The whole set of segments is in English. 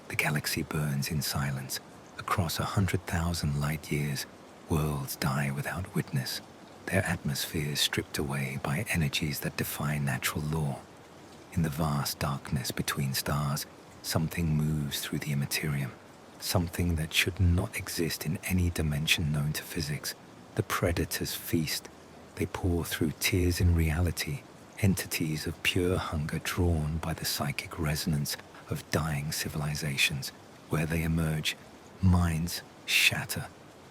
The galaxy burns in silence. Across 100,000 light years, worlds die without witness, their atmospheres stripped away by energies that defy natural law. In the vast darkness between stars, something moves through the immaterium, something that should not exist in any dimension known to physics. The predators feast. They pour through tears in reality, entities of pure hunger drawn by the psychic resonance of dying civilizations. Where they emerge, minds shatter,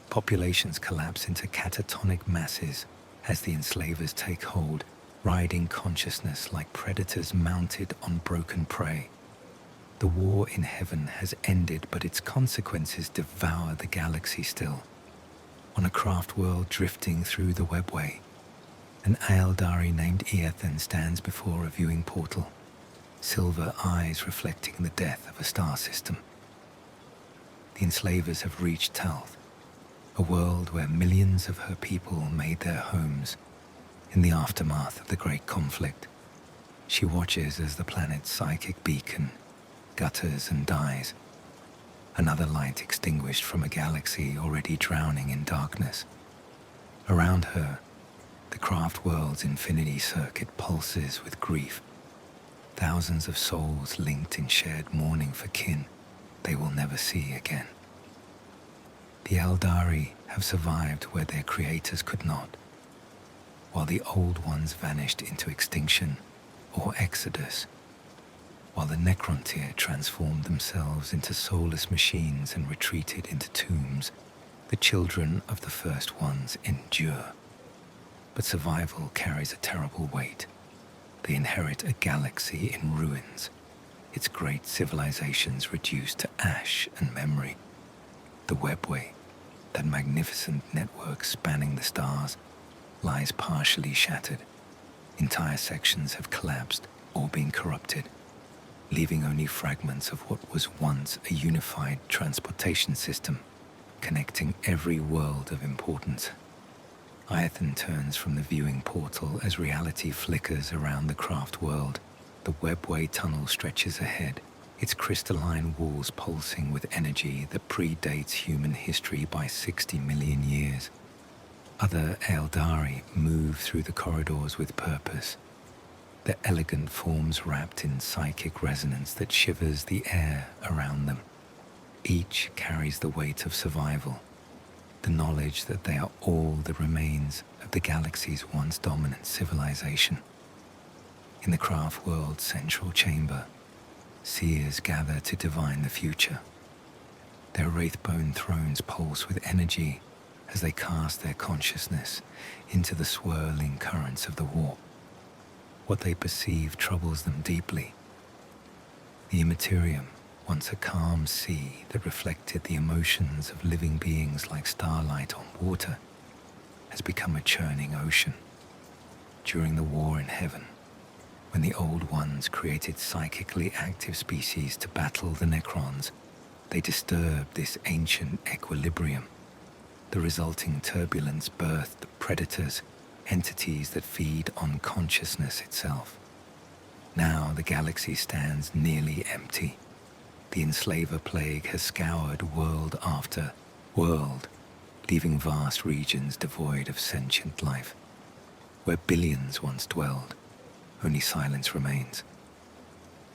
populations collapse into catatonic masses as the enslavers take hold, riding consciousness like predators mounted on broken prey. The war in heaven has ended, but its consequences devour the galaxy still. On a craft world drifting through the webway, an Eldari named Eothen stands before a viewing portal, silver eyes reflecting the death of a star system. The enslavers have reached Talth, a world where millions of her people made their homes. In the aftermath of the great conflict, she watches as the planet's psychic beacon gutters and dies, another light extinguished from a galaxy already drowning in darkness. Around her, the craft world's infinity circuit pulses with grief, thousands of souls linked in shared mourning for kin they will never see again. The Eldari have survived where their creators could not, while the old ones vanished into extinction or exodus, while the Necrontyr transformed themselves into soulless machines and retreated into tombs. The children of the first ones endure. But survival carries a terrible weight. They inherit a galaxy in ruins, its great civilizations reduced to ash and memory. The webway, that magnificent network spanning the stars, lies partially shattered. Entire sections have collapsed or been corrupted, leaving only fragments of what was once a unified transportation system, connecting every world of importance. Eothen turns from the viewing portal as reality flickers around the craft world. The webway tunnel stretches ahead, its crystalline walls pulsing with energy that predates human history by 60 million years. Other Eldari move through the corridors with purpose, their elegant forms wrapped in psychic resonance that shivers the air around them. Each carries the weight of survival, the knowledge that they are all the remains of the galaxy's once dominant civilization. In the craft world's central chamber, seers gather to divine the future. Their wraithbone thrones pulse with energy as they cast their consciousness into the swirling currents of the warp. What they perceive troubles them deeply. The immaterium, once a calm sea that reflected the emotions of living beings like starlight on water, has become a churning ocean. During the war in heaven, when the Old Ones created psychically active species to battle the Necrons, they disturbed this ancient equilibrium. The resulting turbulence birthed predators, entities that feed on consciousness itself. Now the galaxy stands nearly empty. The enslaver plague has scoured world after world, leaving vast regions devoid of sentient life. Where billions once dwelled, only silence remains.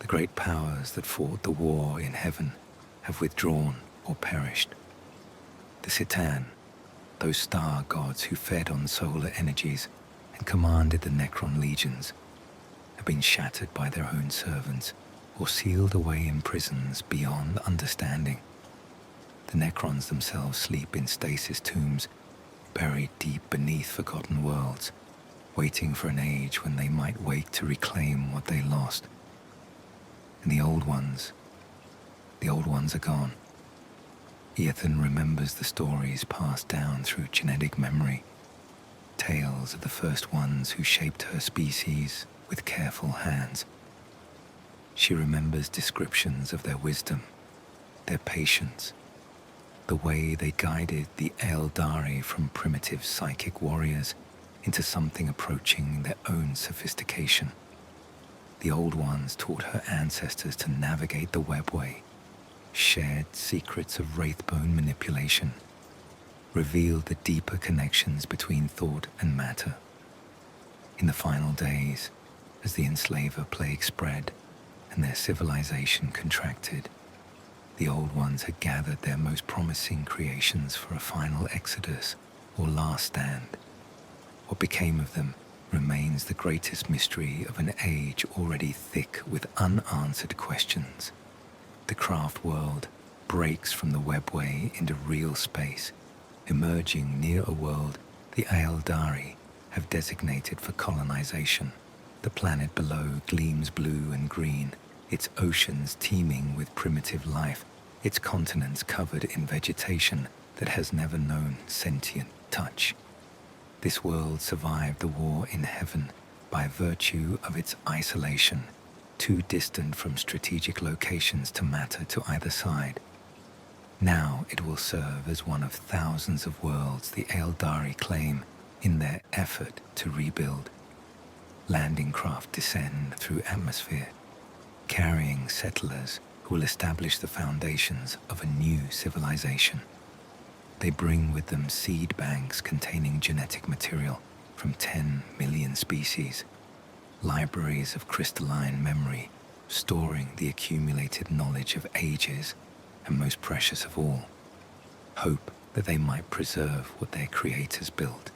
The great powers that fought the war in heaven have withdrawn or perished. The Citan, those star gods who fed on solar energies and commanded the Necron legions, have been shattered by their own servants or sealed away in prisons beyond understanding. The Necrons themselves sleep in stasis tombs, buried deep beneath forgotten worlds, waiting for an age when they might wake to reclaim what they lost. And the Old Ones are gone. Eothen remembers the stories passed down through genetic memory, tales of the first ones who shaped her species with careful hands. She remembers descriptions of their wisdom, their patience, the way they guided the Eldari from primitive psychic warriors into something approaching their own sophistication. The Old Ones taught her ancestors to navigate the webway, shared secrets of wraithbone manipulation, revealed the deeper connections between thought and matter. In the final days, as the enslaver plague spread and their civilization contracted, the Old Ones had gathered their most promising creations for a final exodus or last stand. What became of them remains the greatest mystery of an age already thick with unanswered questions. The craft world breaks from the webway into real space, emerging near a world the Eldari have designated for colonization. The planet below gleams blue and green, its oceans teeming with primitive life, its continents covered in vegetation that has never known sentient touch. This world survived the war in heaven by virtue of its isolation, too distant from strategic locations to matter to either side. Now it will serve as one of thousands of worlds the Eldari claim in their effort to rebuild. Landing craft descend through atmosphere, carrying settlers who will establish the foundations of a new civilization. They bring with them seed banks containing genetic material from 10 million species, libraries of crystalline memory, storing the accumulated knowledge of ages, and most precious of all, hope that they might preserve what their creators built,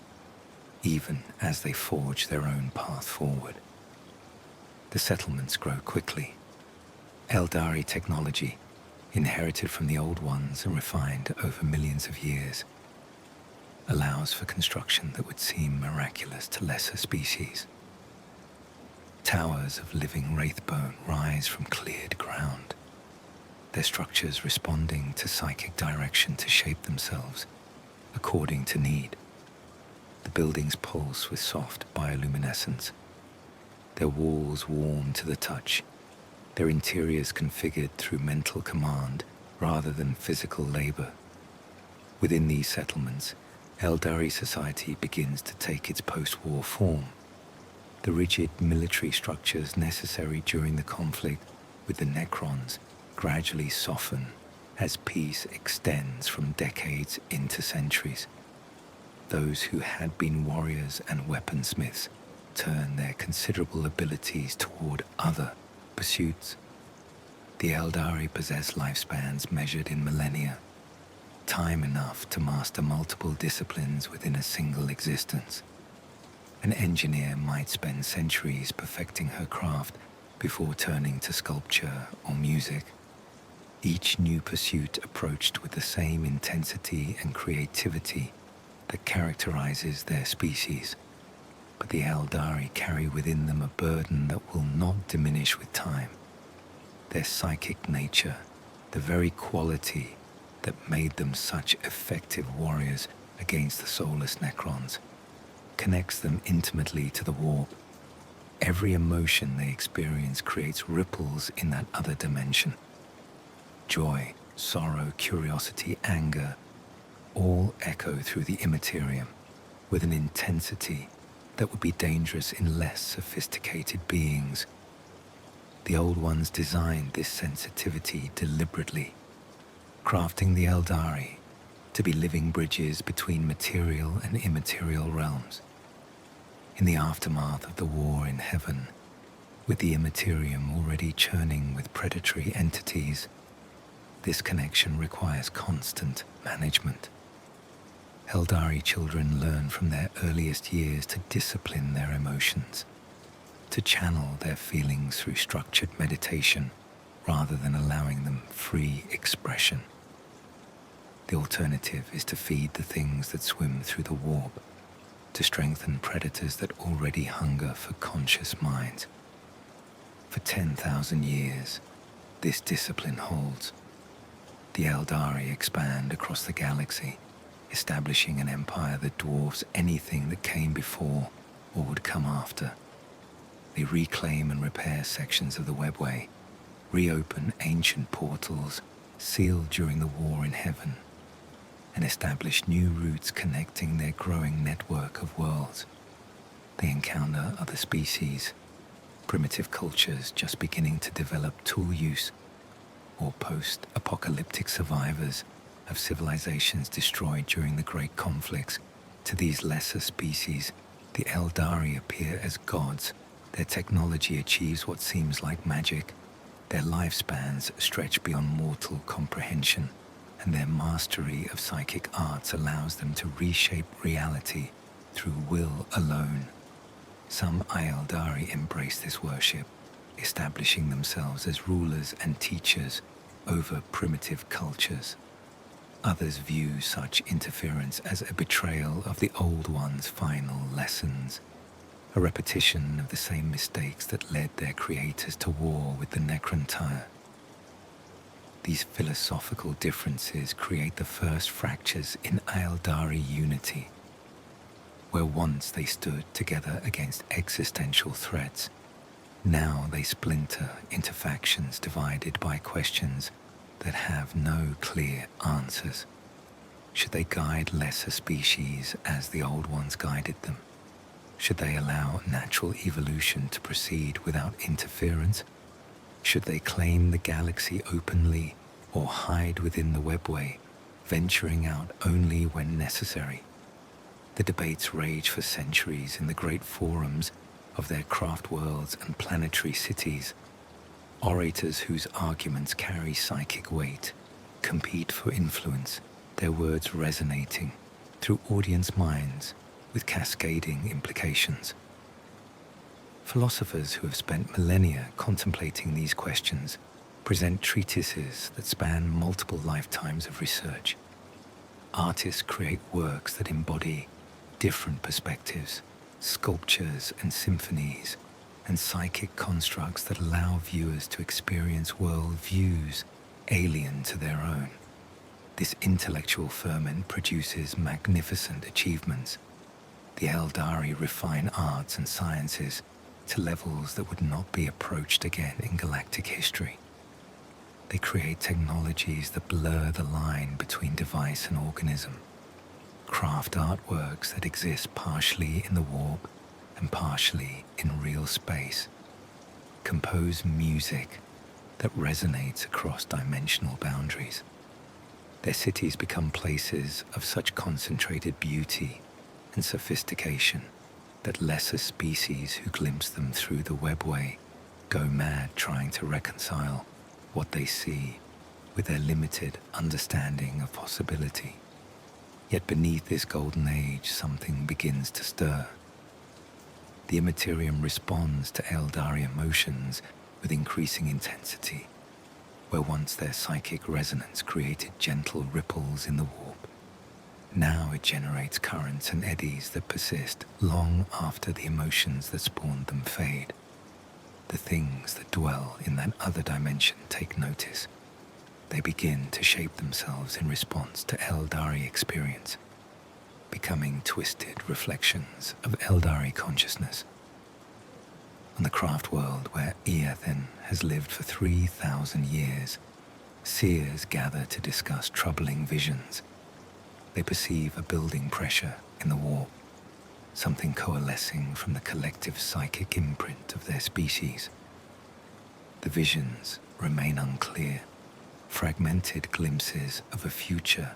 even as they forge their own path forward. The settlements grow quickly. Eldari technology, inherited from the Old Ones and refined over millions of years, allows for construction that would seem miraculous to lesser species. Towers of living wraithbone rise from cleared ground, their structures responding to psychic direction to shape themselves according to need. The buildings pulse with soft bioluminescence, their walls warm to the touch, their interiors configured through mental command rather than physical labor. Within these settlements, Eldari society begins to take its post-war form. The rigid military structures necessary during the conflict with the Necrons gradually soften as peace extends from decades into centuries. Those who had been warriors and weaponsmiths turn their considerable abilities toward other pursuits. The Eldari possess lifespans measured in millennia, time enough to master multiple disciplines within a single existence. An engineer might spend centuries perfecting her craft before turning to sculpture or music, each new pursuit approached with the same intensity and creativity that characterizes their species. But the Eldari carry within them a burden that will not diminish with time. Their psychic nature, the very quality that made them such effective warriors against the soulless Necrons, connects them intimately to the warp. Every emotion they experience creates ripples in that other dimension. Joy, sorrow, curiosity, anger, all echo through the immaterium with an intensity that would be dangerous in less sophisticated beings. The Old Ones designed this sensitivity deliberately, crafting the Eldari to be living bridges between material and immaterial realms. In the aftermath of the war in heaven, with the immaterium already churning with predatory entities, this connection requires constant management. Eldari children learn from their earliest years to discipline their emotions, to channel their feelings through structured meditation rather than allowing them free expression. The alternative is to feed the things that swim through the warp, to strengthen predators that already hunger for conscious minds. For 10,000 years, this discipline holds. The Eldari expand across the galaxy, establishing an empire that dwarfs anything that came before or would come after. They reclaim and repair sections of the webway, reopen ancient portals sealed during the war in heaven, and establish new routes connecting their growing network of worlds. They encounter other species, primitive cultures just beginning to develop tool use, or post-apocalyptic survivors of civilizations destroyed during the great conflicts. To these lesser species, the Eldari appear as gods. Their technology achieves what seems like magic. Their lifespans stretch beyond mortal comprehension, and their mastery of psychic arts allows them to reshape reality through will alone. Some Eldari embrace this worship, establishing themselves as rulers and teachers over primitive cultures. Others view such interference as a betrayal of the Old One's final lessons, a repetition of the same mistakes that led their creators to war with the Necrontyre. These philosophical differences create the first fractures in Eldari unity. Where once they stood together against existential threats, now they splinter into factions divided by questions that have no clear answers. Should they guide lesser species as the Old Ones guided them? Should they allow natural evolution to proceed without interference? Should they claim the galaxy openly or hide within the webway, venturing out only when necessary? The debates rage for centuries in the great forums of their craft worlds and planetary cities. Orators whose arguments carry psychic weight compete for influence, their words resonating through audience minds with cascading implications. Philosophers who have spent millennia contemplating these questions present treatises that span multiple lifetimes of research. Artists create works that embody different perspectives, sculptures and symphonies, and psychic constructs that allow viewers to experience world views alien to their own. This intellectual ferment produces magnificent achievements. The Eldari refine arts and sciences to levels that would not be approached again in galactic history. They create technologies that blur the line between device and organism, craft artworks that exist partially in the warp and partially in real space, compose music that resonates across dimensional boundaries. Their cities become places of such concentrated beauty and sophistication that lesser species who glimpse them through the webway go mad trying to reconcile what they see with their limited understanding of possibility. Yet beneath this golden age, something begins to stir. The Immaterium responds to Eldari emotions with increasing intensity, where once their psychic resonance created gentle ripples in the warp. Now it generates currents and eddies that persist long after the emotions that spawned them fade. The things that dwell in that other dimension take notice. They begin to shape themselves in response to Eldari experience, becoming twisted reflections of Eldari consciousness. On the craft world where Eothen has lived for 3,000 years, seers gather to discuss troubling visions. They perceive a building pressure in the warp, something coalescing from the collective psychic imprint of their species. The visions remain unclear, fragmented glimpses of a future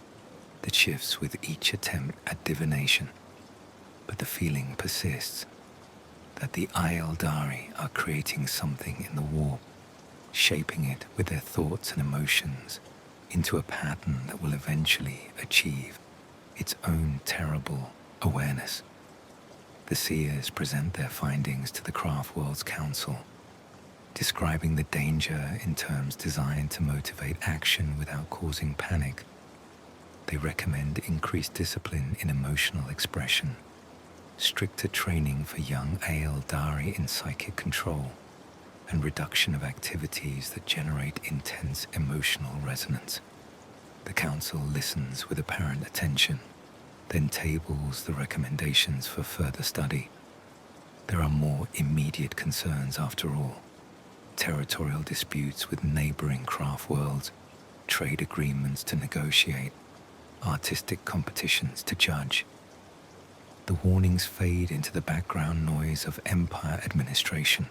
that shifts with each attempt at divination. But the feeling persists that the Eldari are creating something in the warp, shaping it with their thoughts and emotions into a pattern that will eventually achieve its own terrible awareness. The seers present their findings to the Craft World's Council, describing the danger in terms designed to motivate action without causing panic. They recommend increased discipline in emotional expression, stricter training for young Eldari in psychic control, and reduction of activities that generate intense emotional resonance. The Council listens with apparent attention, then tables the recommendations for further study. There are more immediate concerns after all: territorial disputes with neighboring craft worlds, trade agreements to negotiate, artistic competitions to judge. The warnings fade into the background noise of Empire administration.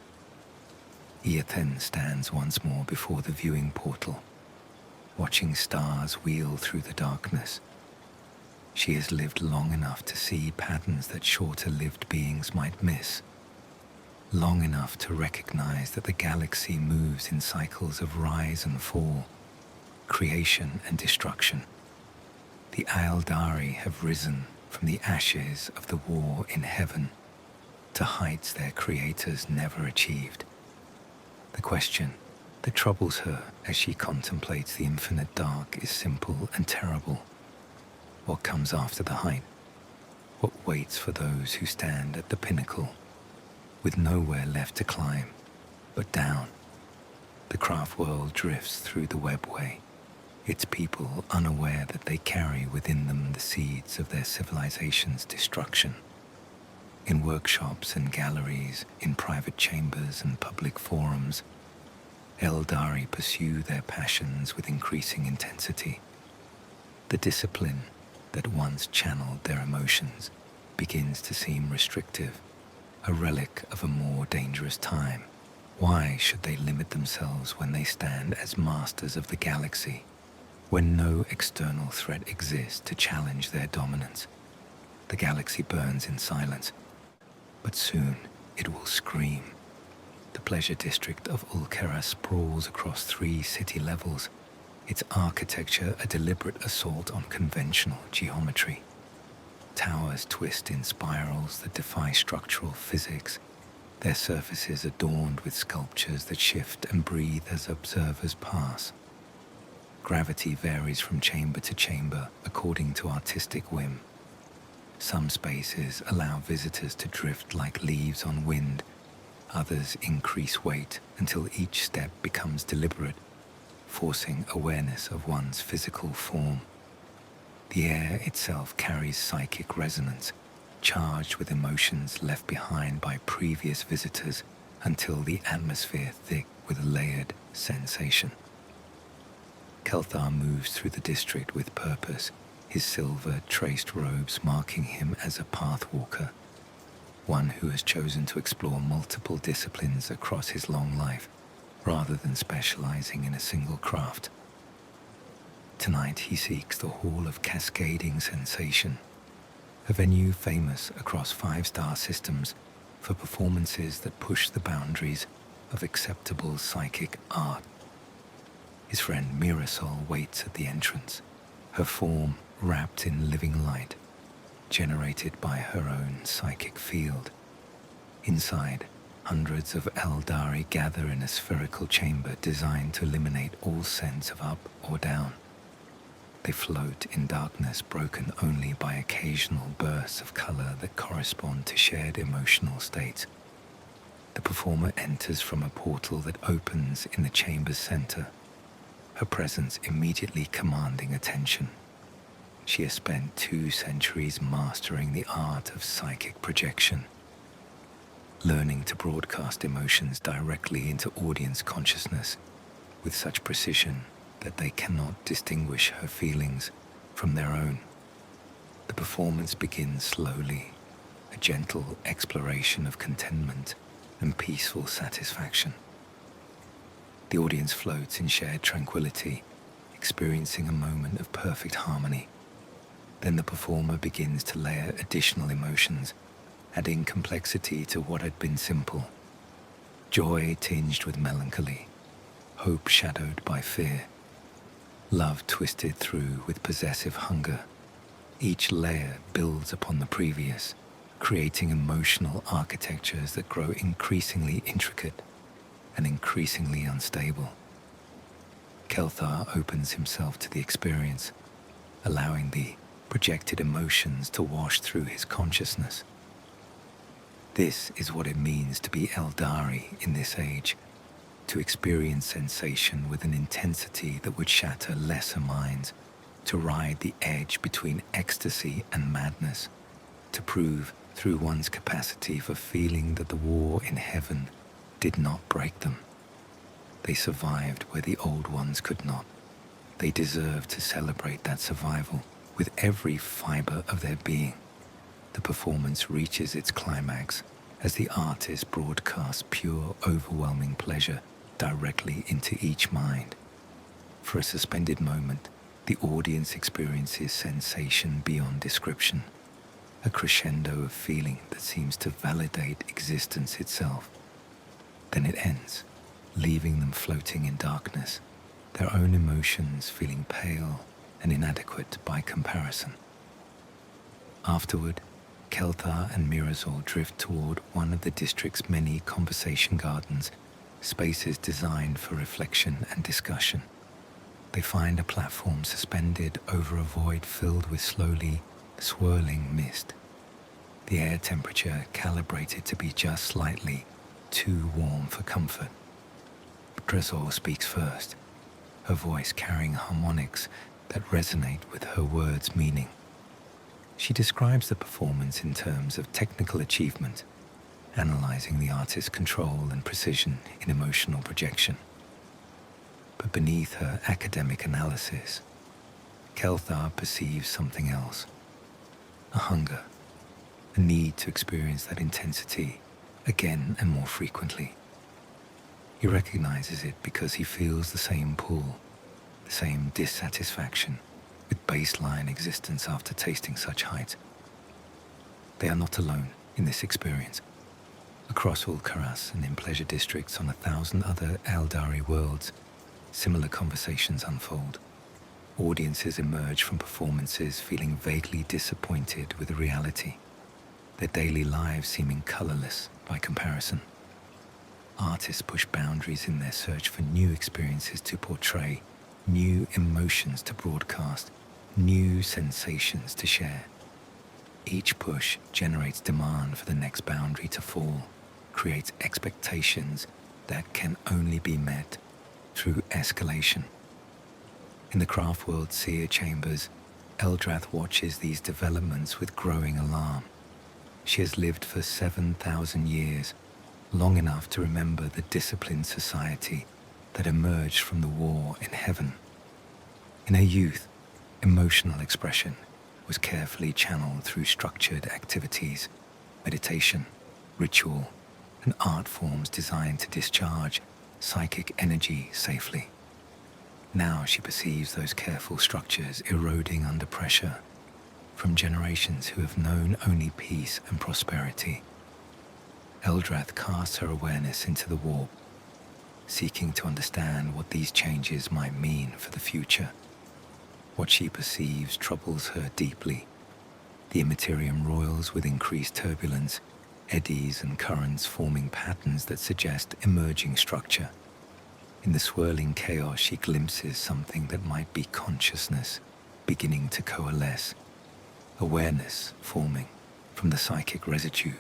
Eothen stands once more before the viewing portal, watching stars wheel through the darkness. She has lived long enough to see patterns that shorter-lived beings might miss, long enough to recognize that the galaxy moves in cycles of rise and fall, creation and destruction. The Eldari have risen from the ashes of the war in heaven to heights their creators never achieved. The question that troubles her as she contemplates the infinite dark is simple and terrible. What comes after the height? What waits for those who stand at the pinnacle, with nowhere left to climb but down? The craft world drifts through the webway, its people unaware that they carry within them the seeds of their civilization's destruction. In workshops and galleries, in private chambers and public forums, Eldari pursue their passions with increasing intensity. The discipline that once channeled their emotions begins to seem restrictive, a relic of a more dangerous time. Why should they limit themselves when they stand as masters of the galaxy, when no external threat exists to challenge their dominance? The galaxy burns in silence, but soon it will scream. The pleasure district of Ulkera sprawls across 3 city levels, its architecture a deliberate assault on conventional geometry. Towers twist in spirals that defy structural physics, their surfaces adorned with sculptures that shift and breathe as observers pass. Gravity varies from chamber to chamber according to artistic whim. Some spaces allow visitors to drift like leaves on wind, others increase weight until each step becomes deliberate, forcing awareness of one's physical form. The air itself carries psychic resonance, charged with emotions left behind by previous visitors until the atmosphere thick with layered sensation. Kelthar moves through the district with purpose, his silver-traced robes marking him as a pathwalker, one who has chosen to explore multiple disciplines across his long life, rather than specializing in a single craft. Tonight he seeks the Hall of Cascading Sensation, a venue famous across 5-star systems for performances that push the boundaries of acceptable psychic art. His friend Mirasol waits at the entrance, her form wrapped in living light, generated by her own psychic field. Inside, hundreds of Eldari gather in a spherical chamber designed to eliminate all sense of up or down. They float in darkness broken only by occasional bursts of color that correspond to shared emotional states. The performer enters from a portal that opens in the chamber's center, her presence immediately commanding attention. She has spent 2 centuries mastering the art of psychic projection, learning to broadcast emotions directly into audience consciousness with such precision that they cannot distinguish her feelings from their own. The performance begins slowly, a gentle exploration of contentment and peaceful satisfaction. The audience floats in shared tranquility, experiencing a moment of perfect harmony. Then the performer begins to layer additional emotions, adding complexity to what had been simple. Joy tinged with melancholy, hope shadowed by fear, love twisted through with possessive hunger. Each layer builds upon the previous, creating emotional architectures that grow increasingly intricate and increasingly unstable. Kelthar opens himself to the experience, allowing the projected emotions to wash through his consciousness. This is what it means to be Eldari in this age, to experience sensation with an intensity that would shatter lesser minds, to ride the edge between ecstasy and madness, to prove through one's capacity for feeling that the war in heaven did not break them. They survived where the old ones could not. They deserve to celebrate that survival with every fiber of their being. The performance reaches its climax as the artist broadcasts pure, overwhelming pleasure directly into each mind. For a suspended moment, the audience experiences sensation beyond description, a crescendo of feeling that seems to validate existence itself. Then it ends, leaving them floating in darkness, their own emotions feeling pale and inadequate by comparison. Afterward, Kelthar and Mirazor drift toward one of the district's many conversation gardens, spaces designed for reflection and discussion. They find a platform suspended over a void filled with slowly swirling mist, the air temperature calibrated to be just slightly too warm for comfort. Dresor speaks first, her voice carrying harmonics that resonate with her words' meaning. She describes the performance in terms of technical achievement, analyzing the artist's control and precision in emotional projection. But beneath her academic analysis, Kelthar perceives something else, a hunger, a need to experience that intensity again and more frequently. He recognizes it because he feels the same pull, the same dissatisfaction with baseline existence after tasting such height. They are not alone in this experience. Across Ulkaras and in pleasure districts on 1,000 other Eldari worlds, similar conversations unfold. Audiences emerge from performances feeling vaguely disappointed with reality, their daily lives seeming colorless by comparison. Artists push boundaries in their search for new experiences to portray, new emotions to broadcast, new sensations to share. Each push generates demand for the next boundary to fall, creates expectations that can only be met through escalation. In the craft world seer chambers, Eldrath watches these developments with growing alarm. She has lived for 7,000 years, long enough to remember the disciplined society that emerged from the war in heaven. In her youth, emotional expression was carefully channeled through structured activities, meditation, ritual, and art forms designed to discharge psychic energy safely. Now she perceives those careful structures eroding under pressure from generations who have known only peace and prosperity. Eldrath casts her awareness into the warp, seeking to understand what these changes might mean for the future. What she perceives troubles her deeply. The immaterium roils with increased turbulence, eddies and currents forming patterns that suggest emerging structure. In the swirling chaos, she glimpses something that might be consciousness beginning to coalesce, awareness forming from the psychic residue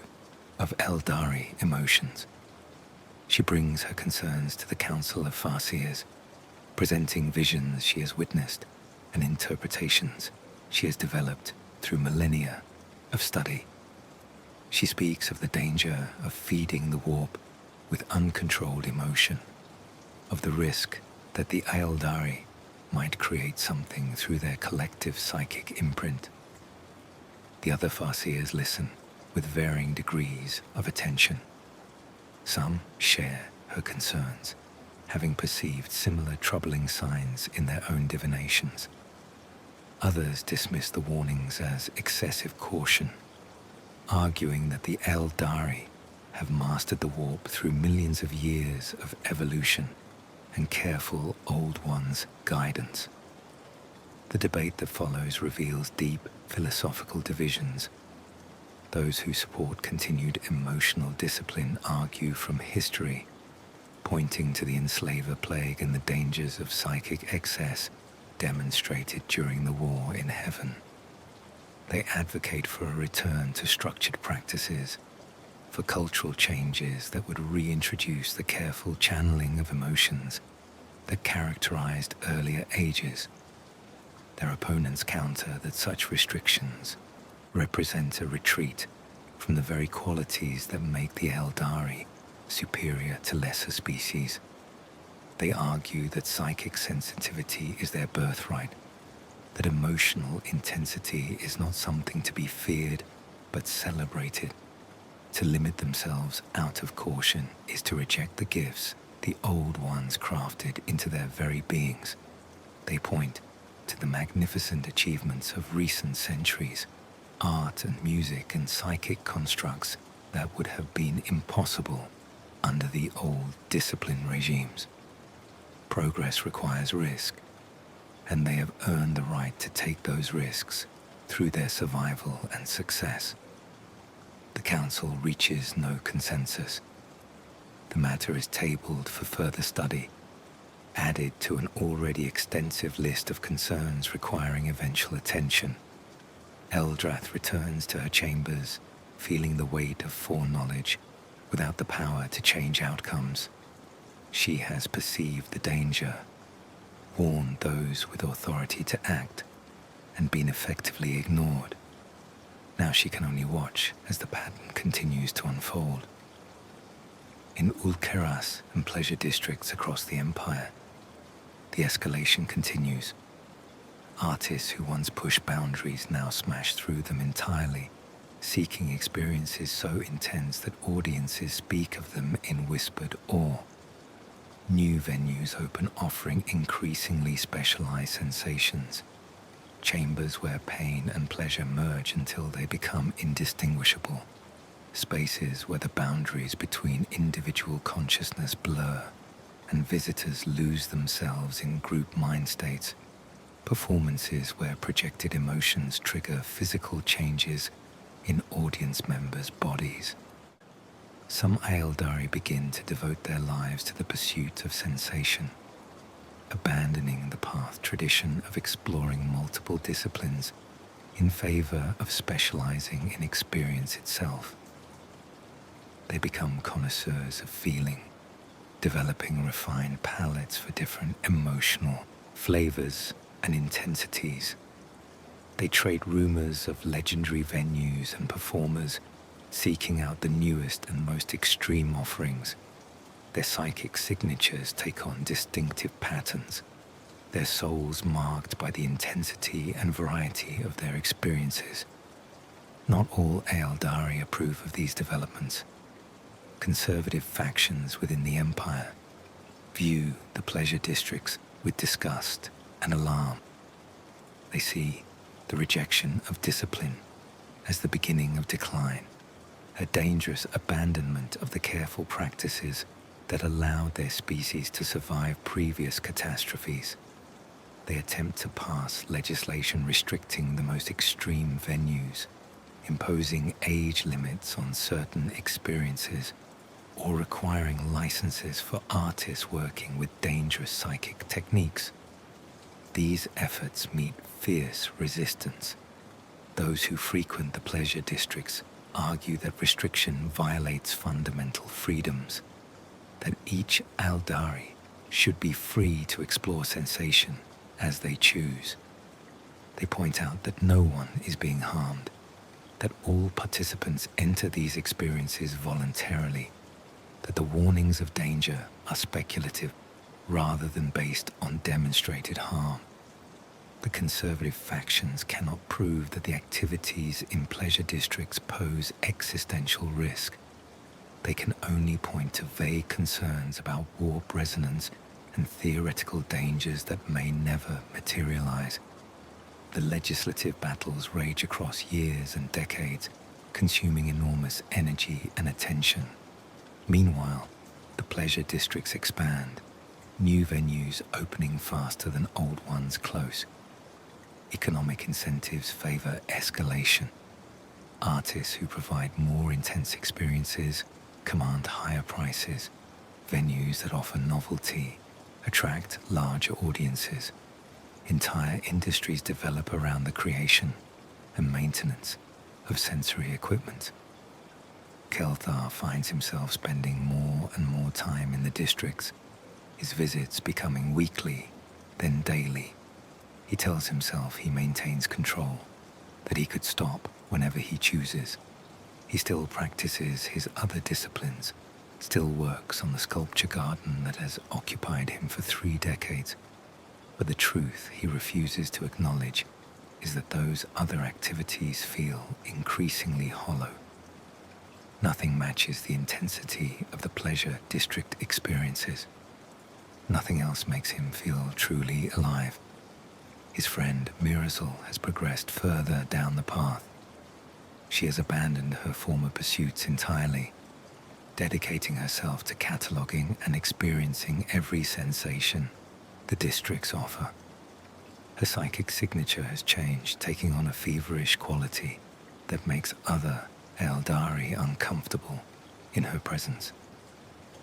of Eldari emotions. She brings her concerns to the Council of Farseers, presenting visions she has witnessed and interpretations she has developed through millennia of study. She speaks of the danger of feeding the warp with uncontrolled emotion, of the risk that the Eldari might create something through their collective psychic imprint. The other Farseers listen with varying degrees of attention. Some share her concerns, having perceived similar troubling signs in their own divinations. Others dismiss the warnings as excessive caution, arguing that the Eldari have mastered the warp through millions of years of evolution and careful Old One's guidance. The debate that follows reveals deep philosophical divisions. Those who support continued emotional discipline argue from history, pointing to the enslaver plague and the dangers of psychic excess demonstrated during the war in heaven. They advocate for a return to structured practices, for cultural changes that would reintroduce the careful channeling of emotions that characterized earlier ages. Their opponents counter that such restrictions represent a retreat from the very qualities that make the Eldari superior to lesser species. They argue that psychic sensitivity is their birthright, that emotional intensity is not something to be feared but celebrated. To limit themselves out of caution is to reject the gifts the Old Ones crafted into their very beings. They point to the magnificent achievements of recent centuries, art and music and psychic constructs that would have been impossible under the old discipline regimes. Progress requires risk, and they have earned the right to take those risks through their survival and success. The Council reaches no consensus. The matter is tabled for further study, added to an already extensive list of concerns requiring eventual attention. Eldrath returns to her chambers, feeling the weight of foreknowledge without the power to change outcomes. She has perceived the danger, warned those with authority to act, and been effectively ignored. Now she can only watch as the pattern continues to unfold. In Ulkeras and pleasure districts across the Empire, the escalation continues. Artists who once pushed boundaries now smash through them entirely, seeking experiences so intense that audiences speak of them in whispered awe. New venues open, offering increasingly specialized sensations. Chambers where pain and pleasure merge until they become indistinguishable. Spaces where the boundaries between individual consciousness blur and visitors lose themselves in group mind states. Performances where projected emotions trigger physical changes in audience members' bodies. Some Eldari begin to devote their lives to the pursuit of sensation, abandoning the path tradition of exploring multiple disciplines in favor of specializing in experience itself. They become connoisseurs of feeling, developing refined palettes for different emotional flavors and intensities. They trade rumors of legendary venues and performers, seeking out the newest and most extreme offerings. Their psychic signatures take on distinctive patterns, their souls marked by the intensity and variety of their experiences. Not all Eldari approve of these developments. Conservative factions within the Empire view the pleasure districts with disgust and alarm. They see the rejection of discipline as the beginning of decline, a dangerous abandonment of the careful practices that allowed their species to survive previous catastrophes. They attempt to pass legislation restricting the most extreme venues, imposing age limits on certain experiences, or requiring licenses for artists working with dangerous psychic techniques. These efforts meet fierce resistance. Those who frequent the pleasure districts argue that restriction violates fundamental freedoms, that each Eldari should be free to explore sensation as they choose. They point out that no one is being harmed, that all participants enter these experiences voluntarily, that the warnings of danger are speculative rather than based on demonstrated harm. The conservative factions cannot prove that the activities in pleasure districts pose existential risk. They can only point to vague concerns about warp resonance and theoretical dangers that may never materialize. The legislative battles rage across years and decades, consuming enormous energy and attention. Meanwhile, the pleasure districts expand, new venues opening faster than old ones close. Economic incentives favor escalation. Artists who provide more intense experiences command higher prices. Venues that offer novelty attract larger audiences. Entire industries develop around the creation and maintenance of sensory equipment. Kelthar finds himself spending more and more time in the districts, his visits becoming weekly, then daily. He tells himself he maintains control, that he could stop whenever he chooses. He still practices his other disciplines, still works on the sculpture garden that has occupied him for 3 decades. But the truth he refuses to acknowledge is that those other activities feel increasingly hollow. Nothing matches the intensity of the pleasure district experiences. Nothing else makes him feel truly alive. His friend Mirazel has progressed further down the path. She has abandoned her former pursuits entirely, dedicating herself to cataloguing and experiencing every sensation the districts offer. Her psychic signature has changed, taking on a feverish quality that makes other Eldari uncomfortable in her presence.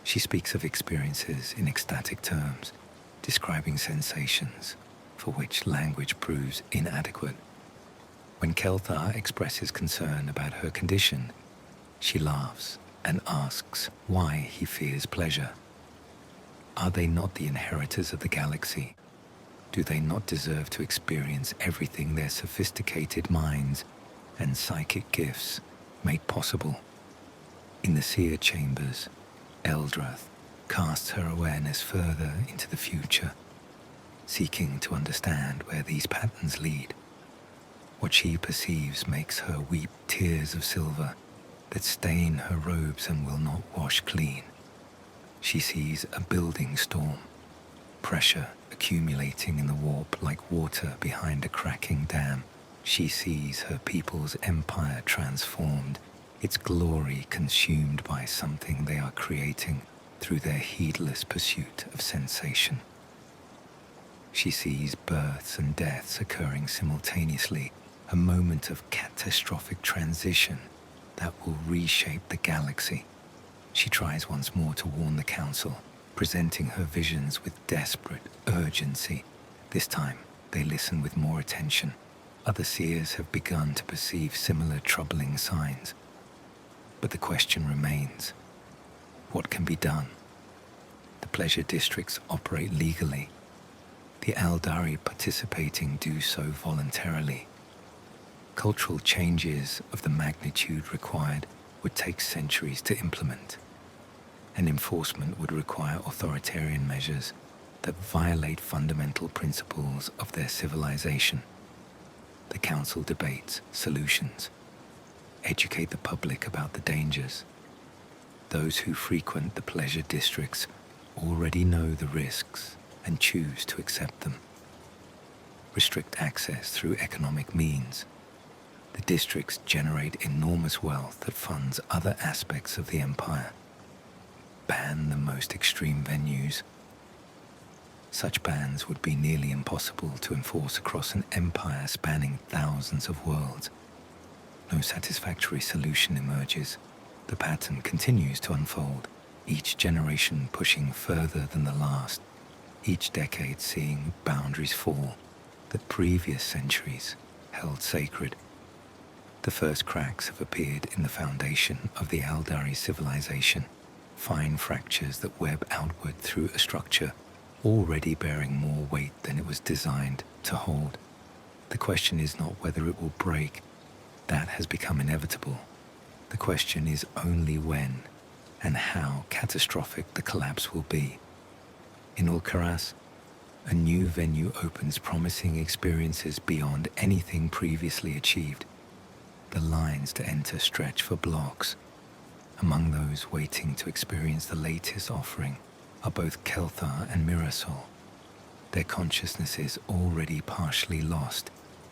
She speaks of experiences in ecstatic terms, describing sensations for which language proves inadequate. When Kelthar expresses concern about her condition, she laughs and asks why he fears pleasure. Are they not the inheritors of the galaxy? Do they not deserve to experience everything their sophisticated minds and psychic gifts made possible? In the seer chambers, Eldrath casts her awareness further into the future, seeking to understand where these patterns lead. What she perceives makes her weep tears of silver that stain her robes and will not wash clean. She sees a building storm, pressure accumulating in the warp like water behind a cracking dam. She sees her people's empire transformed, its glory consumed by something they are creating through their heedless pursuit of sensation. She sees births and deaths occurring simultaneously, a moment of catastrophic transition that will reshape the galaxy. She tries once more to warn the Council, presenting her visions with desperate urgency. This time, they listen with more attention. Other seers have begun to perceive similar troubling signs. But the question remains, what can be done? The pleasure districts operate legally. The Eldari participating do so voluntarily. Cultural changes of the magnitude required would take centuries to implement, and enforcement would require authoritarian measures that violate fundamental principles of their civilization. The Council debates solutions, educate the public about the dangers. Those who frequent the pleasure districts already know the risks and choose to accept them. Restrict access through economic means. The districts generate enormous wealth that funds other aspects of the empire. Ban the most extreme venues. Such bans would be nearly impossible to enforce across an empire spanning thousands of worlds. No satisfactory solution emerges. The pattern continues to unfold, each generation pushing further than the last, each decade seeing boundaries fall that previous centuries held sacred. The first cracks have appeared in the foundation of the Eldari civilization, fine fractures that web outward through a structure already bearing more weight than it was designed to hold. The question is not whether it will break. That has become inevitable. The question is only when and how catastrophic the collapse will be. In Ulcaras, a new venue opens, promising experiences beyond anything previously achieved. The lines to enter stretch for blocks. Among those waiting to experience the latest offering are both Kelthar and Mirasol. Their consciousnesses already partially lost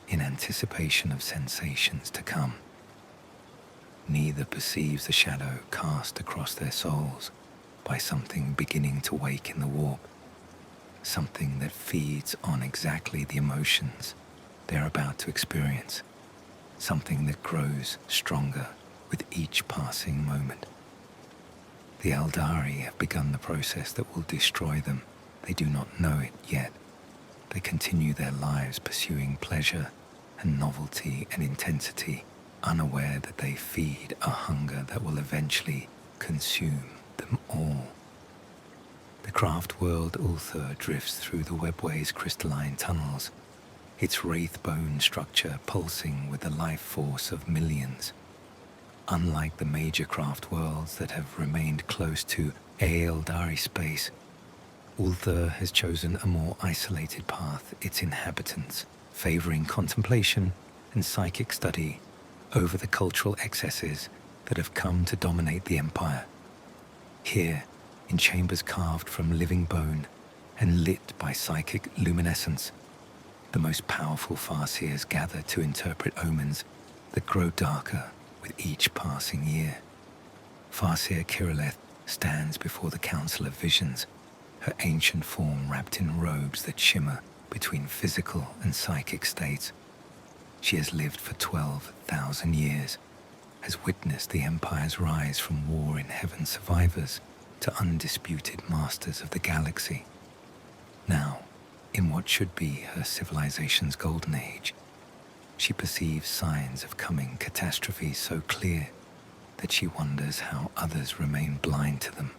in anticipation of sensations to come. Neither perceives the shadow cast across their souls by something beginning to wake in the warp, something that feeds on exactly the emotions they're about to experience, something that grows stronger with each passing moment. The Eldari have begun the process that will destroy them. They do not know it yet. They continue their lives pursuing pleasure and novelty and intensity, unaware that they feed a hunger that will eventually consume them all. The craft world Ulthur drifts through the webway's crystalline tunnels, its wraith bone structure pulsing with the life force of millions. Unlike the major craft worlds that have remained close to Eldari space, Ulthur has chosen a more isolated path, its inhabitants favoring contemplation and psychic study over the cultural excesses that have come to dominate the empire. Here, in chambers carved from living bone and lit by psychic luminescence, The most powerful Farseers gather to interpret omens that grow darker with each passing year. Farseer Kirilleth stands before the Council of Visions, her ancient form wrapped in robes that shimmer between physical and psychic states. She has lived for 12,000 years, has witnessed the Empire's rise from war in heaven survivors to undisputed masters of the galaxy. Now, in what should be her civilization's golden age, she perceives signs of coming catastrophe so clear that she wonders how others remain blind to them.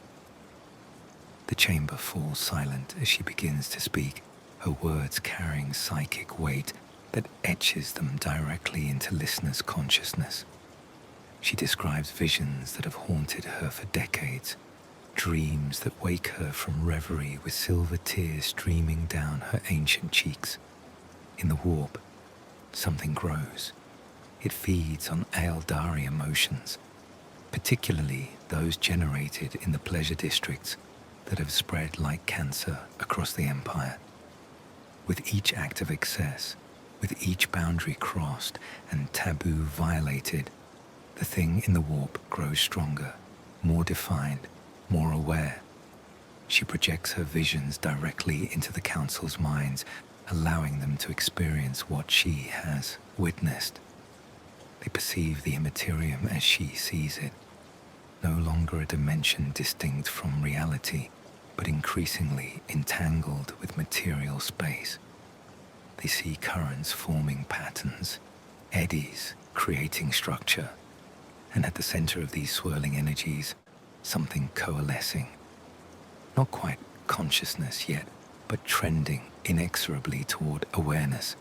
The chamber falls silent as she begins to speak, her words carrying psychic weight that etches them directly into listeners' consciousness. She describes visions that have haunted her for decades, dreams that wake her from reverie with silver tears streaming down her ancient cheeks. In the warp, something grows. It feeds on Eldari emotions, particularly those generated in the pleasure districts that have spread like cancer across the Empire. With each act of excess, with each boundary crossed and taboo violated, the thing in the warp grows stronger, more defined, more aware. She projects her visions directly into the Council's minds, allowing them to experience what she has witnessed. They perceive the immaterium as she sees it, no longer a dimension distinct from reality, but increasingly entangled with material space. They see currents forming patterns, eddies creating structure, and at the center of these swirling energies, something coalescing. Not quite consciousness yet, but trending inexorably toward awareness.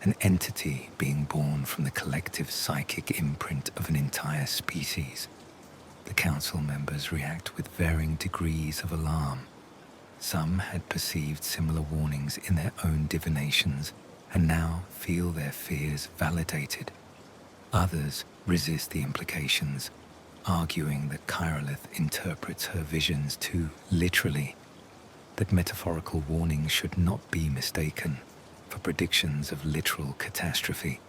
An entity being born from the collective psychic imprint of an entire species. The council members react with varying degrees of alarm. Some had perceived similar warnings in their own divinations and now feel their fears validated. Others resist the implications, arguing that Kirilleth interprets her visions too literally, that metaphorical warnings should not be mistaken for predictions of literal catastrophe.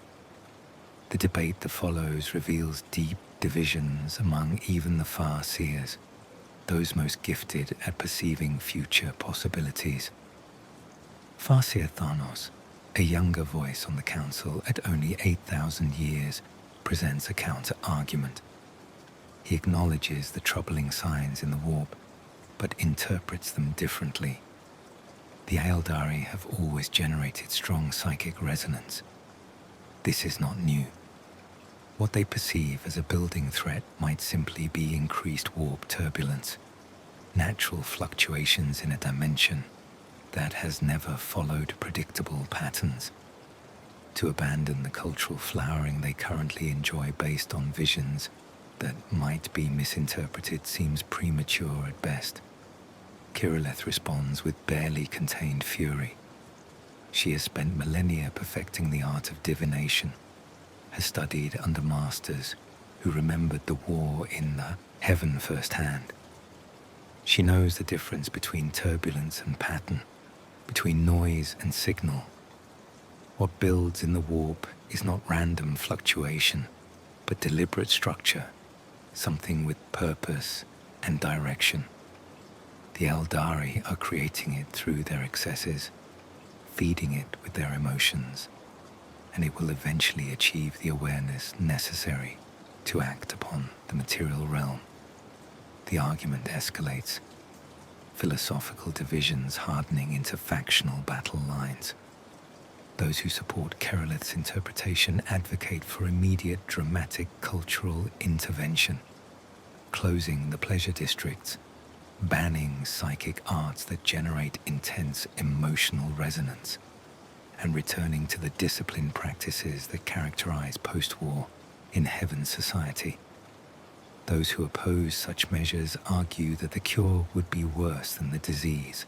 The debate that follows reveals deep divisions among even the far-seers, those most gifted at perceiving future possibilities. Farseer Thanos, a younger voice on the council at only 8,000 years, presents a counter-argument. He acknowledges the troubling signs in the warp, but interprets them differently. The Eldari have always generated strong psychic resonance. This is not new. What they perceive as a building threat might simply be increased warp turbulence, natural fluctuations in a dimension that has never followed predictable patterns. To abandon the cultural flowering they currently enjoy based on visions that might be misinterpreted seems premature at best. Kirilleth responds with barely contained fury. She has spent millennia perfecting the art of divination, has studied under masters who remembered the war in the heaven firsthand. She knows the difference between turbulence and pattern, between noise and signal. What builds in the warp is not random fluctuation, but deliberate structure, something with purpose and direction. The Eldari are creating it through their excesses, feeding it with their emotions, and it will eventually achieve the awareness necessary to act upon the material realm. The argument escalates, philosophical divisions hardening into factional battle lines. Those who support Kirilleth's interpretation advocate for immediate dramatic cultural intervention, closing the pleasure districts, banning psychic arts that generate intense emotional resonance, and returning to the disciplined practices that characterize post-war in heaven society. Those who oppose such measures argue that the cure would be worse than the disease,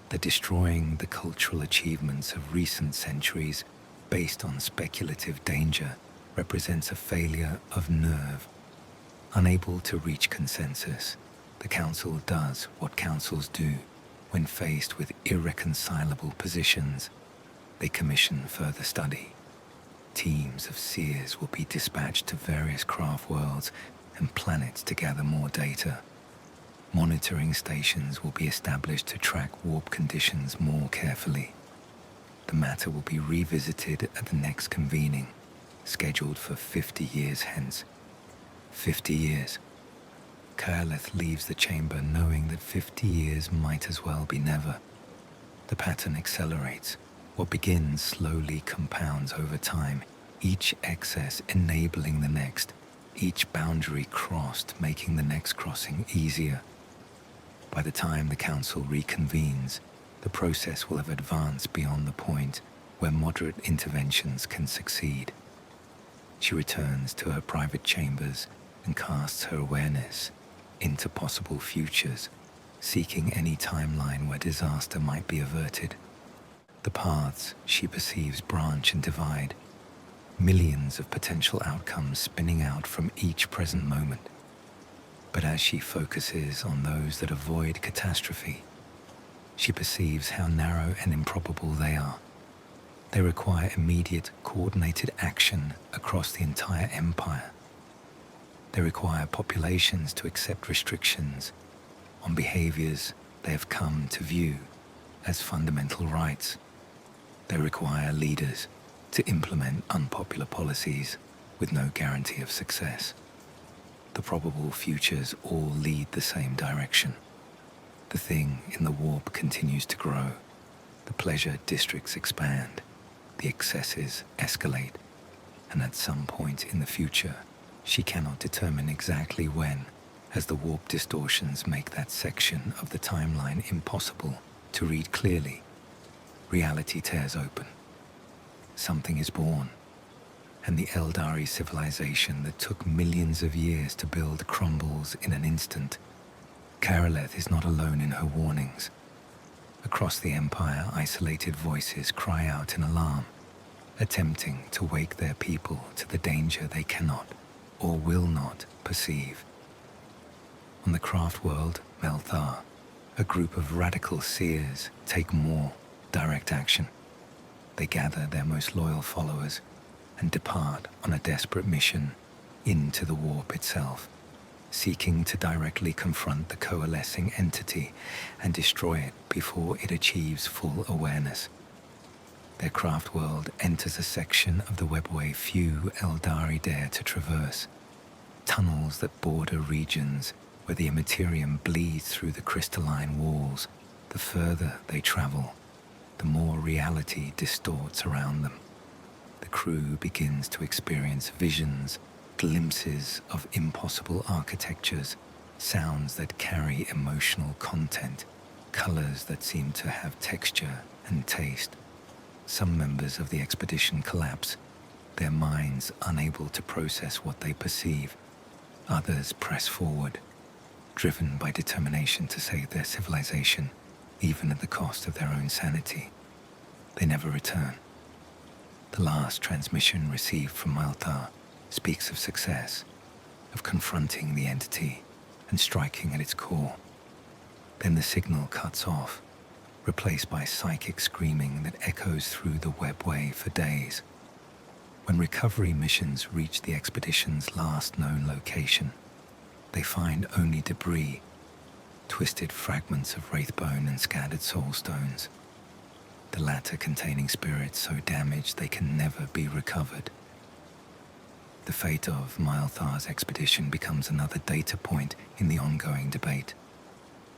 that destroying the cultural achievements of recent centuries based on speculative danger represents a failure of nerve. Unable to reach consensus, the Council does what councils do when faced with irreconcilable positions. They commission further study. Teams of seers will be dispatched to various craft worlds and planets to gather more data. Monitoring stations will be established to track warp conditions more carefully. The matter will be revisited at the next convening, scheduled for 50 years hence. 50 years. Kael'leth leaves the chamber knowing that 50 years might as well be never. The pattern accelerates. What begins slowly compounds over time, each excess enabling the next, each boundary crossed making the next crossing easier. By the time the council reconvenes, the process will have advanced beyond the point where moderate interventions can succeed. She returns to her private chambers and casts her awareness into possible futures, seeking any timeline where disaster might be averted. The paths she perceives branch and divide, millions of potential outcomes spinning out from each present moment. But as she focuses on those that avoid catastrophe, she perceives how narrow and improbable they are. They require immediate, coordinated action across the entire empire. They require populations to accept restrictions on behaviors they have come to view as fundamental rights. They require leaders to implement unpopular policies with no guarantee of success. The probable futures all lead the same direction. The thing in the warp continues to grow. The pleasure districts expand. The excesses escalate. And at some point in the future, she cannot determine exactly when, as the warp distortions make that section of the timeline impossible to read clearly, reality tears open. Something is born, and the Eldari civilization that took millions of years to build crumbles in an instant. Kael'leth is not alone in her warnings. Across the Empire, isolated voices cry out in alarm, attempting to wake their people to the danger they cannot or will not perceive. On the craft world, Melthar, a group of radical seers take more direct action. They gather their most loyal followers and depart on a desperate mission into the warp itself, seeking to directly confront the coalescing entity and destroy it before it achieves full awareness. Their craft world enters a section of the webway few Eldari dare to traverse, tunnels that border regions where the immaterium bleeds through the crystalline walls. The further they travel, the more reality distorts around them. The crew begins to experience visions, glimpses of impossible architectures, sounds that carry emotional content, colors that seem to have texture and taste. Some members of the expedition collapse, their minds unable to process what they perceive. Others press forward, driven by determination to save their civilization, even at the cost of their own sanity. They never return. The last transmission received from Melthar speaks of success, of confronting the entity and striking at its core. Then the signal cuts off, replaced by psychic screaming that echoes through the webway for days. When recovery missions reach the expedition's last known location, they find only debris, twisted fragments of wraithbone and scattered soulstones, the latter containing spirits so damaged they can never be recovered. The fate of Melthar's expedition becomes another data point in the ongoing debate.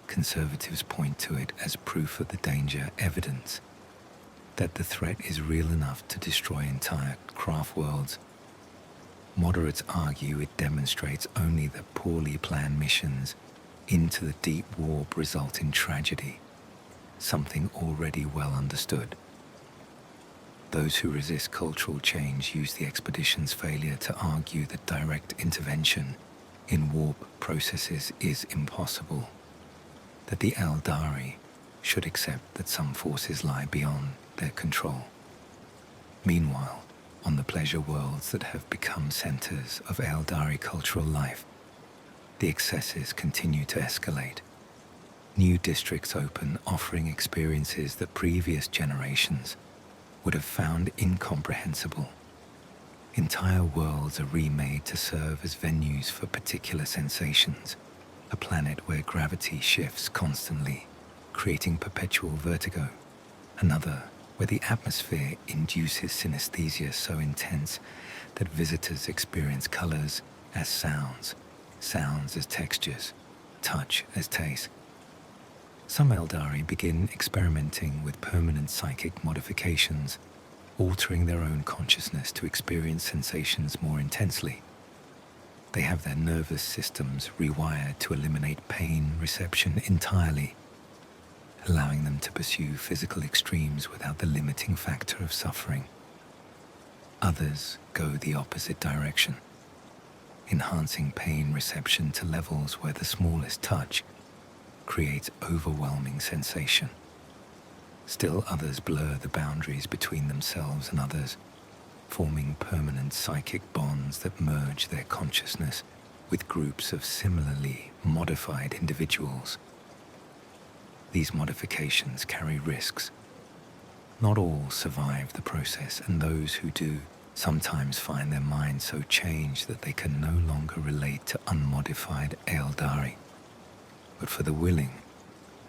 Conservatives point to it as proof of the danger, evidence that the threat is real enough to destroy entire craft worlds. Moderates argue it demonstrates only that poorly planned missions into the deep warp result in tragedy, something already well understood. Those who resist cultural change use the expedition's failure to argue that direct intervention in warp processes is impossible, that the Eldari should accept that some forces lie beyond their control. Meanwhile, on the pleasure worlds that have become centers of Eldari cultural life, the excesses continue to escalate. New districts open, offering experiences that previous generations would have found incomprehensible. Entire worlds are remade to serve as venues for particular sensations, a planet where gravity shifts constantly, creating perpetual vertigo, another where the atmosphere induces synesthesia so intense that visitors experience colors as sounds, sounds as textures, touch as taste. Some Eldari begin experimenting with permanent psychic modifications, altering their own consciousness to experience sensations more intensely. They have their nervous systems rewired to eliminate pain reception entirely, allowing them to pursue physical extremes without the limiting factor of suffering. Others go the opposite direction, enhancing pain reception to levels where the smallest touch creates overwhelming sensation. Still others blur the boundaries between themselves and others, forming permanent psychic bonds that merge their consciousness with groups of similarly modified individuals. These modifications carry risks. Not all survive the process, and those who do sometimes find their minds so changed that they can no longer relate to unmodified Eldari. But for the willing,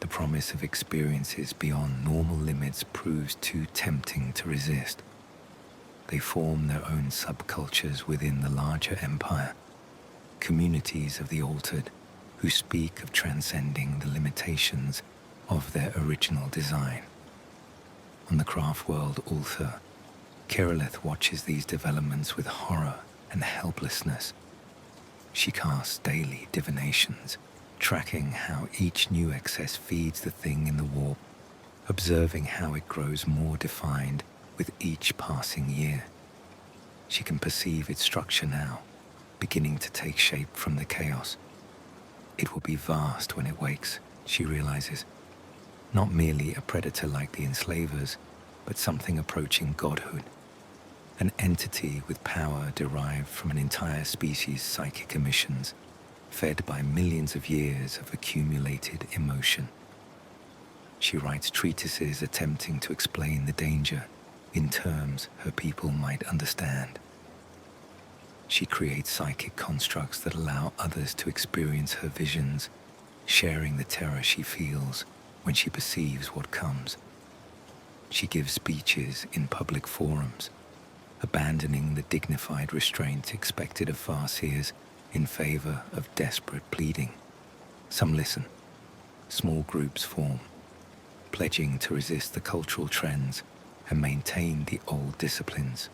the promise of experiences beyond normal limits proves too tempting to resist. They form their own subcultures within the larger empire, communities of the altered who speak of transcending the limitations of their original design. On the craft world Ulthar, Kirillith watches these developments with horror and helplessness. She casts daily divinations, tracking how each new excess feeds the thing in the warp, observing how it grows more defined with each passing year. She can perceive its structure now, beginning to take shape from the chaos. It will be vast when it wakes, she realizes. Not merely a predator like the enslavers, but something approaching godhood. An entity with power derived from an entire species' psychic emissions, fed by millions of years of accumulated emotion. She writes treatises attempting to explain the danger in terms her people might understand. She creates psychic constructs that allow others to experience her visions, sharing the terror she feels when she perceives what comes. She gives speeches in public forums, abandoning the dignified restraint expected of farseers in favor of desperate pleading. Some listen. Small groups form, pledging to resist the cultural trends and maintain the old disciplines.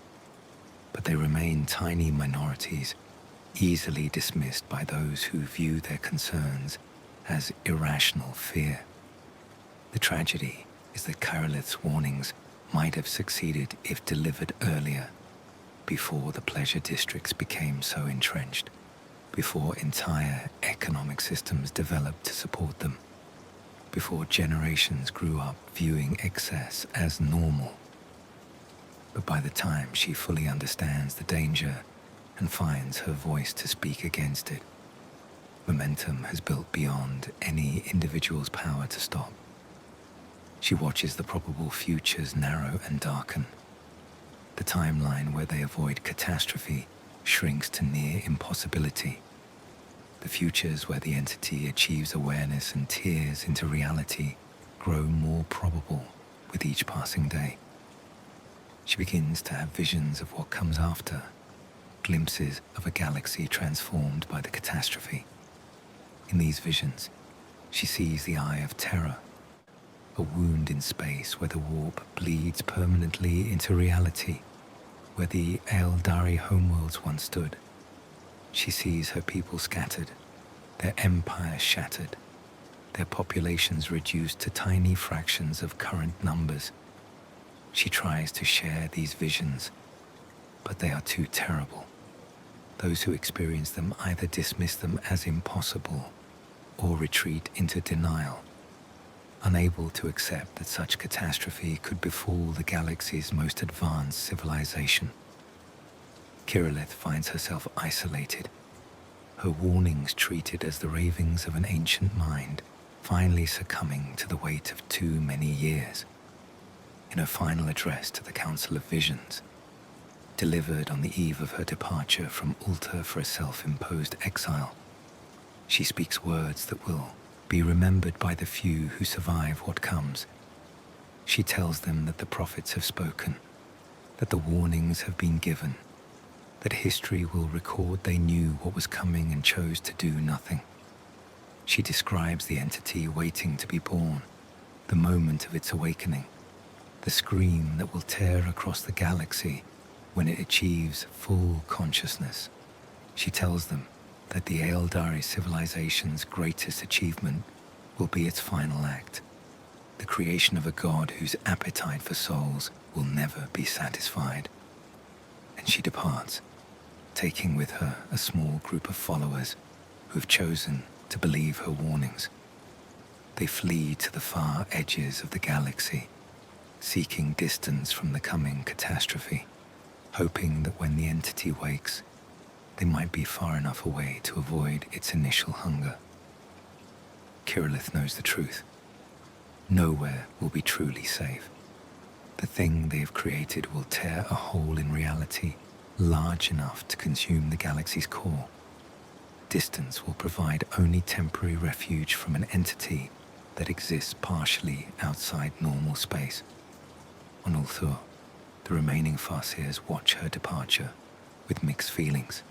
But they remain tiny minorities, easily dismissed by those who view their concerns as irrational fear. The tragedy is that Kirillith's warnings might have succeeded if delivered earlier, before the pleasure districts became so entrenched, before entire economic systems developed to support them, before generations grew up viewing excess as normal. But by the time she fully understands the danger and finds her voice to speak against it, momentum has built beyond any individual's power to stop. She watches the probable futures narrow and darken. The timeline where they avoid catastrophe shrinks to near impossibility. The futures where the entity achieves awareness and tears into reality grow more probable with each passing day. She begins to have visions of what comes after, glimpses of a galaxy transformed by the catastrophe. In these visions, she sees the Eye of Terror, a wound in space where the warp bleeds permanently into reality, where the Eldari homeworlds once stood. She sees her people scattered, their empires shattered, their populations reduced to tiny fractions of current numbers. She tries to share these visions, but they are too terrible. Those who experience them either dismiss them as impossible or retreat into denial, unable to accept that such catastrophe could befall the galaxy's most advanced civilization. Kirillith finds herself isolated, her warnings treated as the ravings of an ancient mind, finally succumbing to the weight of too many years. In her final address to the Council of Visions, delivered on the eve of her departure from Ulta for a self-imposed exile, she speaks words that will be remembered by the few who survive what comes. She tells them that the prophets have spoken, that the warnings have been given, that history will record they knew what was coming and chose to do nothing. She describes the entity waiting to be born, the moment of its awakening, the scream that will tear across the galaxy when it achieves full consciousness. She tells them that the Eldar civilization's greatest achievement will be its final act, the creation of a god whose appetite for souls will never be satisfied. And she departs, taking with her a small group of followers who've chosen to believe her warnings. They flee to the far edges of the galaxy, seeking distance from the coming catastrophe, hoping that when the entity wakes, they might be far enough away to avoid its initial hunger. Kirillith knows the truth. Nowhere will be truly safe. The thing they have created will tear a hole in reality large enough to consume the galaxy's core. Distance will provide only temporary refuge from an entity that exists partially outside normal space. On Ulthur, the remaining Farseers watch her departure with mixed feelings.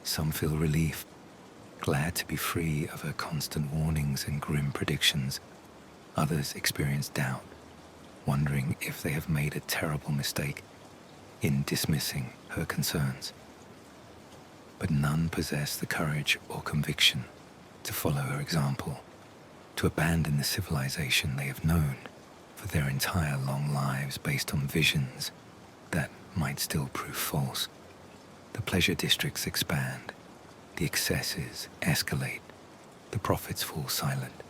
Some feel relief, glad to be free of her constant warnings and grim predictions. Others experience doubt, wondering if they have made a terrible mistake in dismissing her concerns. But none possess the courage or conviction to follow her example, to abandon the civilization they have known for their entire long lives based on visions that might still prove false. The pleasure districts expand, the excesses escalate, the prophets fall silent,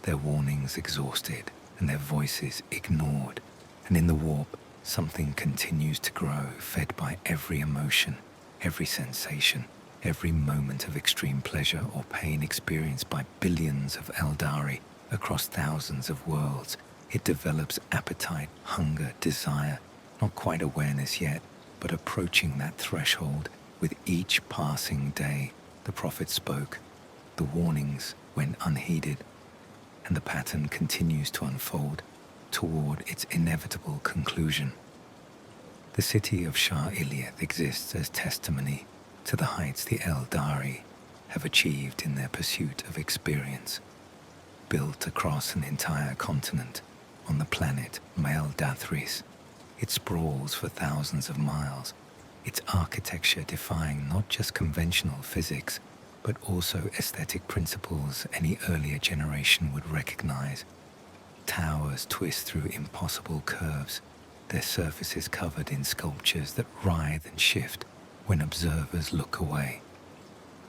their warnings exhausted and their voices ignored, and in the warp, something continues to grow, fed by every emotion, every sensation, every moment of extreme pleasure or pain experienced by billions of Eldari across thousands of worlds. It develops appetite, hunger, desire, not quite awareness yet, but approaching that threshold. With each passing day, the prophet spoke, the warnings went unheeded, and the pattern continues to unfold toward its inevitable conclusion. The city of Shar Iliath exists as testimony to the heights the Eldari have achieved in their pursuit of experience. Built across an entire continent on the planet Mael Dathris, it sprawls for thousands of miles, its architecture defying not just conventional physics, but also aesthetic principles any earlier generation would recognize. Towers twist through impossible curves, their surfaces covered in sculptures that writhe and shift when observers look away.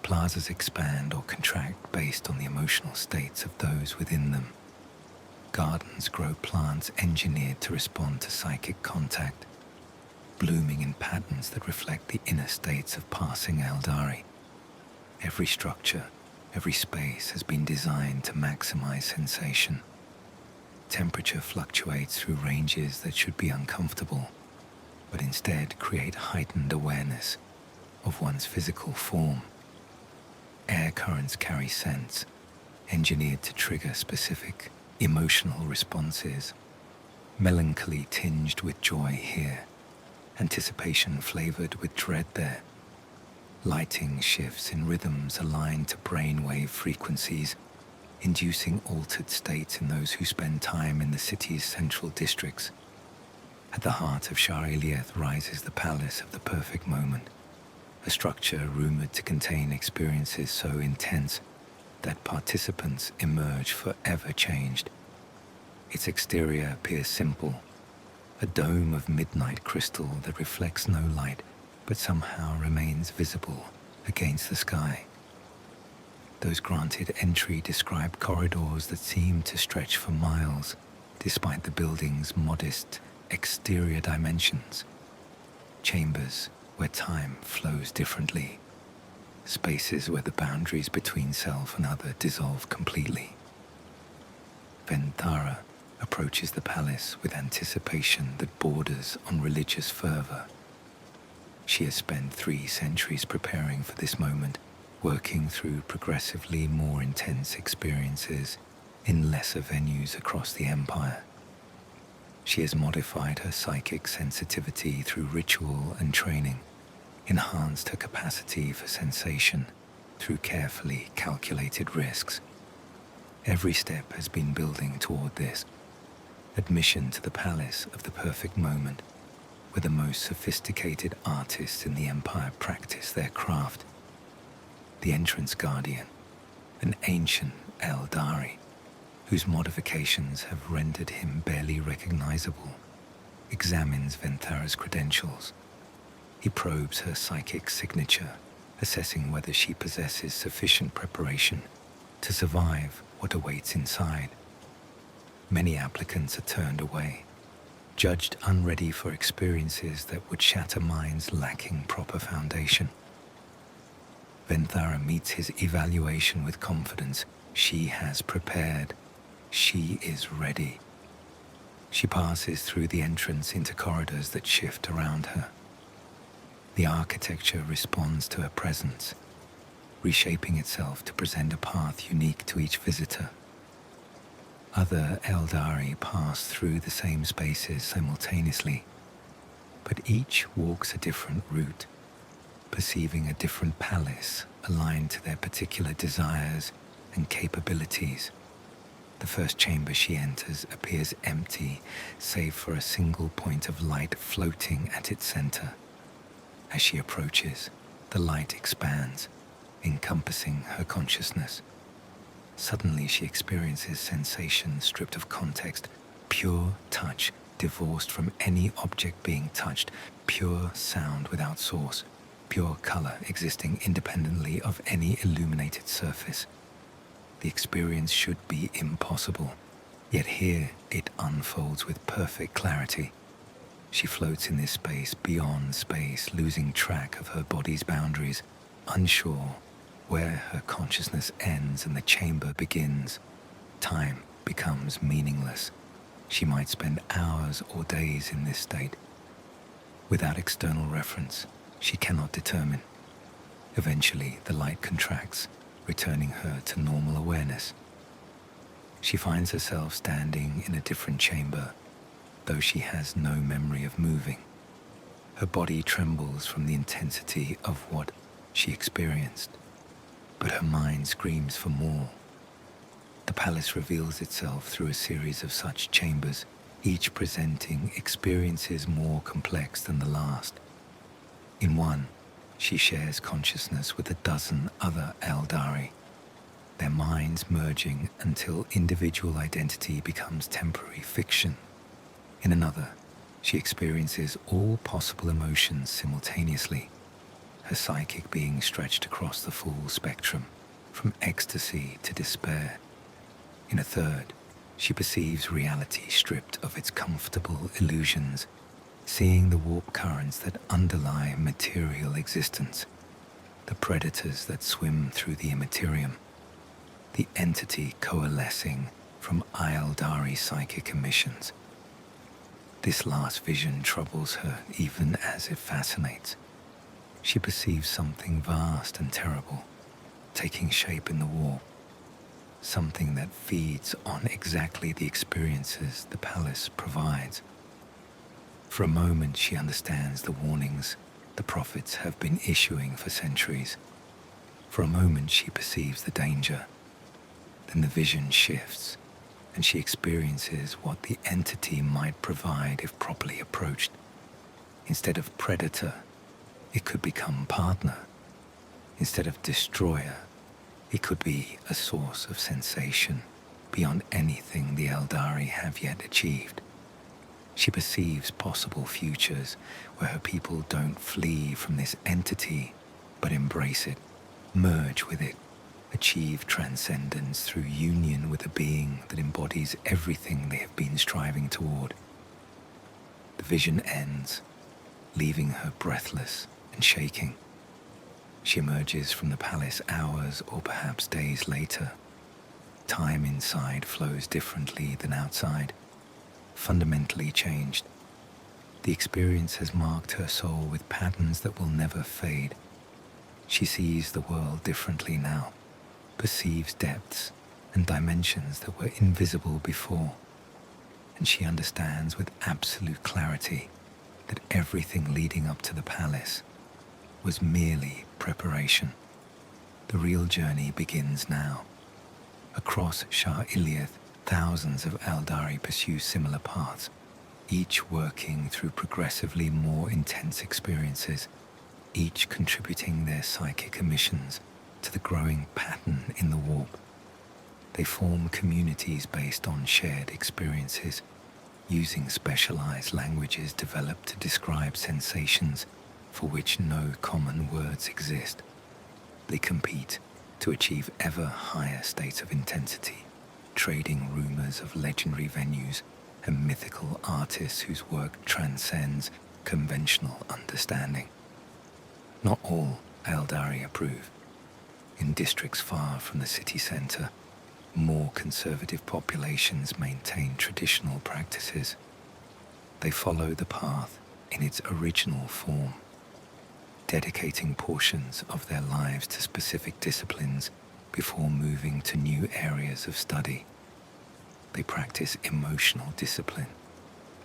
Plazas expand or contract based on the emotional states of those within them. Gardens grow plants engineered to respond to psychic contact, blooming in patterns that reflect the inner states of passing Eldari. Every structure, every space has been designed to maximize sensation. Temperature fluctuates through ranges that should be uncomfortable, but instead create heightened awareness of one's physical form. Air currents carry scents, engineered to trigger specific emotional responses. Melancholy tinged with joy here, anticipation flavored with dread there. Lighting shifts in rhythms aligned to brainwave frequencies, inducing altered states in those who spend time in the city's central districts. At the heart of Shar Iliath rises the Palace of the Perfect Moment, a structure rumored to contain experiences so intense that participants emerge forever changed. Its exterior appears simple, a dome of midnight crystal that reflects no light but somehow remains visible against the sky. Those granted entry describe corridors that seem to stretch for miles, despite the building's modest exterior dimensions. Chambers where time flows differently. Spaces where the boundaries between self and other dissolve completely. Venthara, approaches the palace with anticipation that borders on religious fervor. She has spent 3 centuries preparing for this moment, working through progressively more intense experiences in lesser venues across the empire. She has modified her psychic sensitivity through ritual and training, enhanced her capacity for sensation through carefully calculated risks. Every step has been building toward this. Admission to the palace of the perfect moment, where the most sophisticated artists in the empire practice their craft. The entrance guardian, an ancient Eldari, whose modifications have rendered him barely recognizable, examines Venthara's credentials. He probes her psychic signature, assessing whether she possesses sufficient preparation to survive what awaits inside. Many applicants are turned away, judged unready for experiences that would shatter minds lacking proper foundation. Venthara meets his evaluation with confidence. She has prepared. She is ready. She passes through the entrance into corridors that shift around her. The architecture responds to her presence, reshaping itself to present a path unique to each visitor. Other Eldari pass through the same spaces simultaneously, but each walks a different route, perceiving a different palace aligned to their particular desires and capabilities. The first chamber she enters appears empty, save for a single point of light floating at its center. As she approaches, the light expands, encompassing her consciousness. Suddenly she experiences sensation stripped of context, pure touch divorced from any object being touched, pure sound without source, pure color existing independently of any illuminated surface. The experience should be impossible, yet here it unfolds with perfect clarity. She floats in this space beyond space, losing track of her body's boundaries, unsure where her consciousness ends and the chamber begins. Time becomes meaningless. She might spend hours or days in this state. Without external reference, she cannot determine. Eventually, the light contracts, returning her to normal awareness. She finds herself standing in a different chamber, though she has no memory of moving. Her body trembles from the intensity of what she experienced, but her mind screams for more. The palace reveals itself through a series of such chambers, each presenting experiences more complex than the last. In one, she shares consciousness with a dozen other Eldari, their minds merging until individual identity becomes temporary fiction. In another, she experiences all possible emotions simultaneously, her psychic being stretched across the full spectrum, from ecstasy to despair. In a third, she perceives reality stripped of its comfortable illusions, seeing the warp currents that underlie material existence, the predators that swim through the immaterium, the entity coalescing from Eldari psychic emissions. This last vision troubles her even as it fascinates. She perceives something vast and terrible, taking shape in the warp, something that feeds on exactly the experiences the palace provides. For a moment she understands the warnings the prophets have been issuing for centuries. For a moment she perceives the danger. Then the vision shifts, and she experiences what the entity might provide if properly approached. Instead of predator, it could become partner. Instead of destroyer, it could be a source of sensation beyond anything the Eldari have yet achieved. She perceives possible futures where her people don't flee from this entity, but embrace it, merge with it, achieve transcendence through union with a being that embodies everything they have been striving toward. The vision ends, leaving her breathless and shaking. She emerges from the palace hours or perhaps days later. Time inside flows differently than outside. fundamentally changed. The experience has marked her soul with patterns that will never fade. She sees the world differently now, perceives depths and dimensions that were invisible before, and she understands with absolute clarity that everything leading up to the palace was merely preparation. The real journey begins now. Across Shah Iliath, thousands of Eldari pursue similar paths, each working through progressively more intense experiences, each contributing their psychic emissions to the growing pattern in the warp. They form communities based on shared experiences, using specialized languages developed to describe sensations for which no common words exist. They compete to achieve ever higher states of intensity, trading rumors of legendary venues and mythical artists whose work transcends conventional understanding. Not all Eldari approve. In districts far from the city center, more conservative populations maintain traditional practices. They follow the path in its original form, dedicating portions of their lives to specific disciplines before moving to new areas of study. They practice emotional discipline,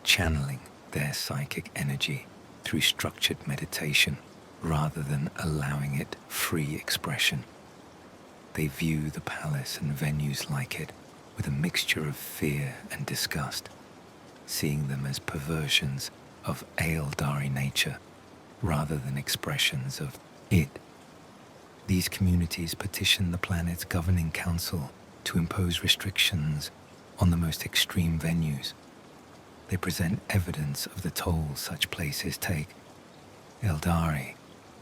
channeling their psychic energy through structured meditation rather than allowing it free expression. They view the palace and venues like it with a mixture of fear and disgust, seeing them as perversions of Eldari nature rather than expressions of it. These communities petition the planet's governing council to impose restrictions on the most extreme venues. They present evidence of the toll such places take. Eldari,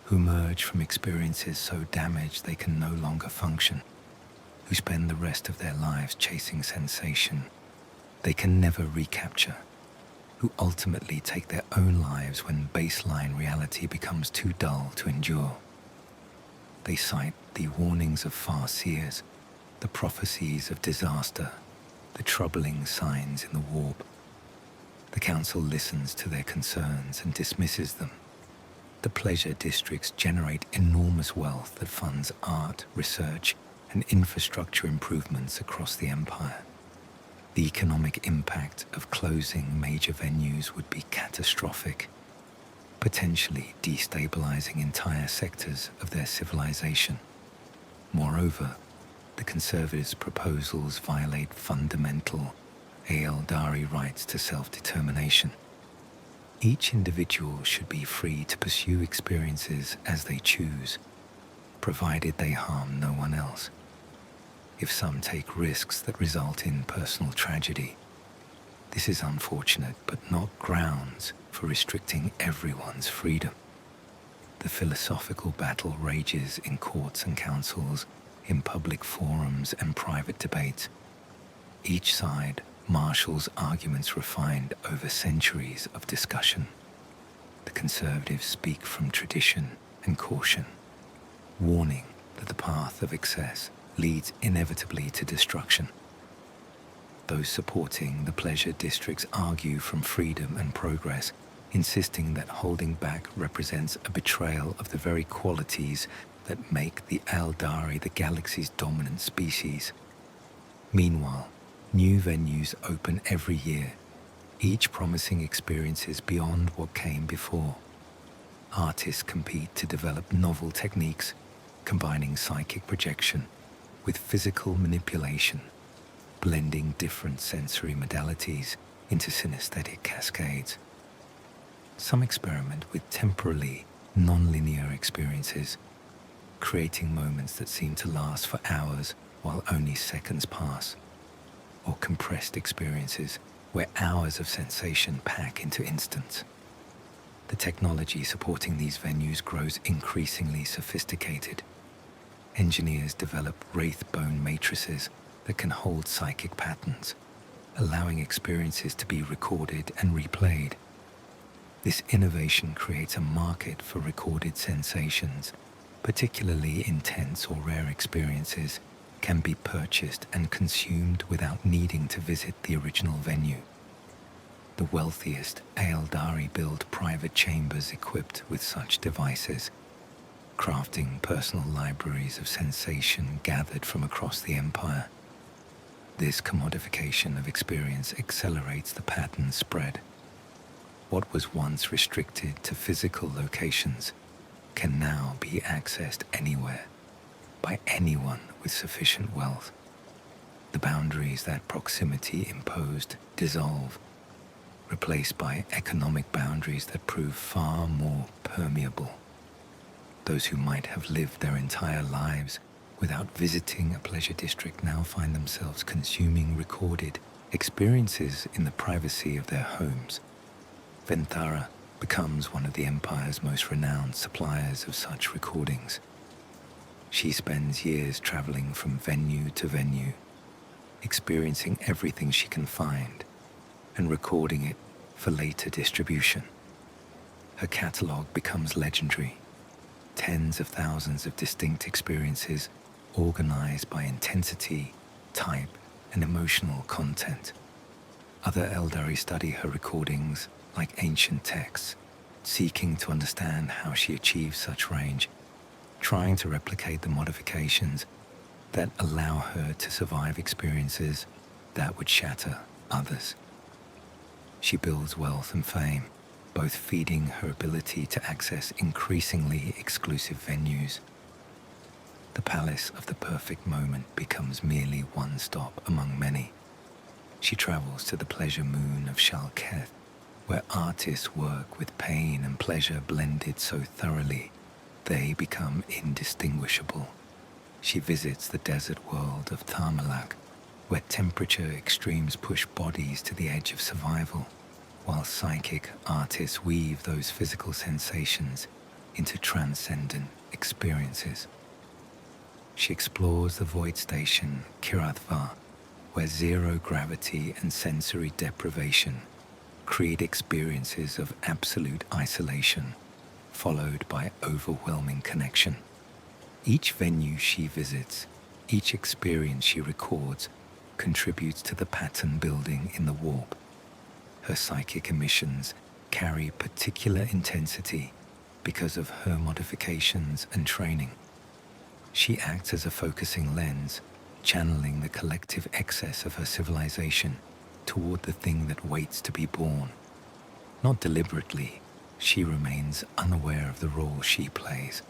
who emerge from experiences so damaged they can no longer function, who spend the rest of their lives chasing sensation they can never recapture, who ultimately take their own lives when baseline reality becomes too dull to endure. They cite the warnings of far-seers, the prophecies of disaster, the troubling signs in the warp. The council listens to their concerns and dismisses them. The pleasure districts generate enormous wealth that funds art, research, and infrastructure improvements across the empire. The economic impact of closing major venues would be catastrophic, potentially destabilizing entire sectors of their civilization. Moreover, the conservatives' proposals violate fundamental Eldari rights to self-determination. Each individual should be free to pursue experiences as they choose, provided they harm no one else. If some take risks that result in personal tragedy, this is unfortunate but not grounds for restricting everyone's freedom. The philosophical battle rages in courts and councils, in public forums and private debates. Each side marshals arguments refined over centuries of discussion. The conservatives speak from tradition and caution, warning that the path of excess leads inevitably to destruction. Those supporting the pleasure districts argue from freedom and progress, insisting that holding back represents a betrayal of the very qualities that make the Eldari the galaxy's dominant species. Meanwhile, new venues open every year, each promising experiences beyond what came before. Artists compete to develop novel techniques, combining psychic projection with physical manipulation, blending different sensory modalities into synesthetic cascades. Some experiment with temporally non-linear experiences, creating moments that seem to last for hours while only seconds pass, or compressed experiences where hours of sensation pack into instants. The technology supporting these venues grows increasingly sophisticated. Engineers develop wraith bone matrices that can hold psychic patterns, allowing experiences to be recorded and replayed. This innovation creates a market for recorded sensations, particularly intense or rare experiences can be purchased and consumed without needing to visit the original venue. The wealthiest Eldari build private chambers equipped with such devices, crafting personal libraries of sensation gathered from across the empire. This commodification of experience accelerates the pattern's spread. What was once restricted to physical locations can now be accessed anywhere, by anyone with sufficient wealth. The boundaries that proximity imposed dissolve, replaced by economic boundaries that prove far more permeable. Those who might have lived their entire lives without visiting a pleasure district now find themselves consuming recorded experiences in the privacy of their homes. Venthara becomes one of the Empire's most renowned suppliers of such recordings. She spends years traveling from venue to venue, experiencing everything she can find and recording it for later distribution. Her catalogue becomes legendary. Tens of thousands of distinct experiences organized by intensity, type, and emotional content. Other Eldari study her recordings like ancient texts, seeking to understand how she achieves such range, trying to replicate the modifications that allow her to survive experiences that would shatter others. She builds wealth and fame, both feeding her ability to access increasingly exclusive venues. The Palace of the Perfect Moment becomes merely one stop among many. She travels to the pleasure moon of Shalketh, where artists work with pain and pleasure blended so thoroughly they become indistinguishable. She visits the desert world of Tharmalak, where temperature extremes push bodies to the edge of survival, while psychic artists weave those physical sensations into transcendent experiences. She explores the void station Kirathvar, where zero gravity and sensory deprivation create experiences of absolute isolation, followed by overwhelming connection. Each venue she visits, each experience she records, contributes to the pattern building in the warp. Her psychic emissions carry particular intensity because of her modifications and training. She acts as a focusing lens, channeling the collective excess of her civilization toward the thing that waits to be born. Not deliberately, she remains unaware of the role she plays.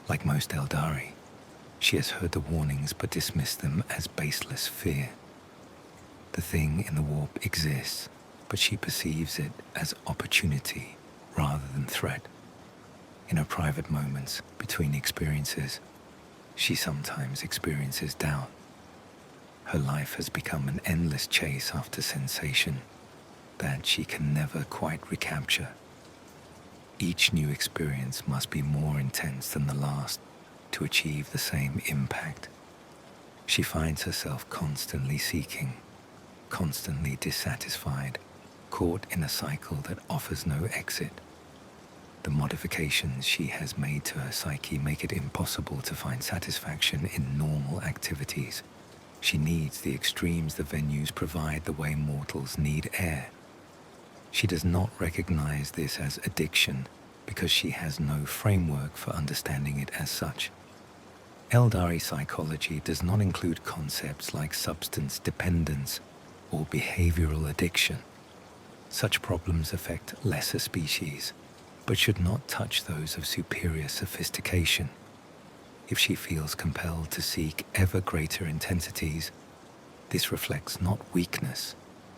Like most Eldari, she has heard the warnings but dismissed them as baseless fear. The thing in the warp exists, but she perceives it as opportunity rather than threat. In her private moments between experiences, she sometimes experiences doubt. Her life has become an endless chase after sensation that she can never quite recapture. Each new experience must be more intense than the last to achieve the same impact. She finds herself constantly seeking, constantly dissatisfied, caught in a cycle that offers no exit. The modifications she has made to her psyche make it impossible to find satisfaction in normal activities. She needs the extremes the venues provide the way mortals need air. She does not recognize this as addiction because she has no framework for understanding it as such. Eldari psychology does not include concepts like substance dependence or behavioral addiction. Such problems affect lesser species, but should not touch those of superior sophistication. If she feels compelled to seek ever greater intensities, this reflects not weakness,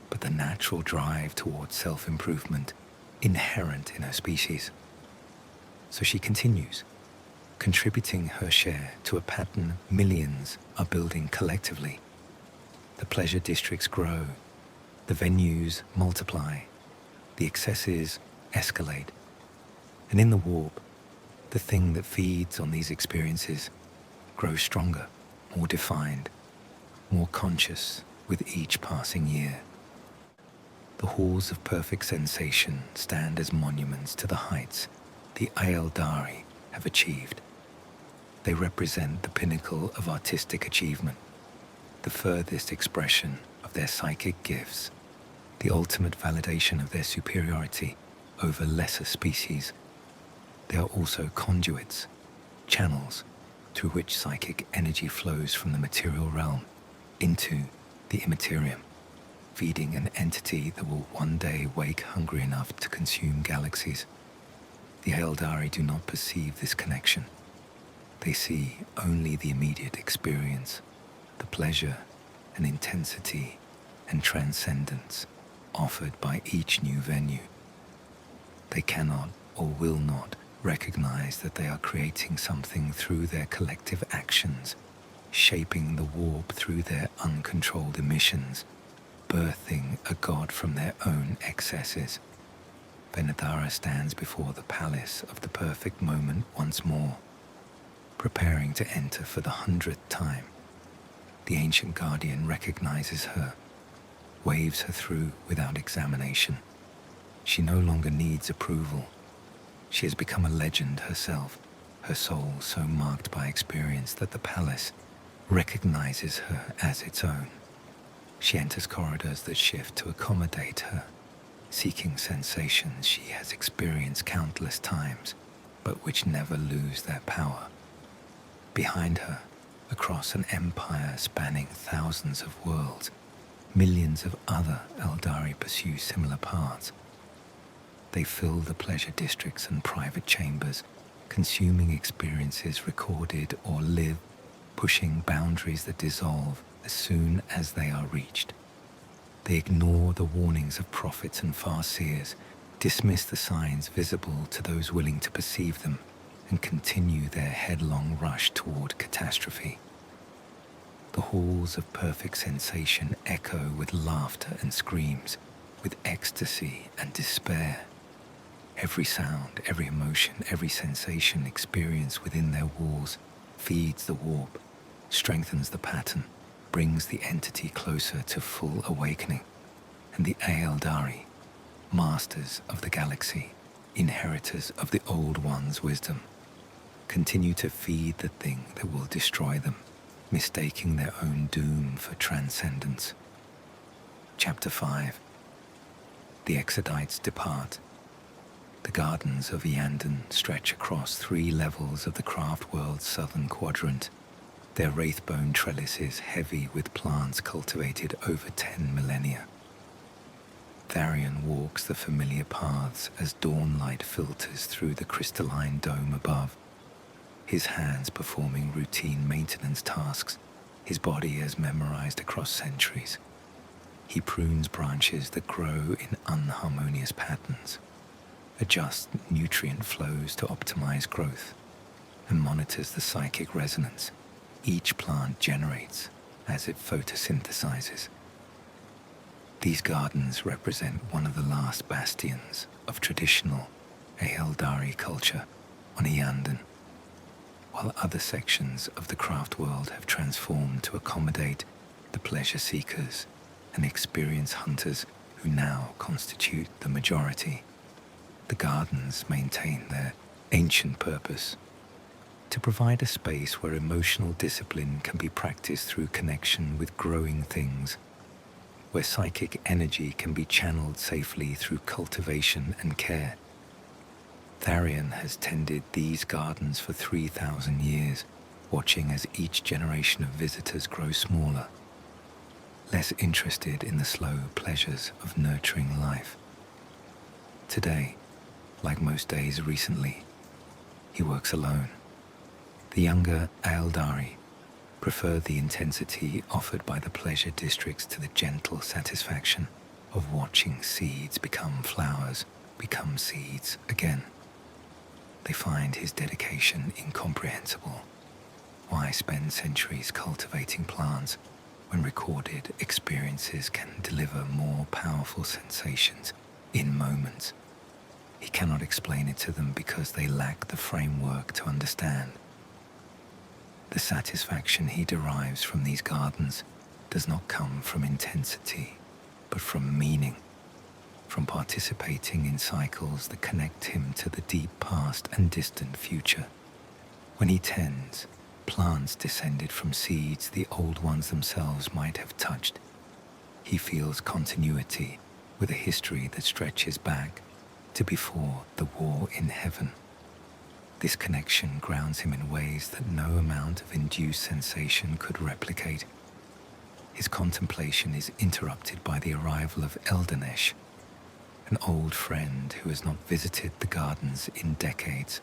but the natural drive towards self-improvement inherent in her species. So she continues, contributing her share to a pattern millions are building collectively. The pleasure districts grow, the venues multiply, the excesses escalate, and in the warp, the thing that feeds on these experiences grows stronger, more defined, more conscious with each passing year. The halls of perfect sensation stand as monuments to the heights the Eldari have achieved. They represent the pinnacle of artistic achievement, the furthest expression of their psychic gifts. the ultimate validation of their superiority over lesser species. They are also conduits, channels through which psychic energy flows from the material realm into the immaterium, feeding an entity that will one day wake hungry enough to consume galaxies. The Eldari do not perceive this connection. They see only the immediate experience, the pleasure and intensity and transcendence offered by each new venue. They cannot or will not recognize that they are creating something through their collective actions, shaping the warp through their uncontrolled emissions, birthing a god from their own excesses. Benadara stands before the palace of the perfect moment once more, preparing to enter for the 100th time. The ancient guardian recognizes her, waves her through without examination. She no longer needs approval. She has become a legend herself, her soul so marked by experience that the palace recognizes her as its own. She enters corridors that shift to accommodate her, seeking sensations she has experienced countless times, but which never lose their power. Behind her, across an empire spanning thousands of worlds, millions of other Eldari pursue similar paths. They fill the pleasure districts and private chambers, consuming experiences recorded or lived, pushing boundaries that dissolve as soon as they are reached. They ignore the warnings of prophets and farseers, dismiss the signs visible to those willing to perceive them, and continue their headlong rush toward catastrophe. The halls of perfect sensation echo with laughter and screams, with ecstasy and despair. Every sound, every emotion, every sensation experienced within their walls feeds the warp, strengthens the pattern, brings the entity closer to full awakening. And the Eldari, masters of the galaxy, inheritors of the Old One's wisdom, continue to feed the thing that will destroy them, mistaking their own doom for transcendence. Chapter 5. The Exodites depart. The gardens of Eandon stretch across 3 levels of the craft world's southern quadrant, their wraithbone trellises heavy with plants cultivated over 10 millennia. Tharion walks the familiar paths as dawnlight filters through the crystalline dome above, his hands performing routine maintenance tasks, his body as memorized across centuries. He prunes branches that grow in unharmonious patterns, adjusts nutrient flows to optimize growth, and monitors the psychic resonance each plant generates as it photosynthesizes. These gardens represent one of the last bastions of traditional Eldari culture on Eandon, while other sections of the craft world have transformed to accommodate the pleasure seekers and experience hunters who now constitute the majority. The gardens maintain their ancient purpose to provide a space where emotional discipline can be practiced through connection with growing things, where psychic energy can be channeled safely through cultivation and care. Tharion has tended these gardens for 3,000 years, watching as each generation of visitors grow smaller, less interested in the slow pleasures of nurturing life. Today, like most days recently, he works alone. The younger Eldari prefer the intensity offered by the pleasure districts to the gentle satisfaction of watching seeds become flowers, become seeds again. They find his dedication incomprehensible. Why spend centuries cultivating plants when recorded experiences can deliver more powerful sensations in moments? He cannot explain it to them because they lack the framework to understand. The satisfaction he derives from these gardens does not come from intensity, but from meaning, from participating in cycles that connect him to the deep past and distant future. When he tends plants descended from seeds the old ones themselves might have touched, he feels continuity with a history that stretches back to before the war in heaven. This connection grounds him in ways that no amount of induced sensation could replicate. His contemplation is interrupted by the arrival of Slaanesh, an old friend who has not visited the gardens in decades.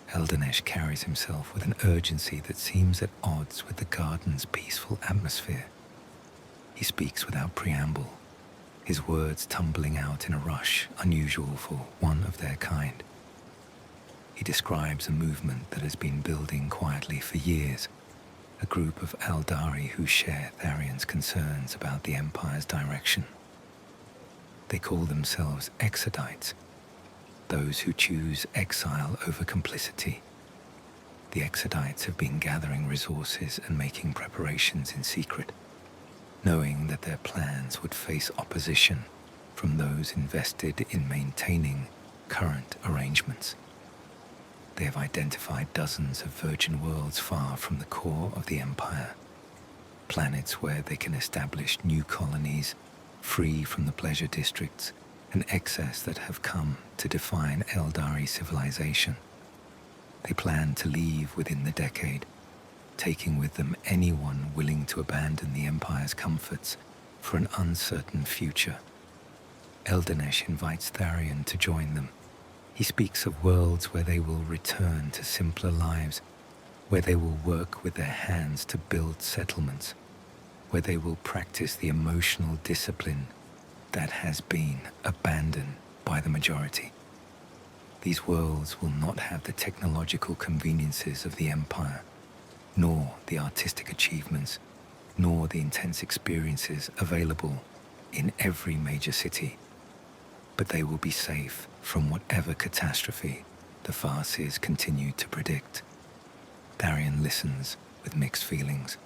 Slaanesh carries himself with an urgency that seems at odds with the garden's peaceful atmosphere. He speaks without preamble, his words tumbling out in a rush unusual for one of their kind. He describes a movement that has been building quietly for years, a group of Eldari who share Tharian's concerns about the Empire's direction. They call themselves exiles, those who choose exile over complicity. The exiles have been gathering resources and making preparations in secret, knowing that their plans would face opposition from those invested in maintaining current arrangements. They have identified dozens of virgin worlds far from the core of the Empire, planets where they can establish new colonies free from the pleasure districts and excess that have come to define Eldari civilization. They plan to leave within the decade, taking with them anyone willing to abandon the Empire's comforts for an uncertain future. Slaanesh invites Tharian to join them. He speaks of worlds where they will return to simpler lives, where they will work with their hands to build settlements, where they will practice the emotional discipline that has been abandoned by the majority. These worlds will not have the technological conveniences of the Empire, nor the artistic achievements, nor the intense experiences available in every major city. But they will be safe from whatever catastrophe the Farseers continue to predict. Tharian listens with mixed feelings.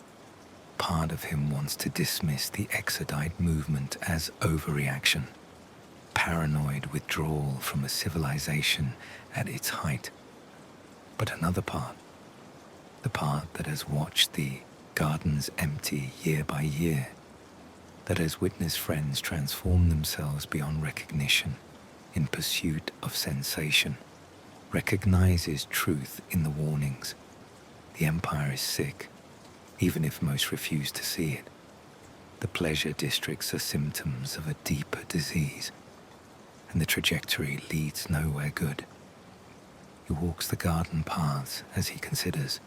Part of him wants to dismiss the Exodite movement as overreaction, paranoid withdrawal from a civilization at its height. But another part, the part that has watched the gardens empty year by year, that has witnessed friends transform themselves beyond recognition in pursuit of sensation, recognizes truth in the warnings. The Empire is sick, even if most refuse to see it. The pleasure districts are symptoms of a deeper disease, and the trajectory leads nowhere good. He walks the garden paths as he considers,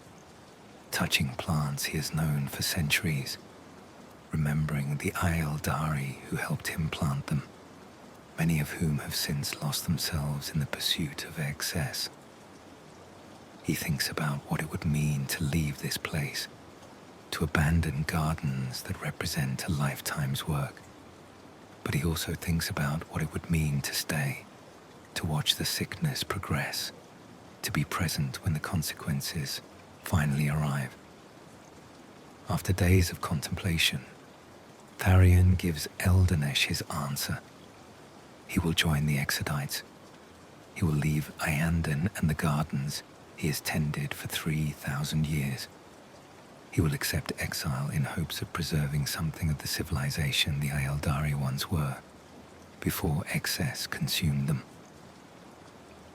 touching plants he has known for centuries, remembering the Eldari who helped him plant them, many of whom have since lost themselves in the pursuit of excess. He thinks about what it would mean to leave this place, to abandon gardens that represent a lifetime's work. But he also thinks about what it would mean to stay, to watch the sickness progress, to be present when the consequences finally arrive. After days of contemplation, Tharian gives Slaanesh his answer. He will join the Exiles. He will leave Iandan and the gardens he has tended for 3,000 years. He will accept exile in hopes of preserving something of the civilization the Eldari once were, before excess consumed them.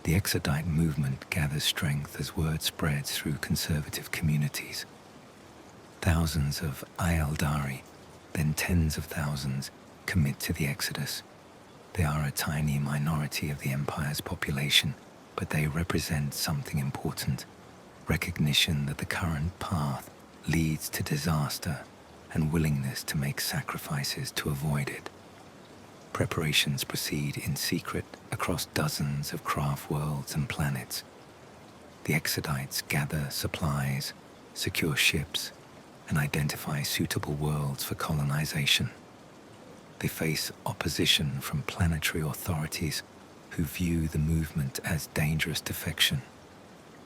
The Exodite movement gathers strength as word spreads through conservative communities. Thousands of Eldari, then tens of thousands, commit to the Exodus. They are a tiny minority of the Empire's population, but they represent something important: recognition that the current path leads to disaster and willingness to make sacrifices to avoid it. Preparations proceed in secret across dozens of craft worlds and planets. The Exodites gather supplies, secure ships, and identify suitable worlds for colonization. They face opposition from planetary authorities who view the movement as dangerous defection,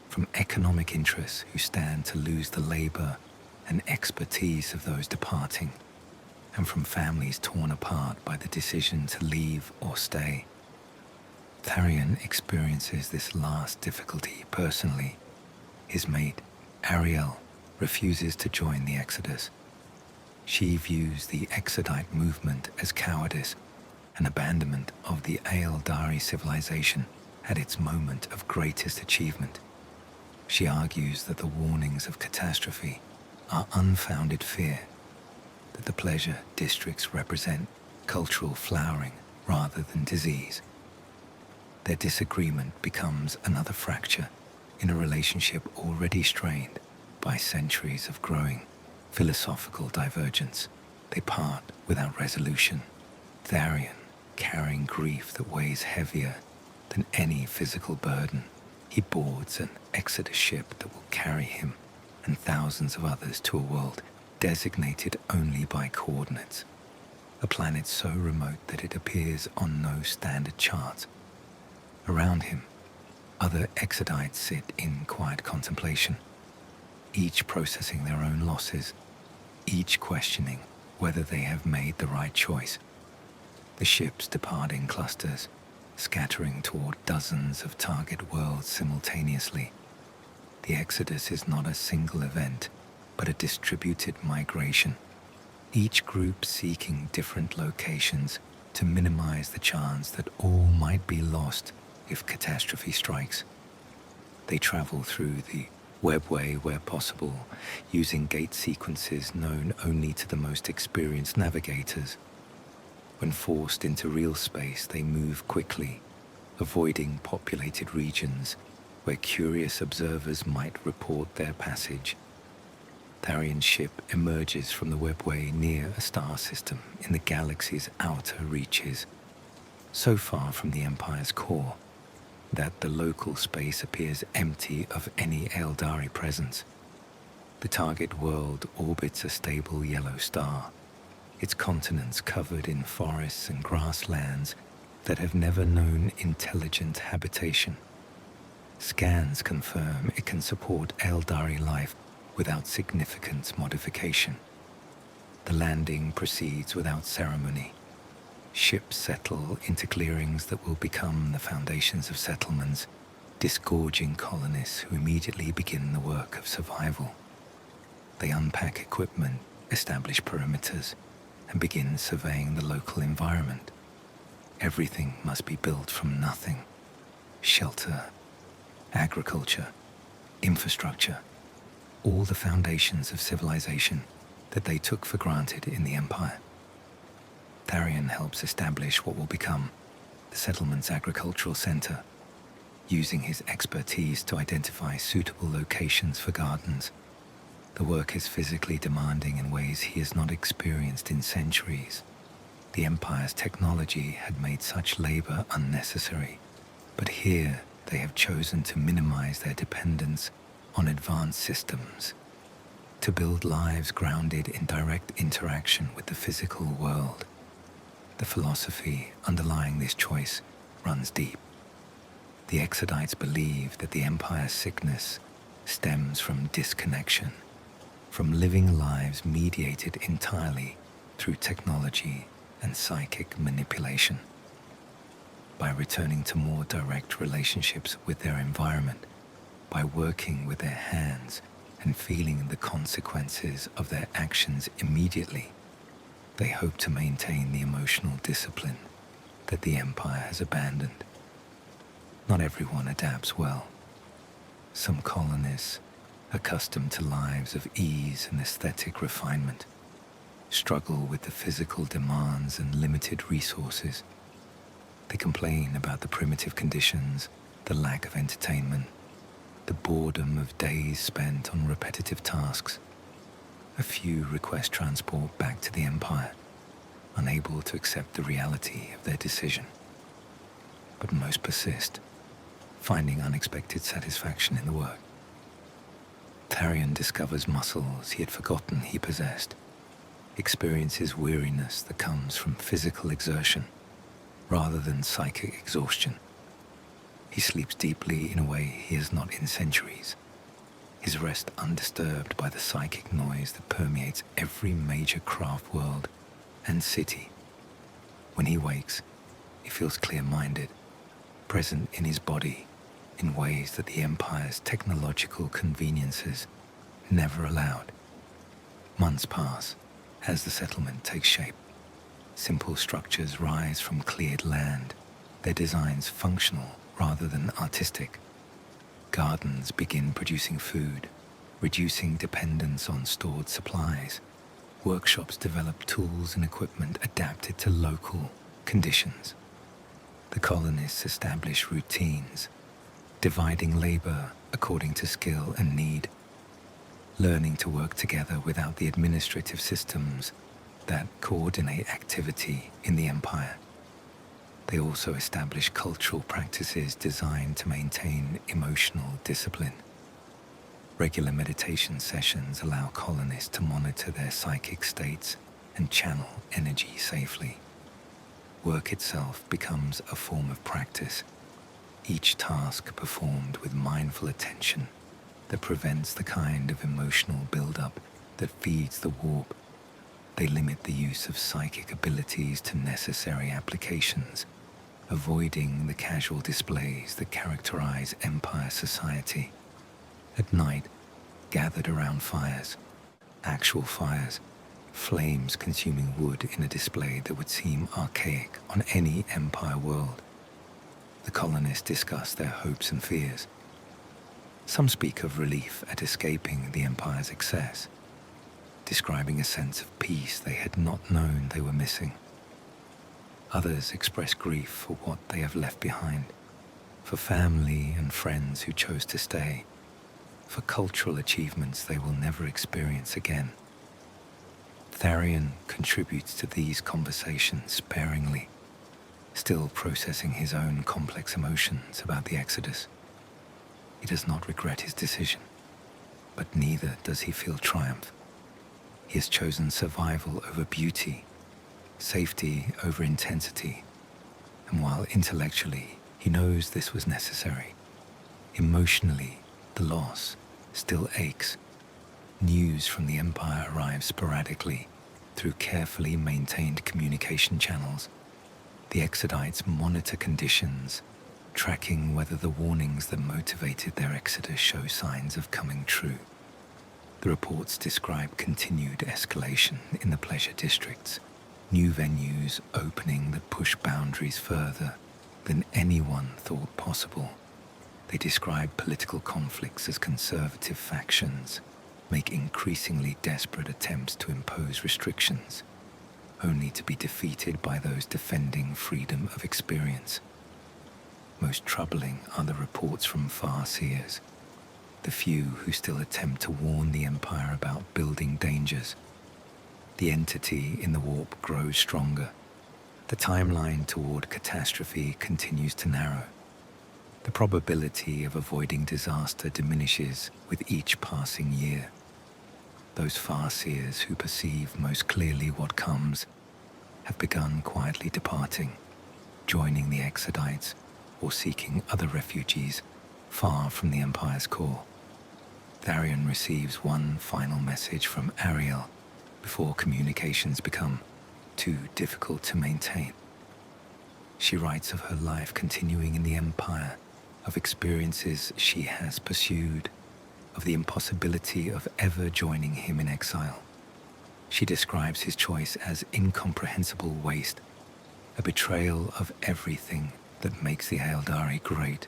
from economic interests who stand to lose the labor and expertise of those departing, and from families torn apart by the decision to leave or stay. Tharian experiences this last difficulty personally. His mate, Ariel, refuses to join the Exodus. She views the Exodite movement as cowardice an abandonment of the Eldari civilization at its moment of greatest achievement. She argues that the warnings of catastrophe are unfounded fear, that the pleasure districts represent cultural flowering rather than disease. Their disagreement becomes another fracture in a relationship already strained by centuries of growing philosophical divergence. They part without resolution, Tharian carrying grief that weighs heavier than any physical burden. He boards an Exodus ship that will carry him and thousands of others to a world designated only by coordinates, a planet so remote that it appears on no standard charts. Around him, other Exodites sit in quiet contemplation, each processing their own losses, each questioning whether they have made the right choice. The ships depart in clusters, scattering toward dozens of target worlds simultaneously. The Exodus is not a single event, but a distributed migration, each group seeking different locations to minimize the chance that all might be lost if catastrophe strikes. They travel through the webway where possible, using gate sequences known only to the most experienced navigators. When forced into real space, they move quickly, avoiding populated regions where curious observers might report their passage. Tharian's ship emerges from the webway near a star system in the galaxy's outer reaches, so far from the Empire's core that the local space appears empty of any Eldari presence. The target world orbits a stable yellow star, its continents covered in forests and grasslands that have never known intelligent habitation. Scans confirm it can support Eldari life without significant modification. The landing proceeds without ceremony. Ships settle into clearings that will become the foundations of settlements, disgorging colonists who immediately begin the work of survival. They unpack equipment, establish perimeters, and begin surveying the local environment. Everything must be built from nothing. Shelter, agriculture, infrastructure, all the foundations of civilization that they took for granted in the Empire. Tharian helps establish what will become the settlement's agricultural center, using his expertise to identify suitable locations for gardens. The work is physically demanding in ways he has not experienced in centuries. The Empire's technology had made such labor unnecessary, but here they have chosen to minimize their dependence on advanced systems, to build lives grounded in direct interaction with the physical world. The philosophy underlying this choice runs deep. The Exodites believe that the Empire's sickness stems from disconnection, from living lives mediated entirely through technology and psychic manipulation. By returning to more direct relationships with their environment, by working with their hands and feeling the consequences of their actions immediately, they hope to maintain the emotional discipline that the Empire has abandoned. Not everyone adapts well. Some colonists, accustomed to lives of ease and aesthetic refinement, struggle with the physical demands and limited resources. They complain about the primitive conditions, the lack of entertainment, the boredom of days spent on repetitive tasks. A few request transport back to the Empire, unable to accept the reality of their decision. But most persist, finding unexpected satisfaction in the work. Tharian discovers muscles he had forgotten he possessed, experiences weariness that comes from physical exertion rather than psychic exhaustion. He sleeps deeply in a way he has not in centuries, his rest undisturbed by the psychic noise that permeates every major craft world and city. When he wakes, he feels clear-minded, present in his body in ways that the Empire's technological conveniences never allowed. Months pass as the settlement takes shape. Simple structures rise from cleared land, their designs functional rather than artistic. Gardens begin producing food, reducing dependence on stored supplies. Workshops develop tools and equipment adapted to local conditions. The colonists establish routines, dividing labor according to skill and need, learning to work together without the administrative systems that coordinate activity in the empire. They also establish cultural practices designed to maintain emotional discipline. Regular meditation sessions allow colonists to monitor their psychic states and channel energy safely. Work itself becomes a form of practice, each task performed with mindful attention that prevents the kind of emotional buildup that feeds the warp. They limit the use of psychic abilities to necessary applications, avoiding the casual displays that characterize Empire society. At night, gathered around fires, actual fires, flames consuming wood in a display that would seem archaic on any Empire world. The colonists discuss their hopes and fears. Some speak of relief at escaping the Empire's excess, describing a sense of peace they had not known they were missing. Others express grief for what they have left behind, for family and friends who chose to stay, for cultural achievements they will never experience again. Tharion contributes to these conversations sparingly, still processing his own complex emotions about the Exodus. He does not regret his decision, but neither does he feel triumph. He has chosen survival over beauty, safety over intensity, and while intellectually he knows this was necessary, emotionally the loss still aches. News from the Empire arrives sporadically through carefully maintained communication channels. The Exodites monitor conditions, tracking whether the warnings that motivated their exodus show signs of coming true. The reports describe continued escalation in the pleasure districts, new venues opening that push boundaries further than anyone thought possible. They describe political conflicts as conservative factions make increasingly desperate attempts to impose restrictions, only to be defeated by those defending freedom of experience. Most troubling are the reports from far-seers, the few who still attempt to warn the Empire about building dangers. The entity in the warp grows stronger. The timeline toward catastrophe continues to narrow. The probability of avoiding disaster diminishes with each passing year. Those far-seers who perceive most clearly what comes have begun quietly departing, joining the Exodites or seeking other refuges far from the Empire's core. Tharion receives one final message from Ariel before communications become too difficult to maintain. She writes of her life continuing in the Empire, of experiences she has pursued, of the impossibility of ever joining him in exile. She describes his choice as incomprehensible waste, a betrayal of everything that makes the Eldari great.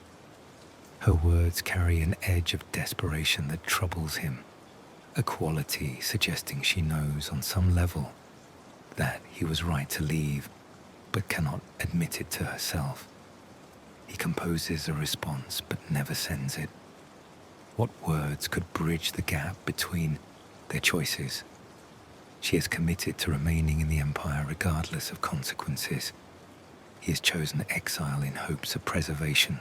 Her words carry an edge of desperation that troubles him, a quality suggesting she knows on some level that he was right to leave, but cannot admit it to herself. He composes a response but never sends it. What words could bridge the gap between their choices? She is committed to remaining in the Empire regardless of consequences. He has chosen exile in hopes of preservation.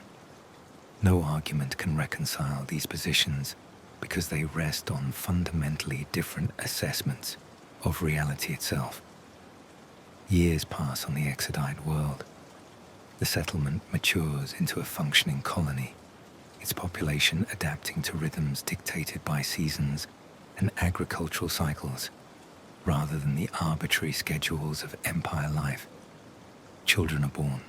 No argument can reconcile these positions because they rest on fundamentally different assessments of reality itself. Years pass on the Exodite world. The settlement matures into a functioning colony, its population adapting to rhythms dictated by seasons and agricultural cycles, rather than the arbitrary schedules of empire life. Children are born,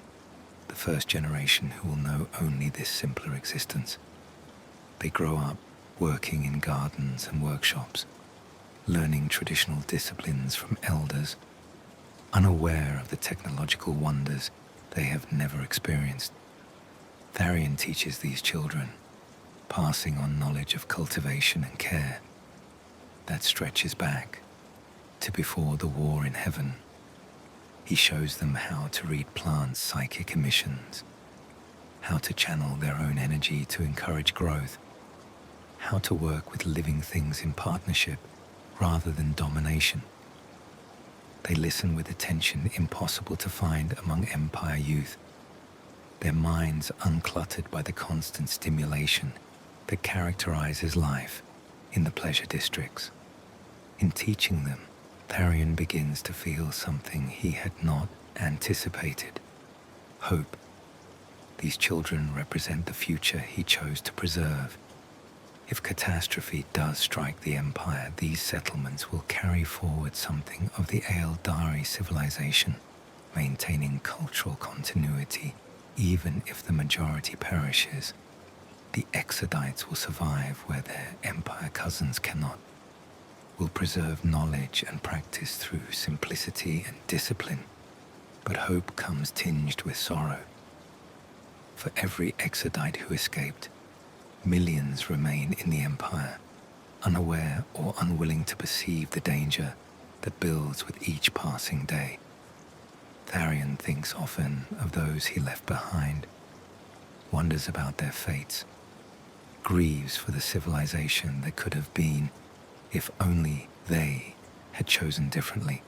the first generation who will know only this simpler existence. They grow up working in gardens and workshops, learning traditional disciplines from elders. unaware of the technological wonders they have never experienced. Tharion teaches these children, passing on knowledge of cultivation and care that stretches back to before the war in heaven. He shows them how to read plants' psychic emissions, how to channel their own energy to encourage growth, how to work with living things in partnership rather than domination. They listen with attention impossible to find among Empire youth, their minds uncluttered by the constant stimulation that characterizes life in the pleasure districts. In teaching them, Tharion begins to feel something he had not anticipated: hope. These children represent the future he chose to preserve. If catastrophe does strike the Empire, these settlements will carry forward something of the Eldari civilization, maintaining cultural continuity even if the majority perishes. The Exodites will survive where their Empire cousins cannot, will preserve knowledge and practice through simplicity and discipline, but hope comes tinged with sorrow. For every Exodite who escaped, millions remain in the Empire, unaware or unwilling to perceive the danger that builds with each passing day. Tharion thinks often of those he left behind, wonders about their fates, grieves for the civilization that could have been if only they had chosen differently.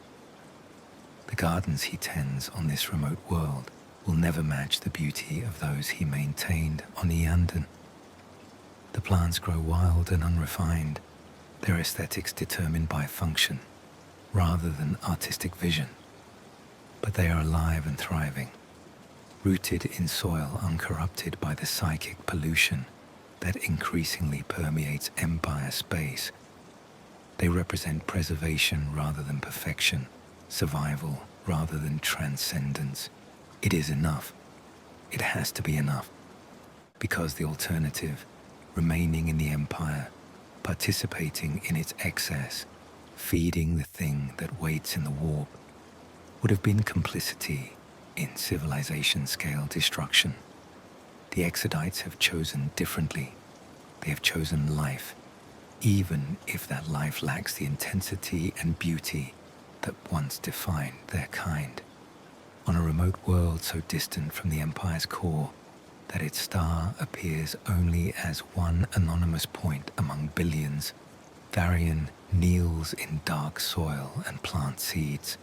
The gardens he tends on this remote world will never match the beauty of those he maintained on Eandon. The plants grow wild and unrefined, their aesthetics determined by function rather than artistic vision. But they are alive and thriving, rooted in soil uncorrupted by the psychic pollution that increasingly permeates Empire space. They represent preservation rather than perfection, survival rather than transcendence. It is enough. It has to be enough. Because the alternative, remaining in the Empire, participating in its excess, feeding the thing that waits in the warp, would have been complicity in civilization-scale destruction. The Exodites have chosen differently. They have chosen life, even if that life lacks the intensity and beauty that once defined their kind. On a remote world so distant from the Empire's core that its star appears only as one anonymous point among billions, Tharion kneels in dark soil and plants seeds.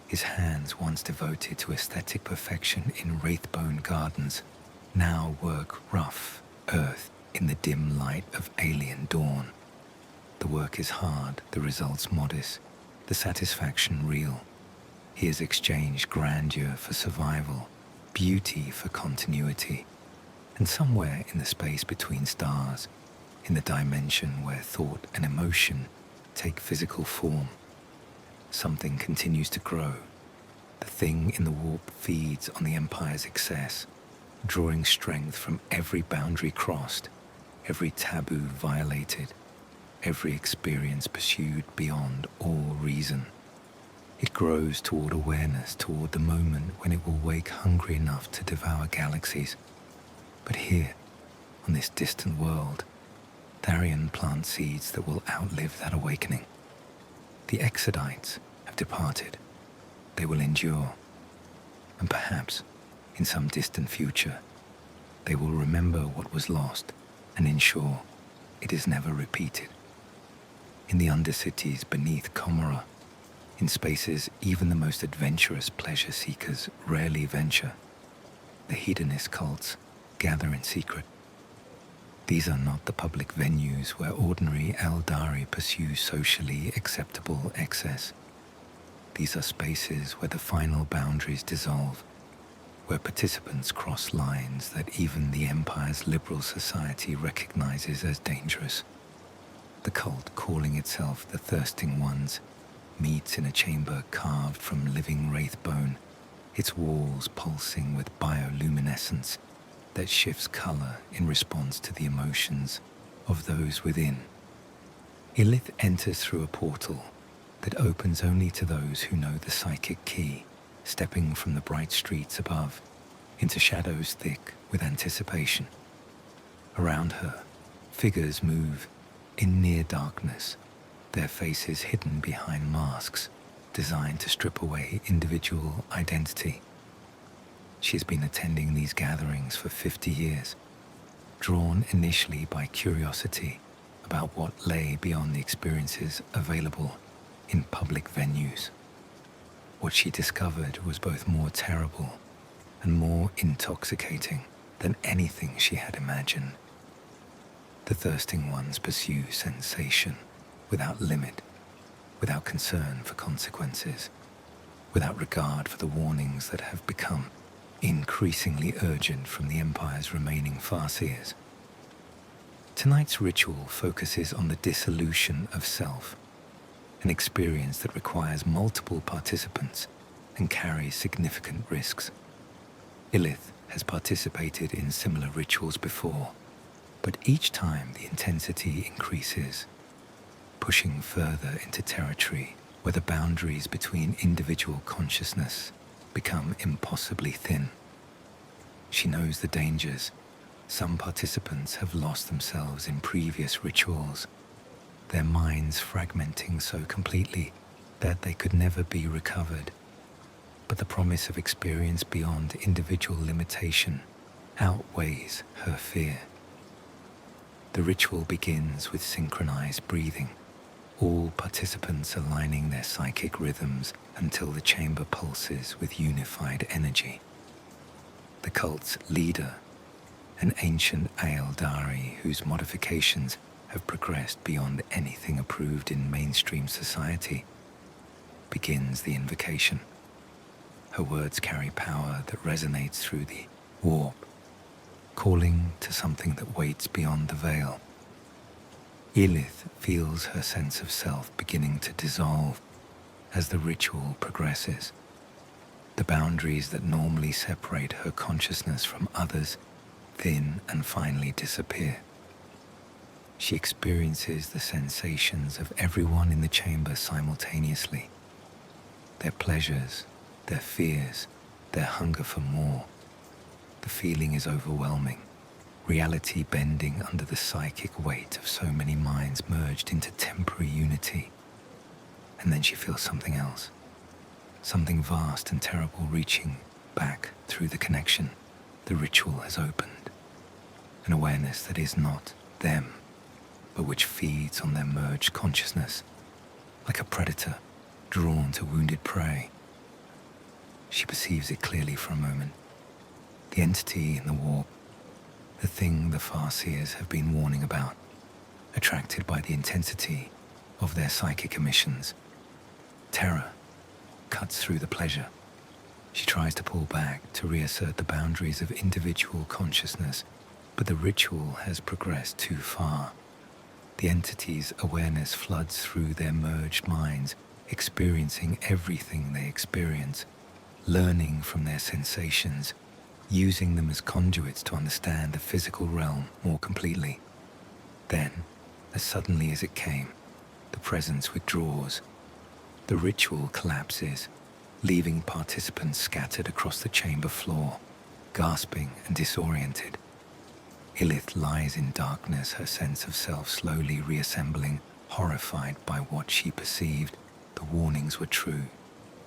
His hands, once devoted to aesthetic perfection in Wraithbone gardens, now work rough earth in the dim light of alien dawn. The work is hard, the results modest, the satisfaction real. He has exchanged grandeur for survival, beauty for continuity, and somewhere in the space between stars, in the dimension where thought and emotion take physical form, something continues to grow. The thing in the warp feeds on the Empire's excess, drawing strength from every boundary crossed, every taboo violated, every experience pursued beyond all reason. It grows toward awareness, toward the moment when it will wake hungry enough to devour galaxies. But here, on this distant world, Tharion plants seeds that will outlive that awakening. The Exodites have departed. They will endure. And perhaps, in some distant future, they will remember what was lost and ensure it is never repeated. In the undercities beneath Comora, in spaces even the most adventurous pleasure seekers rarely venture, the hedonist cults gather in secret. These are not the public venues where ordinary Eldari pursue socially acceptable excess. These are spaces where the final boundaries dissolve, where participants cross lines that even the Empire's liberal society recognizes as dangerous. The cult, calling itself the Thirsting Ones, meets in a chamber carved from living wraithbone, its walls pulsing with bioluminescence that shifts color in response to the emotions of those within. Elith enters through a portal, that opens only to those who know the psychic key, stepping from the bright streets above into shadows thick with anticipation. Around her, figures move in near darkness, their faces hidden behind masks designed to strip away individual identity. She has been attending these gatherings for 50 years, drawn initially by curiosity about what lay beyond the experiences available in public venues. What she discovered was both more terrible and more intoxicating than anything she had imagined. The thirsting ones pursue sensation without limit, without concern for consequences, without regard for the warnings that have become increasingly urgent from the Empire's remaining farseers. Tonight's ritual focuses on the dissolution of self, an experience that requires multiple participants and carries significant risks. Illith has participated in similar rituals before, but each time the intensity increases, pushing further into territory where the boundaries between individual consciousness become impossibly thin. She knows the dangers. Some participants have lost themselves in previous rituals, their minds fragmenting so completely that they could never be recovered. But the promise of experience beyond individual limitation outweighs her fear. The ritual begins with synchronized breathing, all participants aligning their psychic rhythms until the chamber pulses with unified energy. The cult's leader, an ancient Eldar whose modifications have progressed beyond anything approved in mainstream society, begins the invocation. Her words carry power that resonates through the warp, calling to something that waits beyond the veil. Illith feels her sense of self beginning to dissolve as the ritual progresses. The boundaries that normally separate her consciousness from others thin and finally disappear. She experiences the sensations of everyone in the chamber simultaneously, their pleasures, their fears, their hunger for more. The feeling is overwhelming, reality bending under the psychic weight of so many minds merged into temporary unity. And then she feels something else, something vast and terrible reaching back through the connection. The ritual has opened, an awareness that is not them, but which feeds on their merged consciousness, like a predator drawn to wounded prey. She perceives it clearly for a moment. The entity in the warp, the thing the farseers have been warning about, attracted by the intensity of their psychic emissions. Terror cuts through the pleasure. She tries to pull back to reassert the boundaries of individual consciousness, but the ritual has progressed too far. The entity's awareness floods through their merged minds, experiencing everything they experience, learning from their sensations, using them as conduits to understand the physical realm more completely. Then, as suddenly as it came, the presence withdraws. The ritual collapses, leaving participants scattered across the chamber floor, gasping and disoriented. Illith lies in darkness, her sense of self slowly reassembling, horrified by what she perceived. The warnings were true.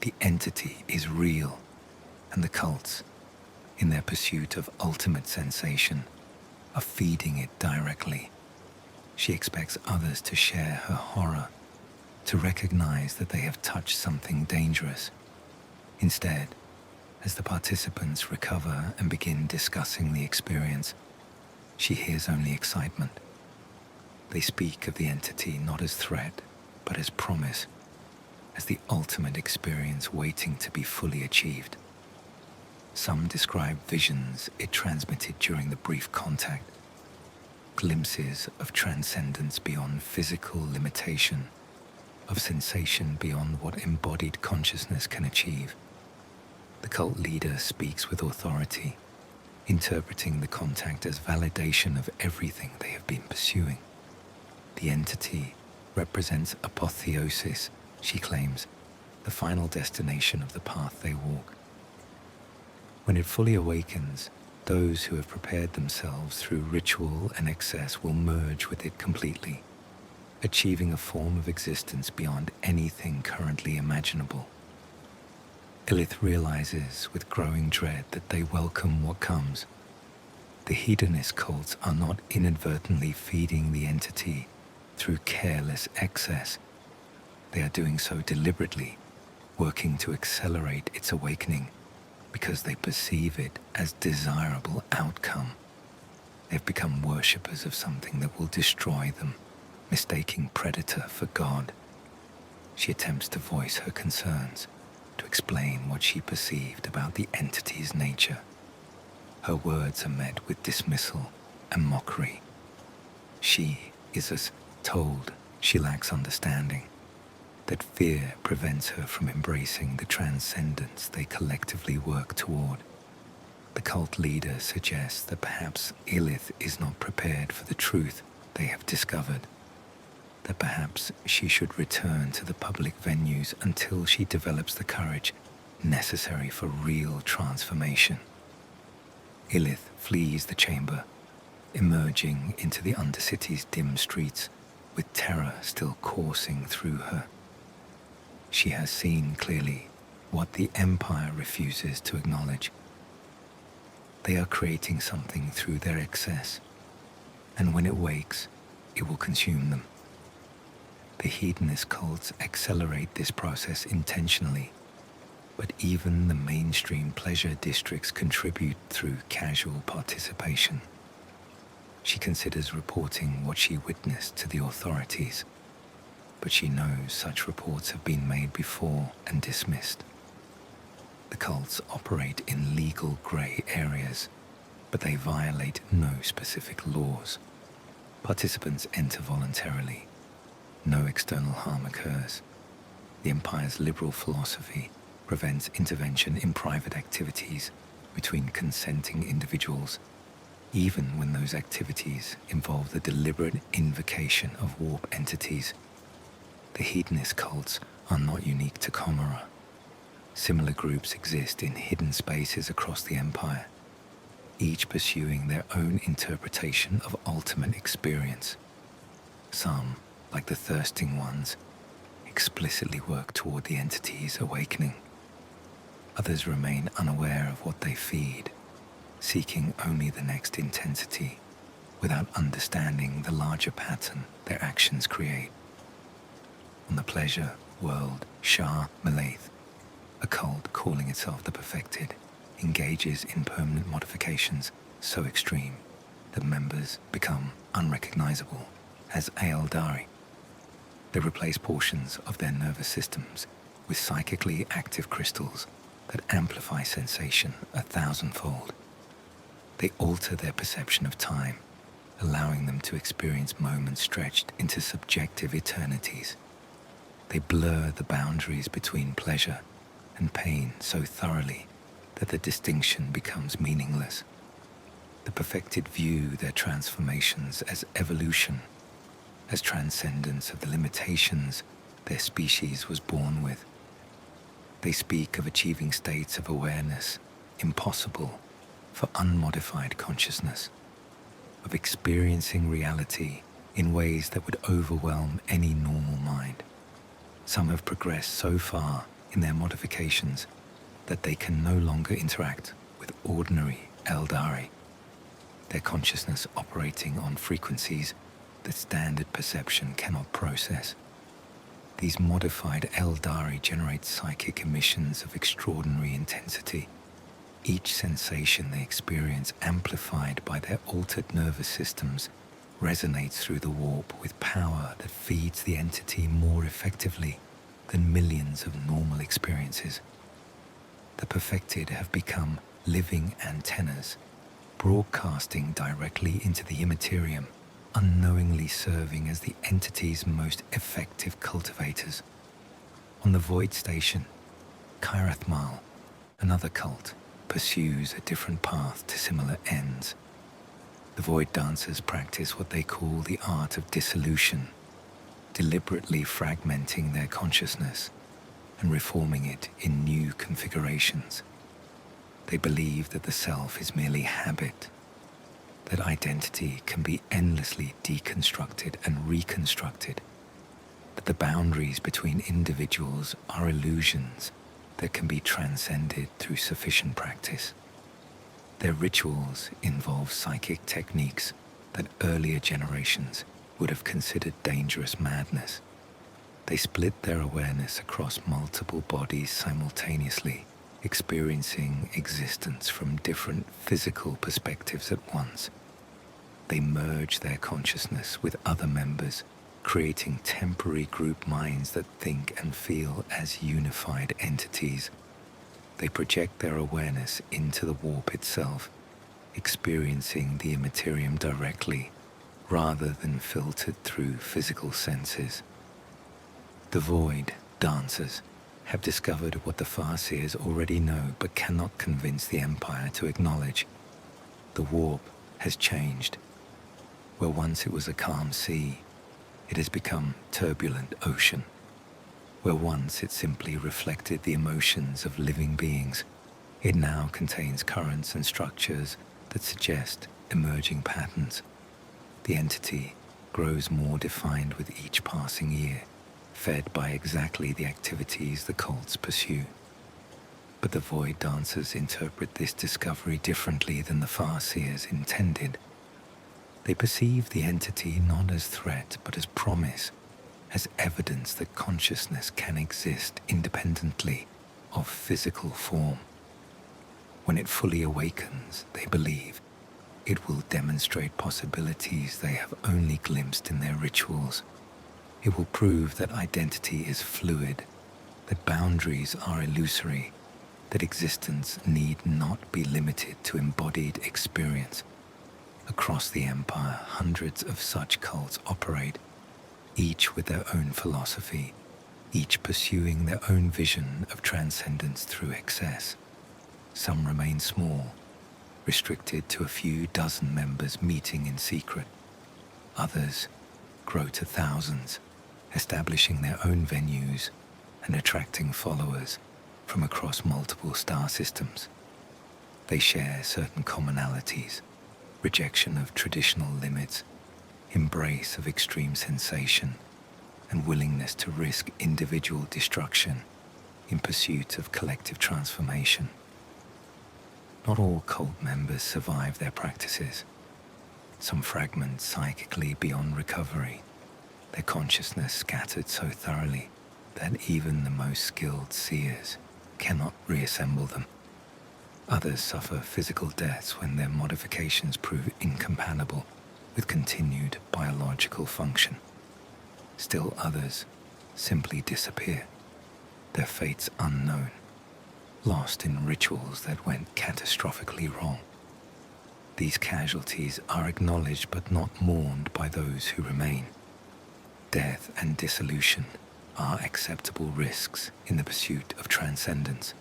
The entity is real, and the cults, in their pursuit of ultimate sensation, are feeding it directly. She expects others to share her horror, to recognize that they have touched something dangerous. Instead, as the participants recover and begin discussing the experience, she hears only excitement. They speak of the entity not as threat, but as promise, as the ultimate experience waiting to be fully achieved. Some describe visions it transmitted during the brief contact, glimpses of transcendence beyond physical limitation, of sensation beyond what embodied consciousness can achieve. The cult leader speaks with authority, interpreting the contact as validation of everything they have been pursuing. The entity represents apotheosis, she claims, the final destination of the path they walk. When it fully awakens, those who have prepared themselves through ritual and excess will merge with it completely, achieving a form of existence beyond anything currently imaginable. Illith realizes with growing dread that they welcome what comes. The hedonist cults are not inadvertently feeding the entity through careless excess. They are doing so deliberately, working to accelerate its awakening because they perceive it as desirable outcome. They've become worshippers of something that will destroy them, mistaking predator for God. She attempts to voice her concerns, to explain what she perceived about the entity's nature. Her words are met with dismissal and mockery. She is as told she lacks understanding, that fear prevents her from embracing the transcendence they collectively work toward. The cult leader suggests that perhaps Illith is not prepared for the truth they have discovered, that perhaps she should return to the public venues until she develops the courage necessary for real transformation. Illith flees the chamber, emerging into the Undercity's dim streets, with terror still coursing through her. She has seen clearly what the Empire refuses to acknowledge. They are creating something through their excess, and when it wakes, it will consume them. The hedonist cults accelerate this process intentionally, but even the mainstream pleasure districts contribute through casual participation. She considers reporting what she witnessed to the authorities, but she knows such reports have been made before and dismissed. The cults operate in legal grey areas, but they violate no specific laws. Participants enter voluntarily. No external harm occurs. The Empire's liberal philosophy prevents intervention in private activities between consenting individuals, even when those activities involve the deliberate invocation of warp entities. The hedonist cults are not unique to Comora. Similar groups exist in hidden spaces across the Empire, each pursuing their own interpretation of ultimate experience. Some, like the thirsting ones, explicitly work toward the entity's awakening. Others remain unaware of what they feed, seeking only the next intensity, without understanding the larger pattern their actions create. On the pleasure world, Shah Malaith, a cult calling itself the Perfected, engages in permanent modifications so extreme that members become unrecognizable as Eldari. They replace portions of their nervous systems with psychically active crystals that amplify sensation 1,000-fold. They alter their perception of time, allowing them to experience moments stretched into subjective eternities. They blur the boundaries between pleasure and pain so thoroughly that the distinction becomes meaningless. The Perfected view their transformations as evolution, as transcendence of the limitations their species was born with. They speak of achieving states of awareness impossible for unmodified consciousness, of experiencing reality in ways that would overwhelm any normal mind. Some have progressed so far in their modifications that they can no longer interact with ordinary Eldari, their consciousness operating on frequencies that standard perception cannot process. These modified Eldari generate psychic emissions of extraordinary intensity, each sensation they experience amplified by their altered nervous systems resonates through the warp with power that feeds the entity more effectively than millions of normal experiences. The Perfected have become living antennas, broadcasting directly into the immaterium, unknowingly serving as the entity's most effective cultivators. On the Void Station, Kyrathmal, another cult, pursues a different path to similar ends. The Void Dancers practice what they call the art of dissolution, deliberately fragmenting their consciousness and reforming it in new configurations. They believe that the self is merely habit, that identity can be endlessly deconstructed and reconstructed, that the boundaries between individuals are illusions that can be transcended through sufficient practice. Their rituals involve psychic techniques that earlier generations would have considered dangerous madness. They split their awareness across multiple bodies simultaneously, experiencing existence from different physical perspectives at once. They merge their consciousness with other members, creating temporary group minds that think and feel as unified entities. They project their awareness into the warp itself, experiencing the immaterium directly, rather than filtered through physical senses. The void dancers have discovered what the Farseers already know but cannot convince the Empire to acknowledge. The warp has changed. Where once it was a calm sea, it has become turbulent ocean. Where once it simply reflected the emotions of living beings, it now contains currents and structures that suggest emerging patterns. The entity grows more defined with each passing year, fed by exactly the activities the cults pursue. But the Void Dancers interpret this discovery differently than the Farseers intended. They perceive the entity not as threat but as promise, as evidence that consciousness can exist independently of physical form. When it fully awakens, they believe, it will demonstrate possibilities they have only glimpsed in their rituals. It will prove that identity is fluid, that boundaries are illusory, that existence need not be limited to embodied experience. Across the Empire, hundreds of such cults operate, each with their own philosophy, each pursuing their own vision of transcendence through excess. Some remain small, restricted to a few dozen members meeting in secret. Others grow to thousands, establishing their own venues and attracting followers from across multiple star systems. They share certain commonalities: rejection of traditional limits, embrace of extreme sensation, and willingness to risk individual destruction in pursuit of collective transformation. Not all cult members survive their practices. Some fragment psychically beyond recovery, their consciousness scattered so thoroughly that even the most skilled seers cannot reassemble them. Others suffer physical deaths when their modifications prove incompatible with continued biological function. Still others simply disappear, their fates unknown, lost in rituals that went catastrophically wrong. These casualties are acknowledged but not mourned by those who remain. Death and dissolution are acceptable risks in the pursuit of transcendence.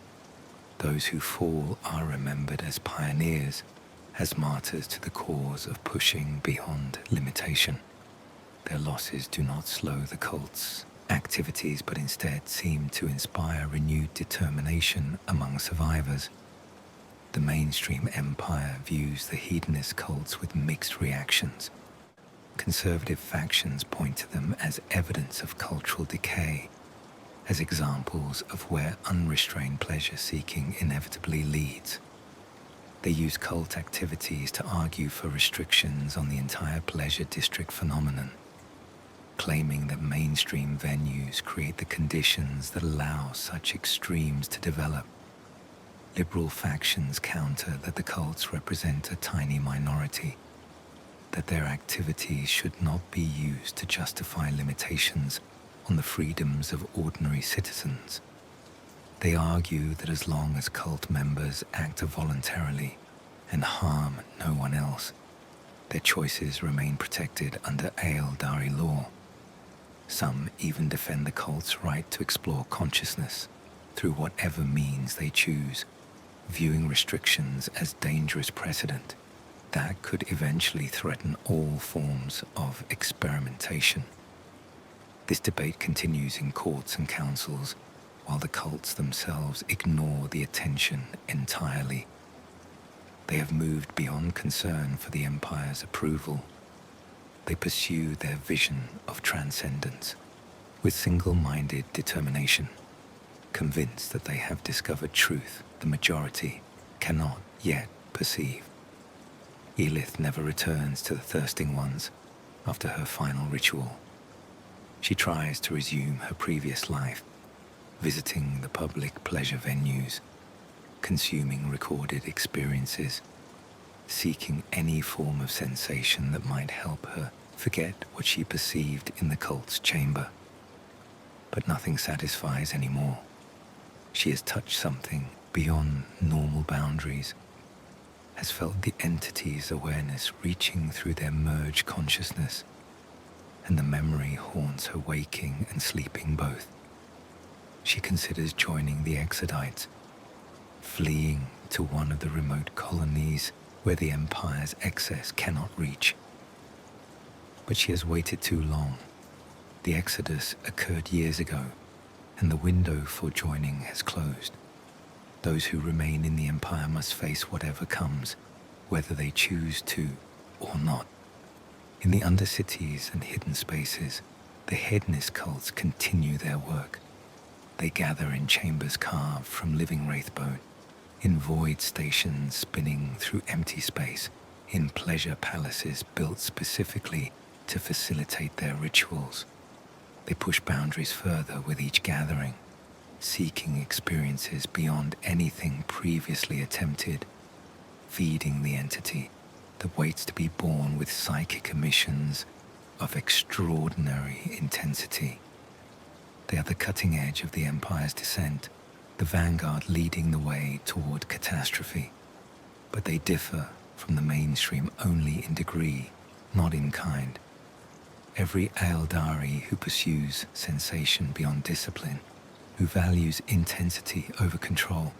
Those who fall are remembered as pioneers, as martyrs to the cause of pushing beyond limitation. Their losses do not slow the cult's activities, but instead seem to inspire renewed determination among survivors. The mainstream empire views the hedonist cults with mixed reactions. Conservative factions point to them as evidence of cultural decay, as examples of where unrestrained pleasure-seeking inevitably leads. They use cult activities to argue for restrictions on the entire pleasure district phenomenon, claiming that mainstream venues create the conditions that allow such extremes to develop. Liberal factions counter that the cults represent a tiny minority, that their activities should not be used to justify limitations on the freedoms of ordinary citizens. They argue that as long as cult members act voluntarily and harm no one else, their choices remain protected under Eldar law. Some even defend the cult's right to explore consciousness through whatever means they choose, viewing restrictions as dangerous precedent that could eventually threaten all forms of experimentation. This debate continues in courts and councils, while the cults themselves ignore the attention entirely. They have moved beyond concern for the Empire's approval. They pursue their vision of transcendence with single-minded determination, convinced that they have discovered truth the majority cannot yet perceive. Elith never returns to the Thirsting Ones after her final ritual. She tries to resume her previous life, visiting the public pleasure venues, consuming recorded experiences, seeking any form of sensation that might help her forget what she perceived in the cult's chamber. But nothing satisfies anymore. She has touched something beyond normal boundaries, has felt the entity's awareness reaching through their merged consciousness, and the memory haunts her waking and sleeping both. She considers joining the Exodites, fleeing to one of the remote colonies where the Empire's excess cannot reach. But she has waited too long. The exodus occurred years ago, and the window for joining has closed. Those who remain in the Empire must face whatever comes, whether they choose to or not. In the undercities and hidden spaces, the hedonist cults continue their work. They gather in chambers carved from living wraithbone, in void stations spinning through empty space, in pleasure palaces built specifically to facilitate their rituals. They push boundaries further with each gathering, seeking experiences beyond anything previously attempted, feeding the entity that waits to be born with psychic emissions of extraordinary intensity. They are the cutting edge of the Empire's descent, the vanguard leading the way toward catastrophe. But they differ from the mainstream only in degree, not in kind. Every Eldari who pursues sensation beyond discipline, who values intensity over control,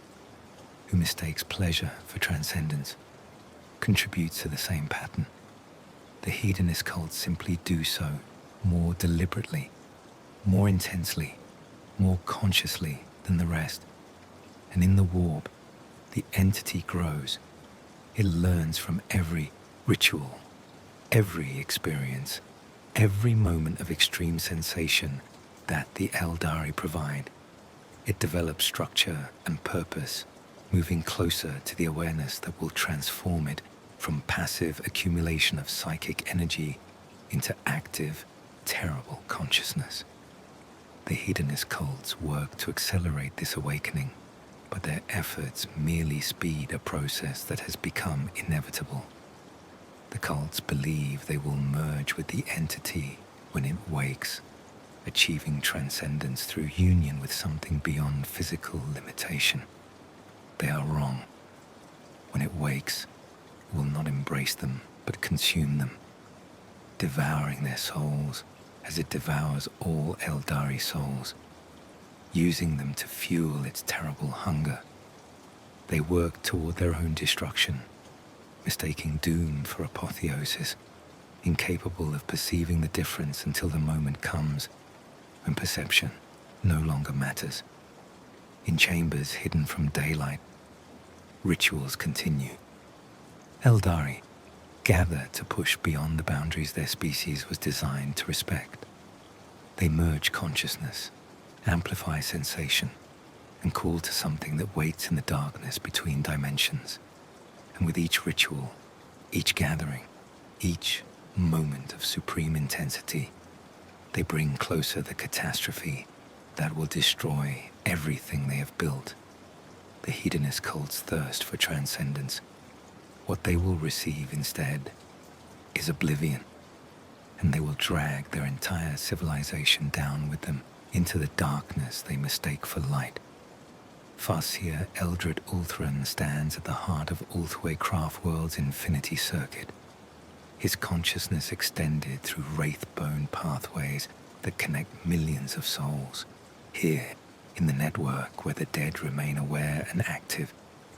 who mistakes pleasure for transcendence, contributes to the same pattern. The hedonist cults simply do so more deliberately, more intensely, more consciously than the rest. And in the warp, the entity grows. It learns from every ritual, every experience, every moment of extreme sensation that the Eldari provide. It develops structure and purpose, moving closer to the awareness that will transform it from passive accumulation of psychic energy into active, terrible consciousness. The hedonist cults work to accelerate this awakening, but their efforts merely speed a process that has become inevitable. The cults believe they will merge with the entity when it wakes, achieving transcendence through union with something beyond physical limitation. They are wrong. When it wakes, it will not embrace them, but consume them, devouring their souls as it devours all Eldari souls, using them to fuel its terrible hunger. They work toward their own destruction, mistaking doom for apotheosis, incapable of perceiving the difference until the moment comes when perception no longer matters. In chambers hidden from daylight, rituals continue. Eldari gather to push beyond the boundaries their species was designed to respect. They merge consciousness, amplify sensation, and call to something that waits in the darkness between dimensions. And with each ritual, each gathering, each moment of supreme intensity, they bring closer the catastrophe that will destroy everything they have built. The hedonist cult's thirst for transcendence. What they will receive instead is oblivion, and they will drag their entire civilization down with them into the darkness they mistake for light. Farseer Eldred Ulthran stands at the heart of Ulthwé Craftworld's infinity circuit, his consciousness extended through wraithbone pathways that connect millions of souls. Here, in the network where the dead remain aware and active,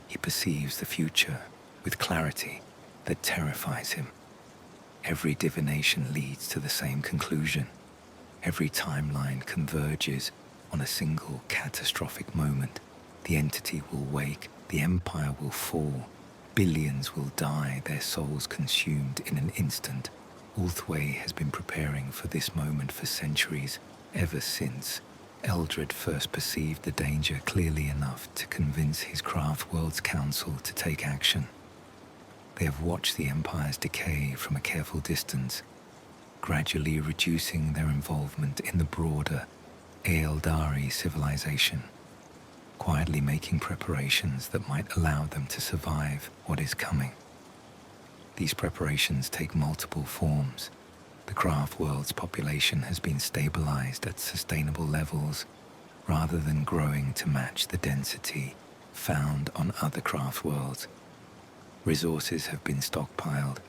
he perceives the future with clarity that terrifies him. Every divination leads to the same conclusion. Every timeline converges on a single catastrophic moment. The entity will wake, the empire will fall, billions will die, their souls consumed in an instant. Ulthwé has been preparing for this moment for centuries, ever since Eldred first perceived the danger clearly enough to convince his Craftworld's council to take action. They have watched the Empire's decay from a careful distance, gradually reducing their involvement in the broader Eldari civilization, quietly making preparations that might allow them to survive what is coming. These preparations take multiple forms. The Craftworld's population has been stabilized at sustainable levels rather than growing to match the density found on other Craftworlds. Resources have been stockpiled: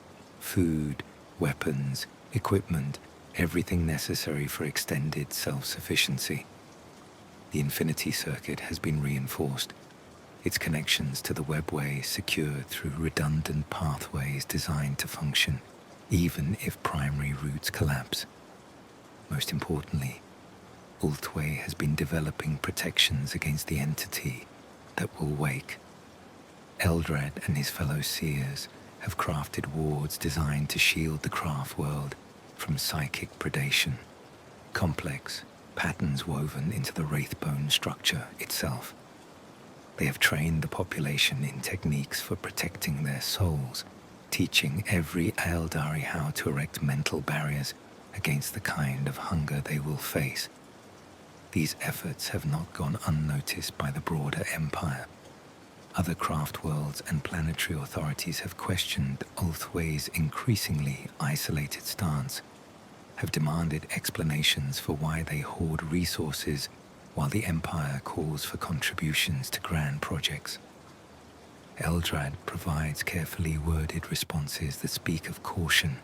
food, weapons, equipment, everything necessary for extended self-sufficiency. The Infinity Circuit has been reinforced, its connections to the webway secured through redundant pathways designed to function even if primary routes collapse. Most importantly, Ulthwé has been developing protections against the entity that will wake. Eldred and his fellow seers have crafted wards designed to shield the Craftworld from psychic predation, complex patterns woven into the wraithbone structure itself. They have trained the population in techniques for protecting their souls, teaching every Eldari how to erect mental barriers against the kind of hunger they will face. These efforts have not gone unnoticed by the broader empire. Other Craftworlds and planetary authorities have questioned Ulthwé's increasingly isolated stance, have demanded explanations for why they hoard resources while the Empire calls for contributions to grand projects. Eldred provides carefully worded responses that speak of caution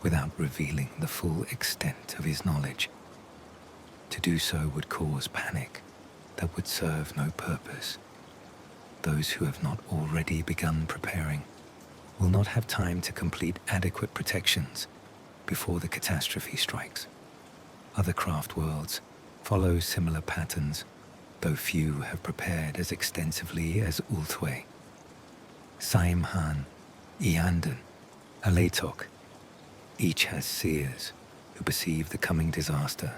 without revealing the full extent of his knowledge. To do so would cause panic that would serve no purpose. Those who have not already begun preparing will not have time to complete adequate protections before the catastrophe strikes. Other Craftworlds follow similar patterns, though few have prepared as extensively as Ulthwé. Saimhan, Iandan, Alatok, each has seers who perceive the coming disaster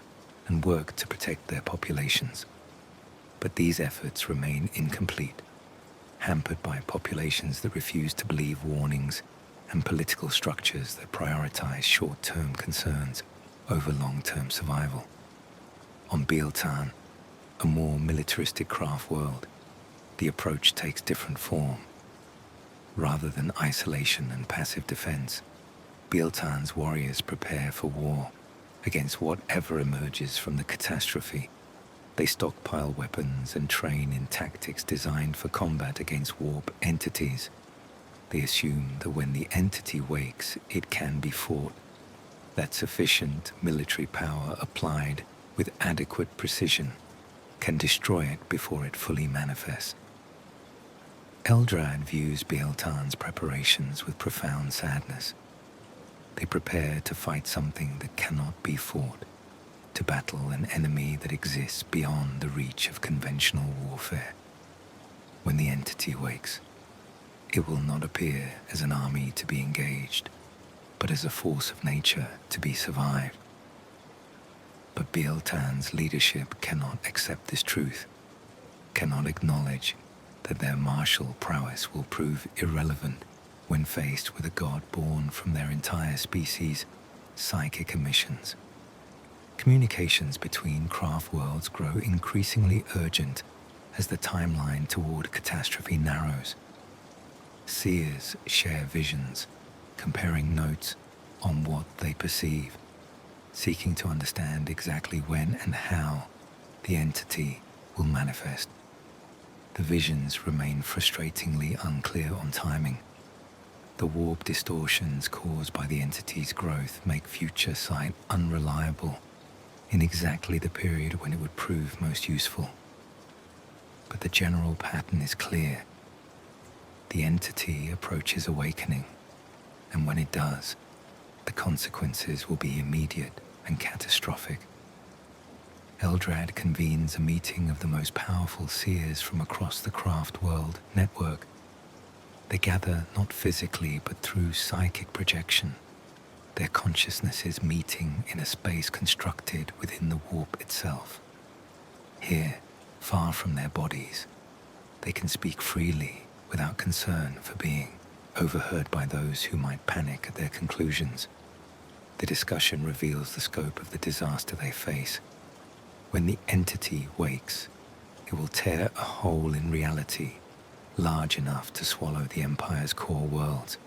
and work to protect their populations. But these efforts remain incomplete, hampered by populations that refuse to believe warnings and political structures that prioritize short-term concerns over long-term survival. On Bieltan, a more militaristic Craftworld, the approach takes different form. Rather than isolation and passive defense, Bieltan's warriors prepare for war against whatever emerges from the catastrophe. They stockpile weapons and train in tactics designed for combat against warp entities. They assume that when the entity wakes, it can be fought, that sufficient military power applied with adequate precision can destroy it before it fully manifests. Eldred views Bieltan's preparations with profound sadness. They prepare to fight something that cannot be fought, to battle an enemy that exists beyond the reach of conventional warfare. When the entity wakes, it will not appear as an army to be engaged, but as a force of nature to be survived. But Bieltan's leadership cannot accept this truth, cannot acknowledge that their martial prowess will prove irrelevant when faced with a god born from their entire species' psychic emissions. Communications between Craftworlds grow increasingly urgent as the timeline toward catastrophe narrows. Seers share visions, comparing notes on what they perceive, seeking to understand exactly when and how the entity will manifest. The visions remain frustratingly unclear on timing. The warp distortions caused by the entity's growth make future sight unreliable in exactly the period when it would prove most useful. But the general pattern is clear. The entity approaches awakening, and when it does, the consequences will be immediate and catastrophic. Eldrad convenes a meeting of the most powerful seers from across the craft world network. They gather not physically but through psychic projection, their consciousnesses meeting in a space constructed within the warp itself. Here, far from their bodies, they can speak freely without concern for being overheard by those who might panic at their conclusions. The discussion reveals the scope of the disaster they face. When the entity wakes, it will tear a hole in reality large enough to swallow the Empire's core worlds,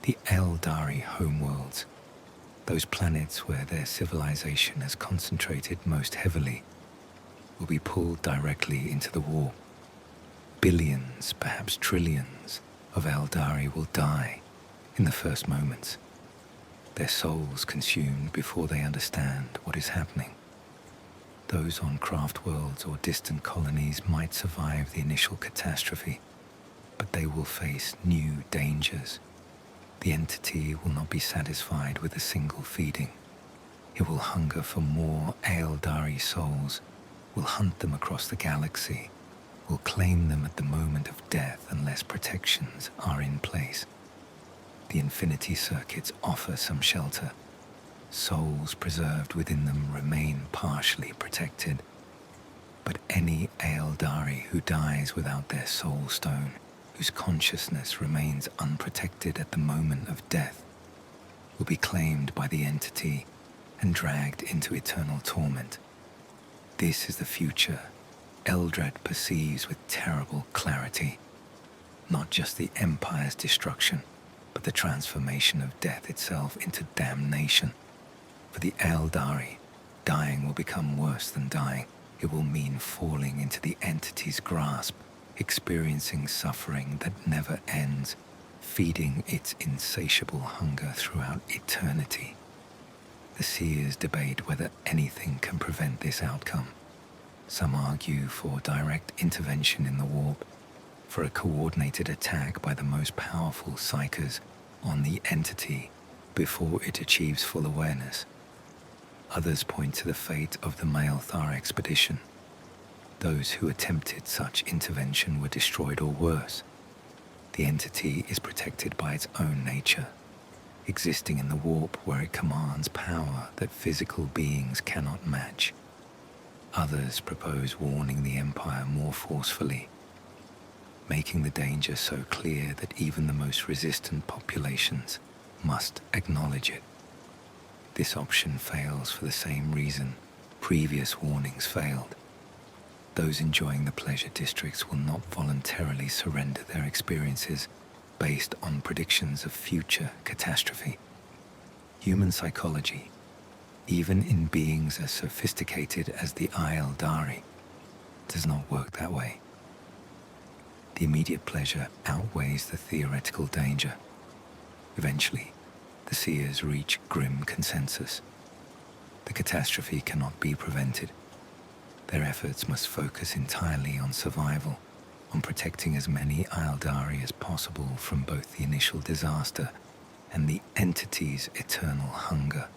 the Eldari homeworlds, those planets where their civilization has concentrated most heavily, will be pulled directly into the warp. Billions, perhaps trillions, of Eldari will die in the first moments, their souls consumed before they understand what is happening. Those on craft worlds or distant colonies might survive the initial catastrophe, but they will face new dangers. The entity will not be satisfied with a single feeding. It will hunger for more Eldari souls, will hunt them across the galaxy, will claim them at the moment of death unless protections are in place. The infinity circuits offer some shelter. Souls preserved within them remain partially protected. But any Eldari who dies without their soul stone, whose consciousness remains unprotected at the moment of death, will be claimed by the entity and dragged into eternal torment. This is the future Eldrad perceives with terrible clarity. Not just the Empire's destruction, but the transformation of death itself into damnation. For the Eldari, dying will become worse than dying. It will mean falling into the entity's grasp, experiencing suffering that never ends, feeding its insatiable hunger throughout eternity. The seers debate whether anything can prevent this outcome. Some argue for direct intervention in the warp, for a coordinated attack by the most powerful psychers on the entity before it achieves full awareness. Others point to the fate of the Malthar expedition. Those who attempted such intervention were destroyed or worse. The entity is protected by its own nature, existing in the warp where it commands power that physical beings cannot match. Others propose warning the Empire more forcefully, making the danger so clear that even the most resistant populations must acknowledge it. This option fails for the same reason previous warnings failed. Those enjoying the pleasure districts will not voluntarily surrender their experiences based on predictions of future catastrophe. Human psychology, even in beings as sophisticated as the Eldari, does not work that way. The immediate pleasure outweighs the theoretical danger. Eventually, the seers reach grim consensus. The catastrophe cannot be prevented. Their efforts must focus entirely on survival, on protecting as many Eldari as possible from both the initial disaster and the entity's eternal hunger.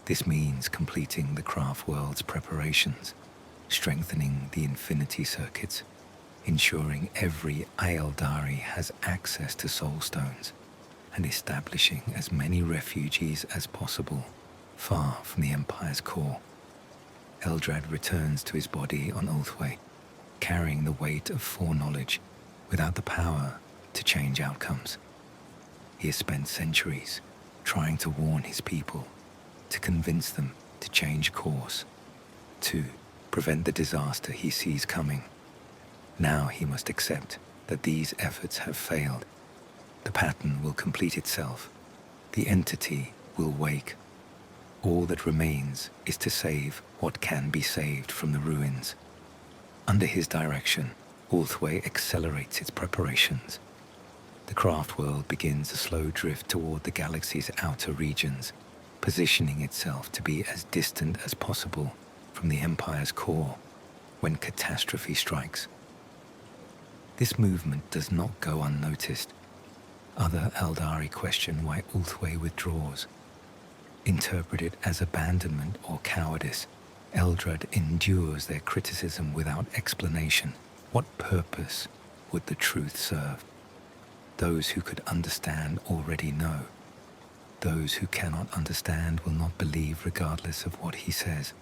This means completing the craft world's preparations, strengthening the infinity circuits, ensuring every Eldari has access to soul stones, and establishing as many refugees as possible far from the Empire's core. Eldrad returns to his body on Ulthwé, carrying the weight of foreknowledge without the power to change outcomes. He has spent centuries trying to warn his people, to convince them to change course, to prevent the disaster he sees coming. Now he must accept that these efforts have failed. The pattern will complete itself. The entity will wake. All that remains is to save what can be saved from the ruins. Under his direction, Ulthwé accelerates its preparations. The craft world begins a slow drift toward the galaxy's outer regions, positioning itself to be as distant as possible from the Empire's core when catastrophe strikes. This movement does not go unnoticed. Other Eldari question why Ulthwé withdraws, interpret it as abandonment or cowardice. Eldred endures their criticism without explanation. What purpose would the truth serve? Those who could understand already know. Those who cannot understand will not believe regardless of what he says.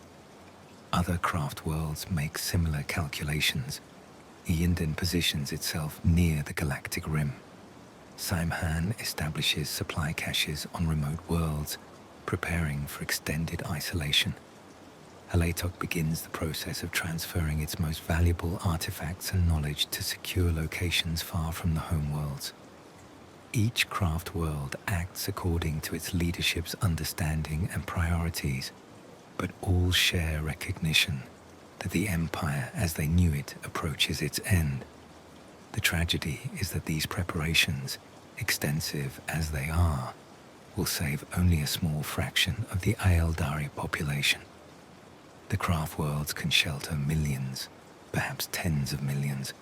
Other craft worlds make similar calculations. Eondin positions itself near the galactic rim. Simhan establishes supply caches on remote worlds, preparing for extended isolation. Alatok begins the process of transferring its most valuable artifacts and knowledge to secure locations far from the homeworlds. Each craft world acts according to its leadership's understanding and priorities, but all share recognition that the Empire as they knew it approaches its end. The tragedy is that these preparations, extensive as they are, will save only a small fraction of the Eldari population. The craft worlds can shelter millions, perhaps tens of millions.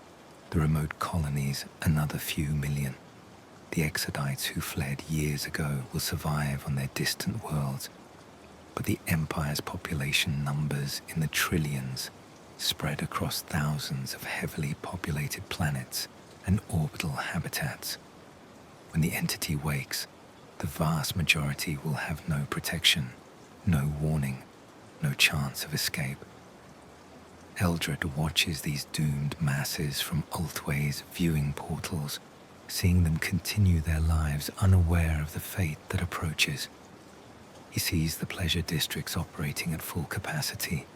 The remote colonies, another few million. The Exodites who fled years ago will survive on their distant worlds, but the Empire's population numbers in the trillions, spread across thousands of heavily populated planets and orbital habitats. When the entity wakes, the vast majority will have no protection, no warning, no chance of escape. Eldred watches these doomed masses from Altway's viewing portals, seeing them continue their lives unaware of the fate that approaches. He sees the pleasure districts operating at full capacity,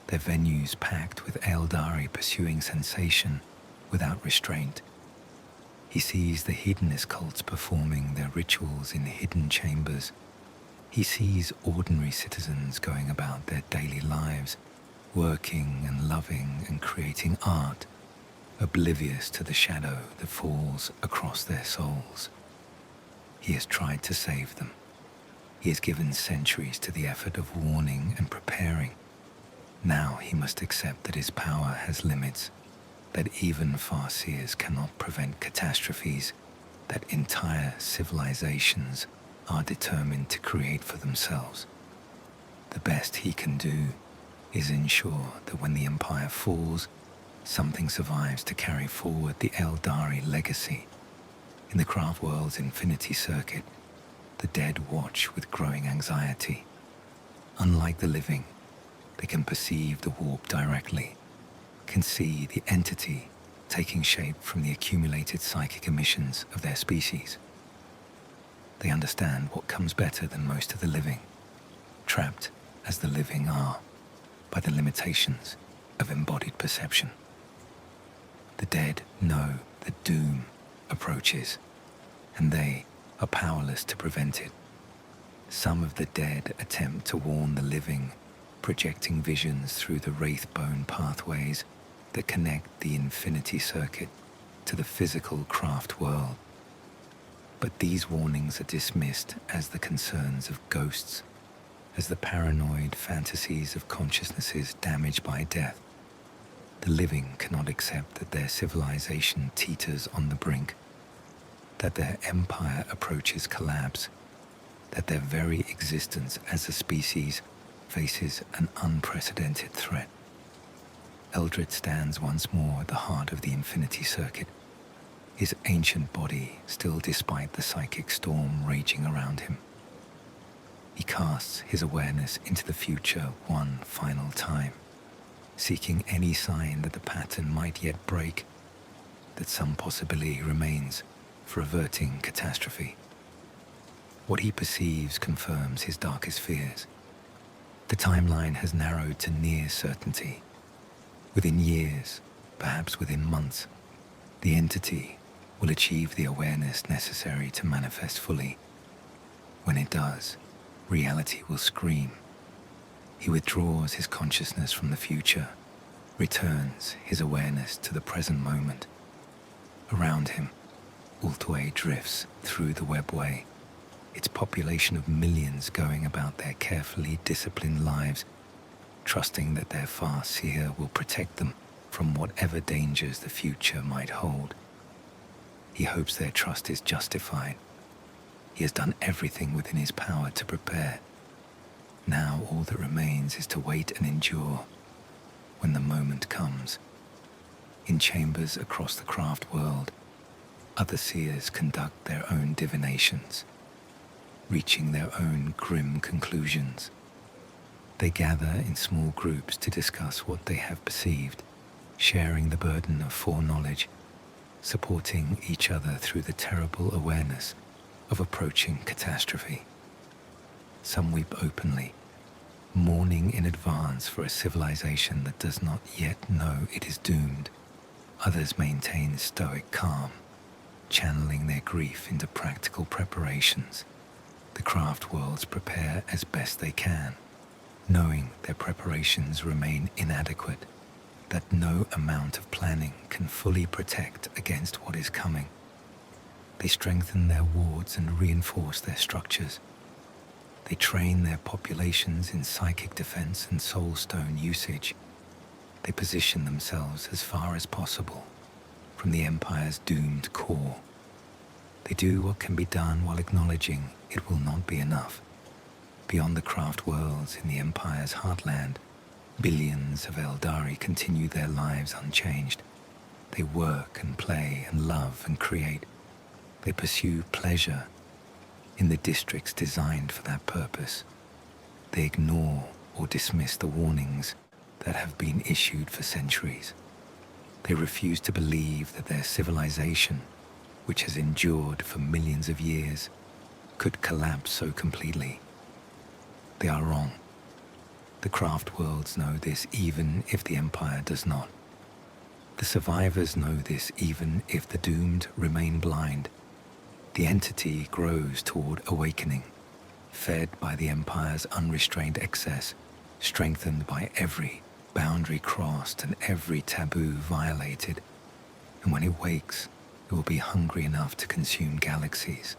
their venues packed with Eldari pursuing sensation without restraint. He sees the hedonist cults performing their rituals in hidden chambers. He sees ordinary citizens going about their daily lives, working and loving and creating art, oblivious to the shadow that falls across their souls. He has tried to save them. He has given centuries to the effort of warning and preparing. Now he must accept that his power has limits, that even farseers cannot prevent catastrophes, that entire civilizations are determined to create for themselves. The best he can do is ensure that when the Empire falls, something survives to carry forward the Eldari legacy. In the craft world's infinity circuit, the dead watch with growing anxiety. Unlike the living, they can perceive the warp directly, can see the entity taking shape from the accumulated psychic emissions of their species. They understand what comes better than most of the living, trapped as the living are by the limitations of embodied perception. The dead know that doom approaches, and they are powerless to prevent it. Some of the dead attempt to warn the living, projecting visions through the wraithbone pathways that connect the infinity circuit to the physical craft world. But these warnings are dismissed as the concerns of ghosts, as the paranoid fantasies of consciousnesses damaged by death. The living cannot accept that their civilization teeters on the brink, that their empire approaches collapse, that their very existence as a species faces an unprecedented threat. Eldred stands once more at the heart of the infinity circuit, his ancient body still despite the psychic storm raging around him. He casts his awareness into the future one final time, seeking any sign that the pattern might yet break, that some possibility remains for averting catastrophe. What he perceives confirms his darkest fears. The timeline has narrowed to near certainty. Within years, perhaps within months, the entity will achieve the awareness necessary to manifest fully. When it does, reality will scream. He withdraws his consciousness from the future, returns his awareness to the present moment. Around him, Ultway drifts through the webway, its population of millions going about their carefully disciplined lives, trusting that their Farseer will protect them from whatever dangers the future might hold. He hopes their trust is justified. He has done everything within his power to prepare. Now all that remains is to wait and endure when the moment comes. In chambers across the craft world, other seers conduct their own divinations, reaching their own grim conclusions. They gather in small groups to discuss what they have perceived, sharing the burden of foreknowledge, supporting each other through the terrible awareness of approaching catastrophe. Some weep openly, mourning in advance for a civilization that does not yet know it is doomed. Others maintain stoic calm, channeling their grief into practical preparations. The craft worlds prepare as best they can, knowing their preparations remain inadequate, that no amount of planning can fully protect against what is coming. They strengthen their wards and reinforce their structures. They train their populations in psychic defense and soulstone usage. They position themselves as far as possible from the Empire's doomed core. They do what can be done while acknowledging it will not be enough. Beyond the craft worlds in the Empire's heartland, billions of Eldari continue their lives unchanged. They work and play and love and create. They pursue pleasure in the districts designed for that purpose. They ignore or dismiss the warnings that have been issued for centuries. They refuse to believe that their civilization, which has endured for millions of years, could collapse so completely. They are wrong. The craft worlds know this even if the Empire does not. The survivors know this even if the doomed remain blind. The entity grows toward awakening, fed by the Empire's unrestrained excess, strengthened by every boundary crossed and every taboo violated. And when it wakes, it will be hungry enough to consume galaxies.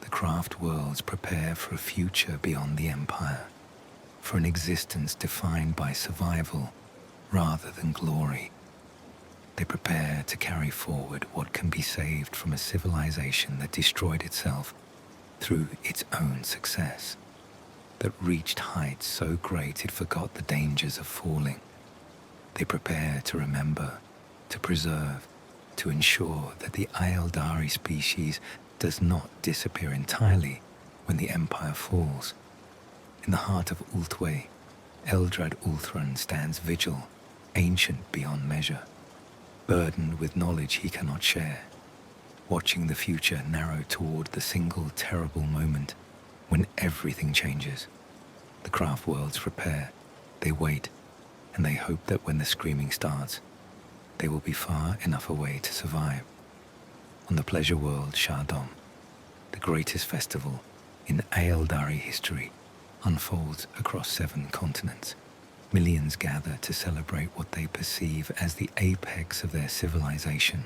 The craft worlds prepare for a future beyond the Empire, for an existence defined by survival rather than glory. They prepare to carry forward what can be saved from a civilization that destroyed itself through its own success, that reached heights so great it forgot the dangers of falling. They prepare to remember, to preserve, to ensure that the Eldari species does not disappear entirely when the Empire falls. In the heart of Ultway, Eldrad Ulthran stands vigil, ancient beyond measure, burdened with knowledge he cannot share, watching the future narrow toward the single terrible moment when everything changes. The craft worlds prepare, they wait, and they hope that when the screaming starts, they will be far enough away to survive. On the pleasure world Shardom, the greatest festival in Eldari history, unfolds across 7 continents. Millions gather to celebrate what they perceive as the apex of their civilization,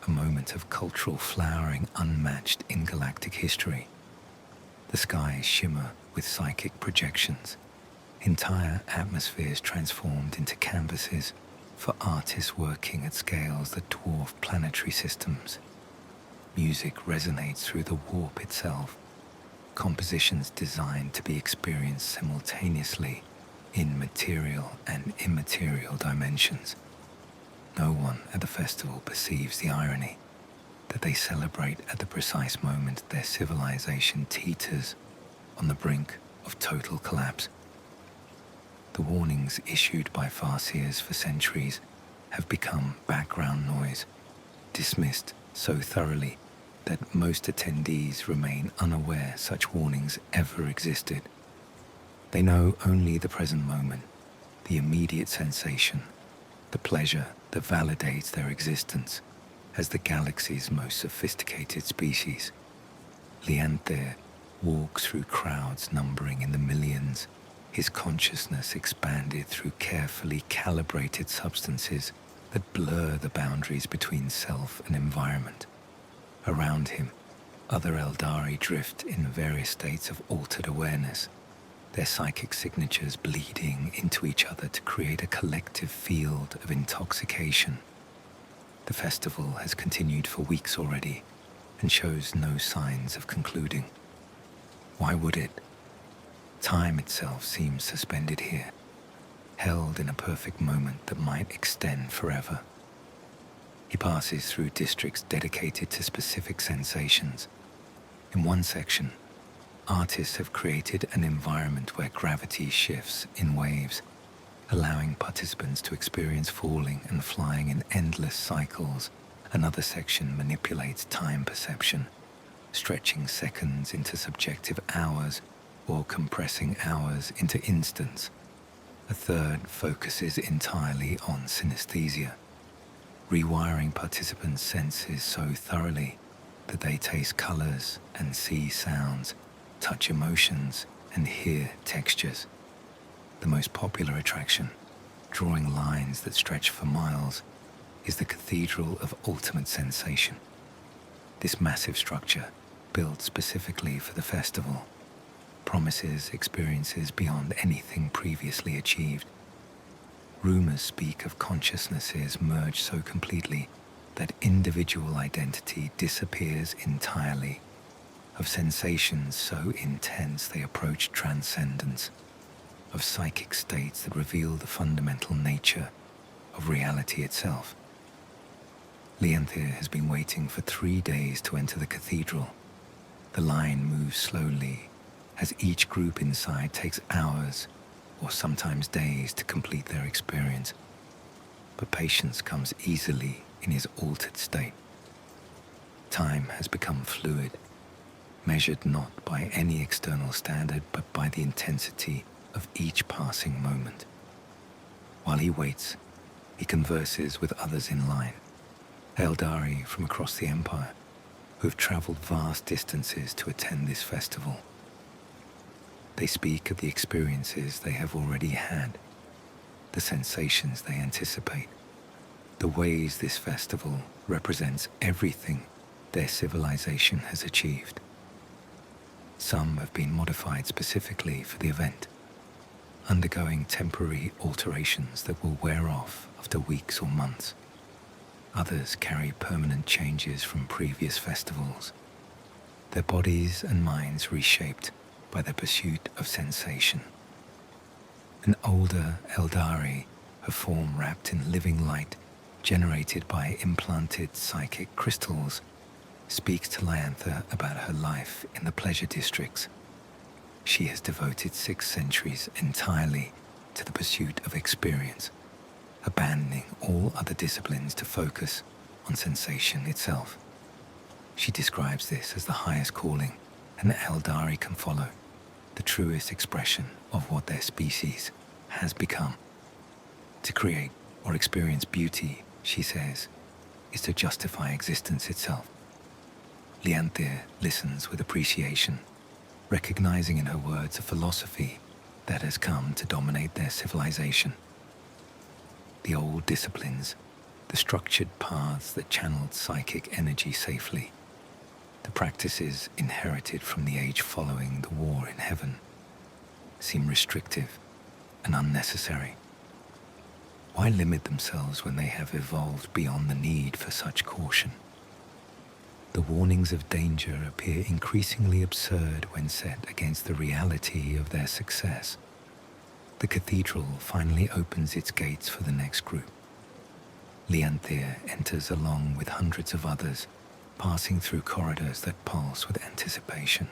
a moment of cultural flowering unmatched in galactic history. The skies shimmer with psychic projections, entire atmospheres transformed into canvases for artists working at scales that dwarf planetary systems. Music resonates through the warp itself, compositions designed to be experienced simultaneously in material and immaterial dimensions. No one at the festival perceives the irony that they celebrate at the precise moment their civilization teeters on the brink of total collapse. The warnings issued by Farseers for centuries have become background noise, dismissed so thoroughly that most attendees remain unaware such warnings ever existed. They know only the present moment, the immediate sensation, the pleasure that validates their existence as the galaxy's most sophisticated species. Lianther walks through crowds numbering in the millions, his consciousness expanded through carefully calibrated substances that blur the boundaries between self and environment. Around him, other Eldari drift in various states of altered awareness, their psychic signatures bleeding into each other to create a collective field of intoxication. The festival has continued for weeks already and shows no signs of concluding. Why would it? Time itself seems suspended here, held in a perfect moment that might extend forever. He passes through districts dedicated to specific sensations. In one section, artists have created an environment where gravity shifts in waves, allowing participants to experience falling and flying in endless cycles. Another section manipulates time perception, stretching seconds into subjective hours or compressing hours into instants. A third focuses entirely on synesthesia, rewiring participants' senses so thoroughly that they taste colors and see sounds, touch emotions, and hear textures. The most popular attraction, drawing lines that stretch for miles, is the Cathedral of Ultimate Sensation. This massive structure, built specifically for the festival, promises experiences beyond anything previously achieved. Rumors speak of consciousnesses merged so completely that individual identity disappears entirely, of sensations so intense they approach transcendence, of psychic states that reveal the fundamental nature of reality itself. Leanthir has been waiting for 3 days to enter the cathedral. The line moves slowly, as each group inside takes hours or sometimes days to complete their experience. But patience comes easily in his altered state. Time has become fluid, measured not by any external standard but by the intensity of each passing moment. While he waits, he converses with others in line, Eldari from across the Empire, who have traveled vast distances to attend this festival. They speak of the experiences they have already had, the sensations they anticipate, the ways this festival represents everything their civilization has achieved. Some have been modified specifically for the event, undergoing temporary alterations that will wear off after weeks or months. Others carry permanent changes from previous festivals, their bodies and minds reshaped by their pursuit of sensation. An older Eldari, her form wrapped in living light generated by implanted psychic crystals, speaks to Lyantha about her life in the pleasure districts. She has devoted 6 centuries entirely to the pursuit of experience, abandoning all other disciplines to focus on sensation itself. She describes this as the highest calling an Eldari can follow, the truest expression of what their species has become. To create or experience beauty, she says, is to justify existence itself. Leanthir listens with appreciation, recognizing in her words a philosophy that has come to dominate their civilization. The old disciplines, the structured paths that channeled psychic energy safely, the practices inherited from the age following the war in heaven, seem restrictive and unnecessary. Why limit themselves when they have evolved beyond the need for such caution? The warnings of danger appear increasingly absurd when set against the reality of their success. The cathedral finally opens its gates for the next group. Leanthir enters along with hundreds of others, passing through corridors that pulse with anticipation.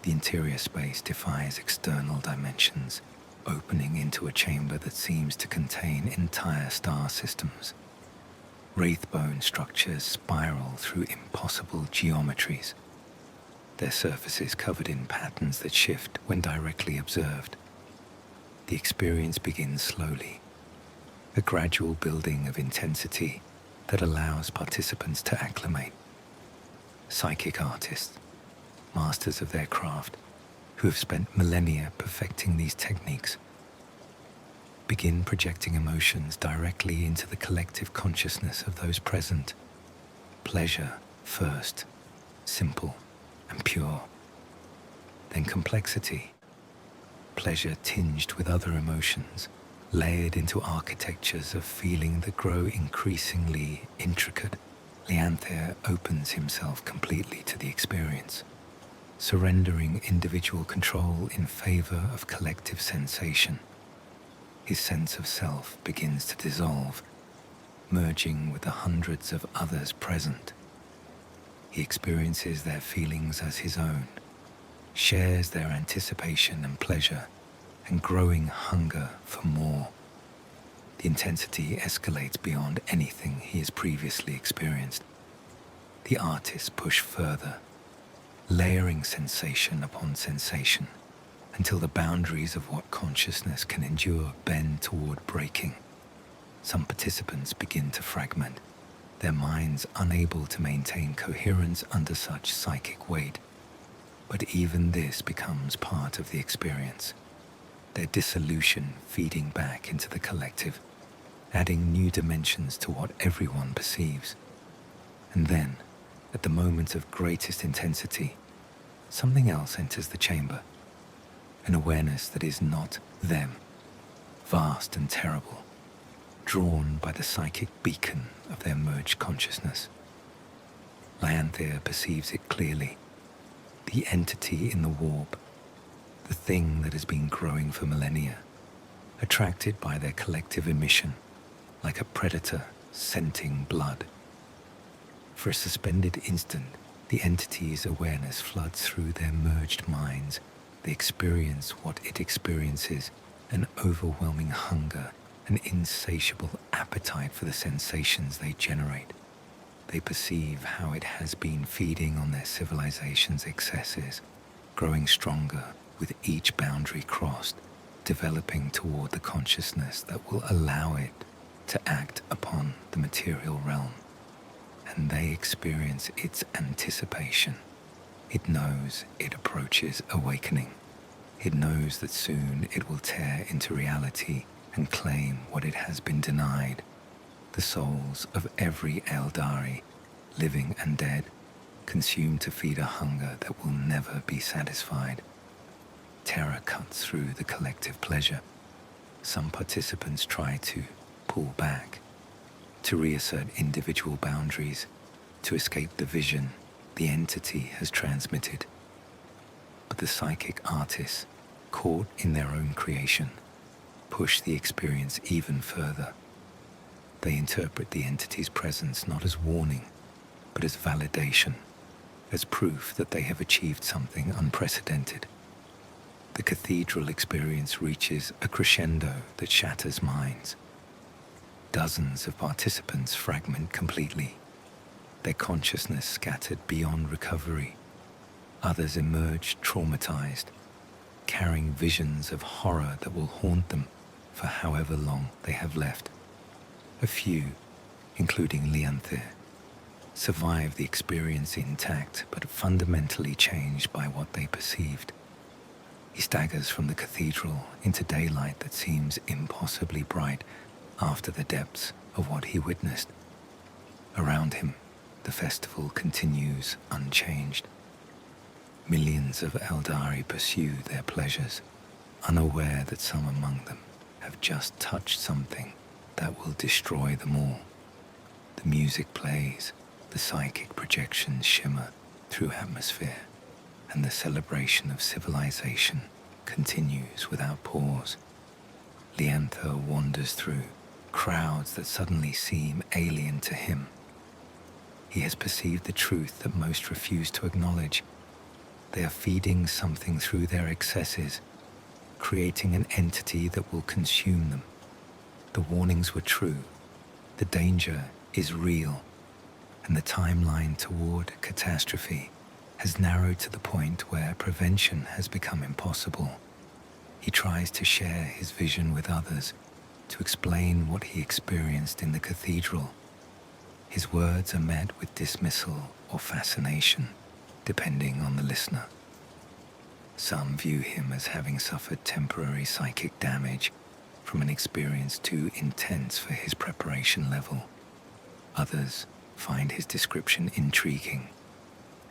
The interior space defies external dimensions, opening into a chamber that seems to contain entire star systems. Wraithbone structures spiral through impossible geometries, their surfaces covered in patterns that shift when directly observed. The experience begins slowly, a gradual building of intensity that allows participants to acclimate. Psychic artists, masters of their craft, who have spent millennia perfecting these techniques, begin projecting emotions directly into the collective consciousness of those present. Pleasure first, simple and pure. Then complexity, pleasure tinged with other emotions, layered into architectures of feeling that grow increasingly intricate. Leanthir opens himself completely to the experience. surrendering individual control in favor of collective sensation. His sense of self begins to dissolve, merging with the hundreds of others present. He experiences their feelings as his own, shares their anticipation and pleasure, and growing hunger for more. The intensity escalates beyond anything he has previously experienced. The artists push further, layering sensation upon sensation, until the boundaries of what consciousness can endure bend toward breaking. Some participants begin to fragment, their minds unable to maintain coherence under such psychic weight. But even this becomes part of the experience, their dissolution feeding back into the collective, adding new dimensions to what everyone perceives. And then, at the moment of greatest intensity, something else enters the chamber, an awareness that is not them, vast and terrible, drawn by the psychic beacon of their merged consciousness. Lyanthea perceives it clearly, the entity in the warp, the thing that has been growing for millennia, attracted by their collective emission, like a predator scenting blood. For a suspended instant, the entity's awareness floods through their merged minds. They experience what it experiences, an overwhelming hunger, an insatiable appetite for the sensations they generate. They perceive how it has been feeding on their civilization's excesses, growing stronger with each boundary crossed, developing toward the consciousness that will allow it to act upon the material realm. And they experience its anticipation. It knows it approaches awakening. It knows that soon it will tear into reality and claim what it has been denied. The souls of every Eldari, living and dead, consumed to feed a hunger that will never be satisfied. Terror cuts through the collective pleasure. Some participants try to pull back, to reassert individual boundaries, to escape the vision the entity has transmitted. But the psychic artists, caught in their own creation, push the experience even further. They interpret the entity's presence not as warning, but as validation, as proof that they have achieved something unprecedented. The cathedral experience reaches a crescendo that shatters minds. Dozens of participants fragment completely, their consciousness scattered beyond recovery. Others emerge traumatized, carrying visions of horror that will haunt them for however long they have left. A few, including Lyanthea, survive the experience intact but fundamentally changed by what they perceived. He staggers from the cathedral into daylight that seems impossibly bright after the depths of what he witnessed. Around him, the festival continues unchanged. Millions of Eldari pursue their pleasures, unaware that some among them have just touched something that will destroy them all. The music plays, the psychic projections shimmer through atmosphere, and the celebration of civilization continues without pause. Lyanthea wanders through crowds that suddenly seem alien to him. He has perceived the truth that most refuse to acknowledge. They are feeding something through their excesses, creating an entity that will consume them. The warnings were true. The danger is real, and the timeline toward catastrophe has narrowed to the point where prevention has become impossible. He tries to share his vision with others, to explain what he experienced in the cathedral. His words are met with dismissal or fascination, depending on the listener. Some view him as having suffered temporary psychic damage from an experience too intense for his preparation level. Others find his description intriguing,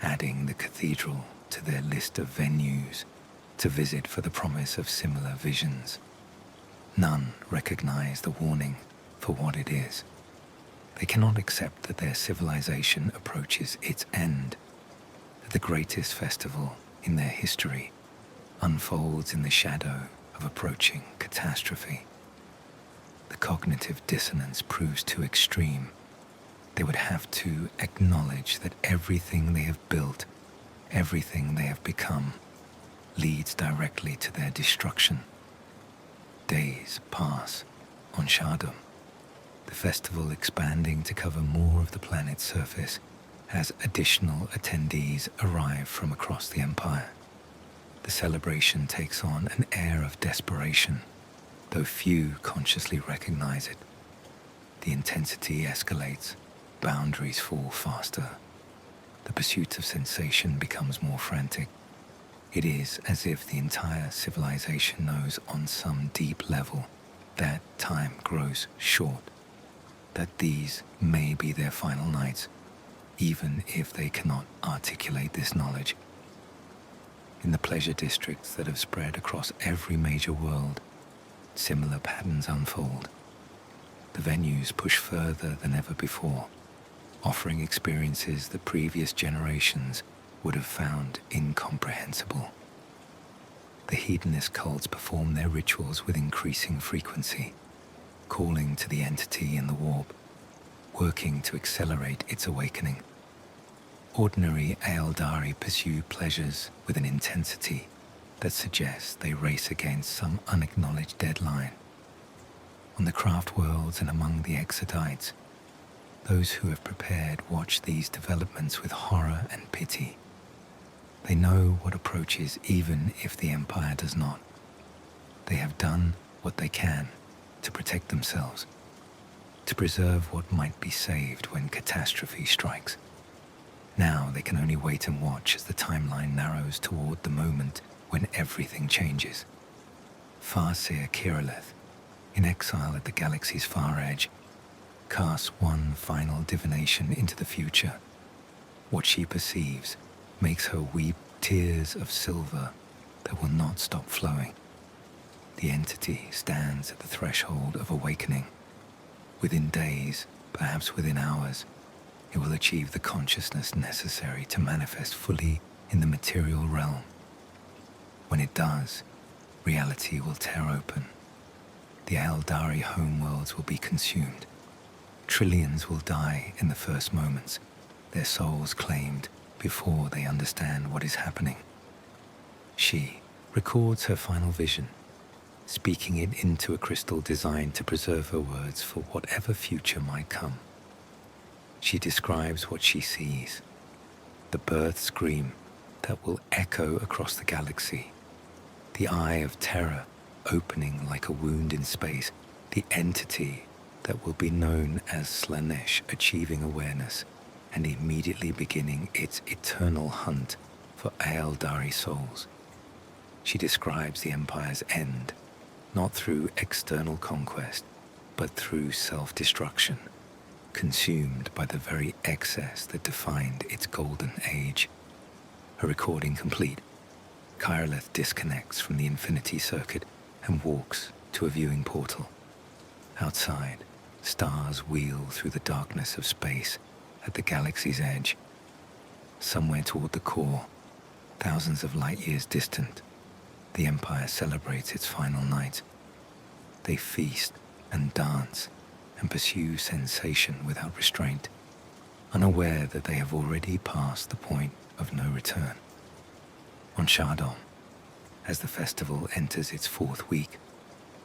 adding the cathedral to their list of venues to visit for the promise of similar visions. None recognize the warning for what it is. They cannot accept that their civilization approaches its end, that the greatest festival in their history unfolds in the shadow of approaching catastrophe. The cognitive dissonance proves too extreme. They would have to acknowledge that everything they have built, everything they have become, leads directly to their destruction. Days pass on Shardom, the festival expanding to cover more of the planet's surface as additional attendees arrive from across the Empire. The celebration takes on an air of desperation, though few consciously recognize it. The intensity escalates, boundaries fall faster. The pursuit of sensation becomes more frantic. It is as if the entire civilization knows on some deep level that time grows short, that these may be their final nights, even if they cannot articulate this knowledge. In the pleasure districts that have spread across every major world, similar patterns unfold. The venues push further than ever before, offering experiences that previous generations would have found incomprehensible. The hedonist cults perform their rituals with increasing frequency, calling to the entity in the warp, working to accelerate its awakening. Ordinary Eldari pursue pleasures with an intensity that suggests they race against some unacknowledged deadline. On the craft worlds and among the exiles, those who have prepared watch these developments with horror and pity. They know what approaches even if the Empire does not. They have done what they can to protect themselves, to preserve what might be saved when catastrophe strikes. Now they can only wait and watch as the timeline narrows toward the moment when everything changes. Farseer Kirilleth, in exile at the galaxy's far edge, casts one final divination into the future. What she perceives makes her weep tears of silver that will not stop flowing. The entity stands at the threshold of awakening. Within days, perhaps within hours, it will achieve the consciousness necessary to manifest fully in the material realm. When it does, reality will tear open. The Eldari homeworlds will be consumed. Trillions will die in the first moments, their souls claimed before they understand what is happening. She records her final vision, speaking it into a crystal designed to preserve her words for whatever future might come. She describes what she sees, the birth scream that will echo across the galaxy, the eye of terror opening like a wound in space, the entity that will be known as Slaanesh achieving awareness and immediately beginning its eternal hunt for Eldari souls. She describes the Empire's end, not through external conquest, but through self-destruction, consumed by the very excess that defined its golden age. Her recording complete, Kirilleth disconnects from the infinity circuit and walks to a viewing portal. Outside, stars wheel through the darkness of space at the galaxy's edge. Somewhere toward the core, thousands of light years distant, the Empire celebrates its final night. They feast and dance and pursue sensation without restraint, unaware that they have already passed the point of no return. On Shardom, as the festival enters its fourth week,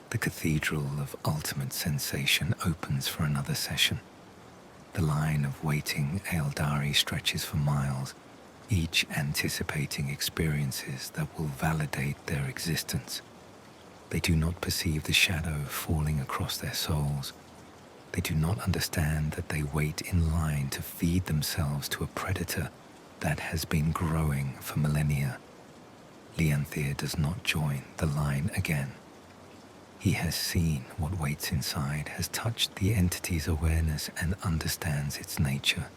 the cathedral of ultimate sensation opens for another session. The line of waiting Eldari stretches for miles, each anticipating experiences that will validate their existence. They do not perceive the shadow falling across their souls. They do not understand that they wait in line to feed themselves to a predator that has been growing for millennia. Leanthir does not join the line again. He has seen what waits inside, has touched the entity's awareness and understands its nature.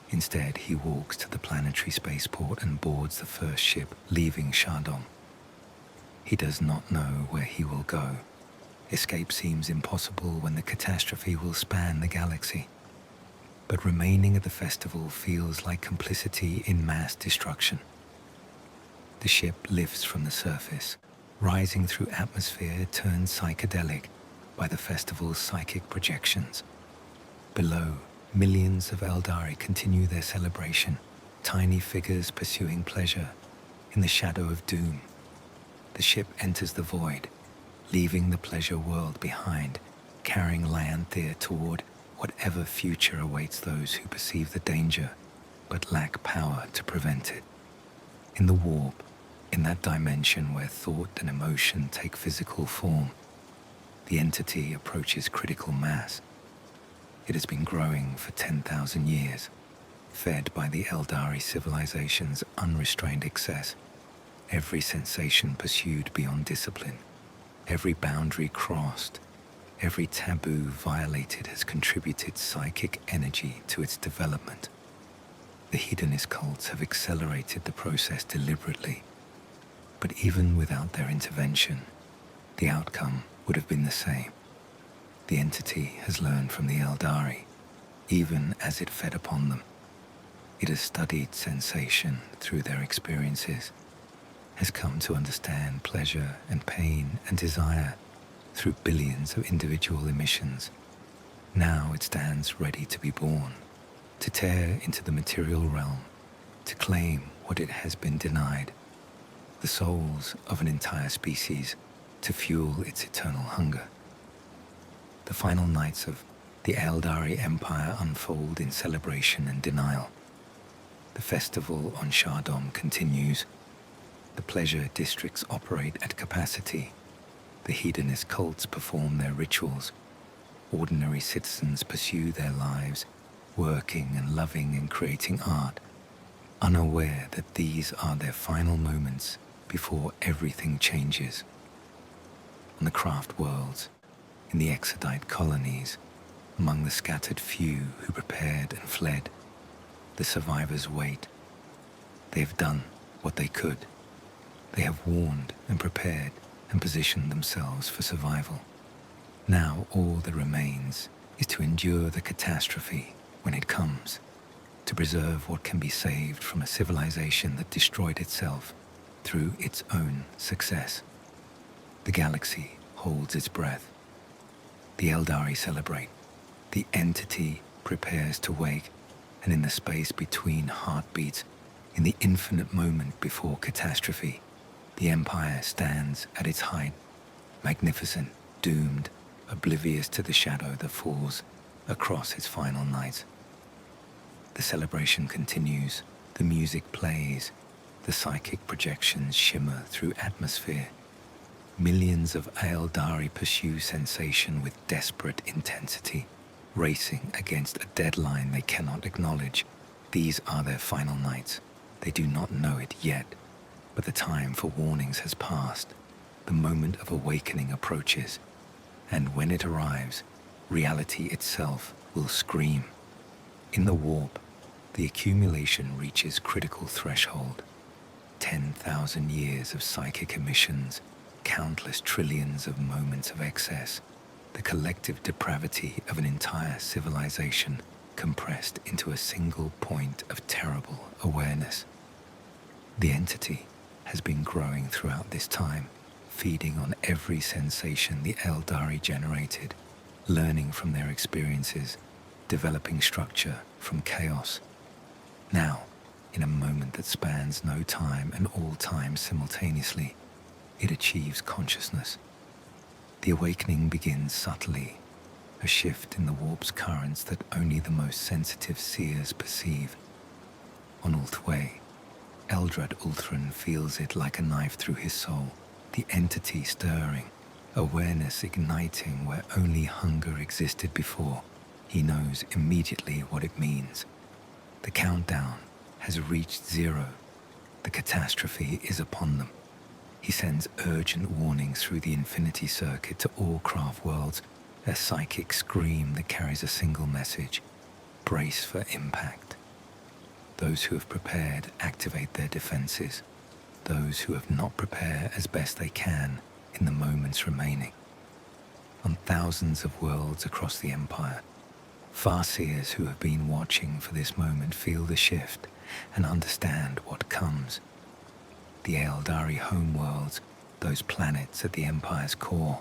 Instead, he walks to the planetary spaceport and boards the first ship, leaving Shardom. He does not know where he will go. Escape seems impossible when the catastrophe will span the galaxy. But remaining at the festival feels like complicity in mass destruction. The ship lifts from the surface, rising through atmosphere turned psychedelic by the festival's psychic projections. Below, millions of Eldari continue their celebration, tiny figures pursuing pleasure in the shadow of doom. The ship enters the void, leaving the pleasure world behind, carrying Lyanthea toward whatever future awaits those who perceive the danger but lack power to prevent it. In the warp, in that dimension where thought and emotion take physical form, the entity approaches critical mass. It has been growing for 10,000 years, fed by the Eldari civilization's unrestrained excess. Every sensation pursued beyond discipline, every boundary crossed, every taboo violated has contributed psychic energy to its development. The hedonist cults have accelerated the process deliberately, but even without their intervention, the outcome would have been the same. The entity has learned from the Eldari, even as it fed upon them. It has studied sensation through their experiences, has come to understand pleasure and pain and desire through billions of individual emissions. Now it stands ready to be born, to tear into the material realm, to claim what it has been denied, the souls of an entire species, to fuel its eternal hunger. The final nights of the Eldari Empire unfold in celebration and denial. The festival on Shardom continues. The pleasure districts operate at capacity. The hedonist cults perform their rituals. Ordinary citizens pursue their lives, working and loving and creating art, unaware that these are their final moments before everything changes. On the craft worlds, in the exodite colonies, among the scattered few who prepared and fled, the survivors wait. They have done what they could. They have warned and prepared and positioned themselves for survival. Now all that remains is to endure the catastrophe when it comes, to preserve what can be saved from a civilization that destroyed itself through its own success. The galaxy holds its breath. The Eldari celebrate. The entity prepares to wake, and in the space between heartbeats, in the infinite moment before catastrophe, the Empire stands at its height, magnificent, doomed, oblivious to the shadow that falls across its final night. The celebration continues, the music plays, the psychic projections shimmer through atmosphere. Millions of Eldari pursue sensation with desperate intensity, racing against a deadline they cannot acknowledge. These are their final nights. They do not know it yet, but the time for warnings has passed. The moment of awakening approaches, and when it arrives, reality itself will scream. In the warp, the accumulation reaches critical threshold. 10,000 years of psychic emissions, countless trillions of moments of excess, the collective depravity of an entire civilization compressed into a single point of terrible awareness. The entity has been growing throughout this time, feeding on every sensation the Eldari generated, learning from their experiences, developing structure from chaos. Now, in a moment that spans no time and all time simultaneously, it achieves consciousness. The awakening begins subtly, a shift in the warp's currents that only the most sensitive seers perceive. On Ultway, Eldrad Ulthran feels it like a knife through his soul, the entity stirring, awareness igniting where only hunger existed before. He knows immediately what it means. The countdown has reached 0. The catastrophe is upon them. He sends urgent warnings through the infinity circuit to all craft worlds, a psychic scream that carries a single message: brace for impact. Those who have prepared activate their defenses. Those who have not prepare as best they can in the moments remaining. On thousands of worlds across the Empire, Farseers who have been watching for this moment feel the shift and understand what comes. the Eldari homeworlds, those planets at the Empire's core,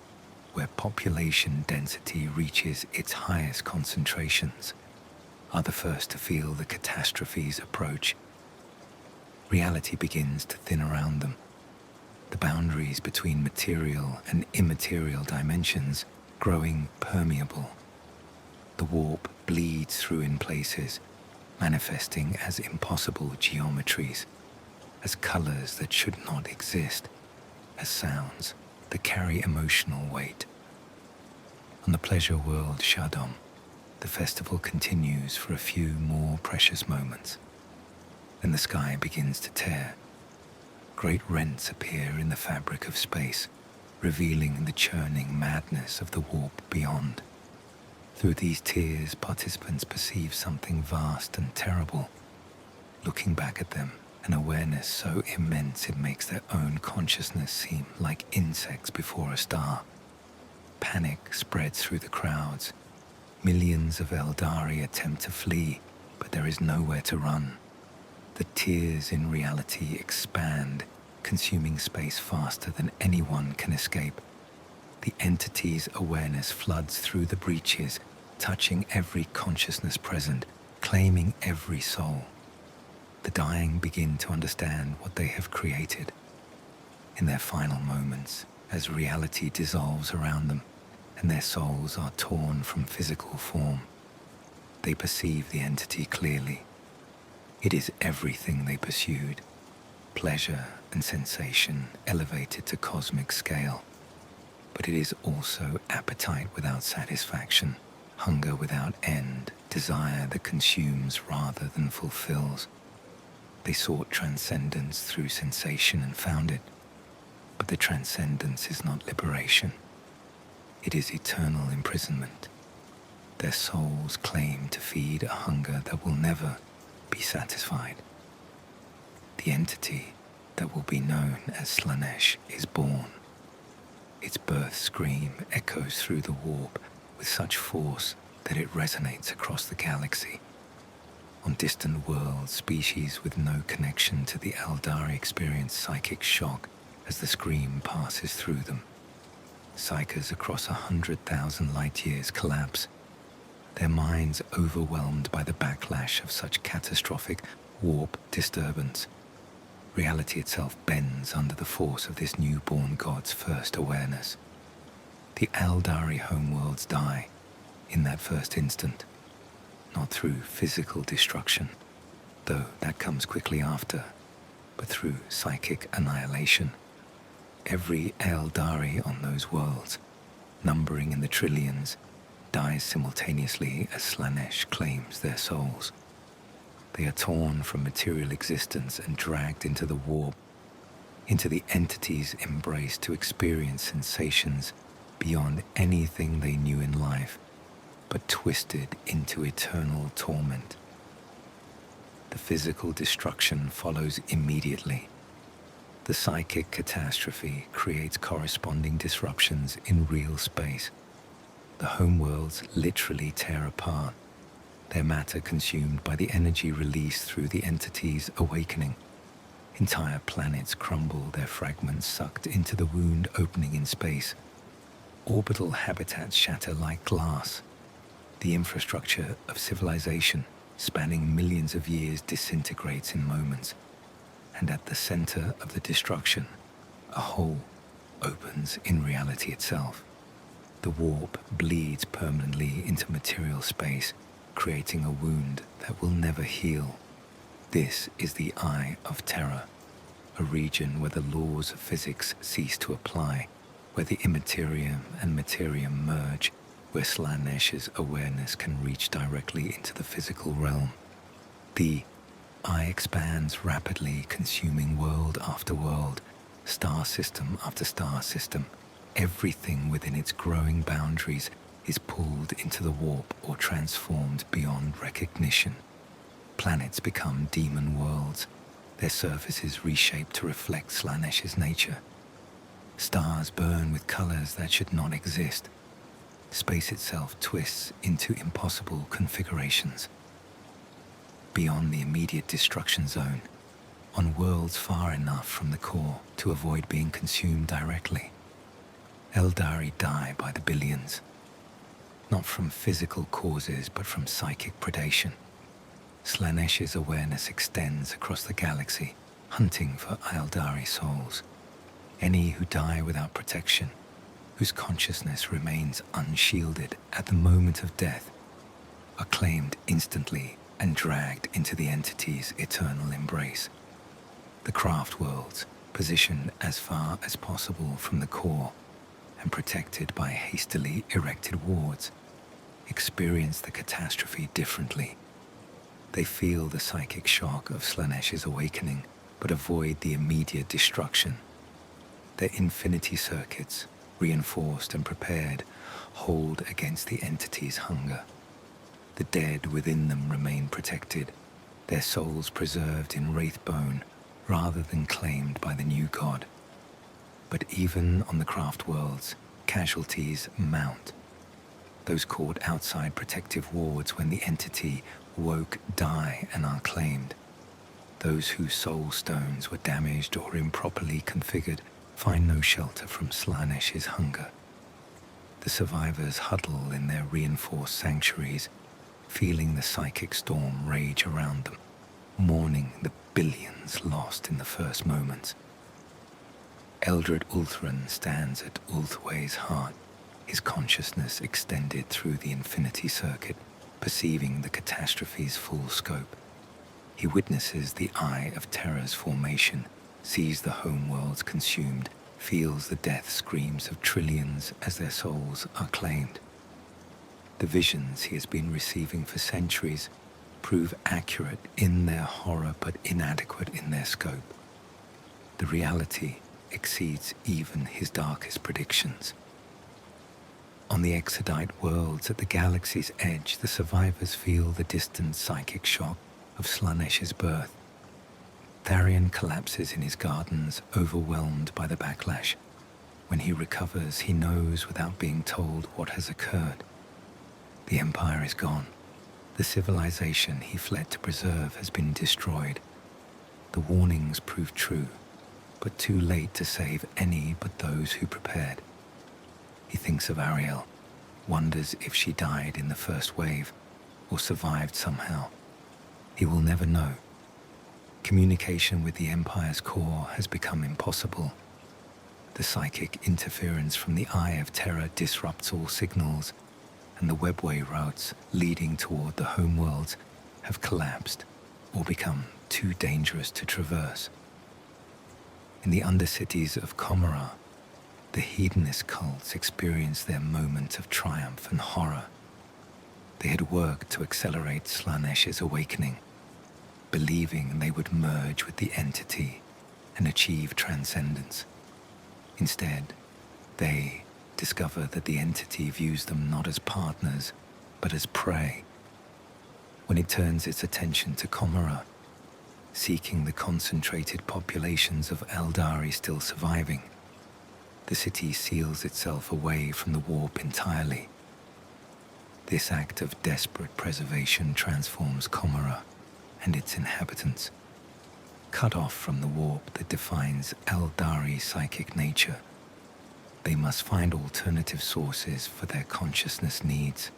where population density reaches its highest concentrations, are the first to feel the catastrophes approach. Reality begins to thin around them. The boundaries between material and immaterial dimensions growing permeable. The warp bleeds through in places, manifesting as impossible geometries, as colors that should not exist, as sounds that carry emotional weight. On the pleasure world Shaddam, the festival continues for a few more precious moments. Then the sky begins to tear. Great rents appear in the fabric of space, revealing the churning madness of the warp beyond. Through these tears, participants perceive something vast and terrible. Looking back at them, an awareness so immense it makes their own consciousness seem like insects before a star. Panic spreads through the crowds. Millions of Eldari attempt to flee, but there is nowhere to run. The tears in reality expand, consuming space faster than anyone can escape. The entity's awareness floods through the breaches, touching every consciousness present, claiming every soul. The dying begin to understand what they have created. In their final moments, as reality dissolves around them, and their souls are torn from physical form, they perceive the entity clearly. It is everything they pursued, pleasure and sensation elevated to cosmic scale. But it is also appetite without satisfaction, hunger without end, desire that consumes rather than fulfills. They sought transcendence through sensation and found it, but the transcendence is not liberation. It is eternal imprisonment. Their souls claim to feed a hunger that will never be satisfied. The entity that will be known as Slaanesh is born. Its birth scream echoes through the warp with such force that it resonates across the galaxy. On distant worlds, species with no connection to the Eldari experience psychic shock as the scream passes through them. Psychers across 100,000 light-years collapse, their minds overwhelmed by the backlash of such catastrophic warp disturbance. Reality itself bends under the force of this newborn god's first awareness. The Eldari homeworlds die in that first instant, not through physical destruction, though that comes quickly after, but through psychic annihilation. Every Eldari on those worlds, numbering in the trillions, dies simultaneously as Slaanesh claims their souls. They are torn from material existence and dragged into the warp, into the entity's embrace to experience sensations beyond anything they knew in life, but twisted into eternal torment. The physical destruction follows immediately. The psychic catastrophe creates corresponding disruptions in real space. The homeworlds literally tear apart, their matter consumed by the energy released through the entity's awakening. Entire planets crumble, their fragments sucked into the wound opening in space. Orbital habitats shatter like glass. The infrastructure of civilization, spanning millions of years, disintegrates in moments. And at the center of the destruction, a hole opens in reality itself. The warp bleeds permanently into material space, creating a wound that will never heal. This is the Eye of Terror, a region where the laws of physics cease to apply, where the immaterium and materium merge, where Slaanesh's awareness can reach directly into the physical realm. The Eye expands rapidly, consuming world after world, star system after star system. Everything within its growing boundaries is pulled into the warp or transformed beyond recognition. Planets become demon worlds, their surfaces reshaped to reflect Slaanesh's nature. Stars burn with colors that should not exist. Space itself twists into impossible configurations. Beyond the immediate destruction zone, on worlds far enough from the core to avoid being consumed directly. Eldari die by the billions, not from physical causes but from psychic predation. Slaanesh's awareness extends across the galaxy, hunting for Eldari souls, any who die without protection, whose consciousness remains unshielded at the moment of death, are claimed instantly and dragged into the entity's eternal embrace. The craft worlds, positioned as far as possible from the core and protected by hastily erected wards, experience the catastrophe differently. They feel the psychic shock of Slaanesh's awakening, but avoid the immediate destruction. Their infinity circuits, reinforced and prepared, hold against the entity's hunger. The dead within them remain protected, their souls preserved in wraithbone rather than claimed by the new god. But even on the craft worlds, casualties mount. Those caught outside protective wards when the entity woke die and are claimed. Those whose soul stones were damaged or improperly configured find no shelter from Slaanesh's hunger. The survivors huddle in their reinforced sanctuaries, feeling the psychic storm rage around them, mourning the billions lost in the first moments. Eldred Ulthuan stands at Ulthway's heart, his consciousness extended through the infinity circuit, perceiving the catastrophe's full scope. He witnesses the Eye of Terror's formation, sees the homeworlds consumed, feels the death screams of trillions as their souls are claimed. The visions he has been receiving for centuries prove accurate in their horror but inadequate in their scope. The reality exceeds even his darkest predictions. On the exodite worlds at the galaxy's edge, the survivors feel the distant psychic shock of Slaanesh's birth. Tharion collapses in his gardens, overwhelmed by the backlash. When he recovers, he knows without being told what has occurred. The Empire is gone. The civilization he fled to preserve has been destroyed. The warnings prove true, but too late to save any but those who prepared. He thinks of Ariel, wonders if she died in the first wave or survived somehow. He will never know. Communication with the Empire's core has become impossible. The psychic interference from the Eye of Terror disrupts all signals, and the webway routes leading toward the homeworlds have collapsed or become too dangerous to traverse. In the undercities of Comora, the hedonist cults experienced their moment of triumph and horror. They had worked to accelerate Slaanesh's awakening, believing they would merge with the entity and achieve transcendence. Instead, they discover that the entity views them not as partners, but as prey. When it turns its attention to Comora, seeking the concentrated populations of Eldari still surviving, the city seals itself away from the warp entirely. This act of desperate preservation transforms Comora and its inhabitants. Cut off from the warp that defines Eldari psychic nature, they must find alternative sources for their consciousness needs.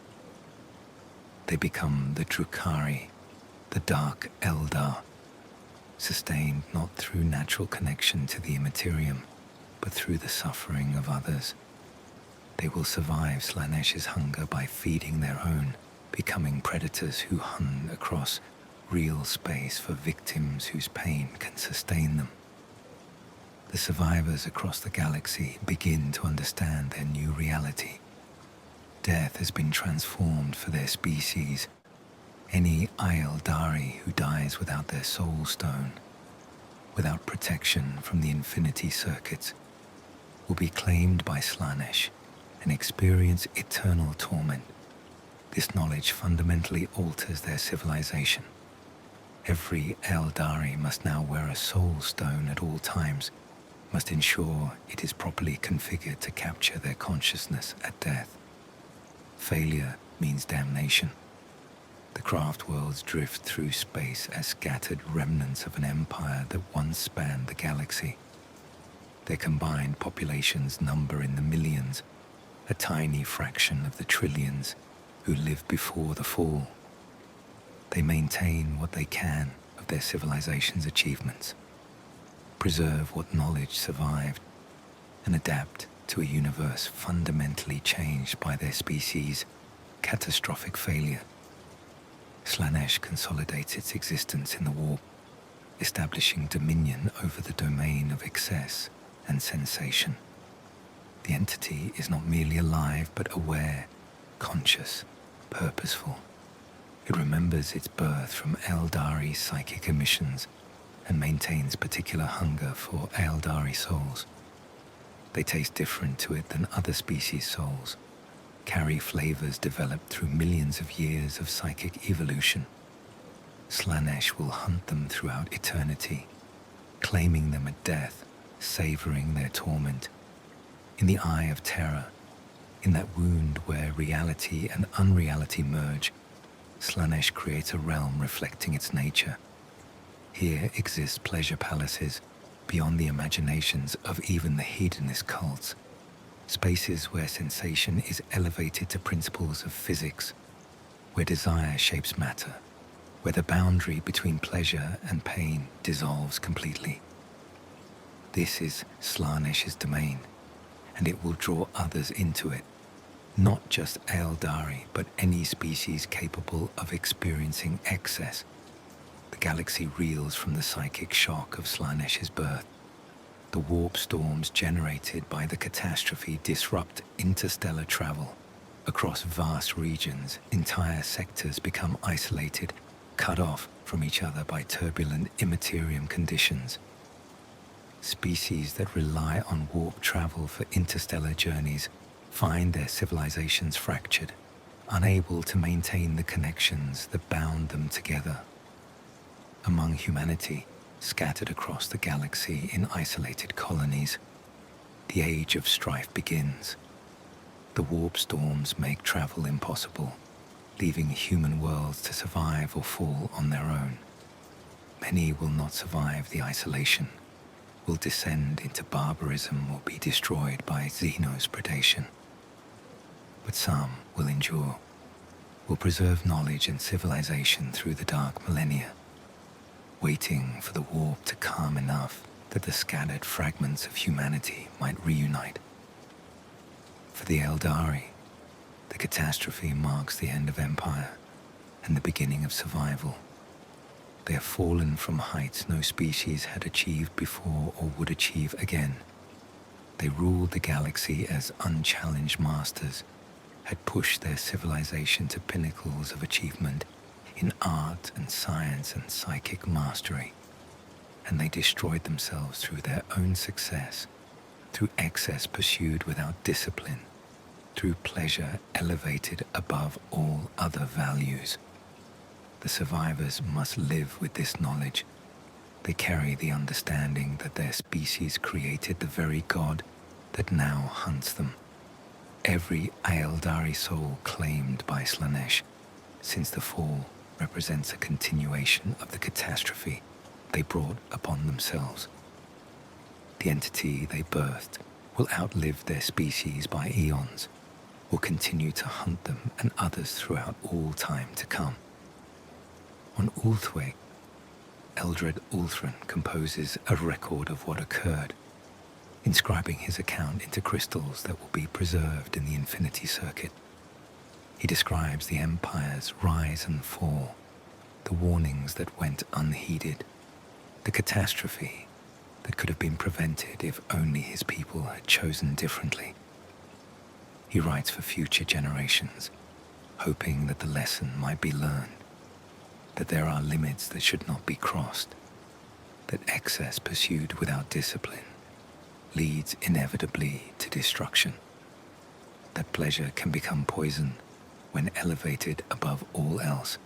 They become the Drukhari, the Dark Eldar, sustained not through natural connection to the immaterium, but through the suffering of others. They will survive Slaanesh's hunger by feeding their own, becoming predators who hunt across real space for victims whose pain can sustain them. The survivors across the galaxy begin to understand their new reality. Death has been transformed for their species. Any Eldari who dies without their soul stone, without protection from the infinity circuits, will be claimed by Slaanesh and experience eternal torment. This knowledge fundamentally alters their civilization. Every Eldari must now wear a soul stone at all times, must ensure it is properly configured to capture their consciousness at death. Failure means damnation. The craft worlds drift through space as scattered remnants of an empire that once spanned the galaxy. Their combined populations number in the millions, a tiny fraction of the trillions who lived before the fall. They maintain what they can of their civilization's achievements, preserve what knowledge survived, and adapt to a universe fundamentally changed by their species' catastrophic failure. Slaanesh consolidates its existence in the warp, establishing dominion over the domain of excess and sensation. The entity is not merely alive but aware, conscious, purposeful. It remembers its birth from Eldari psychic emissions and maintains particular hunger for Eldari souls. They taste different to it than other species' souls, carry flavors developed through millions of years of psychic evolution. Slaanesh will hunt them throughout eternity, claiming them at death, savoring their torment. In the eye of terror, in that wound where reality and unreality merge, Slaanesh creates a realm reflecting its nature. Here exist pleasure palaces beyond the imaginations of even the hedonist cults, spaces where sensation is elevated to principles of physics, where desire shapes matter, where the boundary between pleasure and pain dissolves completely. This is Slaanesh's domain, and it will draw others into it, not just Eldari, but any species capable of experiencing excess. The galaxy reels from the psychic shock of Slaanesh's birth. The warp storms generated by the catastrophe disrupt interstellar travel. Across vast regions, entire sectors become isolated, cut off from each other by turbulent immaterium conditions. Species that rely on warp travel for interstellar journeys find their civilizations fractured, unable to maintain the connections that bound them together. Among humanity, scattered across the galaxy in isolated colonies, the age of strife begins. The warp storms make travel impossible, leaving human worlds to survive or fall on their own. Many will not survive the isolation, will descend into barbarism or be destroyed by Xenos predation. But some will endure, will preserve knowledge and civilization through the dark millennia, waiting for the warp to calm enough that the scattered fragments of humanity might reunite. For the Eldari, the catastrophe marks the end of empire and the beginning of survival. They have fallen from heights no species had achieved before or would achieve again. They ruled the galaxy as unchallenged masters, had pushed their civilization to pinnacles of achievement in art and science and psychic mastery, and they destroyed themselves through their own success, through excess pursued without discipline, through pleasure elevated above all other values. The survivors must live with this knowledge. They carry the understanding that their species created the very God that now hunts them. Every Eldari soul claimed by Slaanesh since the fall represents a continuation of the catastrophe they brought upon themselves. The entity they birthed will outlive their species by eons, will continue to hunt them and others throughout all time to come. On Ulthweg, Eldred Ulthran composes a record of what occurred, inscribing his account into crystals that will be preserved in the Infinity Circuit. He describes the Empire's rise and fall, the warnings that went unheeded, the catastrophe that could have been prevented if only his people had chosen differently. He writes for future generations, hoping that the lesson might be learned, that there are limits that should not be crossed, that excess pursued without discipline leads inevitably to destruction, that pleasure can become poison when elevated above all else.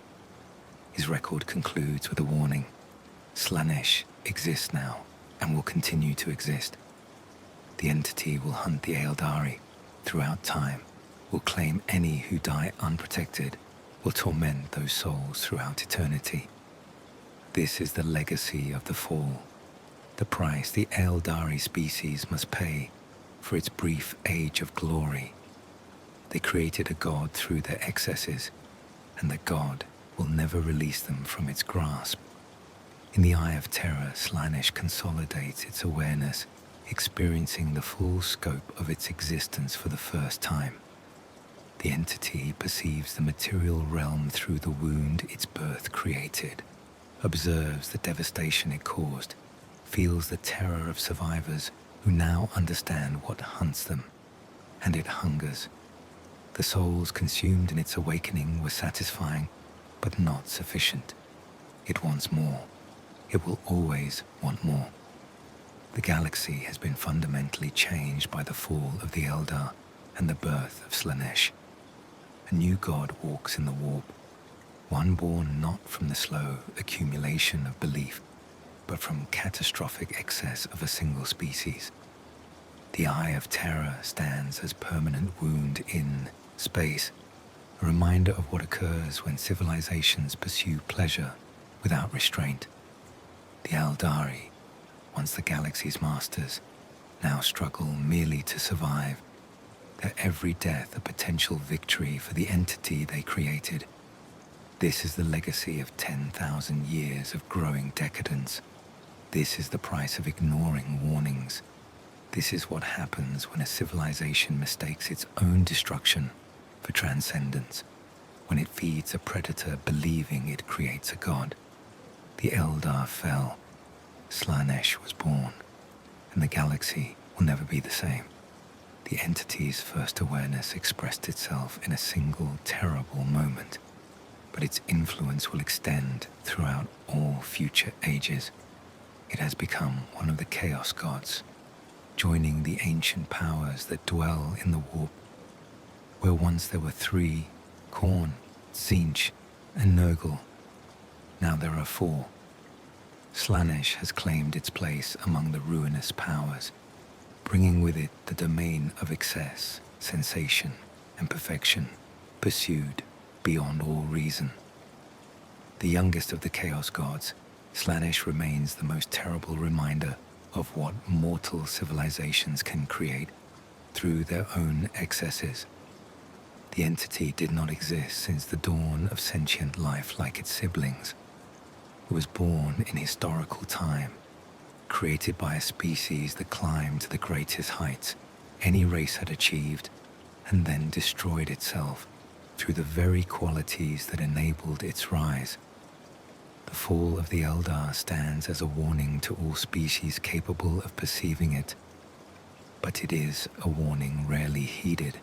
His record concludes with a warning: Slaanesh exists now and will continue to exist. The entity will hunt the Eldari throughout time, will claim any who die unprotected, will torment those souls throughout eternity. This is the legacy of the fall, the price the Eldari species must pay for its brief age of glory. They created a god through their excesses, and that god will never release them from its grasp. In the Eye of Terror, Slaanesh consolidates its awareness, experiencing the full scope of its existence for the first time. The entity perceives the material realm through the wound its birth created, observes the devastation it caused, feels the terror of survivors who now understand what hunts them, and it hungers. The souls consumed in its awakening were satisfying, but not sufficient. It wants more. It will always want more. The galaxy has been fundamentally changed by the fall of the Eldar and the birth of Slaanesh. A new god walks in the warp, one born not from the slow accumulation of belief, but from catastrophic excess of a single species. The Eye of Terror stands as permanent wound in space, a reminder of what occurs when civilizations pursue pleasure without restraint. The Eldari, once the galaxy's masters, now struggle merely to survive, their every death a potential victory for the entity they created. This is the legacy of 10,000 years of growing decadence. This is the price of ignoring warnings. This is what happens when a civilization mistakes its own destruction for transcendence, when it feeds a predator believing it creates a god. The Eldar fell, Slaanesh was born, and the galaxy will never be the same. The entity's first awareness expressed itself in a single terrible moment, but its influence will extend throughout all future ages. It has become one of the Chaos Gods, joining the ancient powers that dwell in the warp. Where once there were 3, Khorne, Tzeentch, and Nurgle, now there are 4. Slaanesh has claimed its place among the ruinous powers, bringing with it the domain of excess, sensation, and perfection, pursued beyond all reason. The youngest of the Chaos Gods, Slaanesh remains the most terrible reminder of what mortal civilizations can create through their own excesses. The entity did not exist since the dawn of sentient life like its siblings. It was born in historical time, created by a species that climbed to the greatest heights any race had achieved, and then destroyed itself through the very qualities that enabled its rise. The fall of the Eldar stands as a warning to all species capable of perceiving it, but it is a warning rarely heeded.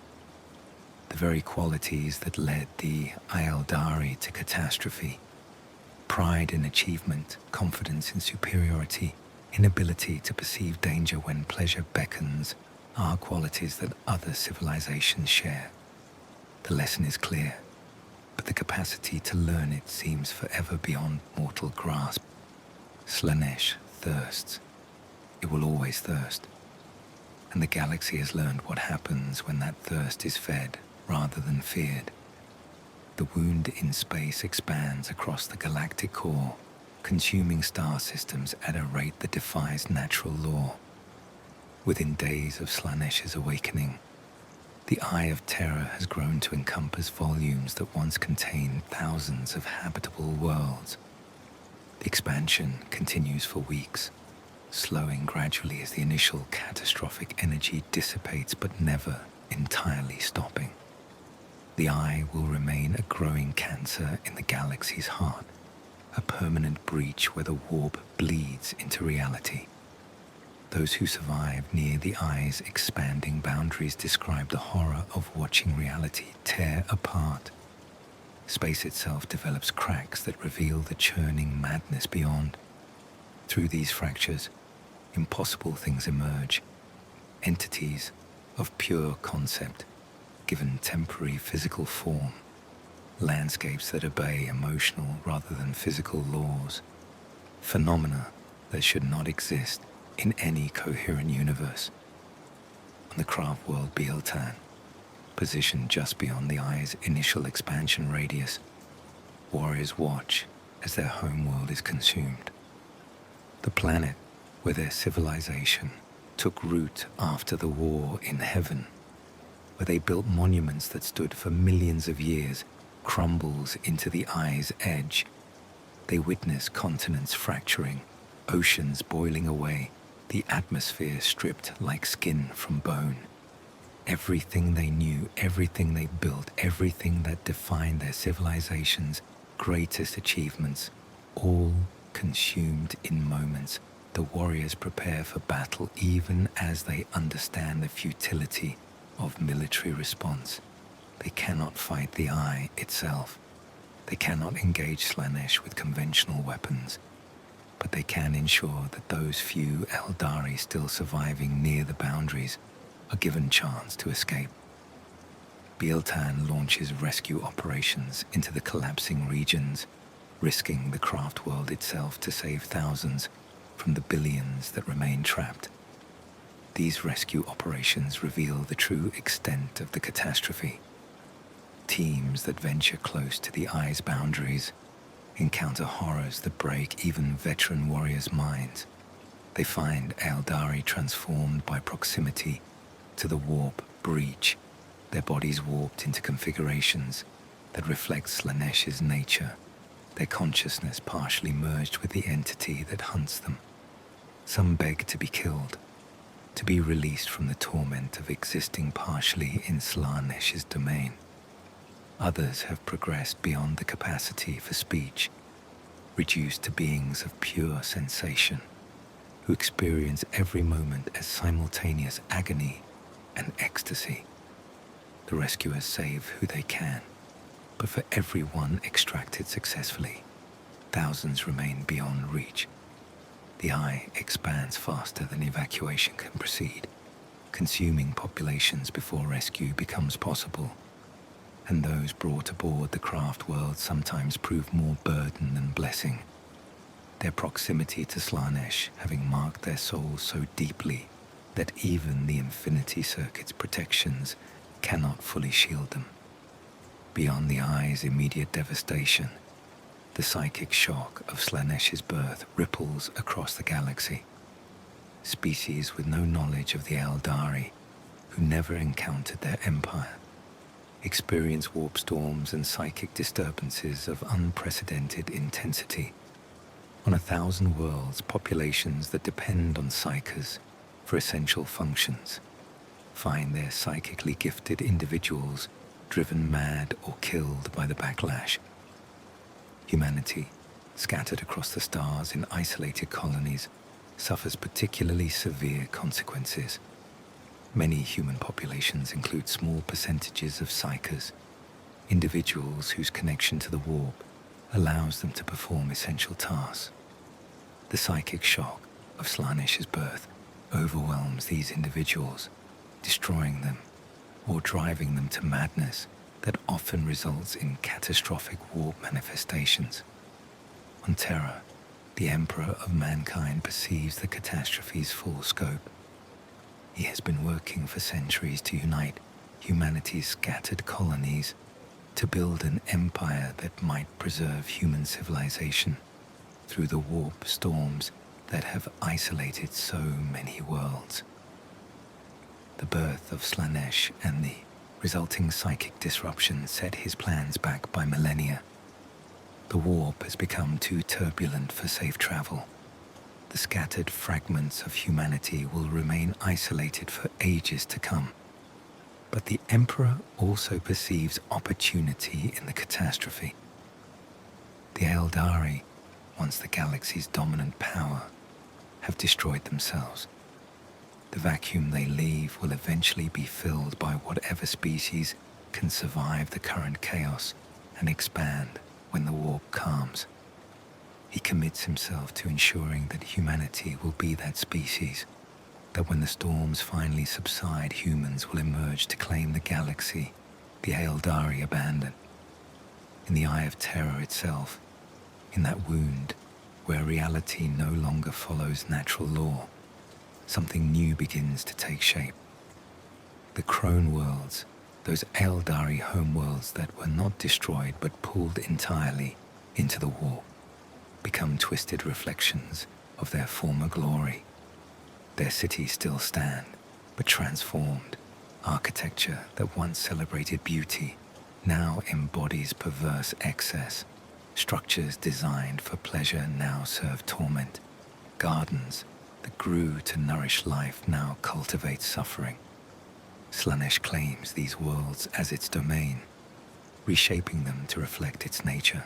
The very qualities that led the Eldari to catastrophe, pride in achievement, confidence in superiority, inability to perceive danger when pleasure beckons, are qualities that other civilizations share. The lesson is clear, but the capacity to learn it seems forever beyond mortal grasp. Slaanesh thirsts. It will always thirst. And the galaxy has learned what happens when that thirst is fed rather than feared. The wound in space expands across the galactic core, consuming star systems at a rate that defies natural law. Within days of Slaanesh's awakening, the Eye of Terror has grown to encompass volumes that once contained thousands of habitable worlds. The expansion continues for weeks, slowing gradually as the initial catastrophic energy dissipates, but never entirely stopping. The Eye will remain a growing cancer in the galaxy's heart, a permanent breach where the warp bleeds into reality. Those who survive near the Eye's expanding boundaries describe the horror of watching reality tear apart. Space itself develops cracks that reveal the churning madness beyond. Through these fractures, impossible things emerge, entities of pure concept, given temporary physical form, landscapes that obey emotional rather than physical laws, phenomena that should not exist in any coherent universe. On the craft world Bieltan, Positioned just beyond the eye's initial expansion radius, warriors watch as their homeworld is consumed. The planet where their civilization took root after the war in heaven, where they built monuments that stood for millions of years, crumbles into the eye's edge. They witness continents fracturing, oceans boiling away, the atmosphere stripped like skin from bone. Everything they knew, everything they built, everything that defined their civilization's greatest achievements, all consumed in moments. The warriors prepare for battle even as they understand the futility of military response. They cannot fight the eye itself. They cannot engage Slaanesh with conventional weapons, but they can ensure that those few Eldari still surviving near the boundaries are given chance to escape. Bieltan launches rescue operations into the collapsing regions, risking the craft world itself to save thousands from the billions that remain trapped. These rescue operations reveal the true extent of the catastrophe. Teams that venture close to the eye's boundaries encounter horrors that break even veteran warriors' minds. They find Eldari transformed by proximity to the warp breach, their bodies warped into configurations that reflect Slaanesh's nature, their consciousness partially merged with the entity that hunts them. Some beg to be killed, to be released from the torment of existing partially in Slaanesh's domain. Others have progressed beyond the capacity for speech, reduced to beings of pure sensation, who experience every moment as simultaneous agony and ecstasy. The rescuers save who they can, but for every one extracted successfully, thousands remain beyond reach. The eye expands faster than evacuation can proceed, consuming populations before rescue becomes possible. And those brought aboard the craft world sometimes prove more burden than blessing, their proximity to Slaanesh having marked their souls so deeply that even the Infinity Circuit's protections cannot fully shield them. Beyond the eye's immediate devastation, the psychic shock of Slaanesh's birth ripples across the galaxy. Species with no knowledge of the Eldari, who never encountered their empire, experience warp storms and psychic disturbances of unprecedented intensity. On 1,000 worlds, populations that depend on psychers for essential functions find their psychically gifted individuals driven mad or killed by the backlash. Humanity, scattered across the stars in isolated colonies, suffers particularly severe consequences. Many human populations include small percentages of psychers, individuals whose connection to the warp allows them to perform essential tasks. The psychic shock of Slaanesh's birth overwhelms these individuals, destroying them or driving them to madness that often results in catastrophic warp manifestations. On Terra, the Emperor of Mankind perceives the catastrophe's full scope. He has been working for centuries to unite humanity's scattered colonies to build an empire that might preserve human civilization through the warp storms that have isolated so many worlds. The birth of Slaanesh and the resulting psychic disruption set his plans back by millennia. The warp has become too turbulent for safe travel. The scattered fragments of humanity will remain isolated for ages to come. But the Emperor also perceives opportunity in the catastrophe. The Eldari, once the galaxy's dominant power, have destroyed themselves. The vacuum they leave will eventually be filled by whatever species can survive the current chaos and expand when the warp calms. He commits himself to ensuring that humanity will be that species, that when the storms finally subside, humans will emerge to claim the galaxy the Eldari abandoned. In the Eye of Terror itself, in that wound where reality no longer follows natural law, something new begins to take shape. The crone worlds, those Eldari homeworlds that were not destroyed but pulled entirely into the warp, become twisted reflections of their former glory. Their cities still stand, but transformed. Architecture that once celebrated beauty now embodies perverse excess. Structures designed for pleasure now serve torment. Gardens that grew to nourish life now cultivate suffering. Slaanesh claims these worlds as its domain, reshaping them to reflect its nature.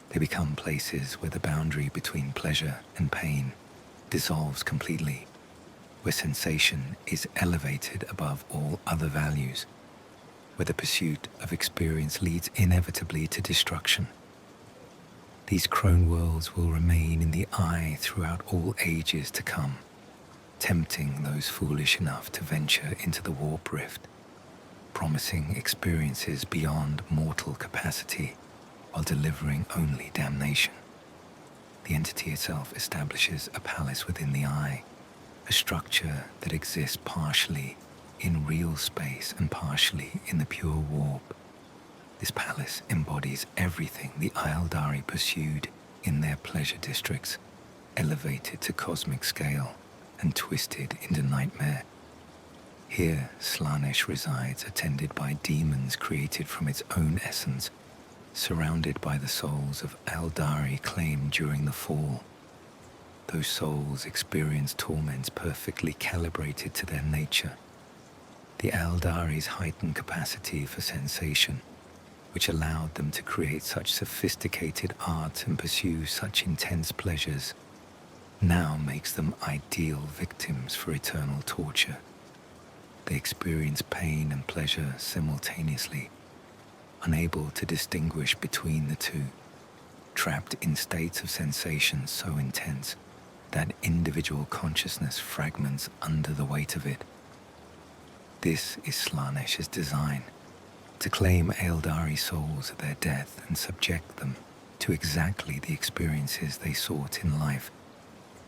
They become places where the boundary between pleasure and pain dissolves completely, where sensation is elevated above all other values, where the pursuit of experience leads inevitably to destruction. These crone worlds will remain in the eye throughout all ages to come, tempting those foolish enough to venture into the warp rift, promising experiences beyond mortal capacity while delivering only damnation. The entity itself establishes a palace within the eye, a structure that exists partially in real space and partially in the pure warp. This palace embodies everything the Eldari pursued in their pleasure districts, elevated to cosmic scale and twisted into nightmare. Here, Slaanesh resides, attended by demons created from its own essence, surrounded by the souls of Eldari claimed during the fall. Those souls experience torments perfectly calibrated to their nature. The Eldari's heightened capacity for sensation, which allowed them to create such sophisticated art and pursue such intense pleasures, now makes them ideal victims for eternal torture. They experience pain and pleasure simultaneously, unable to distinguish between the two, trapped in states of sensation so intense that individual consciousness fragments under the weight of it. This is Slaanesh's design, to claim Eldari souls at their death and subject them to exactly the experiences they sought in life,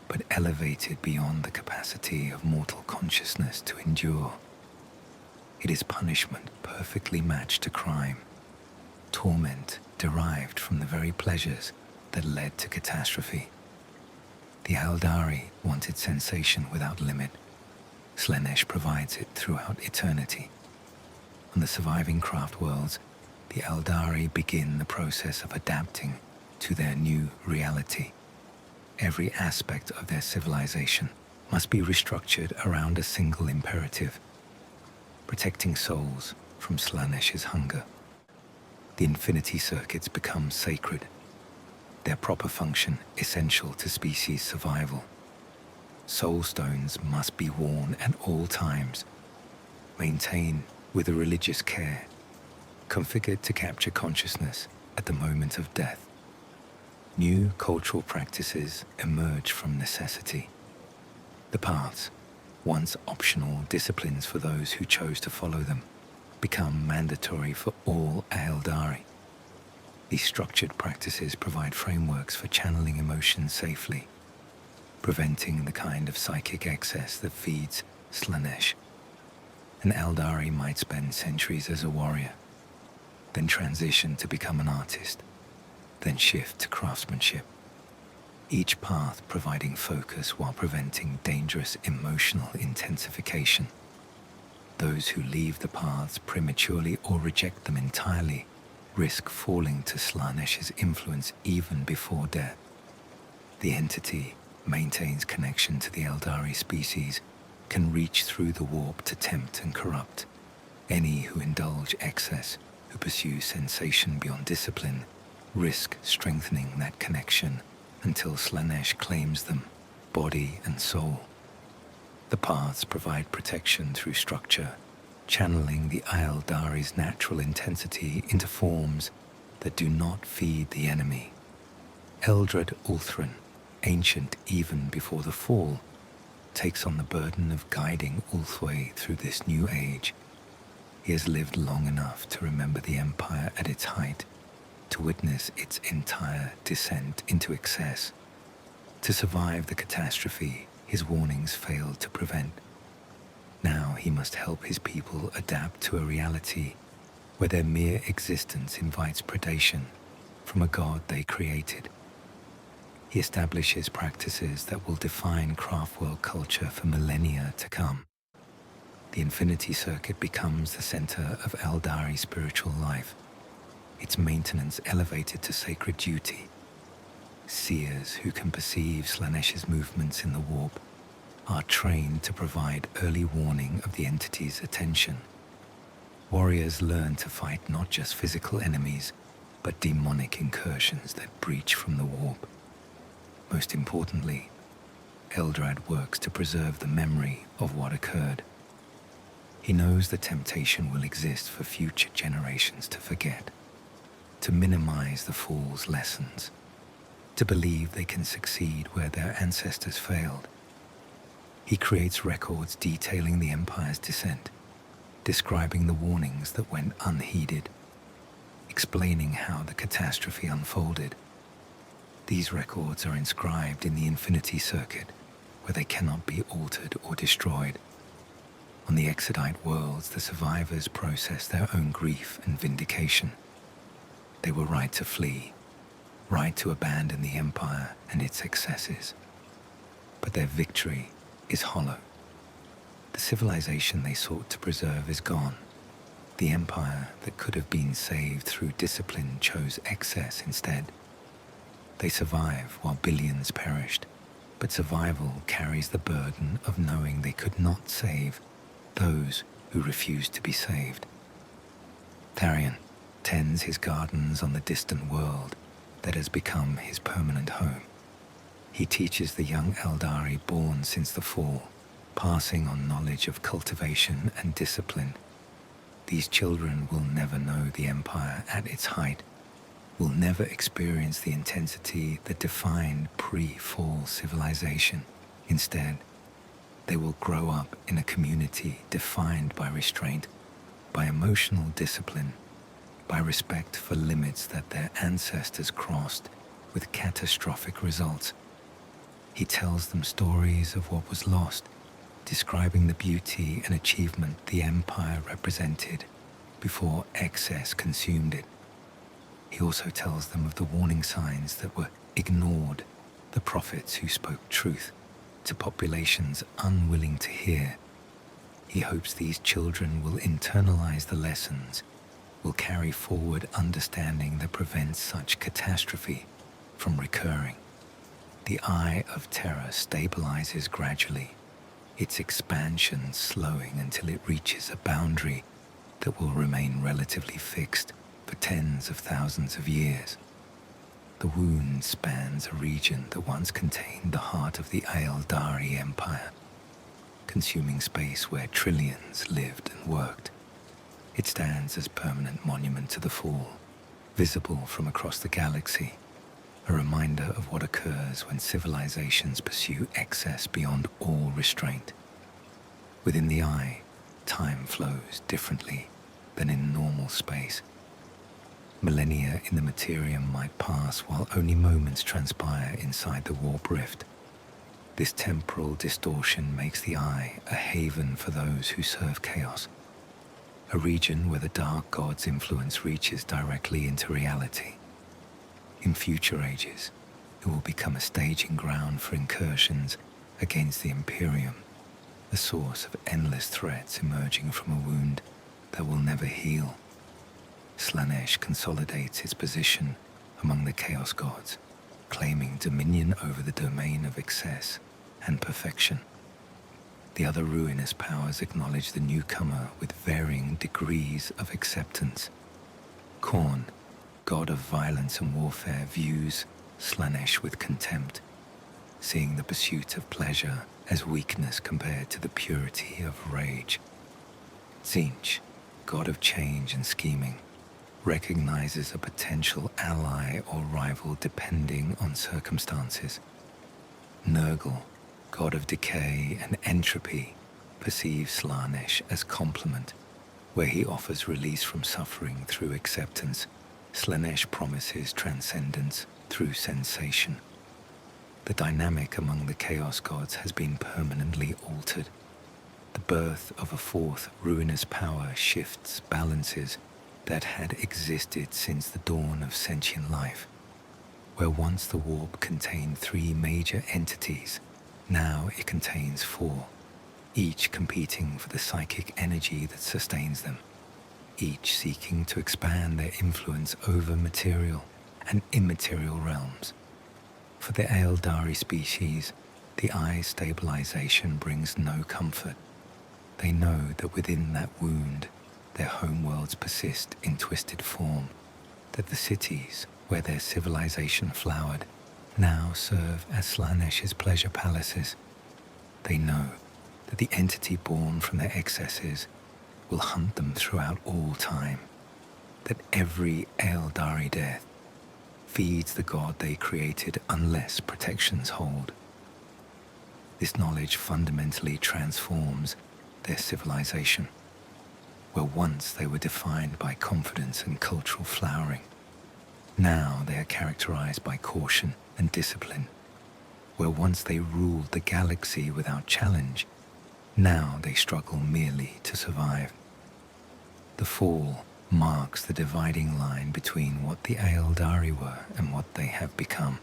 but elevated beyond the capacity of mortal consciousness to endure. It is punishment perfectly matched to crime, torment derived from the very pleasures that led to catastrophe. The Eldari wanted sensation without limit. Slaanesh provides it throughout eternity. On the surviving craft worlds, the Eldari begin the process of adapting to their new reality. Every aspect of their civilization must be restructured around a single imperative: protecting souls from Slaanesh's hunger. The infinity circuits become sacred, their proper function essential to species survival. Soul stones must be worn at all times, maintained with a religious care, configured to capture consciousness at the moment of death. New cultural practices emerge from necessity. The paths, once optional disciplines for those who chose to follow them, become mandatory for all Eldari. These structured practices provide frameworks for channeling emotions safely, preventing the kind of psychic excess that feeds Slaanesh. An Eldari might spend centuries as a warrior, then transition to become an artist, then shift to craftsmanship. Each path providing focus while preventing dangerous emotional intensification. Those who leave the paths prematurely or reject them entirely risk falling to Slaanesh's influence even before death. The entity maintains connection to the Eldari species, can reach through the warp to tempt and corrupt. Any who indulge excess, who pursue sensation beyond discipline, risk strengthening that connection until Slaanesh claims them, body and soul. The paths provide protection through structure, channeling the Eldari's natural intensity into forms that do not feed the enemy. Eldred Ulthran, ancient even before the fall, takes on the burden of guiding Ulthwé through this new age. He has lived long enough to remember the Empire at its height, to witness its entire descent into excess. To survive the catastrophe his warnings failed to prevent. Now he must help his people adapt to a reality where their mere existence invites predation from a god they created. He establishes practices that will define craftworld culture for millennia to come. The Infinity Circuit becomes the center of Eldari spiritual life, its maintenance elevated to sacred duty. Seers who can perceive Slaanesh's movements in the warp are trained to provide early warning of the entity's attention. Warriors learn to fight not just physical enemies, but demonic incursions that breach from the warp. Most importantly, Eldrad works to preserve the memory of what occurred. He knows the temptation will exist for future generations to forget, to minimize the fool's lessons, to believe they can succeed where their ancestors failed. He creates records detailing the Empire's descent, describing the warnings that went unheeded, explaining how the catastrophe unfolded. These records are inscribed in the Infinity Circuit, where they cannot be altered or destroyed. On the Exodite worlds, the survivors process their own grief and vindication. They were right to flee, right to abandon the Empire and its excesses. But their victory is hollow. The civilization they sought to preserve is gone. The Empire that could have been saved through discipline chose excess instead. They survive while billions perished, but survival carries the burden of knowing they could not save those who refused to be saved. Tharion tends his gardens on the distant world that has become his permanent home. He teaches the young Eldari born since the fall, passing on knowledge of cultivation and discipline. These children will never know the Empire at its height, will never experience the intensity that defined pre-fall civilization. Instead, they will grow up in a community defined by restraint, by emotional discipline, by respect for limits that their ancestors crossed with catastrophic results. He tells them stories of what was lost, describing the beauty and achievement the Empire represented before excess consumed it. He also tells them of the warning signs that were ignored, the prophets who spoke truth to populations unwilling to hear. He hopes these children will internalize the lessons, will carry forward understanding that prevents such catastrophe from recurring. The Eye of Terror stabilizes gradually, its expansion slowing until it reaches a boundary that will remain relatively fixed for tens of thousands of years. The wound spans a region that once contained the heart of the Eldari Empire, consuming space where trillions lived and worked. It stands as permanent monument to the fall, visible from across the galaxy, a reminder of what occurs when civilizations pursue excess beyond all restraint. Within the eye, time flows differently than in normal space. Millennia in the Materium might pass while only moments transpire inside the warp rift. This temporal distortion makes the eye a haven for those who serve chaos, a region where the dark god's influence reaches directly into reality. In future ages, it will become a staging ground for incursions against the Imperium, the source of endless threats emerging from a wound that will never heal. Slaanesh consolidates its position among the Chaos Gods, claiming dominion over the domain of excess and perfection. The other ruinous powers acknowledge the newcomer with varying degrees of acceptance. Khorne, god of violence and warfare, views Slaanesh with contempt, seeing the pursuit of pleasure as weakness compared to the purity of rage. Tzeentch, god of change and scheming, recognizes a potential ally or rival depending on circumstances. Nurgle, god of decay and entropy, perceives Slaanesh as complement, where he offers release from suffering through acceptance. Slaanesh promises transcendence through sensation. The dynamic among the Chaos Gods has been permanently altered. The birth of a fourth ruinous power shifts balances that had existed since the dawn of sentient life. Where once the warp contained three major entities, now it contains four, each competing for the psychic energy that sustains them, each seeking to expand their influence over material and immaterial realms. For the Eldari species, the eye stabilization brings no comfort. They know that within that wound, their homeworlds persist in twisted form, that the cities where their civilization flowered now serve as Slaanesh's pleasure palaces. They know that the entity born from their excesses will hunt them throughout all time, that every Eldari death feeds the god they created unless protections hold. This knowledge fundamentally transforms their civilization, where once they were defined by confidence and cultural flowering. Now they are characterized by caution and discipline. Where once they ruled the galaxy without challenge, now they struggle merely to survive. The fall marks the dividing line between what the Eldari were and what they have become,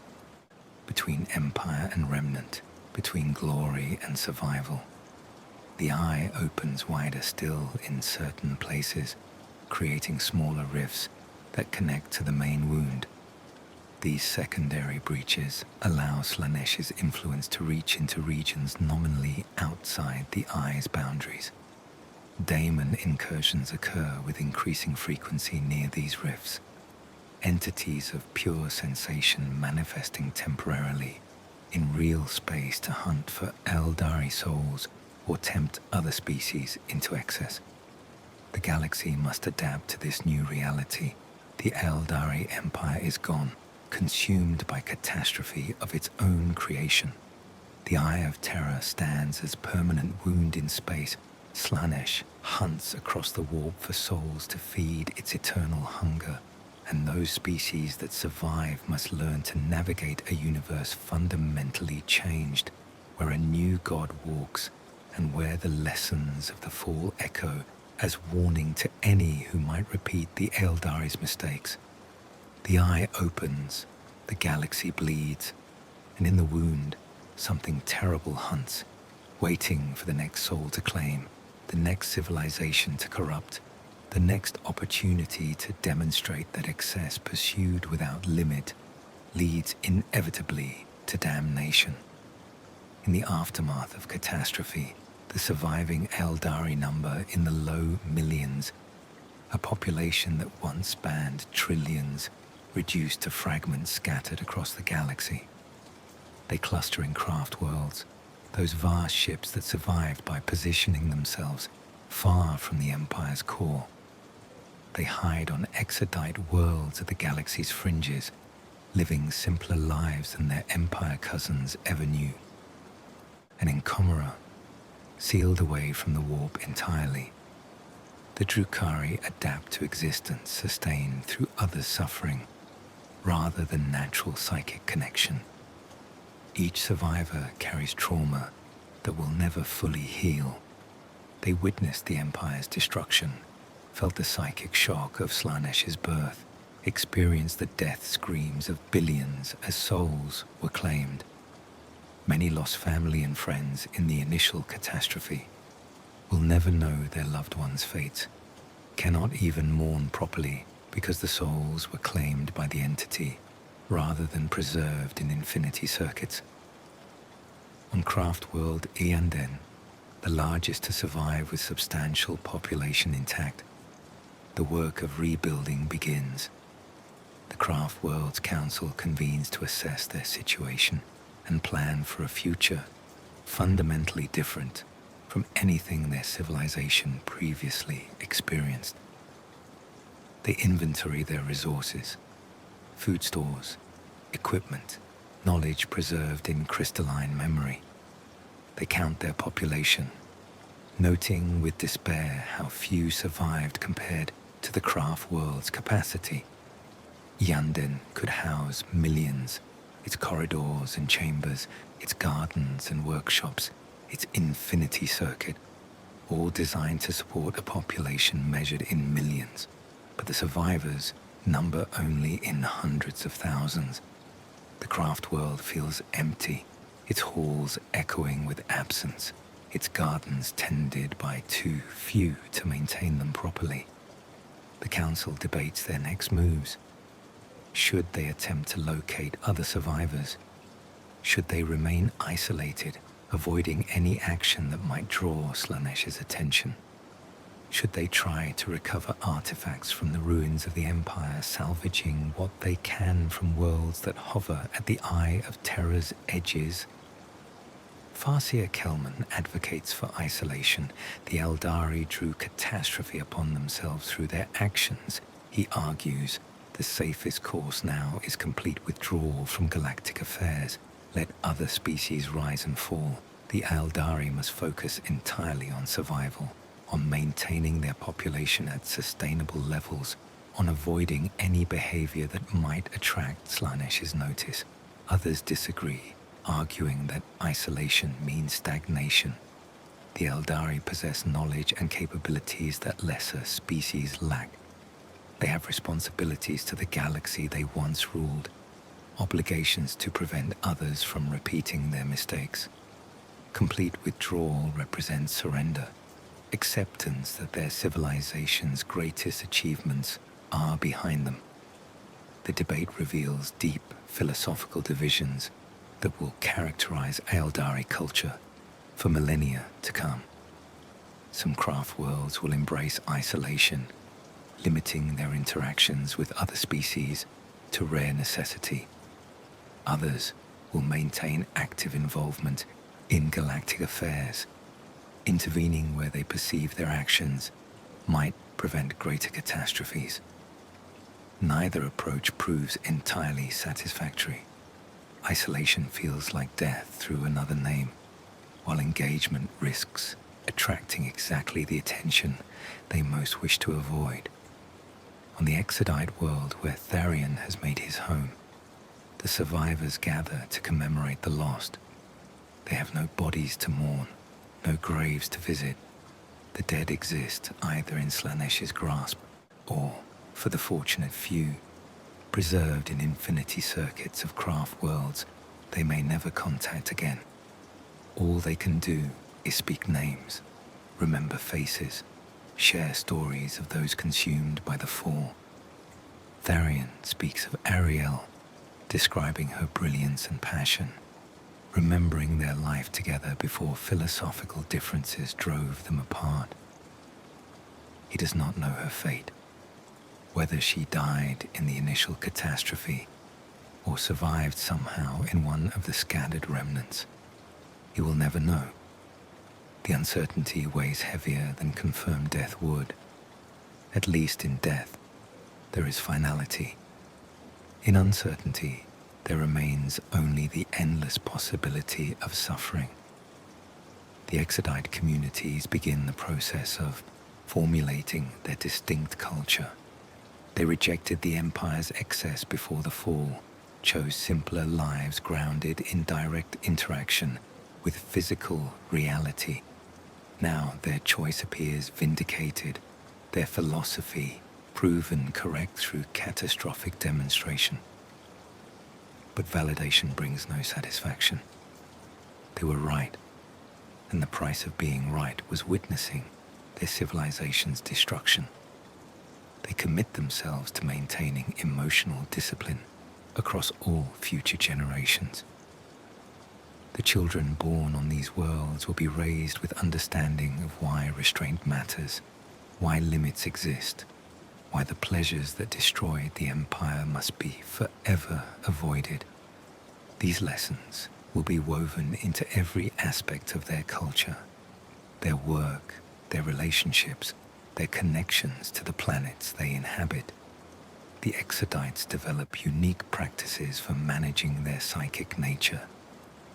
between empire and remnant, between glory and survival. The eye opens wider still in certain places, creating smaller rifts that connect to the main wound. These secondary breaches allow Slaanesh's influence to reach into regions nominally outside the eye's boundaries. Daemon incursions occur with increasing frequency near these rifts, entities of pure sensation manifesting temporarily in real space to hunt for Eldari souls or tempt other species into excess. The galaxy must adapt to this new reality. The Eldari Empire is gone, consumed by catastrophe of its own creation. The Eye of Terror stands as permanent wound in space. Slaanesh hunts across the warp for souls to feed its eternal hunger, and those species that survive must learn to navigate a universe fundamentally changed, where a new god walks, and where the lessons of the fall echo as warning to any who might repeat the Eldari's mistakes. The eye opens, the galaxy bleeds, and in the wound, something terrible hunts, waiting for the next soul to claim, the next civilization to corrupt, the next opportunity to demonstrate that excess pursued without limit leads inevitably to damnation. In the aftermath of catastrophe, the surviving Eldari number in the low millions, a population that once spanned trillions, reduced to fragments scattered across the galaxy. They cluster in craft worlds, those vast ships that survived by positioning themselves far from the Empire's core. They hide on exodite worlds at the galaxy's fringes, living simpler lives than their Empire cousins ever knew. And in Comora, sealed away from the warp entirely, the Drukhari adapt to existence sustained through others' suffering, rather than natural psychic connection. Each survivor carries trauma that will never fully heal. They witnessed the Empire's destruction, felt the psychic shock of Slaanesh's birth, experienced the death screams of billions as souls were claimed. Many lost family and friends in the initial catastrophe, will never know their loved ones' fate, cannot even mourn properly because the souls were claimed by the entity rather than preserved in infinity circuits. On craft world Ianden, the largest to survive with substantial population intact, the work of rebuilding begins. The Craft Worlds Council convenes to assess their situation and plan for a future fundamentally different from anything their civilization previously experienced. They inventory their resources, food stores, equipment, knowledge preserved in crystalline memory. They count their population, noting with despair how few survived compared to the craft world's capacity. Yanden could house millions, its corridors and chambers, its gardens and workshops, its infinity circuit, all designed to support a population measured in millions. But the survivors number only in hundreds of thousands. The craft world feels empty, its halls echoing with absence, its gardens tended by too few to maintain them properly. The council debates their next moves. Should they attempt to locate other survivors? Should they remain isolated, avoiding any action that might draw Slaanesh's attention? Should they try to recover artifacts from the ruins of the Empire, salvaging what they can from worlds that hover at the Eye of Terror's edges? Farseer Kelman advocates for isolation. The Eldari drew catastrophe upon themselves through their actions. He argues the safest course now is complete withdrawal from galactic affairs. Let other species rise and fall. The Eldari must focus entirely on survival, on maintaining their population at sustainable levels, on avoiding any behavior that might attract Slaanesh's notice. Others disagree, arguing that isolation means stagnation. The Eldari possess knowledge and capabilities that lesser species lack. They have responsibilities to the galaxy they once ruled, obligations to prevent others from repeating their mistakes. Complete withdrawal represents surrender, acceptance that their civilization's greatest achievements are behind them. The debate reveals deep philosophical divisions that will characterize Eldari culture for millennia to come. Some craft worlds will embrace isolation, limiting their interactions with other species to rare necessity. Others will maintain active involvement in galactic affairs, intervening where they perceive their actions might prevent greater catastrophes. Neither approach proves entirely satisfactory. Isolation feels like death through another name, while engagement risks attracting exactly the attention they most wish to avoid. On the Exodite world where Tharion has made his home, the survivors gather to commemorate the lost. They have no bodies to mourn, no graves to visit. The dead exist either in Slaanesh's grasp or, for the fortunate few, preserved in infinity circuits of craft worlds they may never contact again. All they can do is speak names, remember faces, share stories of those consumed by the fall. Tharion speaks of Ariel, describing her brilliance and passion, remembering their life together before philosophical differences drove them apart. He does not know her fate, whether she died in the initial catastrophe or survived somehow in one of the scattered remnants. He will never know. The uncertainty weighs heavier than confirmed death would. At least in death, there is finality. In uncertainty, there remains only the endless possibility of suffering. The Exodite communities begin the process of formulating their distinct culture. They rejected the Empire's excess before the fall, chose simpler lives grounded in direct interaction with physical reality. Now their choice appears vindicated, their philosophy proven correct through catastrophic demonstration. But validation brings no satisfaction. They were right, and the price of being right was witnessing their civilization's destruction. They commit themselves to maintaining emotional discipline across all future generations. The children born on these worlds will be raised with understanding of why restraint matters, why limits exist, why the pleasures that destroyed the Empire must be forever avoided. These lessons will be woven into every aspect of their culture, their work, their relationships, their connections to the planets they inhabit. The Exodites develop unique practices for managing their psychic nature.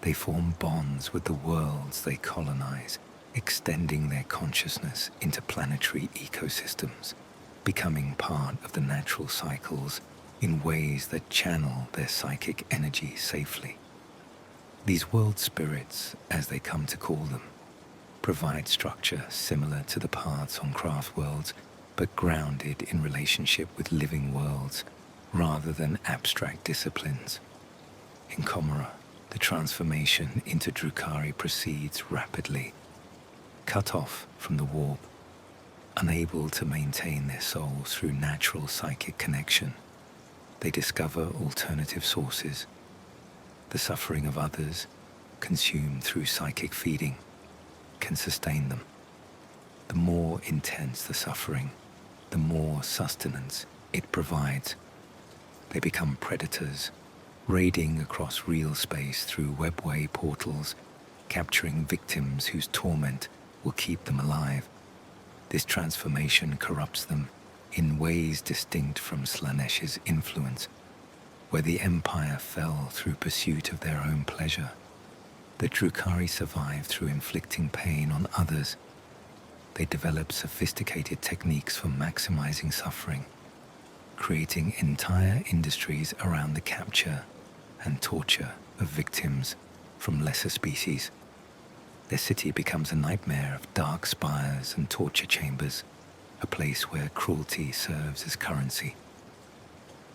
They form bonds with the worlds they colonize, extending their consciousness into planetary ecosystems, becoming part of the natural cycles in ways that channel their psychic energy safely. These world spirits, as they come to call them, provide structure similar to the paths on craft worlds, but grounded in relationship with living worlds rather than abstract disciplines. In Comora, the transformation into Drukhari proceeds rapidly. Cut off from the warp, unable to maintain their souls through natural psychic connection, they discover alternative sources. The suffering of others, consumed through psychic feeding, can sustain them. The more intense the suffering, the more sustenance it provides. They become predators, raiding across real space through webway portals, capturing victims whose torment will keep them alive. This transformation corrupts them in ways distinct from Slaanesh's influence, where the Empire fell through pursuit of their own pleasure. The Drukhari survive through inflicting pain on others. They develop sophisticated techniques for maximizing suffering, creating entire industries around the capture and torture of victims from lesser species. Their city becomes a nightmare of dark spires and torture chambers, a place where cruelty serves as currency.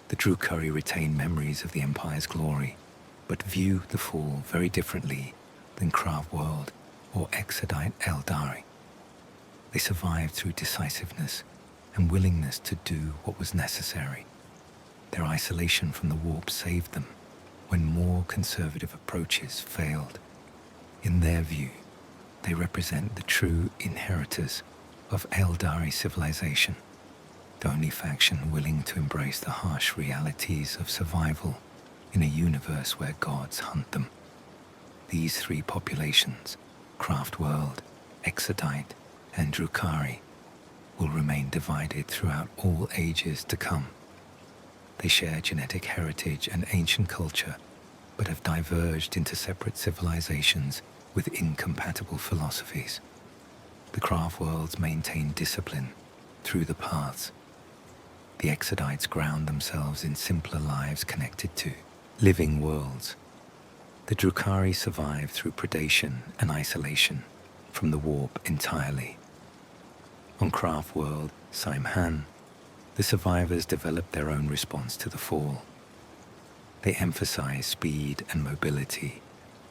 The Drukhari retain memories of the Empire's glory, but view the fall very differently than Craftworld or Exodite Eldari. They survived through decisiveness and willingness to do what was necessary. Their isolation from the warp saved them when more conservative approaches failed. In their view, they represent the true inheritors of Eldari civilization, the only faction willing to embrace the harsh realities of survival in a universe where gods hunt them. These three populations, Craftworld, Exodite, and Drukhari, will remain divided throughout all ages to come. They share genetic heritage and ancient culture, but have diverged into separate civilizations with incompatible philosophies. The Craftworlds maintain discipline through the paths. The Exodites ground themselves in simpler lives connected to living worlds. The Drukhari survive through predation and isolation from the warp entirely. On Craftworld, Saimhan, the survivors develop their own response to the fall. They emphasize speed and mobility,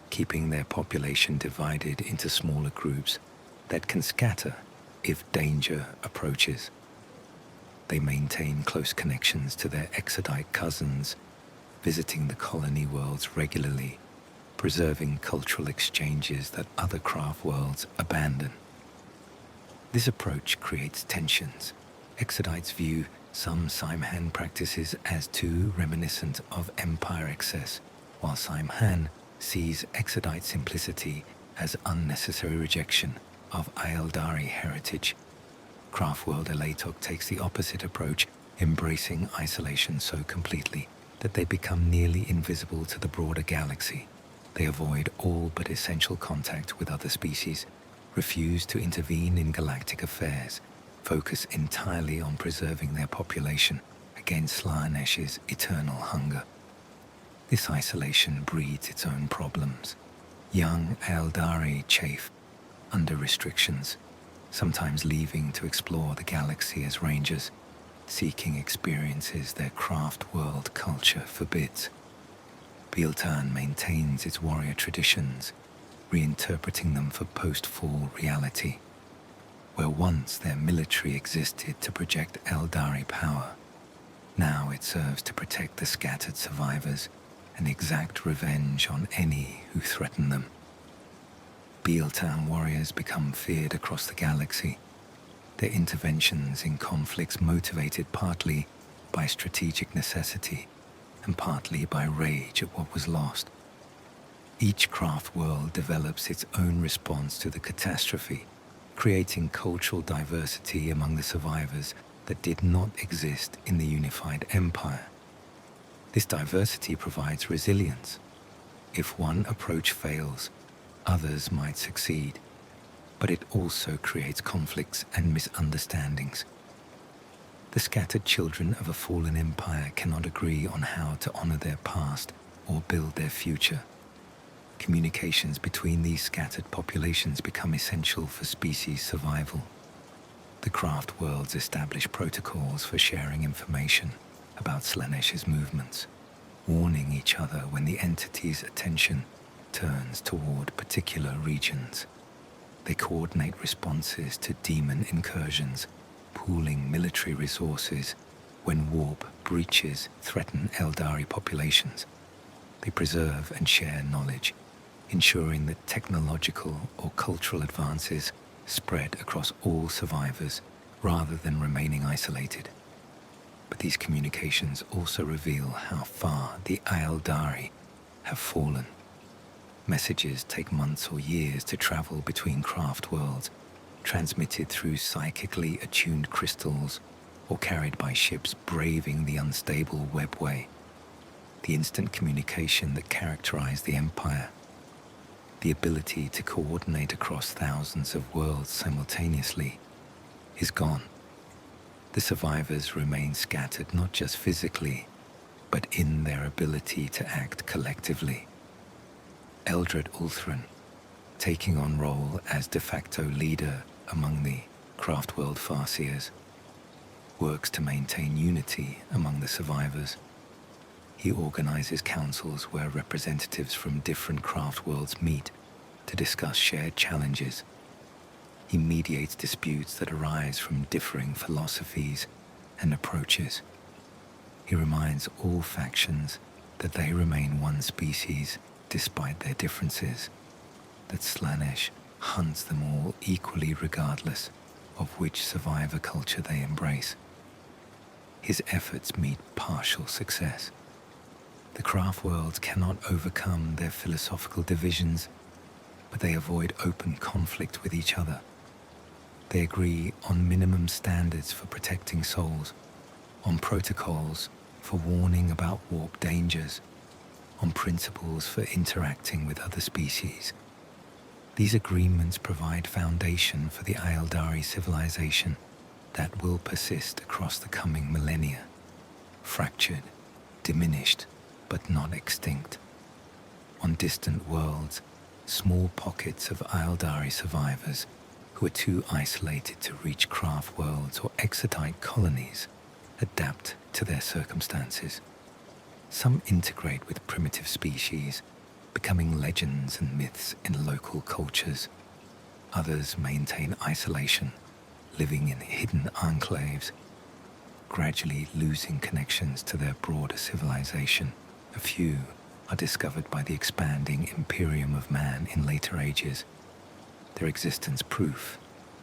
keeping their population divided into smaller groups that can scatter if danger approaches. They maintain close connections to their Exodite cousins, visiting the colony worlds regularly, preserving cultural exchanges that other craft worlds abandon. This approach creates tensions. Exodites view some Saimhan practices as too reminiscent of Empire excess, while Saimhan sees Exodite simplicity as unnecessary rejection of Eldari heritage. Craftworld Elatok takes the opposite approach, embracing isolation so completely that they become nearly invisible to the broader galaxy. They avoid all but essential contact with other species, refuse to intervene in galactic affairs, focus entirely on preserving their population against Slaanesh's eternal hunger. This isolation breeds its own problems. Young Eldari chafe under restrictions, sometimes leaving to explore the galaxy as rangers, seeking experiences their craft world culture forbids. Bieltan maintains its warrior traditions, reinterpreting them for post-fall reality. Where once their military existed to project Eldari power, now it serves to protect the scattered survivors and exact revenge on any who threaten them. Bieltan warriors become feared across the galaxy, their interventions in conflicts motivated partly by strategic necessity and partly by rage at what was lost. Each craft world develops its own response to the catastrophe, creating cultural diversity among the survivors that did not exist in the unified empire. This diversity provides resilience. If one approach fails, others might succeed, but it also creates conflicts and misunderstandings. The scattered children of a fallen empire cannot agree on how to honor their past or build their future. Communications between these scattered populations become essential for species survival. The craft worlds establish protocols for sharing information about Slaanesh's movements, warning each other when the entity's attention turns toward particular regions. They coordinate responses to demon incursions, pooling military resources when warp breaches threaten Eldari populations. They preserve and share knowledge, ensuring that technological or cultural advances spread across all survivors rather than remaining isolated. But these communications also reveal how far the Eldari have fallen. Messages take months or years to travel between craft worlds, transmitted through psychically attuned crystals or carried by ships braving the unstable webway. The instant communication that characterized the Empire, the ability to coordinate across thousands of worlds simultaneously, is gone. The survivors remain scattered not just physically, but in their ability to act collectively. Eldred Ulthran, taking on role as de facto leader among the Craftworld Farseers, works to maintain unity among the survivors. He organizes councils where representatives from different craft worlds meet to discuss shared challenges. He mediates disputes that arise from differing philosophies and approaches. He reminds all factions that they remain one species despite their differences, that Slaanesh hunts them all equally regardless of which survivor culture they embrace. His efforts meet partial success. The craft worlds cannot overcome their philosophical divisions, but they avoid open conflict with each other. They agree on minimum standards for protecting souls, on protocols for warning about warp dangers, on principles for interacting with other species. These agreements provide foundation for the Eldari civilization that will persist across the coming millennia, fractured, diminished, but not extinct. On distant worlds, small pockets of Eldari survivors who are too isolated to reach craft worlds or exotite colonies adapt to their circumstances. Some integrate with primitive species, becoming legends and myths in local cultures. Others maintain isolation, living in hidden enclaves, gradually losing connections to their broader civilization. A few are discovered by the expanding imperium of man in later ages, their existence proof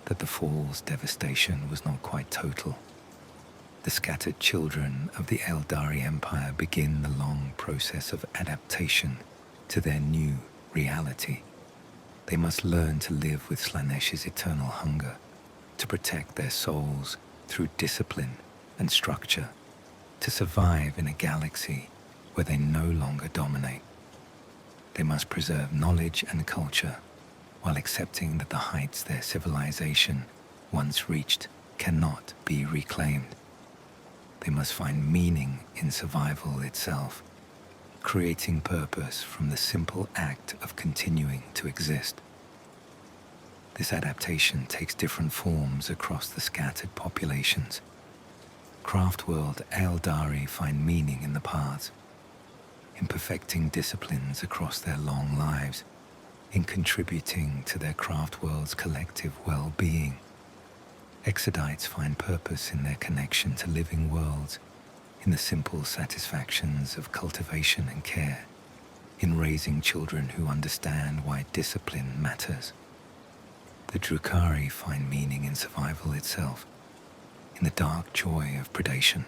that the fall's devastation was not quite total. The scattered children of the Eldari Empire begin the long process of adaptation to their new reality. They must learn to live with Slaanesh's eternal hunger, to protect their souls through discipline and structure, to survive in a galaxy where they no longer dominate. They must preserve knowledge and culture while accepting that the heights their civilization once reached cannot be reclaimed. They must find meaning in survival itself, creating purpose from the simple act of continuing to exist. This adaptation takes different forms across the scattered populations. Craftworld Eldari find meaning in the paths, in perfecting disciplines across their long lives, in contributing to their craftworld's collective well-being. Exodites find purpose in their connection to living worlds, in the simple satisfactions of cultivation and care, in raising children who understand why discipline matters. The Drukhari find meaning in survival itself, in the dark joy of predation,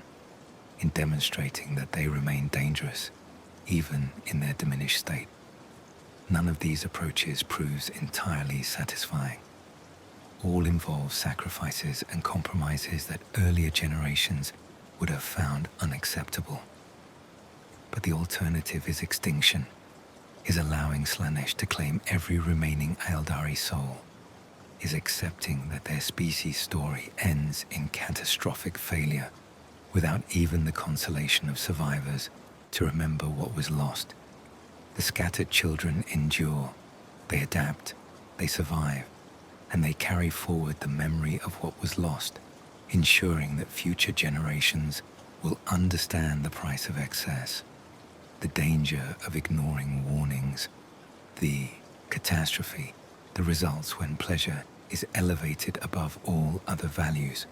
in demonstrating that they remain dangerous, even in their diminished state. None of these approaches proves entirely satisfying. All involve sacrifices and compromises that earlier generations would have found unacceptable. But the alternative is extinction, is allowing Slaanesh to claim every remaining Eldari soul, is accepting that their species' story ends in catastrophic failure without even the consolation of survivors to remember what was lost. The scattered children endure, they adapt, they survive, and they carry forward the memory of what was lost, ensuring that future generations will understand the price of excess, the danger of ignoring warnings, the catastrophe, the results when pleasure is elevated above all other values.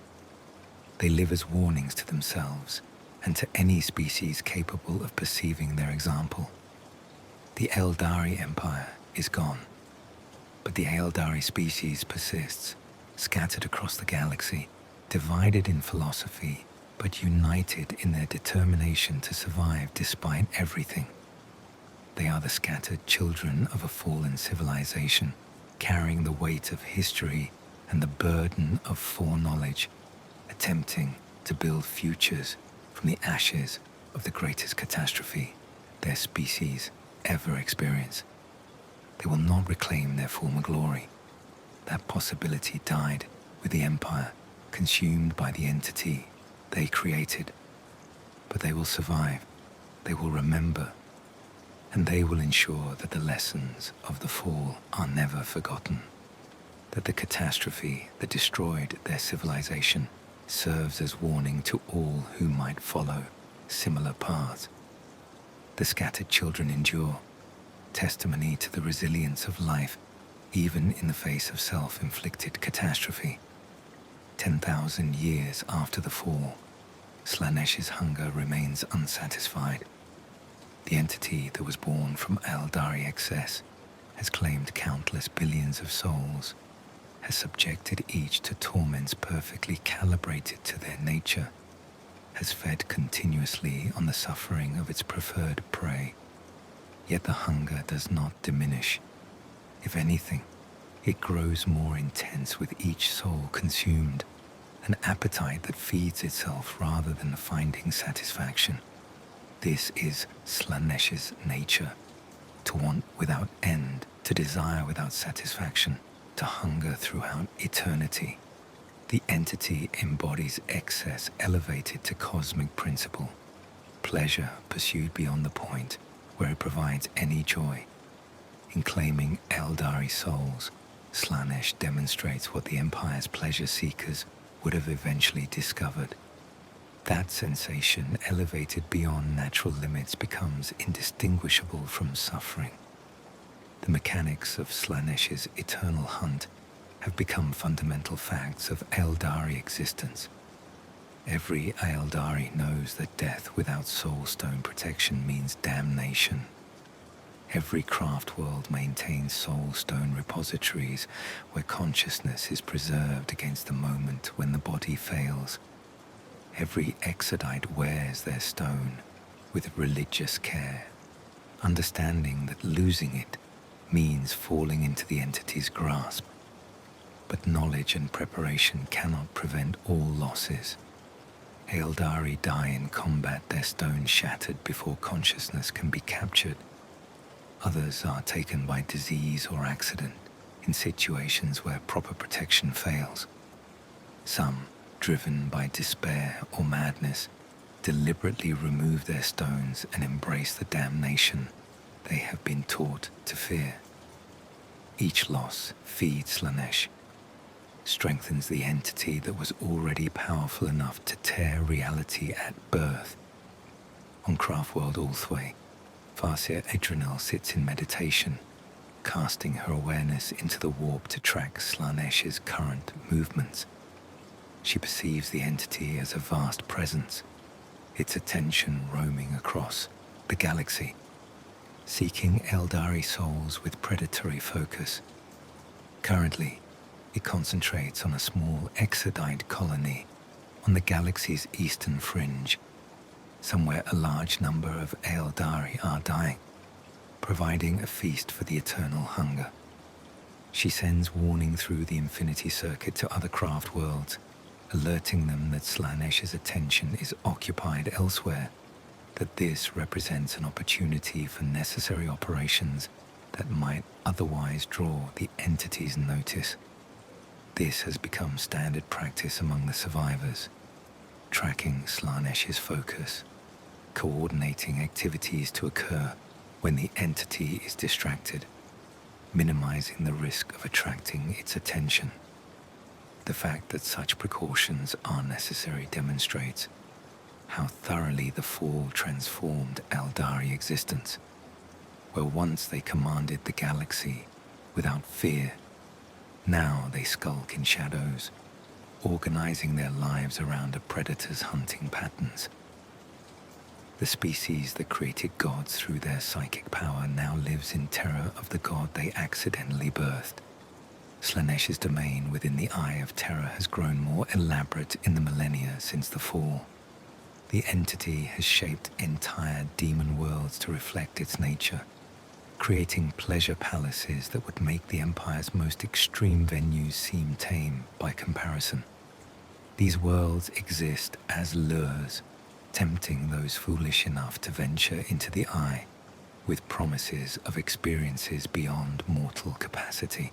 They live as warnings to themselves and to any species capable of perceiving their example. The Eldari Empire is gone, but the Eldari species persists, scattered across the galaxy, divided in philosophy, but united in their determination to survive despite everything. They are the scattered children of a fallen civilization, carrying the weight of history and the burden of foreknowledge, attempting to build futures from the ashes of the greatest catastrophe their species ever experience. They will not reclaim their former glory. That possibility died with the Empire, consumed by the entity they created. But they will survive, they will remember, and they will ensure that the lessons of the fall are never forgotten, that the catastrophe that destroyed their civilization serves as warning to all who might follow similar paths. The scattered children endure, testimony to the resilience of life, even in the face of self-inflicted catastrophe. 10,000 years after the fall, Slaanesh's hunger remains unsatisfied. The entity that was born from Eldari excess has claimed countless billions of souls, has subjected each to torments perfectly calibrated to their nature, has fed continuously on the suffering of its preferred prey. Yet the hunger does not diminish. If anything, it grows more intense with each soul consumed, an appetite that feeds itself rather than finding satisfaction. This is Slaanesh's nature, to want without end, to desire without satisfaction, to hunger throughout eternity. The entity embodies excess elevated to cosmic principle, pleasure pursued beyond the point where it provides any joy. In claiming Eldari souls, Slaanesh demonstrates what the Empire's pleasure seekers would have eventually discovered. That sensation elevated beyond natural limits becomes indistinguishable from suffering. The mechanics of Slaanesh's eternal hunt have become fundamental facts of Eldari existence. Every Eldari knows that death without soul stone protection means damnation. Every craft world maintains soul stone repositories where consciousness is preserved against the moment when the body fails. Every exodite wears their stone with religious care, understanding that losing it means falling into the entity's grasp. But knowledge and preparation cannot prevent all losses. Eldari die in combat, their stone shattered before consciousness can be captured. Others are taken by disease or accident in situations where proper protection fails. Some, driven by despair or madness, deliberately remove their stones and embrace the damnation they have been taught to fear. Each loss feeds Slaanesh, strengthens the entity that was already powerful enough to tear reality at birth. On Craftworld Ulthway, Farsia Adrenal sits in meditation, casting her awareness into the warp to track Slaanesh's current movements. She perceives the entity as a vast presence, its attention roaming across the galaxy, seeking Eldari souls with predatory focus. Currently, it concentrates on a small exodite colony on the galaxy's eastern fringe, somewhere a large number of Eldari are dying, providing a feast for the eternal hunger. She sends warning through the infinity circuit to other craft worlds, alerting them that Slaanesh's attention is occupied elsewhere, that this represents an opportunity for necessary operations that might otherwise draw the entity's notice. This has become standard practice among the survivors, tracking Slaanesh's focus, coordinating activities to occur when the entity is distracted, minimizing the risk of attracting its attention. The fact that such precautions are necessary demonstrates how thoroughly the fall transformed Eldari existence, where once they commanded the galaxy without fear, now they skulk in shadows, organizing their lives around a predator's hunting patterns. The species that created gods through their psychic power now lives in terror of the god they accidentally birthed. Slaanesh's domain within the Eye of Terror has grown more elaborate in the millennia since the fall. The entity has shaped entire demon worlds to reflect its nature, creating pleasure palaces that would make the Empire's most extreme venues seem tame by comparison. These worlds exist as lures, tempting those foolish enough to venture into the Eye, with promises of experiences beyond mortal capacity.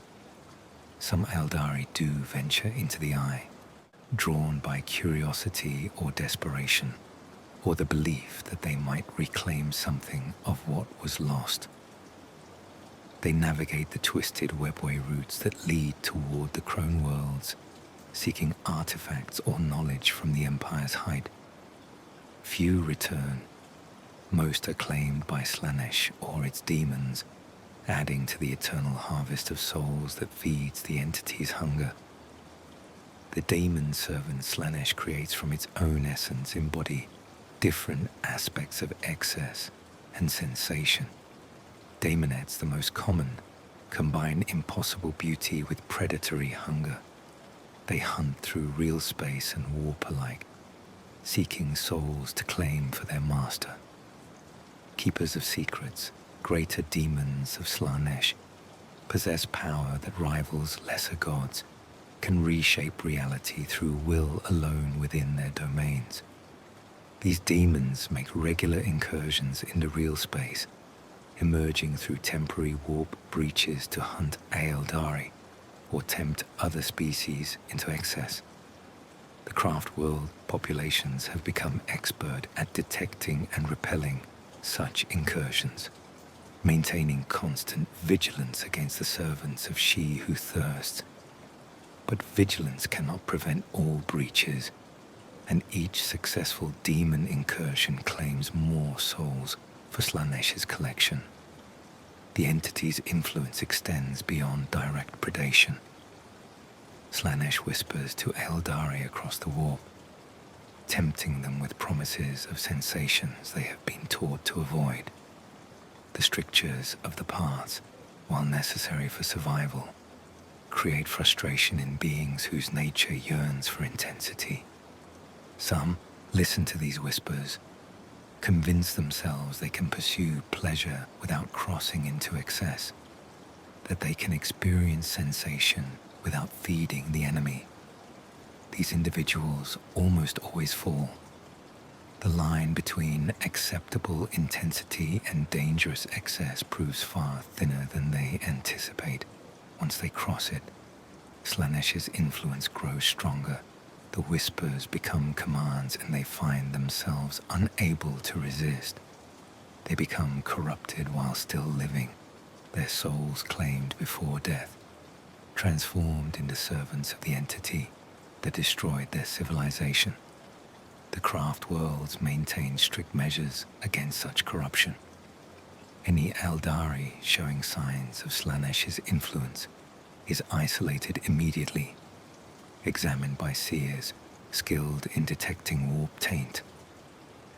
Some Eldari do venture into the Eye, drawn by curiosity or desperation, or the belief that they might reclaim something of what was lost. They navigate the twisted webway routes that lead toward the Crone worlds, seeking artifacts or knowledge from the Empire's height. Few return. Most are claimed by Slaanesh or its demons, adding to the eternal harvest of souls that feeds the entity's hunger. The demon servant Slaanesh creates from its own essence embody different aspects of excess and sensation. Daemonettes, the most common, combine impossible beauty with predatory hunger. They hunt through real space and warp alike, seeking souls to claim for their master. Keepers of secrets, greater demons of Slaanesh, possess power that rivals lesser gods, can reshape reality through will alone within their domains. These demons make regular incursions into real space, emerging through temporary warp breaches to hunt Eldari or tempt other species into excess. The craft world populations have become expert at detecting and repelling such incursions, maintaining constant vigilance against the servants of she who thirsts. But vigilance cannot prevent all breaches, and each successful demon incursion claims more souls for Slaanesh's collection. The entity's influence extends beyond direct predation. Slaanesh whispers to Eldari across the warp, tempting them with promises of sensations they have been taught to avoid. The strictures of the paths, while necessary for survival, create frustration in beings whose nature yearns for intensity. Some listen to these whispers, convince themselves they can pursue pleasure without crossing into excess, that they can experience sensation without feeding the enemy. These individuals almost always fall. The line between acceptable intensity and dangerous excess proves far thinner than they anticipate. Once they cross it, Slaanesh's influence grows stronger. The whispers become commands and they find themselves unable to resist. They become corrupted while still living, their souls claimed before death, transformed into servants of the entity that destroyed their civilization. The craft worlds maintain strict measures against such corruption. Any Eldari showing signs of Slaanesh's influence is isolated immediately, examined by seers skilled in detecting warp taint.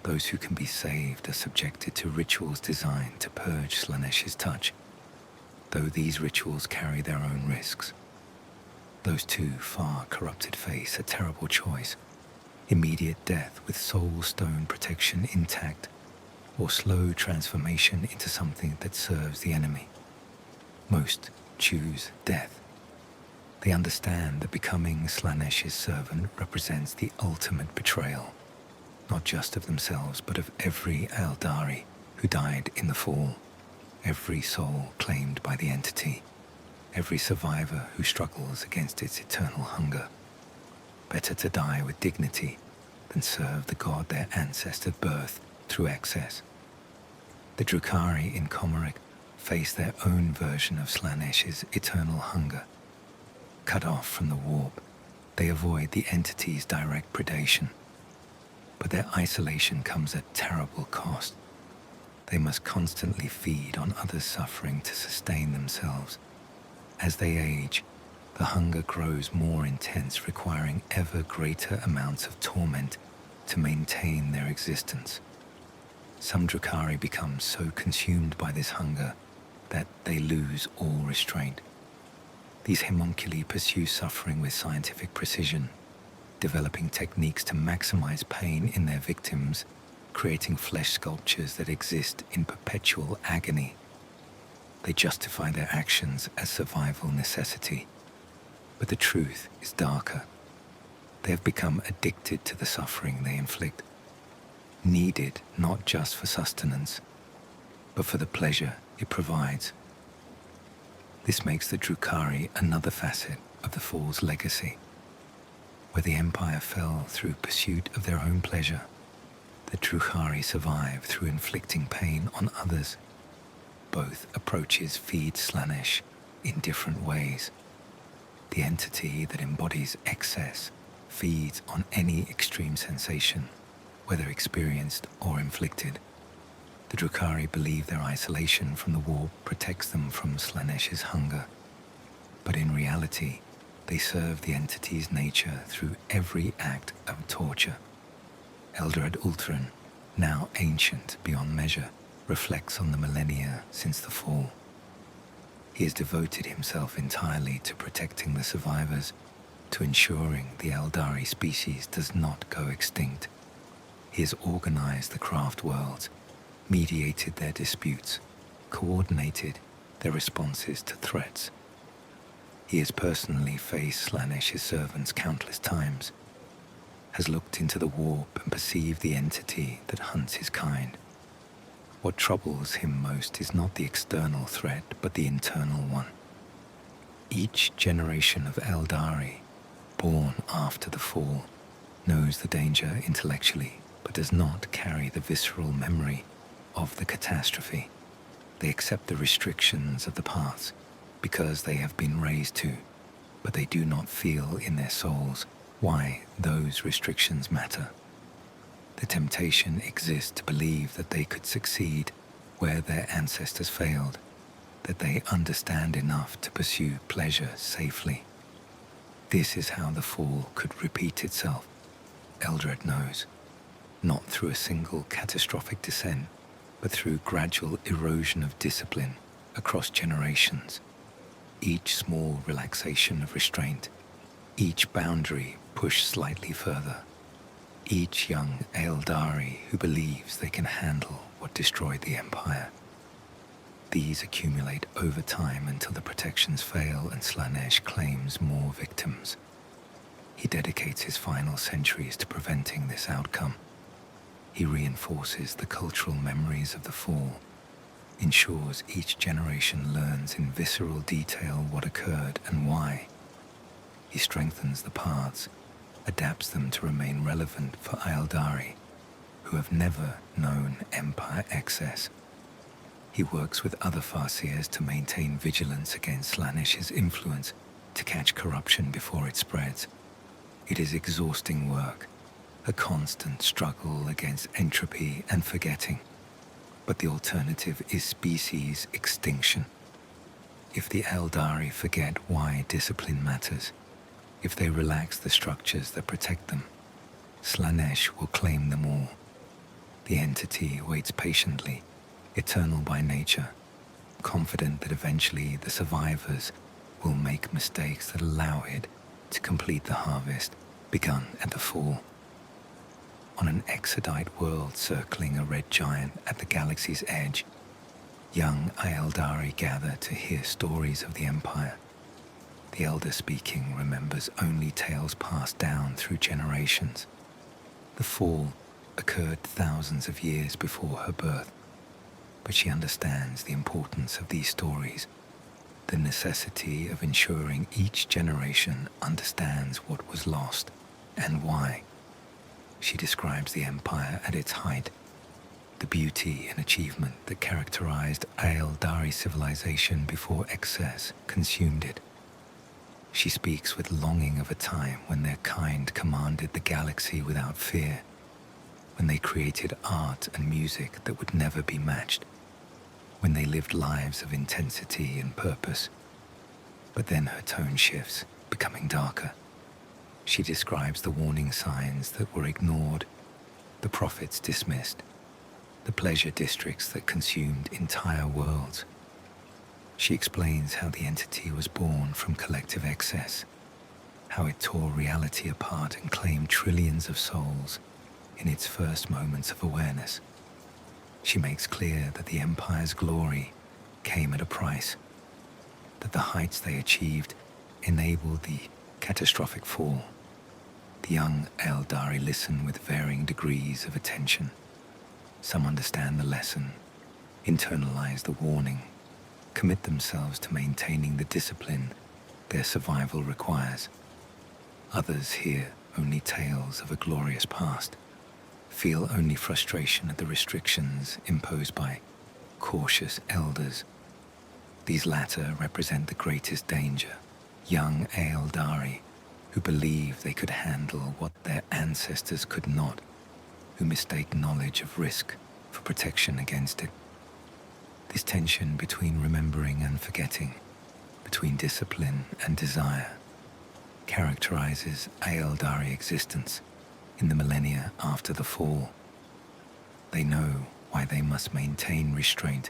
Those who can be saved are subjected to rituals designed to purge Slaanesh's touch, though these rituals carry their own risks. Those too far corrupted face a terrible choice: immediate death with soul stone protection intact, or slow transformation into something that serves the enemy. Most choose death. They understand that becoming Slaanesh's servant represents the ultimate betrayal, not just of themselves, but of every Eldari who died in the fall, every soul claimed by the entity, every survivor who struggles against its eternal hunger. Better to die with dignity than serve the god their ancestors birthed through excess. The Drukhari in Komarik face their own version of Slaanesh's eternal hunger. Cut off from the warp, they avoid the entity's direct predation. But their isolation comes at terrible cost. They must constantly feed on others' suffering to sustain themselves. As they age, the hunger grows more intense, requiring ever greater amounts of torment to maintain their existence. Some Drukhari become so consumed by this hunger that they lose all restraint. These homunculi pursue suffering with scientific precision, developing techniques to maximize pain in their victims, creating flesh sculptures that exist in perpetual agony. They justify their actions as survival necessity. But the truth is darker. They have become addicted to the suffering they inflict, needed not just for sustenance, but for the pleasure it provides. This makes the Drukhari another facet of the Fall's legacy. Where the Empire fell through pursuit of their own pleasure, the Drukhari survive through inflicting pain on others. Both approaches feed Slaanesh in different ways. The entity that embodies excess feeds on any extreme sensation, whether experienced or inflicted. The Drukhari believe their isolation from the warp protects them from Slaanesh's hunger. But in reality, they serve the entity's nature through every act of torture. Eldar Ultron, now ancient beyond measure, reflects on the millennia since the fall. He has devoted himself entirely to protecting the survivors, to ensuring the Eldari species does not go extinct. He has organized the craft worlds, mediated their disputes, coordinated their responses to threats. He has personally faced Slaanesh's servants countless times, has looked into the warp and perceived the entity that hunts his kind. What troubles him most is not the external threat, but the internal one. Each generation of Eldari, born after the fall, knows the danger intellectually, but does not carry the visceral memory of the catastrophe. They accept the restrictions of the paths because they have been raised to, but they do not feel in their souls why those restrictions matter. The temptation exists to believe that they could succeed where their ancestors failed, that they understand enough to pursue pleasure safely. This is how the fall could repeat itself, Eldred knows, not through a single catastrophic descent, but through gradual erosion of discipline across generations. Each small relaxation of restraint, each boundary pushed slightly further, each young Eldari who believes they can handle what destroyed the Empire. These accumulate over time until the protections fail and Slaanesh claims more victims. He dedicates his final centuries to preventing this outcome. He reinforces the cultural memories of the fall, ensures each generation learns in visceral detail what occurred and why. He strengthens the paths, adapts them to remain relevant for Eldari, who have never known Empire excess. He works with other Farseers to maintain vigilance against Slaanesh's influence, to catch corruption before it spreads. It is exhausting work, a constant struggle against entropy and forgetting. But the alternative is species extinction. If the Eldari forget why discipline matters, if they relax the structures that protect them, Slaanesh will claim them all. The entity waits patiently, eternal by nature, confident that eventually the survivors will make mistakes that allow it to complete the harvest begun at the fall. On an exodite world circling a red giant at the galaxy's edge, young Eldari gather to hear stories of the Empire. The elder speaking remembers only tales passed down through generations. The fall occurred thousands of years before her birth, but she understands the importance of these stories, the necessity of ensuring each generation understands what was lost and why. She describes the Empire at its height, the the beauty and achievement that characterized Eldari civilization before excess consumed it. She speaks with longing of a time when their kind commanded the galaxy without fear, when they created art and music that would never be matched, when they lived lives of intensity and purpose. But then her tone shifts, becoming darker. She describes the warning signs that were ignored, the prophets dismissed, the pleasure districts that consumed entire worlds. She explains how the entity was born from collective excess, how it tore reality apart and claimed trillions of souls in its first moments of awareness. She makes clear that the Empire's glory came at a price, that the heights they achieved enabled the catastrophic fall. The young Eldari listen with varying degrees of attention. Some understand the lesson, internalize the warning, commit themselves to maintaining the discipline their survival requires. Others hear only tales of a glorious past, feel only frustration at the restrictions imposed by cautious elders. These latter represent the greatest danger, young Eldari who believe they could handle what their ancestors could not, who mistake knowledge of risk for protection against it. This tension between remembering and forgetting, between discipline and desire, characterizes Eldari existence in the millennia after the fall. They know why they must maintain restraint,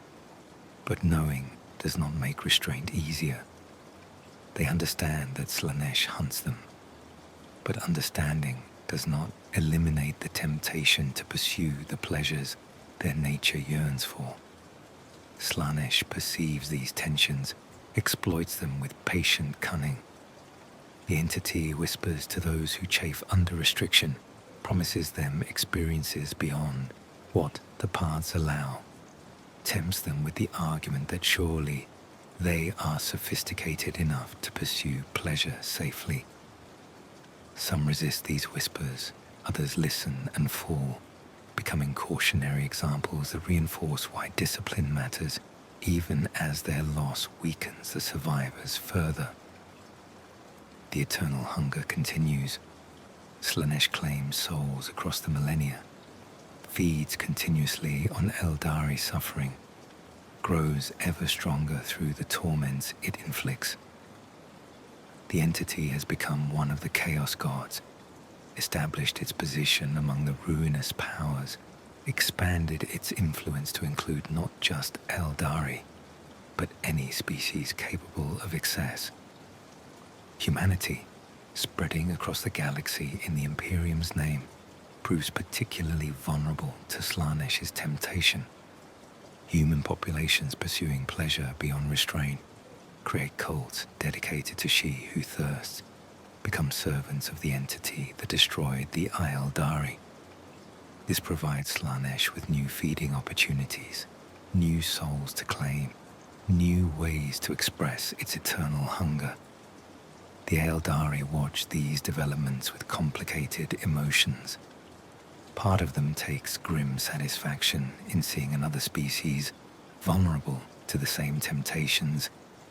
but knowing does not make restraint easier. They understand that Slaanesh hunts them, but understanding does not eliminate the temptation to pursue the pleasures their nature yearns for. Slaanesh perceives these tensions, exploits them with patient cunning. The entity whispers to those who chafe under restriction, promises them experiences beyond what the paths allow, tempts them with the argument that surely they are sophisticated enough to pursue pleasure safely. Some resist these whispers, others listen and fall, becoming cautionary examples that reinforce why discipline matters, even as their loss weakens the survivors further. The eternal hunger continues. Slaanesh claims souls across the millennia, feeds continuously on Eldari suffering, grows ever stronger through the torments it inflicts. The entity has become one of the Chaos Gods, established its position among the ruinous powers, expanded its influence to include not just Eldari, but any species capable of excess. Humanity, spreading across the galaxy in the Imperium's name, proves particularly vulnerable to Slaanesh's temptation. Human populations pursuing pleasure beyond restraint create cults dedicated to she who thirsts, become servants of the entity that destroyed the Eldari. This provides Slaanesh with new feeding opportunities, new souls to claim, new ways to express its eternal hunger. The Eldari watch these developments with complicated emotions. Part of them takes grim satisfaction in seeing another species vulnerable to the same temptations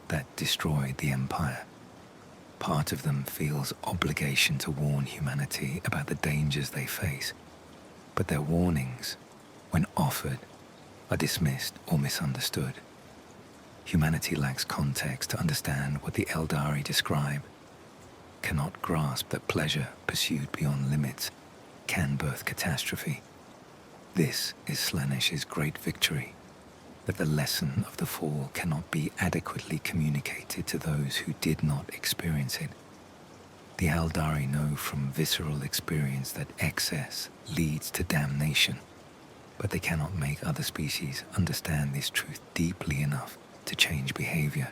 that destroyed the Empire. Part of them feels obligation to warn humanity about the dangers they face, but their warnings, when offered, are dismissed or misunderstood. Humanity lacks context to understand what the Eldari describe, cannot grasp that pleasure pursued beyond limits can birth catastrophe. This is Slaanesh's great victory, that the lesson of the fall cannot be adequately communicated to those who did not experience it. The Eldari know from visceral experience that excess leads to damnation, but they cannot make other species understand this truth deeply enough to change behavior.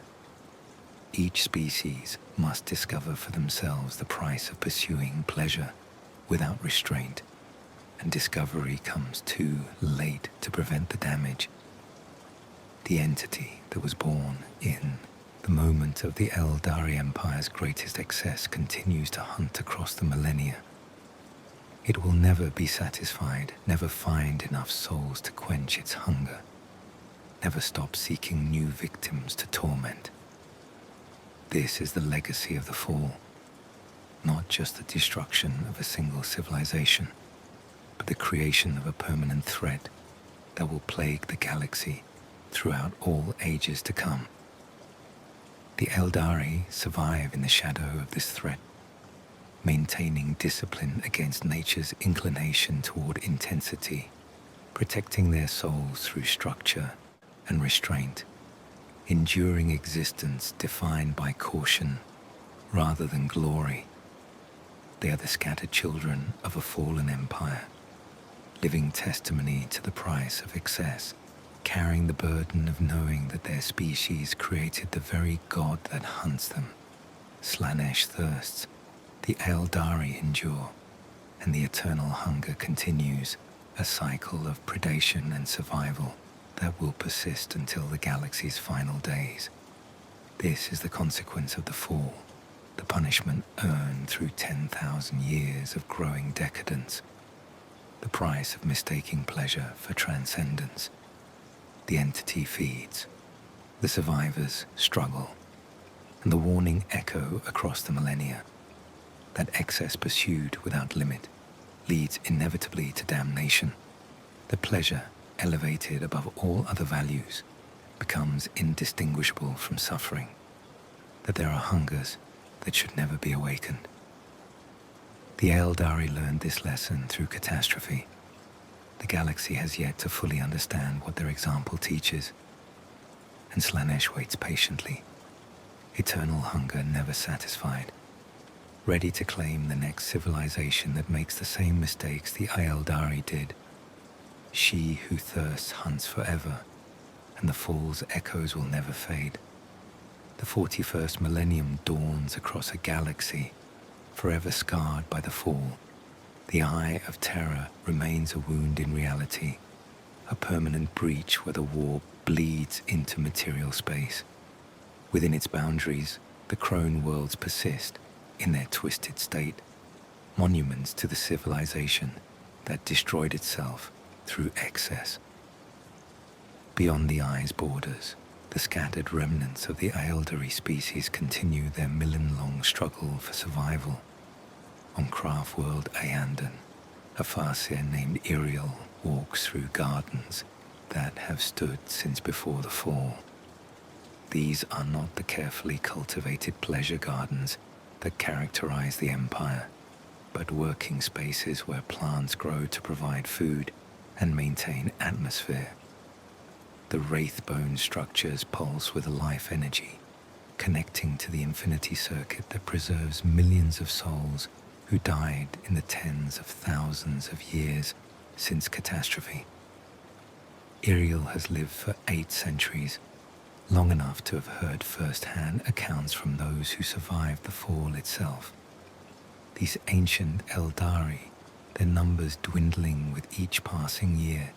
Each species must discover for themselves the price of pursuing pleasure without restraint, and discovery comes too late to prevent the damage. The entity that was born in the moment of the Eldari Empire's greatest excess continues to hunt across the millennia. It will never be satisfied, never find enough souls to quench its hunger, never stop seeking new victims to torment. This is the legacy of the fall, not just the destruction of a single civilization, but the creation of a permanent threat that will plague the galaxy throughout all ages to come. The Eldari survive in the shadow of this threat, maintaining discipline against nature's inclination toward intensity, protecting their souls through structure and restraint, enduring existence defined by caution rather than glory. They are the scattered children of a fallen empire, living testimony to the price of excess, carrying the burden of knowing that their species created the very god that hunts them. Slaanesh thirsts, the Eldari endure, and the eternal hunger continues, a cycle of predation and survival that will persist until the galaxy's final days. This is the consequence of the fall, the punishment earned through 10,000 years of growing decadence, the price of mistaking pleasure for transcendence. The entity feeds, the survivors struggle, and the warning echo across the millennia. That excess pursued without limit leads inevitably to damnation. The pleasure, elevated above all other values, becomes indistinguishable from suffering, that there are hungers that should never be awakened. The Eldari learned this lesson through catastrophe. The galaxy has yet to fully understand what their example teaches, and Slaanesh waits patiently, eternal hunger never satisfied, ready to claim the next civilization that makes the same mistakes the Eldari did. She who thirsts hunts forever, and the fall's echoes will never fade. The 41st millennium dawns across a galaxy forever scarred by the fall. The eye of terror remains a wound in reality, a permanent breach where the war bleeds into material space. Within its boundaries, the crone worlds persist in their twisted state, monuments to the civilization that destroyed itself through excess. Beyond the eye's borders, the scattered remnants of the Eldari species continue their millennium-long struggle for survival. On craft world Ayandan, a Farseer named Iriel walks through gardens that have stood since before the fall. These are not the carefully cultivated pleasure gardens that characterize the Empire, but working spaces where plants grow to provide food and maintain atmosphere. The wraith-bone structures pulse with a life energy, connecting to the infinity circuit that preserves millions of souls who died in the tens of thousands of years since catastrophe. Iriel has lived for 8 centuries, long enough to have heard first-hand accounts from those who survived the fall itself. These ancient Eldari, their numbers dwindling with each passing year,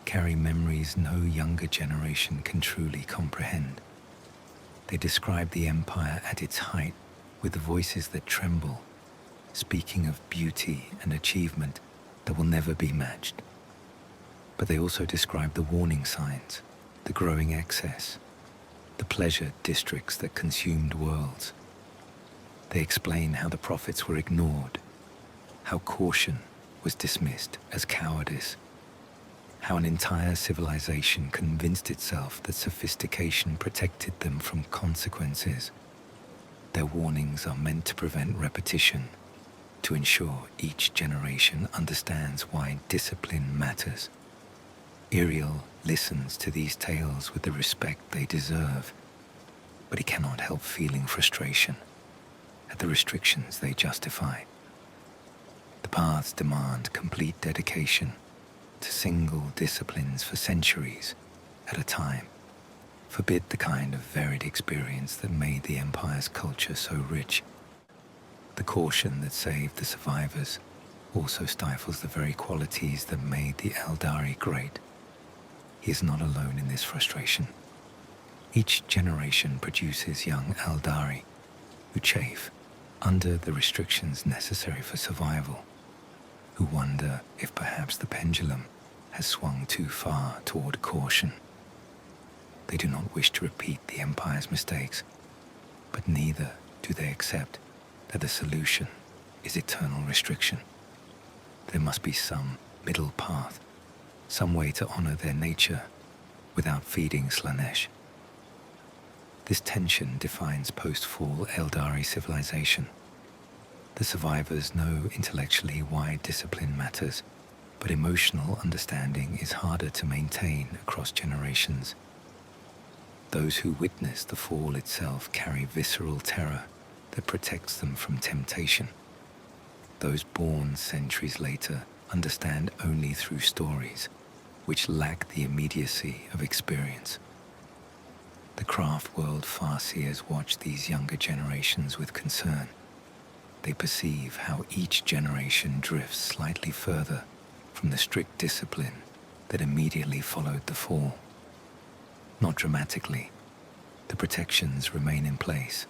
carry memories no younger generation can truly comprehend. They describe the Empire at its height with the voices that tremble, speaking of beauty and achievement that will never be matched. But they also describe the warning signs, the growing excess, the pleasure districts that consumed worlds. They explain how the prophets were ignored, how caution was dismissed as cowardice, how an entire civilization convinced itself that sophistication protected them from consequences. Their warnings are meant to prevent repetition, to ensure each generation understands why discipline matters. Iriel listens to these tales with the respect they deserve, but he cannot help feeling frustration at the restrictions they justify. The paths demand complete dedication to single disciplines for centuries at a time, forbid the kind of varied experience that made the Empire's culture so rich. The caution that saved the survivors also stifles the very qualities that made the Eldari great. He is not alone in this frustration. Each generation produces young Eldari who chafe under the restrictions necessary for survival. who wonder if perhaps the pendulum has swung too far toward caution. They do not wish to repeat the Empire's mistakes, but neither do they accept that the solution is eternal restriction. There must be some middle path, some way to honor their nature without feeding Slaanesh. This tension defines post-fall Eldari civilization. The survivors know intellectually why discipline matters, but emotional understanding is harder to maintain across generations. Those who witness the fall itself carry visceral terror that protects them from temptation. Those born centuries later understand only through stories, which lack the immediacy of experience. The craft world farseers watch these younger generations with concern. They perceive how each generation drifts slightly further from the strict discipline that immediately followed the fall. Not dramatically, the protections remain in place.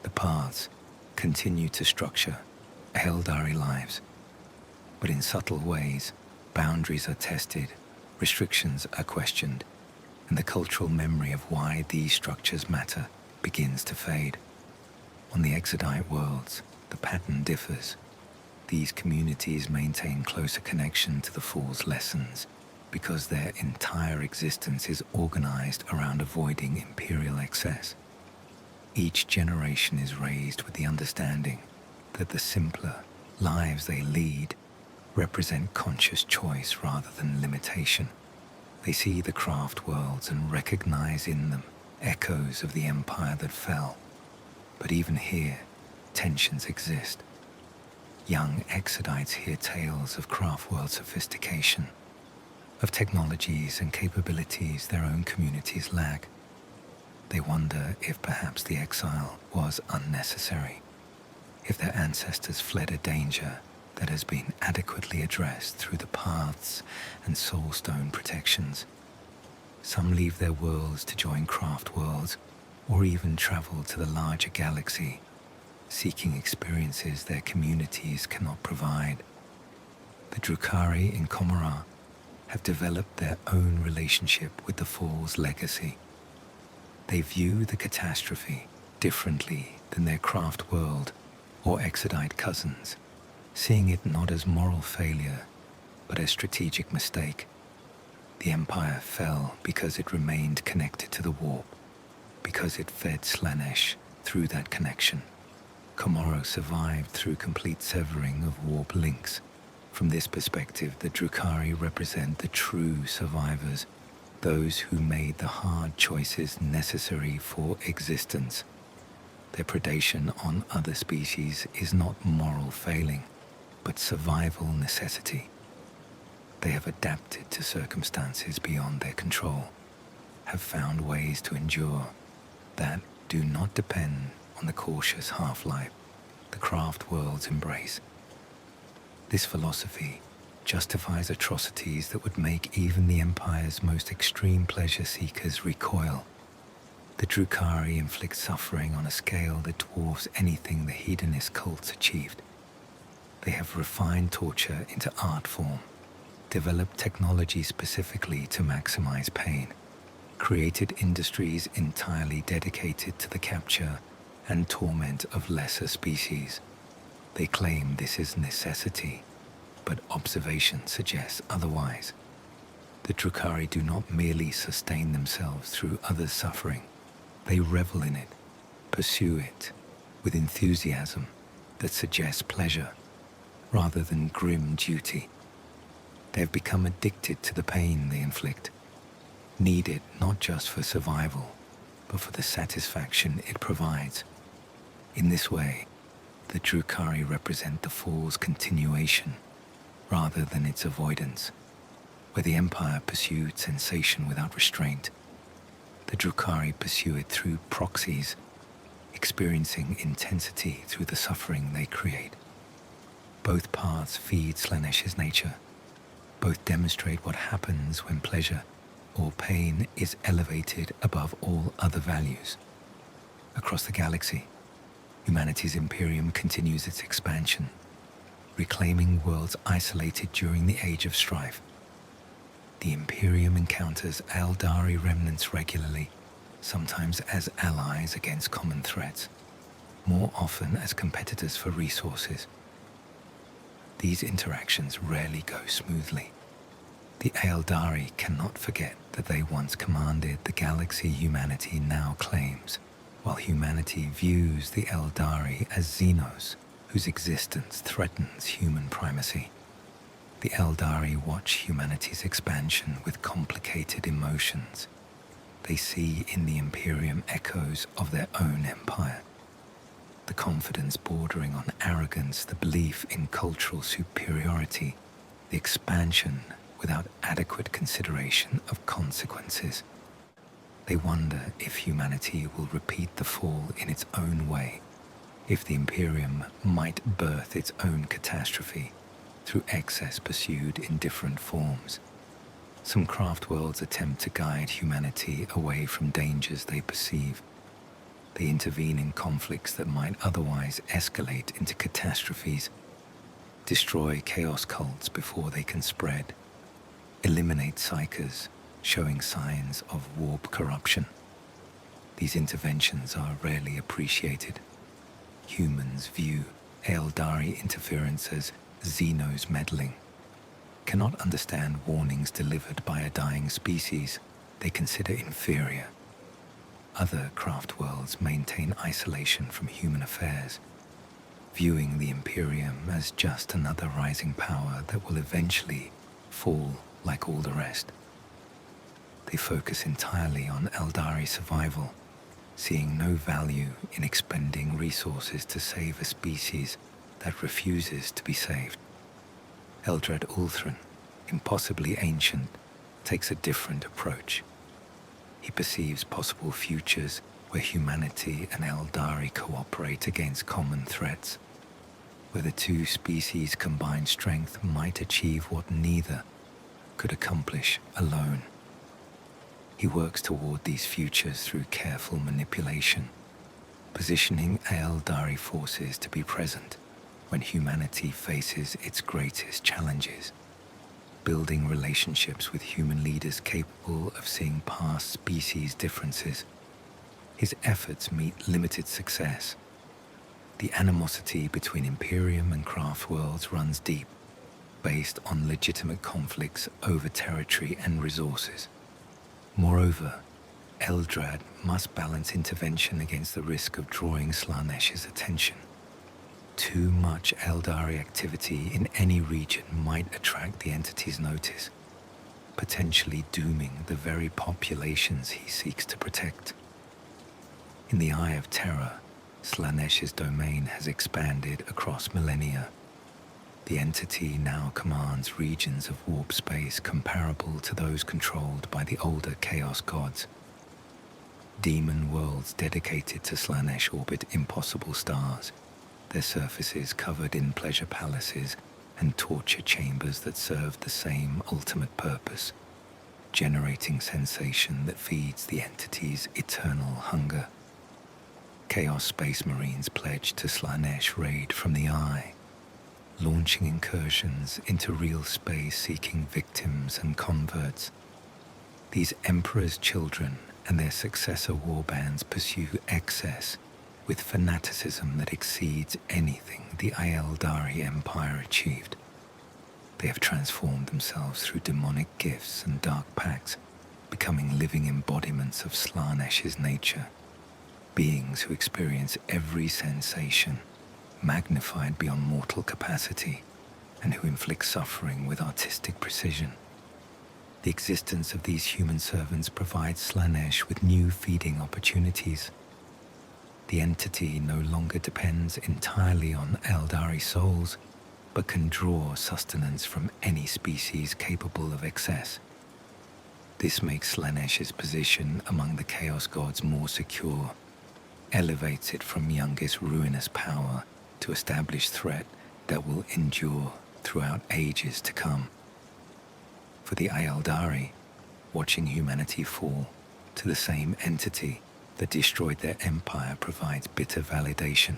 The paths continue to structure Eldari lives. But in subtle ways, boundaries are tested, restrictions are questioned, and the cultural memory of why these structures matter begins to fade. On the Exodite worlds, the pattern differs. These communities maintain closer connection to the Fall's lessons because their entire existence is organized around avoiding imperial excess. Each generation is raised with the understanding that the simpler lives they lead represent conscious choice rather than limitation. They see the craft worlds and recognize in them echoes of the empire that fell. But even here, tensions exist. Young Exodites hear tales of craft world sophistication, of technologies and capabilities their own communities lack. They wonder if perhaps the exile was unnecessary, if their ancestors fled a danger that has been adequately addressed through the paths and soulstone protections. Some leave their worlds to join craft worlds, or even travel to the larger galaxy, seeking experiences their communities cannot provide. The Drukhari in Comorar have developed their own relationship with the Fall's legacy. They view the catastrophe differently than their craft world or Exodite cousins, seeing it not as moral failure, but as strategic mistake. The Empire fell because it remained connected to the warp, because it fed Slaanesh through that connection. Comorar survived through complete severing of warp links. From this perspective, the Drukhari represent the true survivors, those who made the hard choices necessary for existence. Their predation on other species is not moral failing, but survival necessity. They have adapted to circumstances beyond their control, have found ways to endure that do not depend on the cautious half-life the craft worlds embrace. This philosophy justifies atrocities that would make even the Empire's most extreme pleasure seekers recoil. The Drukhari inflict suffering on a scale that dwarfs anything the hedonist cults achieved. They have refined torture into art form, developed technology specifically to maximize pain, created industries entirely dedicated to the capture and torment of lesser species. They claim this is necessity, but observation suggests otherwise. The Drukhari do not merely sustain themselves through others' suffering. They revel in it, pursue it, with enthusiasm that suggests pleasure rather than grim duty. They have become addicted to the pain they inflict, need it not just for survival, but for the satisfaction it provides. In this way, the Drukhari represent the Fall's continuation rather than its avoidance. Where the Empire pursued sensation without restraint, the Drukhari pursue it through proxies, experiencing intensity through the suffering they create. Both paths feed Slaanesh's nature. Both demonstrate what happens when pleasure or pain is elevated above all other values. Across the galaxy, humanity's imperium continues its expansion. reclaiming worlds isolated during the Age of Strife. The Imperium encounters Eldari remnants regularly, sometimes as allies against common threats, more often as competitors for resources. These interactions rarely go smoothly. The Eldari cannot forget that they once commanded the galaxy humanity now claims, while humanity views the Eldari as Xenos, whose existence threatens human primacy. The Eldari watch humanity's expansion with complicated emotions. They see in the Imperium echoes of their own empire. The confidence bordering on arrogance, the belief in cultural superiority, the expansion without adequate consideration of consequences. They wonder if humanity will repeat the fall in its own way, if the Imperium might birth its own catastrophe through excess pursued in different forms. Some craft worlds attempt to guide humanity away from dangers they perceive. They intervene in conflicts that might otherwise escalate into catastrophes, destroy chaos cults before they can spread, eliminate psychers showing signs of warp corruption. These interventions are rarely appreciated. Humans view Eldari interference as Xenos meddling, cannot understand warnings delivered by a dying species they consider inferior. Other craft worlds maintain isolation from human affairs, viewing the Imperium as just another rising power that will eventually fall like all the rest. They focus entirely on Eldari survival, seeing no value in expending resources to save a species that refuses to be saved. Eldrad Ulthran, impossibly ancient, takes a different approach. He perceives possible futures where humanity and Eldari cooperate against common threats, where the two species' combined strength might achieve what neither could accomplish alone. He works toward these futures through careful manipulation, positioning Eldari forces to be present when humanity faces its greatest challenges, building relationships with human leaders capable of seeing past species differences. His efforts meet limited success. The animosity between Imperium and craft worlds runs deep, based on legitimate conflicts over territory and resources. Moreover, Eldrad must balance intervention against the risk of drawing Slaanesh's attention. Too much Eldari activity in any region might attract the entity's notice, potentially dooming the very populations he seeks to protect. In the Eye of Terror, Slaanesh's domain has expanded across millennia. The entity now commands regions of warp space comparable to those controlled by the older Chaos gods. Demon worlds dedicated to Slaanesh orbit impossible stars, their surfaces covered in pleasure palaces and torture chambers that serve the same ultimate purpose, generating sensation that feeds the entity's eternal hunger. Chaos Space Marines pledge to Slaanesh raid from the Eye, launching incursions into real space seeking victims and converts. These Emperor's children and their successor warbands pursue excess with fanaticism that exceeds anything the Eldari Empire achieved. They have transformed themselves through demonic gifts and dark pacts, becoming living embodiments of Slaanesh's nature, beings who experience every sensation, magnified beyond mortal capacity, and who inflict suffering with artistic precision. The existence of these human servants provides Slaanesh with new feeding opportunities. The entity no longer depends entirely on Eldari souls, but can draw sustenance from any species capable of excess. This makes Slaanesh's position among the Chaos Gods more secure, elevates it from youngest ruinous power to established threat that will endure throughout ages to come. For the Eldari, watching humanity fall to the same entity that destroyed their empire provides bitter validation.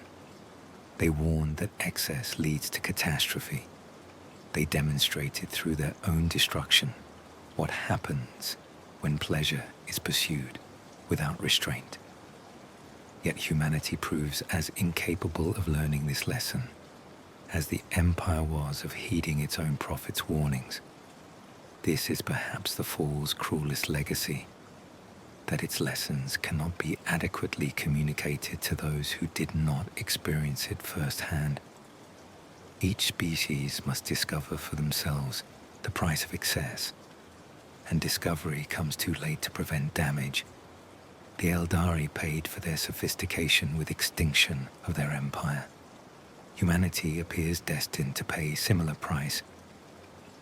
They warned that excess leads to catastrophe. They demonstrated through their own destruction what happens when pleasure is pursued without restraint. Yet humanity proves as incapable of learning this lesson as the empire was of heeding its own prophet's warnings. This is perhaps the fall's cruelest legacy, that its lessons cannot be adequately communicated to those who did not experience it firsthand. Each species must discover for themselves the price of excess, and discovery comes too late to prevent damage. The Eldari paid for their sophistication with extinction of their empire. Humanity appears destined to pay a similar price,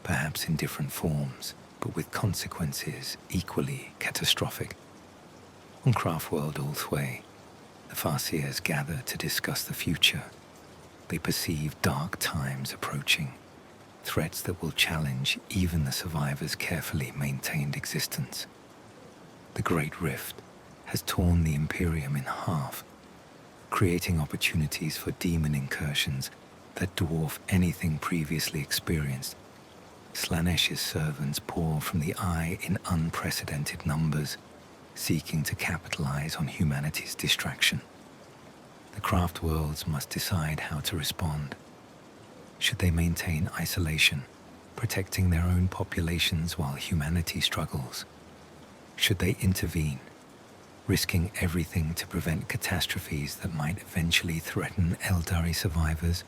perhaps in different forms, but with consequences equally catastrophic. On Craftworld Ulthway, the Farseers gather to discuss the future. They perceive dark times approaching, threats that will challenge even the survivors' carefully maintained existence. The Great Rift has torn the Imperium in half, creating opportunities for demon incursions that dwarf anything previously experienced. Slaanesh's servants pour from the eye in unprecedented numbers, seeking to capitalize on humanity's distraction. The craft worlds must decide how to respond. Should they maintain isolation, protecting their own populations while humanity struggles? Should they intervene, risking everything to prevent catastrophes that might eventually threaten Eldari survivors?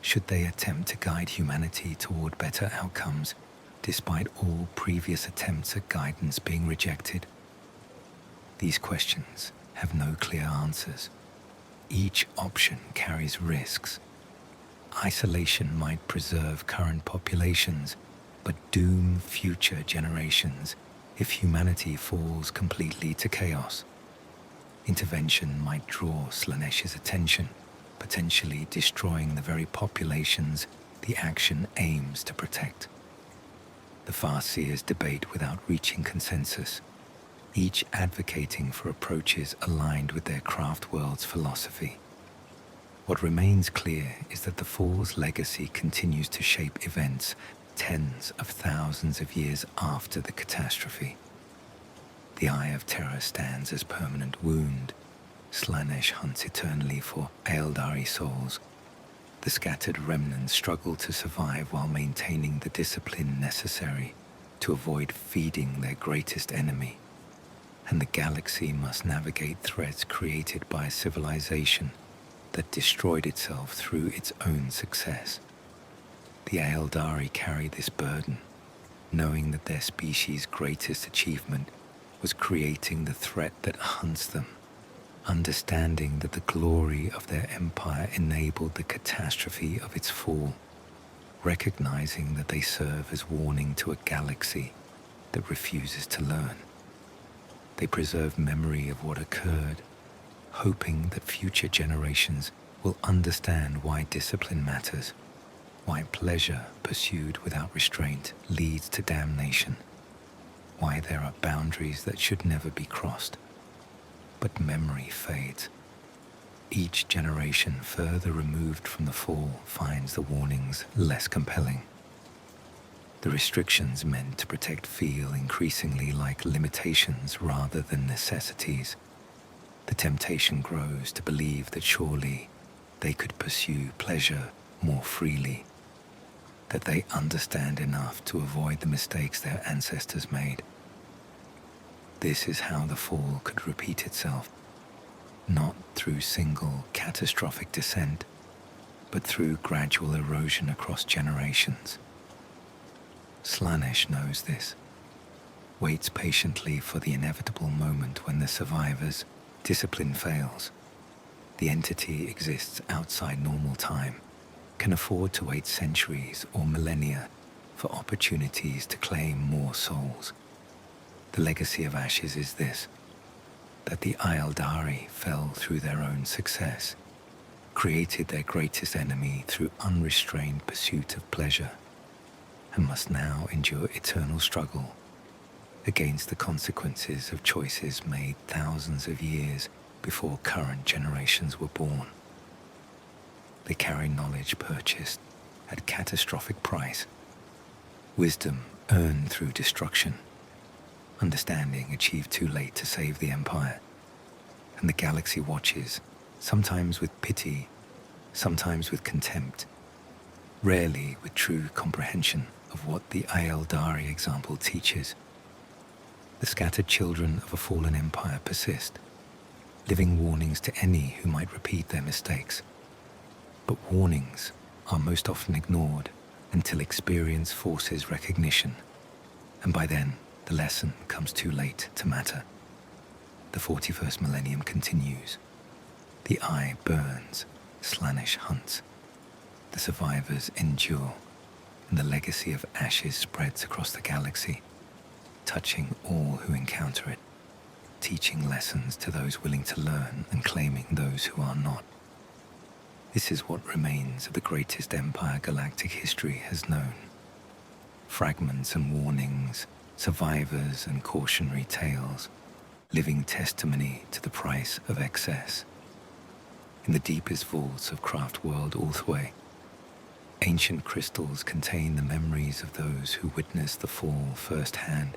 Should they attempt to guide humanity toward better outcomes, despite all previous attempts at guidance being rejected? These questions have no clear answers. Each option carries risks. Isolation might preserve current populations, but doom future generations if humanity falls completely to chaos. Intervention might draw Slaanesh's attention, potentially destroying the very populations the action aims to protect. The Farseers debate without reaching consensus, each advocating for approaches aligned with their craft world's philosophy. What remains clear is that the Fall's legacy continues to shape events tens of thousands of years after the catastrophe. The Eye of Terror stands as permanent wound. Slaanesh hunts eternally for Eldari souls. The scattered remnants struggle to survive while maintaining the discipline necessary to avoid feeding their greatest enemy. And the galaxy must navigate threats created by a civilization that destroyed itself through its own success. The Eldari carry this burden, knowing that their species' greatest achievement was creating the threat that hunts them, understanding that the glory of their empire enabled the catastrophe of its fall, recognizing that they serve as warning to a galaxy that refuses to learn. They preserve memory of what occurred, hoping that future generations will understand why discipline matters, why pleasure pursued without restraint leads to damnation, why there are boundaries that should never be crossed. But memory fades. Each generation further removed from the fall finds the warnings less compelling. The restrictions meant to protect feel increasingly like limitations rather than necessities. The temptation grows to believe that surely they could pursue pleasure more freely, that they understand enough to avoid the mistakes their ancestors made. This is how the fall could repeat itself, not through single catastrophic descent, but through gradual erosion across generations. Slaanesh knows this, waits patiently for the inevitable moment when the survivors' discipline fails. The entity exists outside normal time, can afford to wait centuries or millennia for opportunities to claim more souls. The legacy of Ashes is this, that the Eldari fell through their own success, created their greatest enemy through unrestrained pursuit of pleasure, and must now endure eternal struggle against the consequences of choices made thousands of years before current generations were born. They carry knowledge purchased at catastrophic price, wisdom earned through destruction, understanding achieved too late to save the Empire. And the galaxy watches, sometimes with pity, sometimes with contempt, rarely with true comprehension of what the Eldari example teaches. The scattered children of a fallen empire persist, living warnings to any who might repeat their mistakes. But warnings are most often ignored until experience forces recognition, and by then the lesson comes too late to matter. The 41st millennium continues. The eye burns, Slaanesh hunts. The survivors endure, and the legacy of ashes spreads across the galaxy, touching all who encounter it, teaching lessons to those willing to learn and claiming those who are not. This is what remains of the greatest empire galactic history has known. Fragments and warnings, survivors and cautionary tales, living testimony to the price of excess. In the deepest vaults of Craft World Ulthway, ancient crystals contain the memories of those who witnessed the fall firsthand.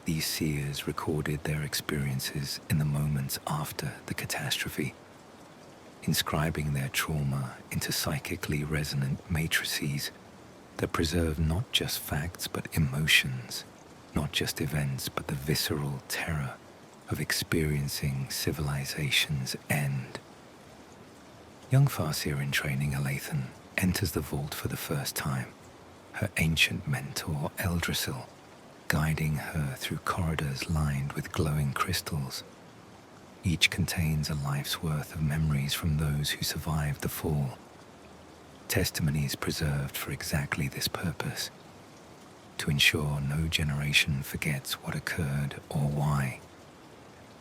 These seers recorded their experiences in the moments after the catastrophe, inscribing their trauma into psychically resonant matrices that preserve not just facts but emotions, not just events but the visceral terror of experiencing civilization's end. Young Farseer in training Alathan enters the vault for the first time, her ancient mentor Eldrasil guiding her through corridors lined with glowing crystals. Each contains a life's worth of memories from those who survived the fall. Testimonies preserved for exactly this purpose, to ensure no generation forgets what occurred or why.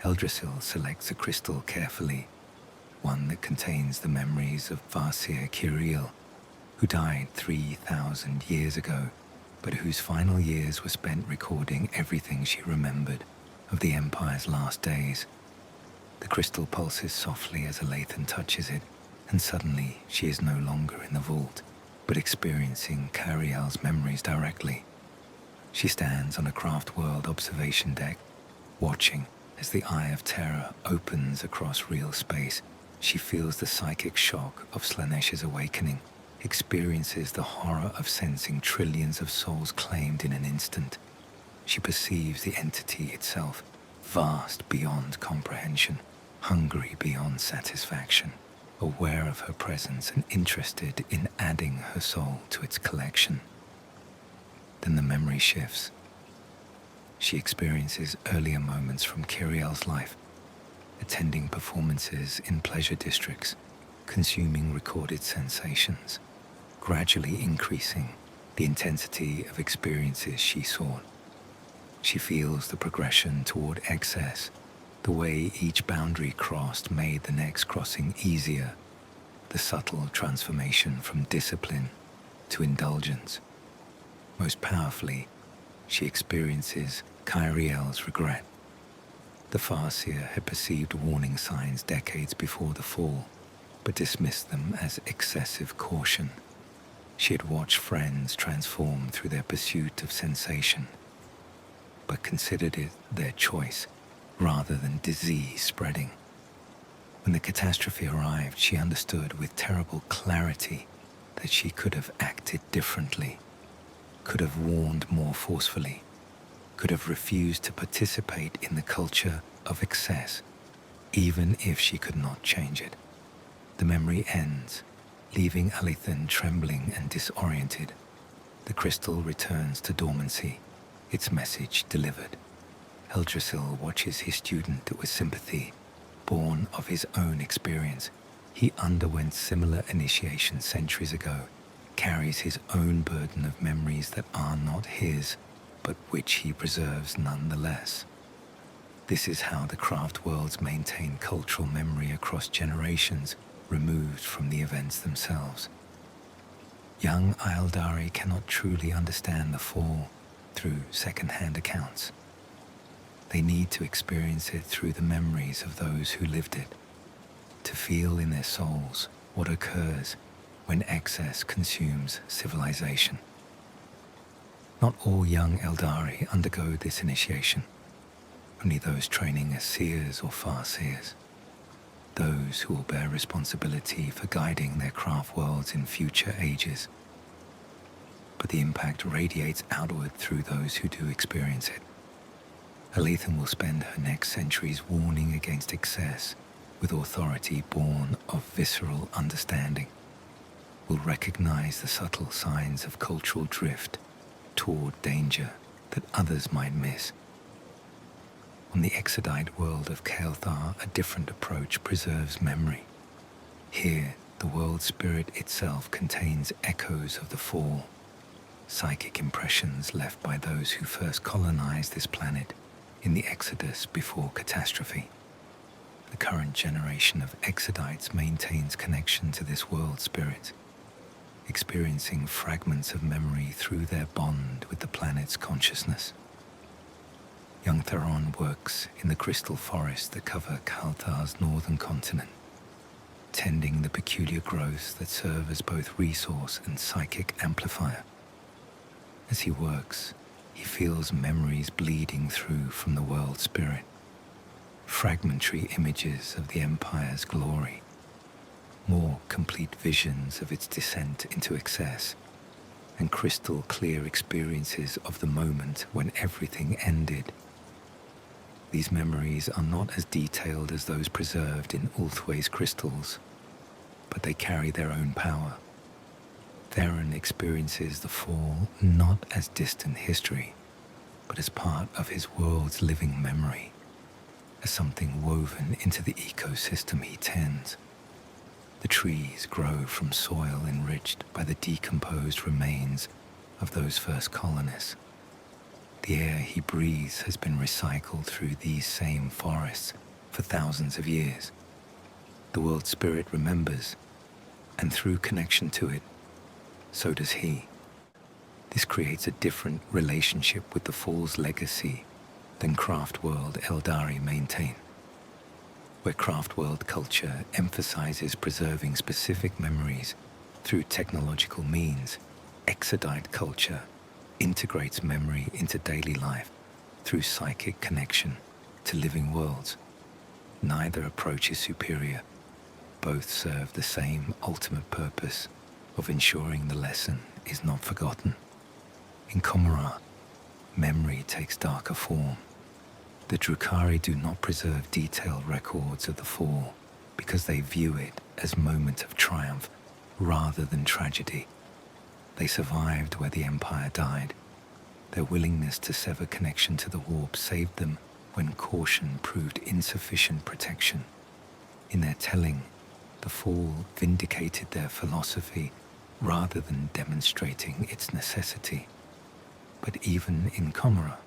Eldrasil selects a crystal carefully, one that contains the memories of Farseer Kiriel, who died 3,000 years ago, but whose final years were spent recording everything she remembered of the Empire's last days. The crystal pulses softly as Alathan touches it, and suddenly she is no longer in the vault, but experiencing Kiriel's memories directly. She stands on a Craft World observation deck, watching as the Eye of Terror opens across real space. She feels the psychic shock of Slaanesh's awakening, experiences the horror of sensing trillions of souls claimed in an instant. She perceives the entity itself, vast beyond comprehension, hungry beyond satisfaction, aware of her presence and interested in adding her soul to its collection. Then the memory shifts. She experiences earlier moments from Kiriel's life, attending performances in pleasure districts, consuming recorded sensations, gradually increasing the intensity of experiences she sought. She feels the progression toward excess, the way each boundary crossed made the next crossing easier, the subtle transformation from discipline to indulgence. Most powerfully, she experiences Kiriel's regret. The Farseer had perceived warning signs decades before the fall, but dismissed them as excessive caution. She had watched friends transform through their pursuit of sensation, but considered it their choice rather than disease spreading. When the catastrophe arrived, she understood with terrible clarity that she could have acted differently, could have warned more forcefully, could have refused to participate in the culture of excess, even if she could not change it. The memory ends, leaving Alathan trembling and disoriented. The crystal returns to dormancy, its message delivered. Eldrasil watches his student with sympathy, born of his own experience. He underwent similar initiation centuries ago, carries his own burden of memories that are not his, but which he preserves nonetheless. This is how the Craft Worlds maintain cultural memory across generations, removed from the events themselves. Young Eldari cannot truly understand the fall through second-hand accounts. They need to experience it through the memories of those who lived it, to feel in their souls what occurs when excess consumes civilization. Not all young Eldari undergo this initiation, only those training as seers or far-seers, those who will bear responsibility for guiding their craft worlds in future ages. But the impact radiates outward through those who do experience it. Alethan will spend her next centuries warning against excess with authority born of visceral understanding, will recognize the subtle signs of cultural drift toward danger that others might miss. On the exodite world of Kael'thar, a different approach preserves memory. Here, the world spirit itself contains echoes of the fall, psychic impressions left by those who first colonized this planet in the exodus before catastrophe. The current generation of exodites maintains connection to this world spirit, experiencing fragments of memory through their bond with the planet's consciousness. Young Theron works in the crystal forests that cover Kael'thar's northern continent, tending the peculiar growths that serve as both resource and psychic amplifier. As he works, he feels memories bleeding through from the world spirit, fragmentary images of the Empire's glory, more complete visions of its descent into excess, and crystal clear experiences of the moment when everything ended. These memories are not as detailed as those preserved in Ulthway's crystals, but they carry their own power. Theron experiences the fall not as distant history, but as part of his world's living memory, as something woven into the ecosystem he tends. The trees grow from soil enriched by the decomposed remains of those first colonists. The air he breathes has been recycled through these same forests for thousands of years. The world spirit remembers, and through connection to it, so does he. This creates a different relationship with the Fall's legacy than Craftworld Eldari maintain, where Craftworld culture emphasizes preserving specific memories through technological means. Exodite culture integrates memory into daily life through psychic connection to living worlds. Neither approach is superior. Both serve the same ultimate purpose of ensuring the lesson is not forgotten. In Komorrah, memory takes darker form. The Drukhari do not preserve detailed records of the fall because they view it as a moment of triumph rather than tragedy. They survived where the Empire died. Their willingness to sever connection to the warp saved them when caution proved insufficient protection. In their telling, the fall vindicated their philosophy rather than demonstrating its necessity. But even in Komorrah,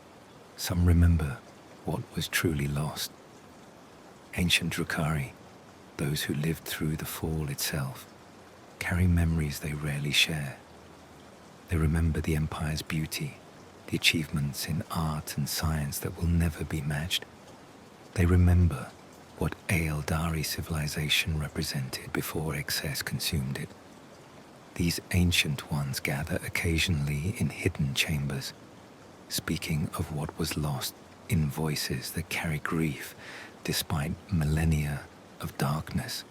some remember what was truly lost. Ancient Drukhari, those who lived through the fall itself, carry memories they rarely share. They remember the Empire's beauty, the achievements in art and science that will never be matched. They remember what Eldari civilization represented before excess consumed it. These ancient ones gather occasionally in hidden chambers, speaking of what was lost in voices that carry grief despite millennia of darkness.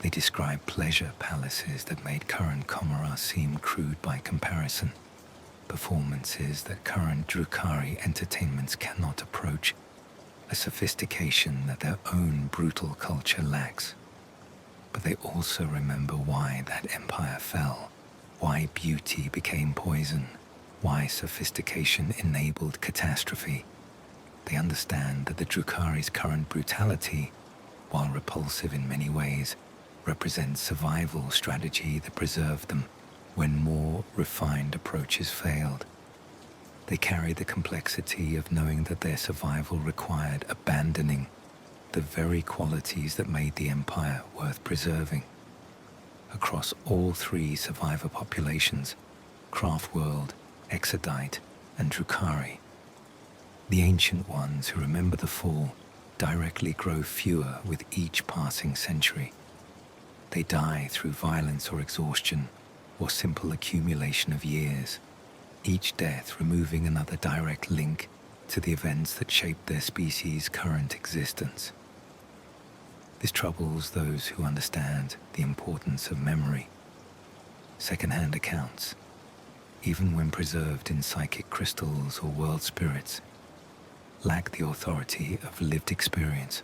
They describe pleasure palaces that made current Komorrah seem crude by comparison, performances that current Drukhari entertainments cannot approach, a sophistication that their own brutal culture lacks. But they also remember why that empire fell, why beauty became poison, why sophistication enabled catastrophe. They understand that the Drukhari's current brutality, while repulsive in many ways, represents survival strategy that preserved them when more refined approaches failed. They carry the complexity of knowing that their survival required abandoning the very qualities that made the Empire worth preserving. Across all three survivor populations, Craftworld, Exodite, and Drukhari, the ancient ones who remember the fall directly grow fewer with each passing century. They die through violence or exhaustion, or simple accumulation of years, each death removing another direct link to the events that shaped their species' current existence. This troubles those who understand the importance of memory. Second-hand accounts, even when preserved in psychic crystals or world spirits, lack the authority of lived experience.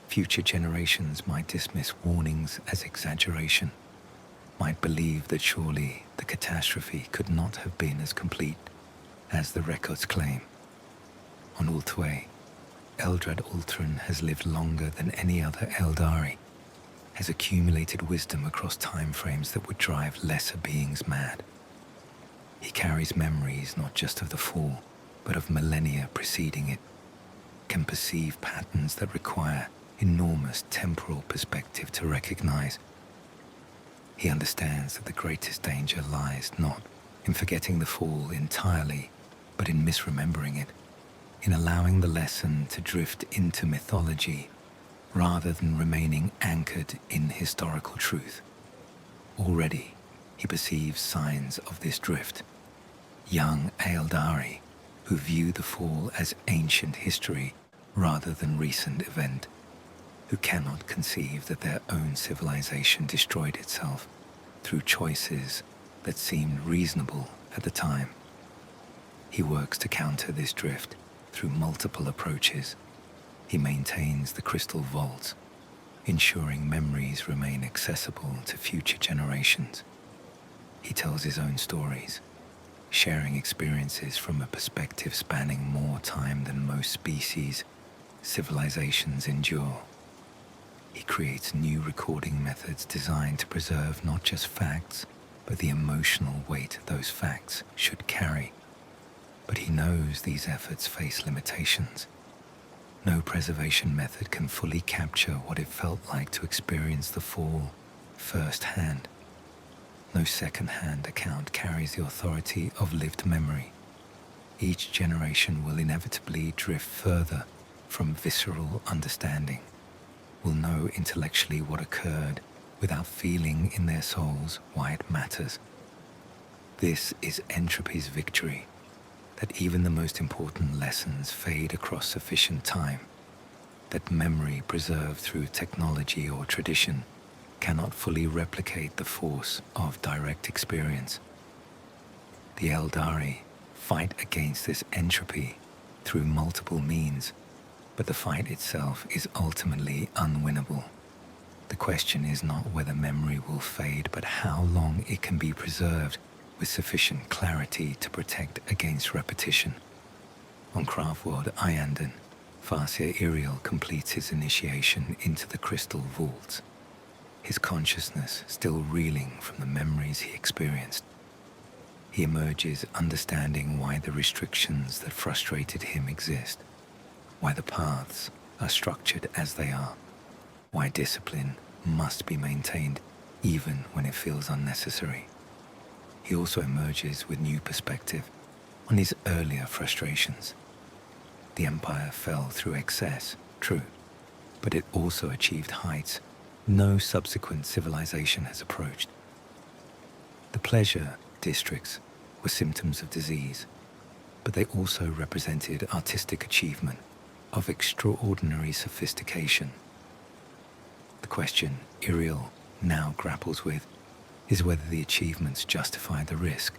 Future generations might dismiss warnings as exaggeration, might believe that surely the catastrophe could not have been as complete as the records claim. On Ultway, Eldrad Ultron has lived longer than any other Eldari, has accumulated wisdom across time frames that would drive lesser beings mad. He carries memories not just of the fall, but of millennia preceding it, can perceive patterns that require enormous temporal perspective to recognize. He understands that the greatest danger lies not in forgetting the fall entirely, but in misremembering it, in allowing the lesson to drift into mythology rather than remaining anchored in historical truth. Already, he perceives signs of this drift. Young Eldari, who view the fall as ancient history rather than recent event, who cannot conceive that their own civilization destroyed itself through choices that seemed reasonable at the time. He works to counter this drift through multiple approaches. He maintains the crystal vaults, ensuring memories remain accessible to future generations. He tells his own stories, sharing experiences from a perspective spanning more time than most species, civilizations endure. He creates new recording methods designed to preserve not just facts, but the emotional weight those facts should carry. But he knows these efforts face limitations. No preservation method can fully capture what it felt like to experience the fall firsthand. No second-hand account carries the authority of lived memory. Each generation will inevitably drift further from visceral understanding, will know intellectually what occurred without feeling in their souls why it matters. This is entropy's victory, that even the most important lessons fade across sufficient time, that memory preserved through technology or tradition cannot fully replicate the force of direct experience. The Eldari fight against this entropy through multiple means, but the fight itself is ultimately unwinnable. The question is not whether memory will fade, but how long it can be preserved with sufficient clarity to protect against repetition. On Craftworld Iandan, Farseer Iriel completes his initiation into the crystal vaults, his consciousness still reeling from the memories he experienced. He emerges understanding why the restrictions that frustrated him exist, why the paths are structured as they are, why discipline must be maintained even when it feels unnecessary. He also emerges with new perspective on his earlier frustrations. The Empire fell through excess, true, but it also achieved heights no subsequent civilization has approached. The pleasure districts were symptoms of disease, but they also represented artistic achievement of extraordinary sophistication. The question Iriel now grapples with is whether the achievements justify the risk,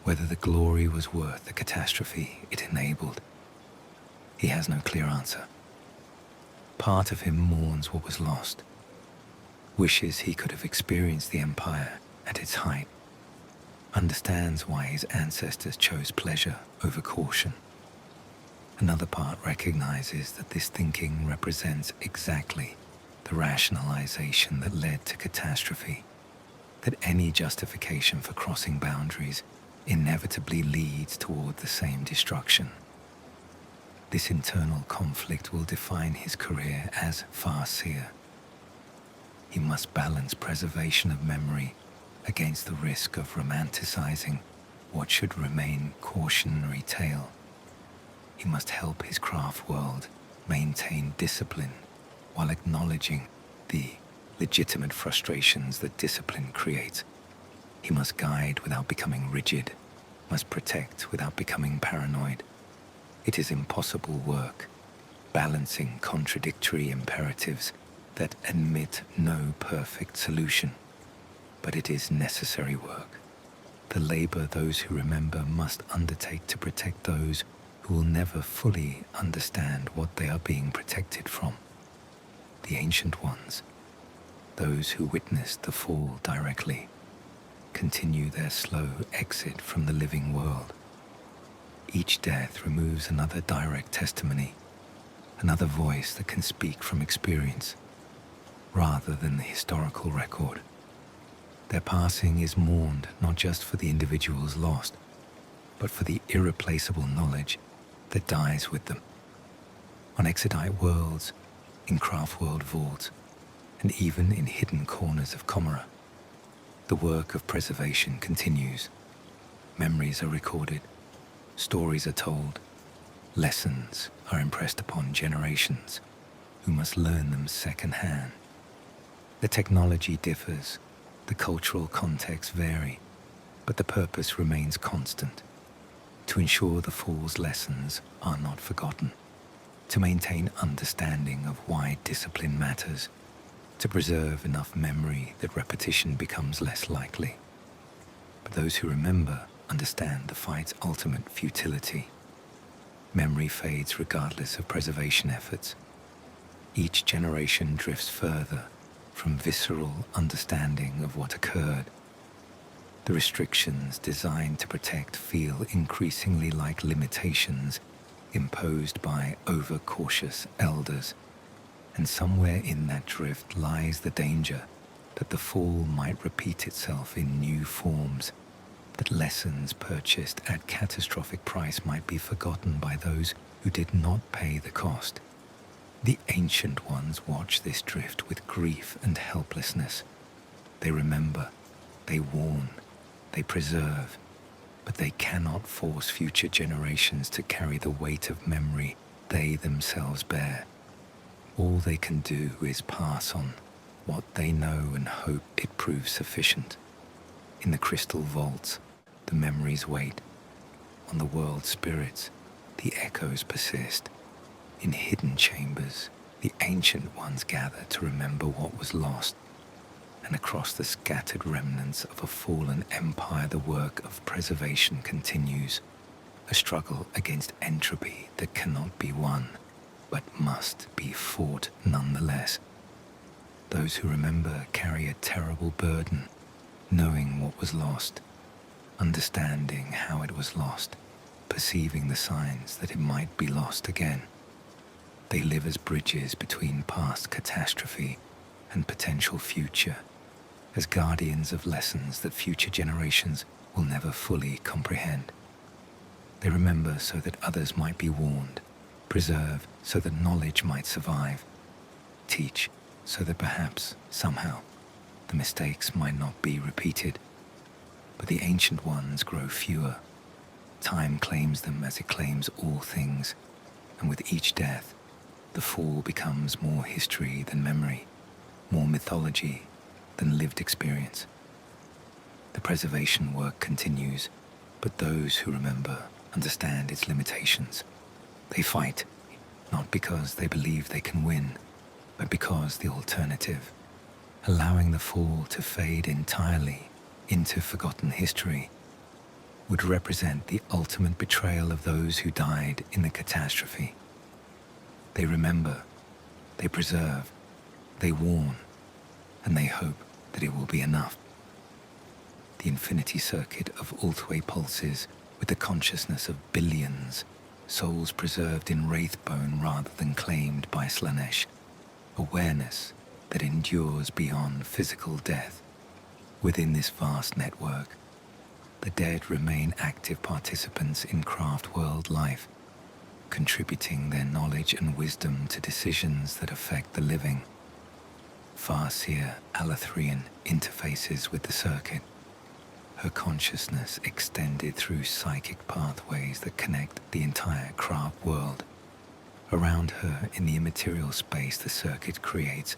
whether the glory was worth the catastrophe it enabled. He has no clear answer. Part of him mourns what was lost, wishes he could have experienced the Empire at its height, understands why his ancestors chose pleasure over caution. Another part recognizes that this thinking represents exactly the rationalization that led to catastrophe, that any justification for crossing boundaries inevitably leads toward the same destruction. This internal conflict will define his career as Farseer. He must balance preservation of memory against the risk of romanticizing what should remain cautionary tale. He must help his craft world maintain discipline while acknowledging the legitimate frustrations that discipline creates. He must guide without becoming rigid, must protect without becoming paranoid. It is impossible work, balancing contradictory imperatives that admit no perfect solution. But it is necessary work, the labor those who remember must undertake to protect those who will never fully understand what they are being protected from. The ancient ones, those who witnessed the fall directly, continue their slow exit from the living world. Each death removes another direct testimony, another voice that can speak from experience, rather than the historical record. Their passing is mourned not just for the individuals lost, but for the irreplaceable knowledge that dies with them. On exodite worlds, in craft-world vaults, and even in hidden corners of Comora, the work of preservation continues. Memories are recorded, stories are told, lessons are impressed upon generations who must learn them secondhand. The technology differs, the cultural contexts vary, but the purpose remains constant: to ensure the Fall's lessons are not forgotten, to maintain understanding of why discipline matters, to preserve enough memory that repetition becomes less likely. But those who remember understand the fight's ultimate futility. Memory fades regardless of preservation efforts. Each generation drifts further from visceral understanding of what occurred. The restrictions designed to protect feel increasingly like limitations imposed by overcautious elders, and somewhere in that drift lies the danger that the Fall might repeat itself in new forms, that lessons purchased at catastrophic price might be forgotten by those who did not pay the cost. The ancient ones watch this drift with grief and helplessness. They remember, they warn, they preserve, but they cannot force future generations to carry the weight of memory they themselves bear. All they can do is pass on what they know and hope it proves sufficient. In the crystal vaults, the memories wait. On the world's spirits, the echoes persist. In hidden chambers, the ancient ones gather to remember what was lost. And across the scattered remnants of a fallen empire, the work of preservation continues, a struggle against entropy that cannot be won, but must be fought nonetheless. Those who remember carry a terrible burden, knowing what was lost, understanding how it was lost, perceiving the signs that it might be lost again. They live as bridges between past catastrophe and potential future, as guardians of lessons that future generations will never fully comprehend. They remember so that others might be warned, preserve so that knowledge might survive, teach so that perhaps, somehow, the mistakes might not be repeated. But the ancient ones grow fewer. Time claims them as it claims all things, and with each death, the Fall becomes more history than memory, more mythology than lived experience. The preservation work continues, but those who remember understand its limitations. They fight, not because they believe they can win, but because the alternative, allowing the Fall to fade entirely into forgotten history, would represent the ultimate betrayal of those who died in the catastrophe. They remember, they preserve, they warn, and they hope that it will be enough. The infinity circuit of Ulthway pulses with the consciousness of billions, souls preserved in wraithbone rather than claimed by Slaanesh, awareness that endures beyond physical death. Within this vast network, the dead remain active participants in craft-world life, contributing their knowledge and wisdom to decisions that affect the living. Farseer Alathrian interfaces with the circuit, her consciousness extended through psychic pathways that connect the entire craft world. Around her, in the immaterial space the circuit creates,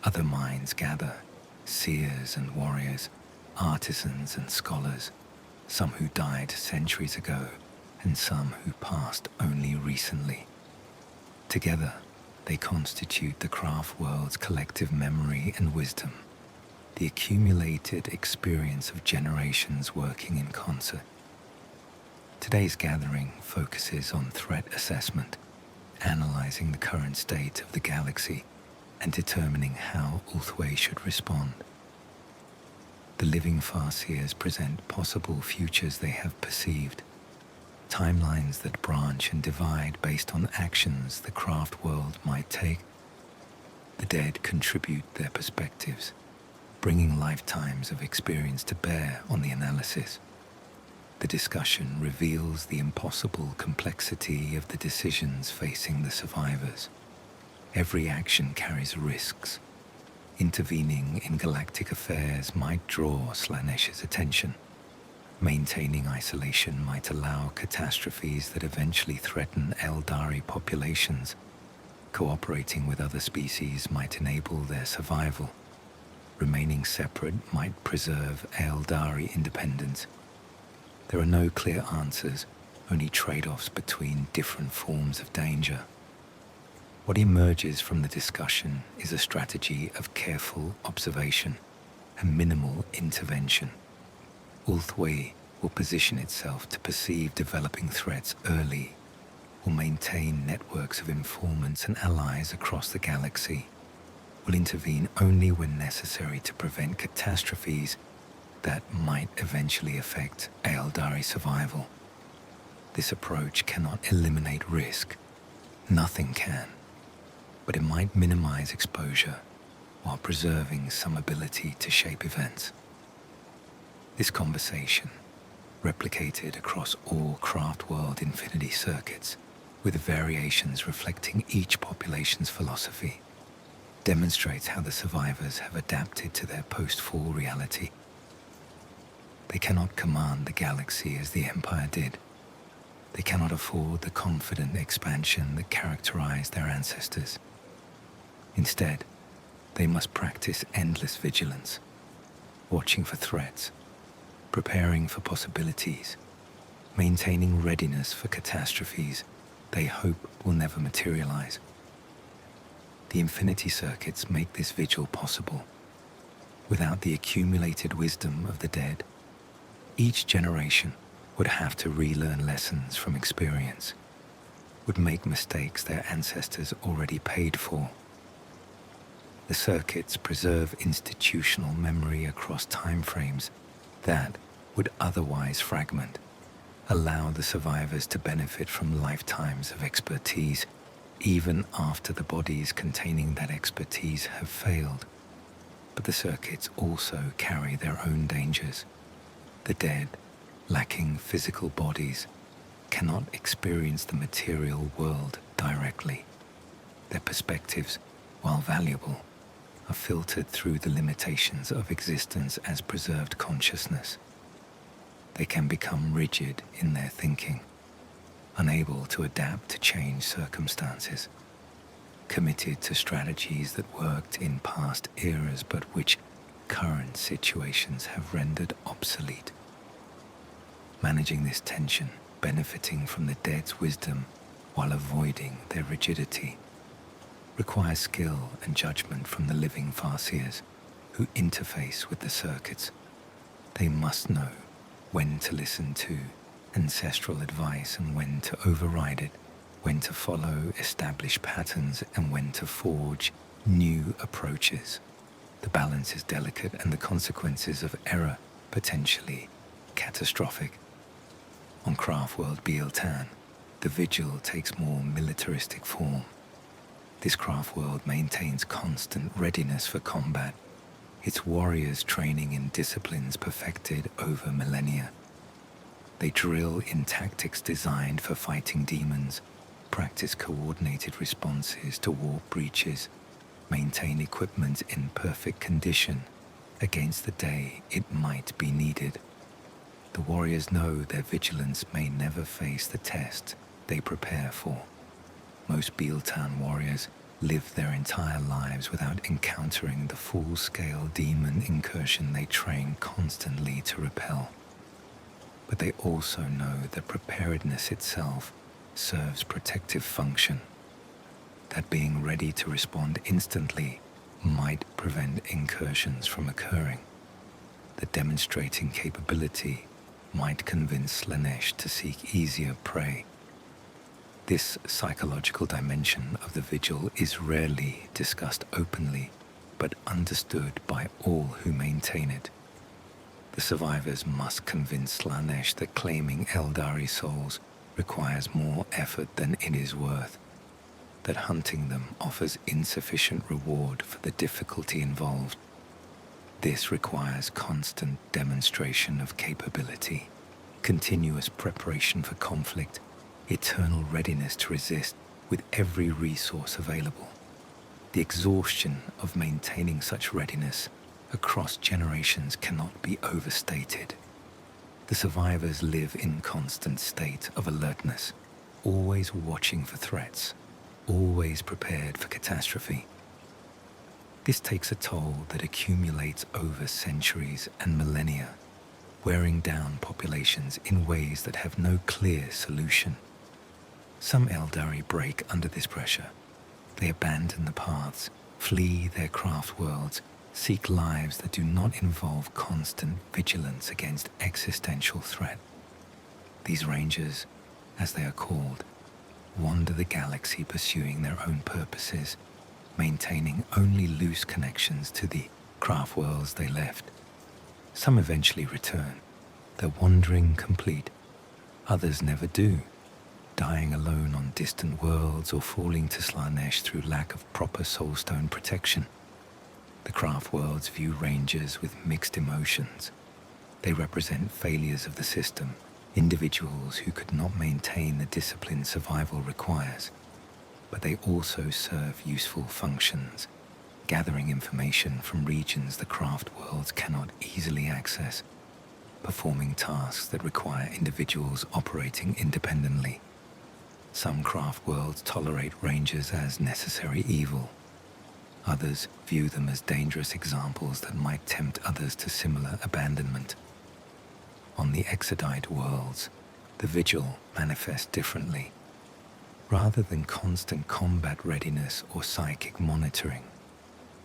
Other minds gather, seers and warriors, artisans and scholars, some who died centuries ago and some who passed only recently. Together, they constitute the craft world's collective memory and wisdom, the accumulated experience of generations working in concert. Today's gathering focuses on threat assessment, analyzing the current state of the galaxy and determining how Ulthwé should respond. The living Farseers present possible futures they have perceived, timelines that branch and divide based on actions the craft world might take. The dead contribute their perspectives, bringing lifetimes of experience to bear on the analysis. The discussion reveals the impossible complexity of the decisions facing the survivors. Every action carries risks. Intervening in galactic affairs might draw Slaanesh's attention. Maintaining isolation might allow catastrophes that eventually threaten Eldari populations. Cooperating with other species might enable their survival. Remaining separate might preserve Eldari independence. There are no clear answers, only trade-offs between different forms of danger. What emerges from the discussion is a strategy of careful observation and minimal intervention. Ulthwé will position itself to perceive developing threats early, will maintain networks of informants and allies across the galaxy, will intervene only when necessary to prevent catastrophes that might eventually affect Eldari survival. This approach cannot eliminate risk. Nothing can. But it might minimize exposure while preserving some ability to shape events. This conversation, replicated across all craft world infinity circuits, with variations reflecting each population's philosophy, demonstrates how the survivors have adapted to their post-fall reality. They cannot command the galaxy as the Empire did. They cannot afford the confident expansion that characterized their ancestors. Instead, they must practice endless vigilance, watching for threats, preparing for possibilities, maintaining readiness for catastrophes they hope will never materialize. The infinity circuits make this vigil possible. Without the accumulated wisdom of the dead, each generation would have to relearn lessons from experience, would make mistakes their ancestors already paid for. The circuits preserve institutional memory across timeframes that would otherwise fragment, allow the survivors to benefit from lifetimes of expertise, even after the bodies containing that expertise have failed. But the circuits also carry their own dangers. The dead, lacking physical bodies, cannot experience the material world directly. Their perspectives, while valuable, are filtered through the limitations of existence as preserved consciousness. They can become rigid in their thinking, unable to adapt to changed circumstances, committed to strategies that worked in past eras but which current situations have rendered obsolete. Managing this tension, benefiting from the dead's wisdom while avoiding their rigidity, requires skill and judgment from the living Farseers who interface with the circuits. They must know when to listen to ancestral advice and when to override it, when to follow established patterns and when to forge new approaches. The balance is delicate and the consequences of error potentially catastrophic. On Craftworld Biel-Tan, the vigil takes more militaristic form. This Craftworld maintains constant readiness for combat, its warriors training in disciplines perfected over millennia. They drill in tactics designed for fighting demons, practice coordinated responses to warp breaches, maintain equipment in perfect condition against the day it might be needed. The warriors know their vigilance may never face the test they prepare for. Most Biel-Tan warriors live their entire lives without encountering the full-scale demon incursion they train constantly to repel. But they also know that preparedness itself serves protective function, that being ready to respond instantly might prevent incursions from occurring, that demonstrating capability might convince Slaanesh to seek easier prey. This psychological dimension of the vigil is rarely discussed openly, but understood by all who maintain it. The survivors must convince Slaanesh that claiming Eldari souls requires more effort than it is worth, that hunting them offers insufficient reward for the difficulty involved. This requires constant demonstration of capability, continuous preparation for conflict, eternal readiness to resist with every resource available. The exhaustion of maintaining such readiness across generations cannot be overstated. The survivors live in constant state of alertness, always watching for threats, always prepared for catastrophe. This takes a toll that accumulates over centuries and millennia, wearing down populations in ways that have no clear solution. Some Eldari break under this pressure. They abandon the paths, flee their craft worlds, seek lives that do not involve constant vigilance against existential threat. These rangers, as they are called, wander the galaxy pursuing their own purposes, maintaining only loose connections to the craft worlds they left. Some eventually return, their wandering complete. Others never do, dying alone on distant worlds or falling to Slaanesh through lack of proper soulstone protection. The craft worlds view rangers with mixed emotions. They represent failures of the system, individuals who could not maintain the discipline survival requires. But they also serve useful functions, gathering information from regions the craft worlds cannot easily access, performing tasks that require individuals operating independently. Some craft worlds tolerate rangers as necessary evil. Others view them as dangerous examples that might tempt others to similar abandonment. On the Exodite worlds, the vigil manifests differently. Rather than constant combat readiness or psychic monitoring,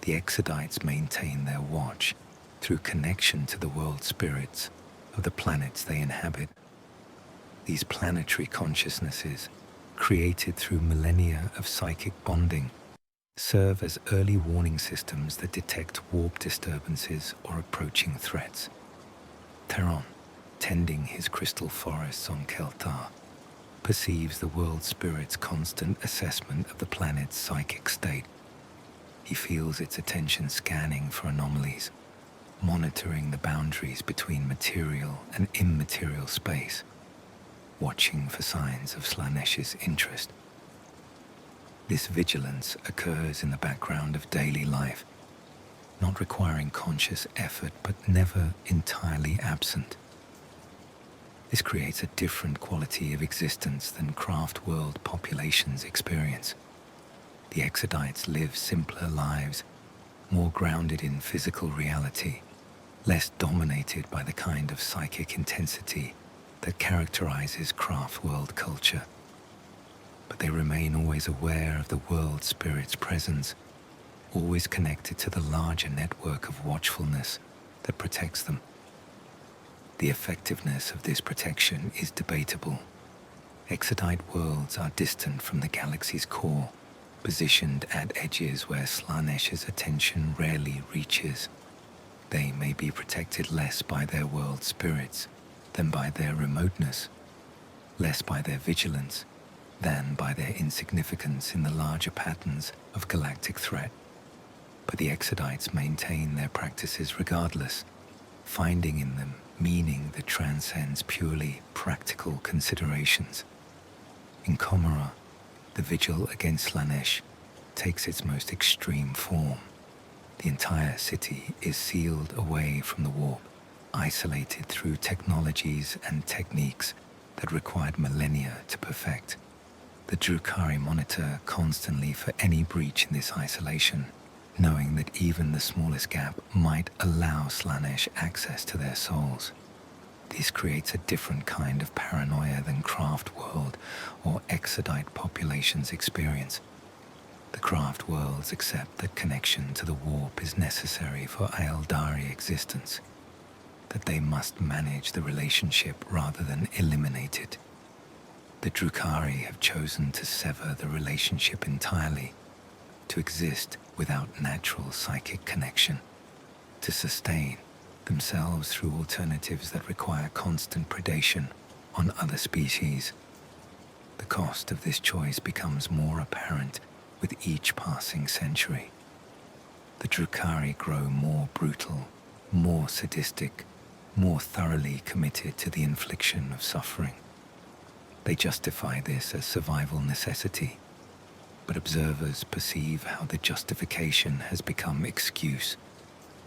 the Exodites maintain their watch through connection to the world spirits of the planets they inhabit. These planetary consciousnesses, created through millennia of psychic bonding, serve as early warning systems that detect warp disturbances or approaching threats. Theron, tending his crystal forests on Keltar, perceives the world spirit's constant assessment of the planet's psychic state. He feels its attention scanning for anomalies, monitoring the boundaries between material and immaterial space, watching for signs of Slaanesh's interest. This vigilance occurs in the background of daily life, not requiring conscious effort but never entirely absent. This creates a different quality of existence than craft world populations experience. The Exodites live simpler lives, more grounded in physical reality, less dominated by the kind of psychic intensity that characterizes craft world culture. But they remain always aware of the world spirit's presence, always connected to the larger network of watchfulness that protects them. The effectiveness of this protection is debatable. Exodite worlds are distant from the galaxy's core, positioned at edges where Slaanesh's attention rarely reaches. They may be protected less by their world spirits than by their remoteness, less by their vigilance than by their insignificance in the larger patterns of galactic threat. But the Exodites maintain their practices regardless, finding in them meaning that transcends purely practical considerations. In Comora, the vigil against Slaanesh takes its most extreme form. The entire city is sealed away from the warp, isolated through technologies and techniques that required millennia to perfect. The Drukhari monitor constantly for any breach in this isolation, knowing that even the smallest gap might allow Slaanesh access to their souls. This creates a different kind of paranoia than craft world or exodite populations experience. The craft worlds accept that connection to the warp is necessary for Eldari existence, that they must manage the relationship rather than eliminate it. The Drukhari have chosen to sever the relationship entirely, to exist without natural psychic connection, to sustain themselves through alternatives that require constant predation on other species. The cost of this choice becomes more apparent with each passing century. The Drukhari grow more brutal, more sadistic, more thoroughly committed to the infliction of suffering. They justify this as survival necessity, but observers perceive how the justification has become excuse,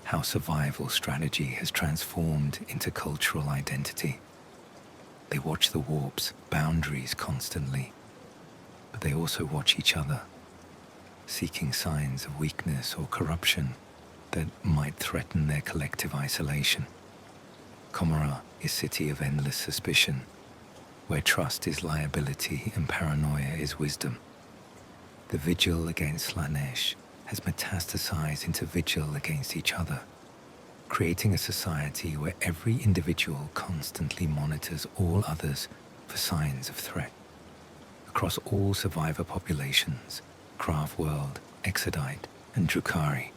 how survival strategy has transformed into cultural identity. They watch the warp's boundaries constantly, but they also watch each other, seeking signs of weakness or corruption that might threaten their collective isolation. Komara is a city of endless suspicion, where trust is liability and paranoia is wisdom. The vigil against Slaanesh has metastasized into vigil against each other, creating a society where every individual constantly monitors all others for signs of threat. Across all survivor populations, craft world, exodite, and Drukhari,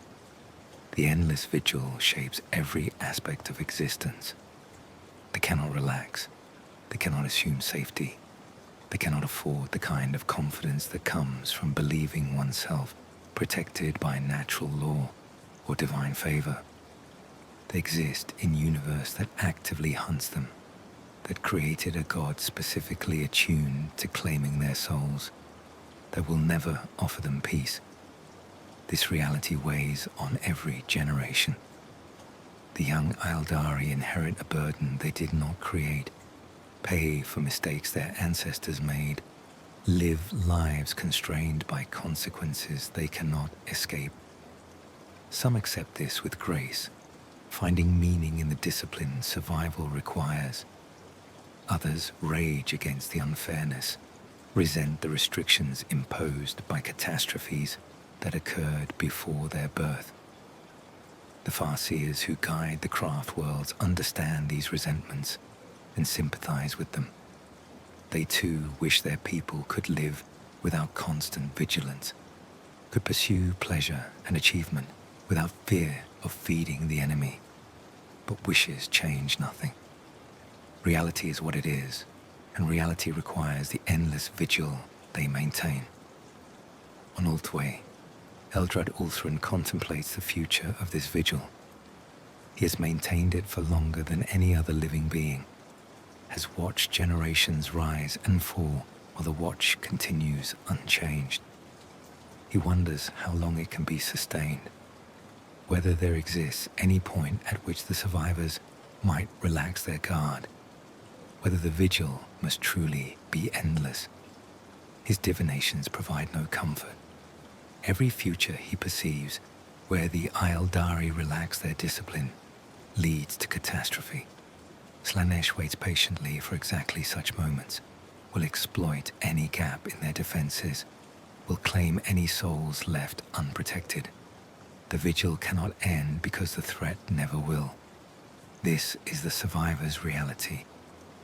the endless vigil shapes every aspect of existence. They cannot relax. They cannot assume safety. They cannot afford the kind of confidence that comes from believing oneself protected by natural law or divine favor. They exist in a universe that actively hunts them, that created a god specifically attuned to claiming their souls, that will never offer them peace. This reality weighs on every generation. The young Eldari inherit a burden they did not create, pay for mistakes their ancestors made, live lives constrained by consequences they cannot escape. Some accept this with grace, finding meaning in the discipline survival requires. Others rage against the unfairness, resent the restrictions imposed by catastrophes that occurred before their birth. The Farseers who guide the craft worlds understand these resentments and sympathize with them. They too wish their people could live without constant vigilance, could pursue pleasure and achievement without fear of feeding the enemy. But wishes change nothing. Reality is what it is, and reality requires the endless vigil they maintain. On Ultway, Eldrad Ulthran contemplates the future of this vigil. He has maintained it for longer than any other living being, has watched generations rise and fall while the watch continues unchanged. He wonders how long it can be sustained, whether there exists any point at which the survivors might relax their guard, whether the vigil must truly be endless. His divinations provide no comfort. Every future he perceives, where the Eldari relax their discipline, leads to catastrophe. Slaanesh waits patiently for exactly such moments, will exploit any gap in their defenses, will claim any souls left unprotected. The vigil cannot end because the threat never will. This is the survivor's reality,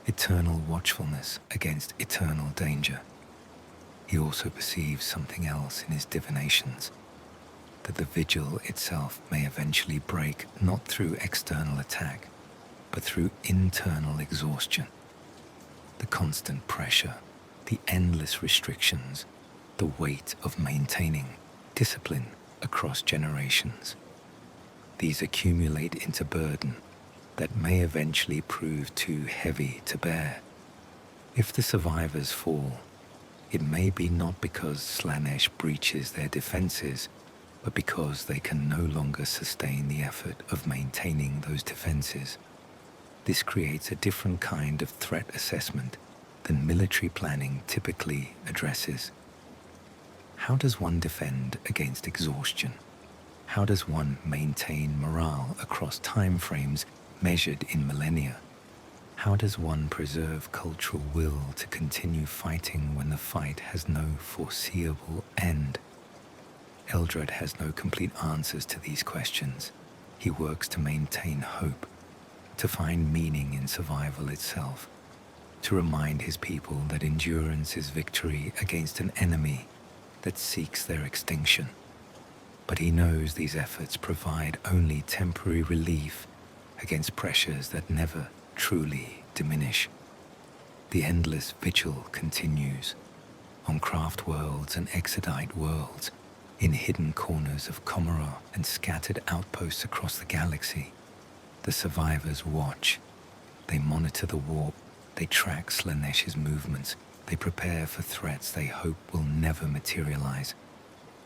eternal watchfulness against eternal danger. He also perceives something else in his divinations, that the vigil itself may eventually break not through external attack, but through internal exhaustion. The constant pressure, the endless restrictions, the weight of maintaining discipline across generations. These accumulate into burden that may eventually prove too heavy to bear. If the survivors fall, it may be not because Slaanesh breaches their defenses, but because they can no longer sustain the effort of maintaining those defenses. This creates a different kind of threat assessment than military planning typically addresses. How does one defend against exhaustion? How does one maintain morale across time frames measured in millennia? How does one preserve cultural will to continue fighting when the fight has no foreseeable end? Eldred has no complete answers to these questions. He works to maintain hope, to find meaning in survival itself, to remind his people that endurance is victory against an enemy that seeks their extinction. But he knows these efforts provide only temporary relief against pressures that never truly diminish. The endless vigil continues on craft worlds and exodite worlds, in hidden corners of Commorragh and scattered outposts across the galaxy. The survivors watch. They monitor the warp. They track Slaanesh's movements. They prepare for threats they hope will never materialize.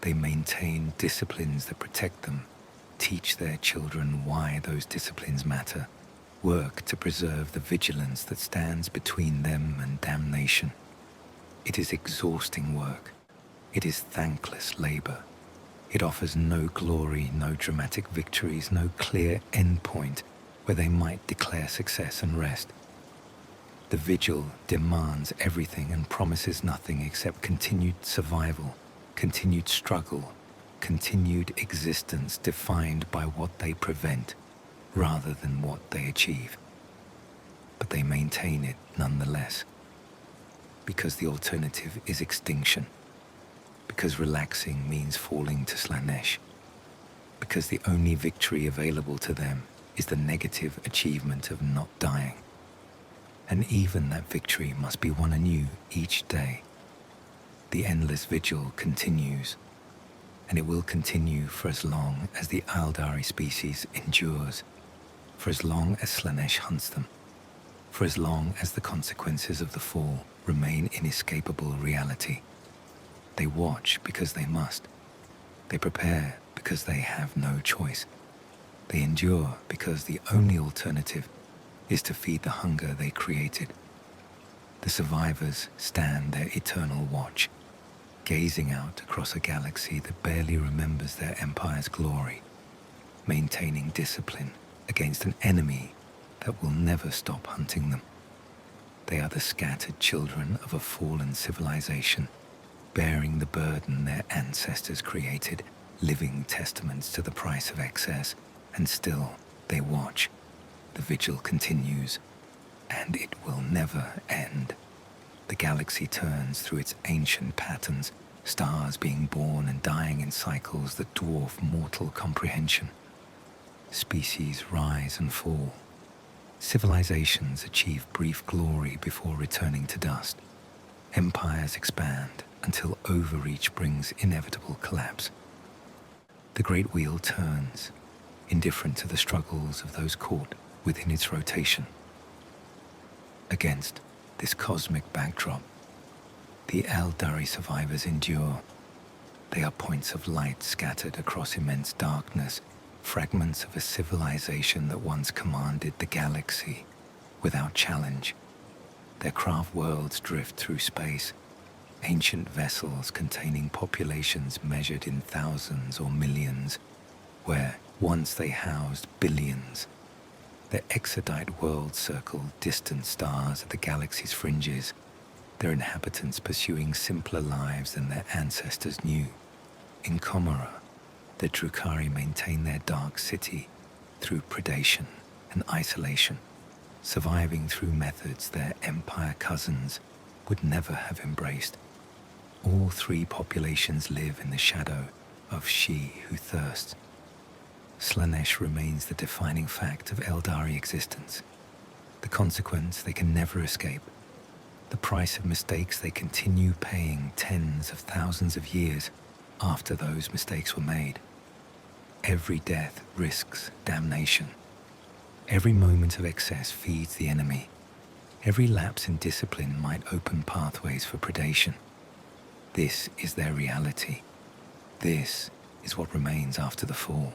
They maintain disciplines that protect them, teach their children why those disciplines matter, work to preserve the vigilance that stands between them and damnation. It is exhausting work. It is thankless labor. It offers no glory, no dramatic victories, no clear endpoint where they might declare success and rest. The vigil demands everything and promises nothing except continued survival, continued struggle, continued existence defined by what they prevent rather than what they achieve. But they maintain it nonetheless, because the alternative is extinction, because relaxing means falling to Slaanesh, because the only victory available to them is the negative achievement of not dying. And even that victory must be won anew each day. The endless vigil continues, and it will continue for as long as the Eldari species endures, for as long as Slaanesh hunts them, for as long as the consequences of the fall remain inescapable reality. They watch because they must. They prepare because they have no choice. They endure because the only alternative is to feed the hunger they created. The survivors stand their eternal watch, gazing out across a galaxy that barely remembers their empire's glory, maintaining discipline against an enemy that will never stop hunting them. They are the scattered children of a fallen civilization, bearing the burden their ancestors created, living testaments to the price of excess, and still they watch. The vigil continues, and it will never end. The galaxy turns through its ancient patterns, stars being born and dying in cycles that dwarf mortal comprehension. Species rise and fall. Civilizations achieve brief glory before returning to dust. Empires expand until overreach brings inevitable collapse. The great wheel turns, indifferent to the struggles of those caught within its rotation. Against this cosmic backdrop, the Eldari survivors endure. They are points of light scattered across immense darkness, fragments of a civilization that once commanded the galaxy without challenge. Their craft worlds drift through space, ancient vessels containing populations measured in thousands or millions, where once they housed billions. Their exodite worlds circle distant stars at the galaxy's fringes, their inhabitants pursuing simpler lives than their ancestors knew. In Commorragh, the Drukhari maintain their dark city through predation and isolation, surviving through methods their empire cousins would never have embraced. All three populations live in the shadow of she who thirsts. Slaanesh remains the defining fact of Eldari existence, the consequence they can never escape, the price of mistakes they continue paying tens of thousands of years after those mistakes were made. Every death risks damnation. Every moment of excess feeds the enemy. Every lapse in discipline might open pathways for predation. This is their reality. This is what remains after the fall.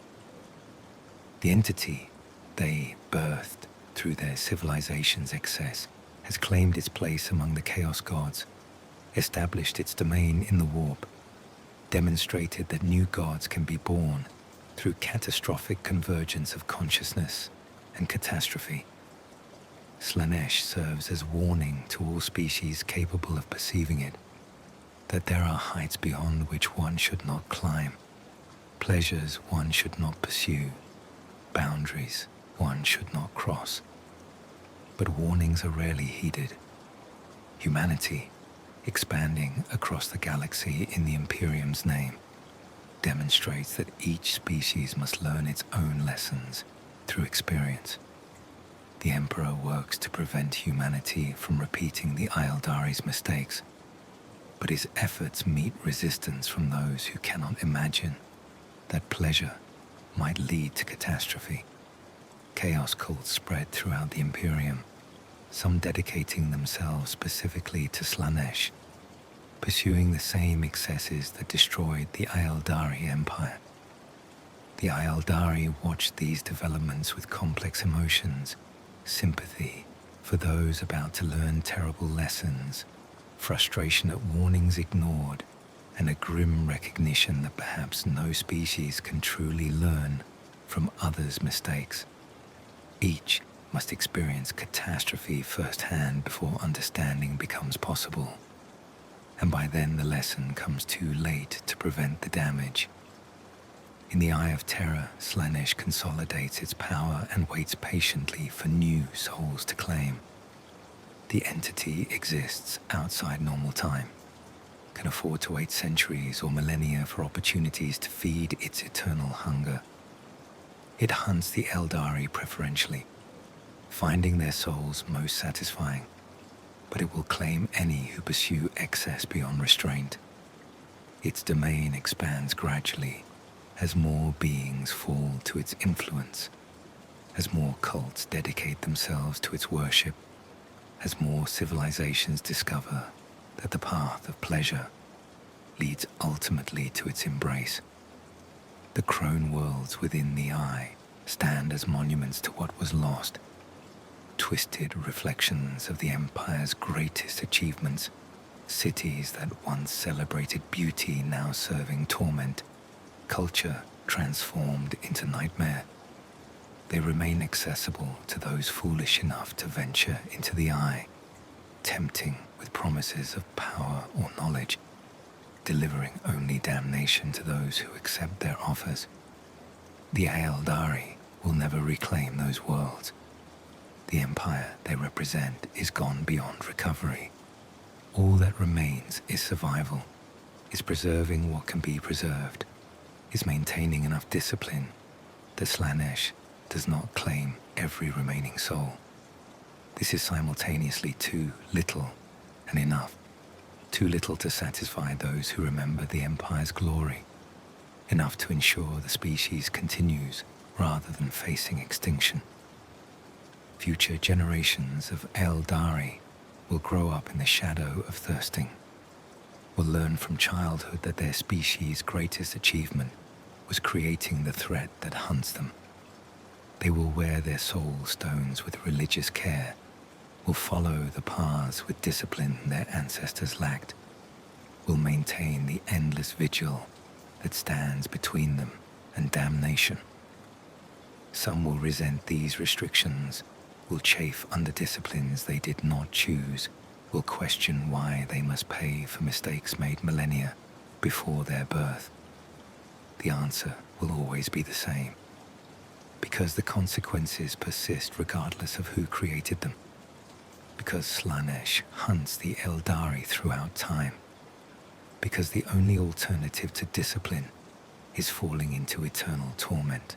The entity they birthed through their civilization's excess has claimed its place among the Chaos Gods, established its domain in the warp, demonstrated that new gods can be born through catastrophic convergence of consciousness and catastrophe. Slaanesh serves as warning to all species capable of perceiving it, that there are heights beyond which one should not climb, pleasures one should not pursue, boundaries one should not cross. But warnings are rarely heeded. Humanity, expanding across the galaxy in the Imperium's name, demonstrates that each species must learn its own lessons through experience. The Emperor works to prevent humanity from repeating the Eldari's mistakes, but his efforts meet resistance from those who cannot imagine that pleasure might lead to catastrophe. Chaos cults spread throughout the Imperium, some dedicating themselves specifically to Slaanesh, pursuing the same excesses that destroyed the Eldari Empire. The Eldari watched these developments with complex emotions, sympathy for those about to learn terrible lessons, frustration at warnings ignored, and a grim recognition that perhaps no species can truly learn from others' mistakes. Each must experience catastrophe firsthand before understanding becomes possible, and by then the lesson comes too late to prevent the damage. In the Eye of Terror, Slaanesh consolidates its power and waits patiently for new souls to claim. The entity exists outside normal time, can afford to wait centuries or millennia for opportunities to feed its eternal hunger. It hunts the Eldari preferentially, finding their souls most satisfying, but it will claim any who pursue excess beyond restraint. Its domain expands gradually as more beings fall to its influence, as more cults dedicate themselves to its worship, as more civilizations discover that the path of pleasure leads ultimately to its embrace. The crone worlds within the Eye stand as monuments to what was lost, twisted reflections of the Empire's greatest achievements, cities that once celebrated beauty now serving torment, culture transformed into nightmare. They remain accessible to those foolish enough to venture into the Eye, tempting with promises of power or knowledge, delivering only damnation to those who accept their offers. The Eldari will never reclaim those worlds. The empire they represent is gone beyond recovery. All that remains is survival, is preserving what can be preserved, is maintaining enough discipline that Slaanesh does not claim every remaining soul. This is simultaneously too little and enough. Too little to satisfy those who remember the Empire's glory, enough to ensure the species continues rather than facing extinction. Future generations of Eldari will grow up in the shadow of thirsting, will learn from childhood that their species' greatest achievement was creating the threat that hunts them. They will wear their soul stones with religious care, will follow the paths with discipline their ancestors lacked, will maintain the endless vigil that stands between them and damnation. Some will resent these restrictions, will chafe under disciplines they did not choose, will question why they must pay for mistakes made millennia before their birth. The answer will always be the same, because the consequences persist regardless of who created them, because Slaanesh hunts the Eldari throughout time, because the only alternative to discipline is falling into eternal torment.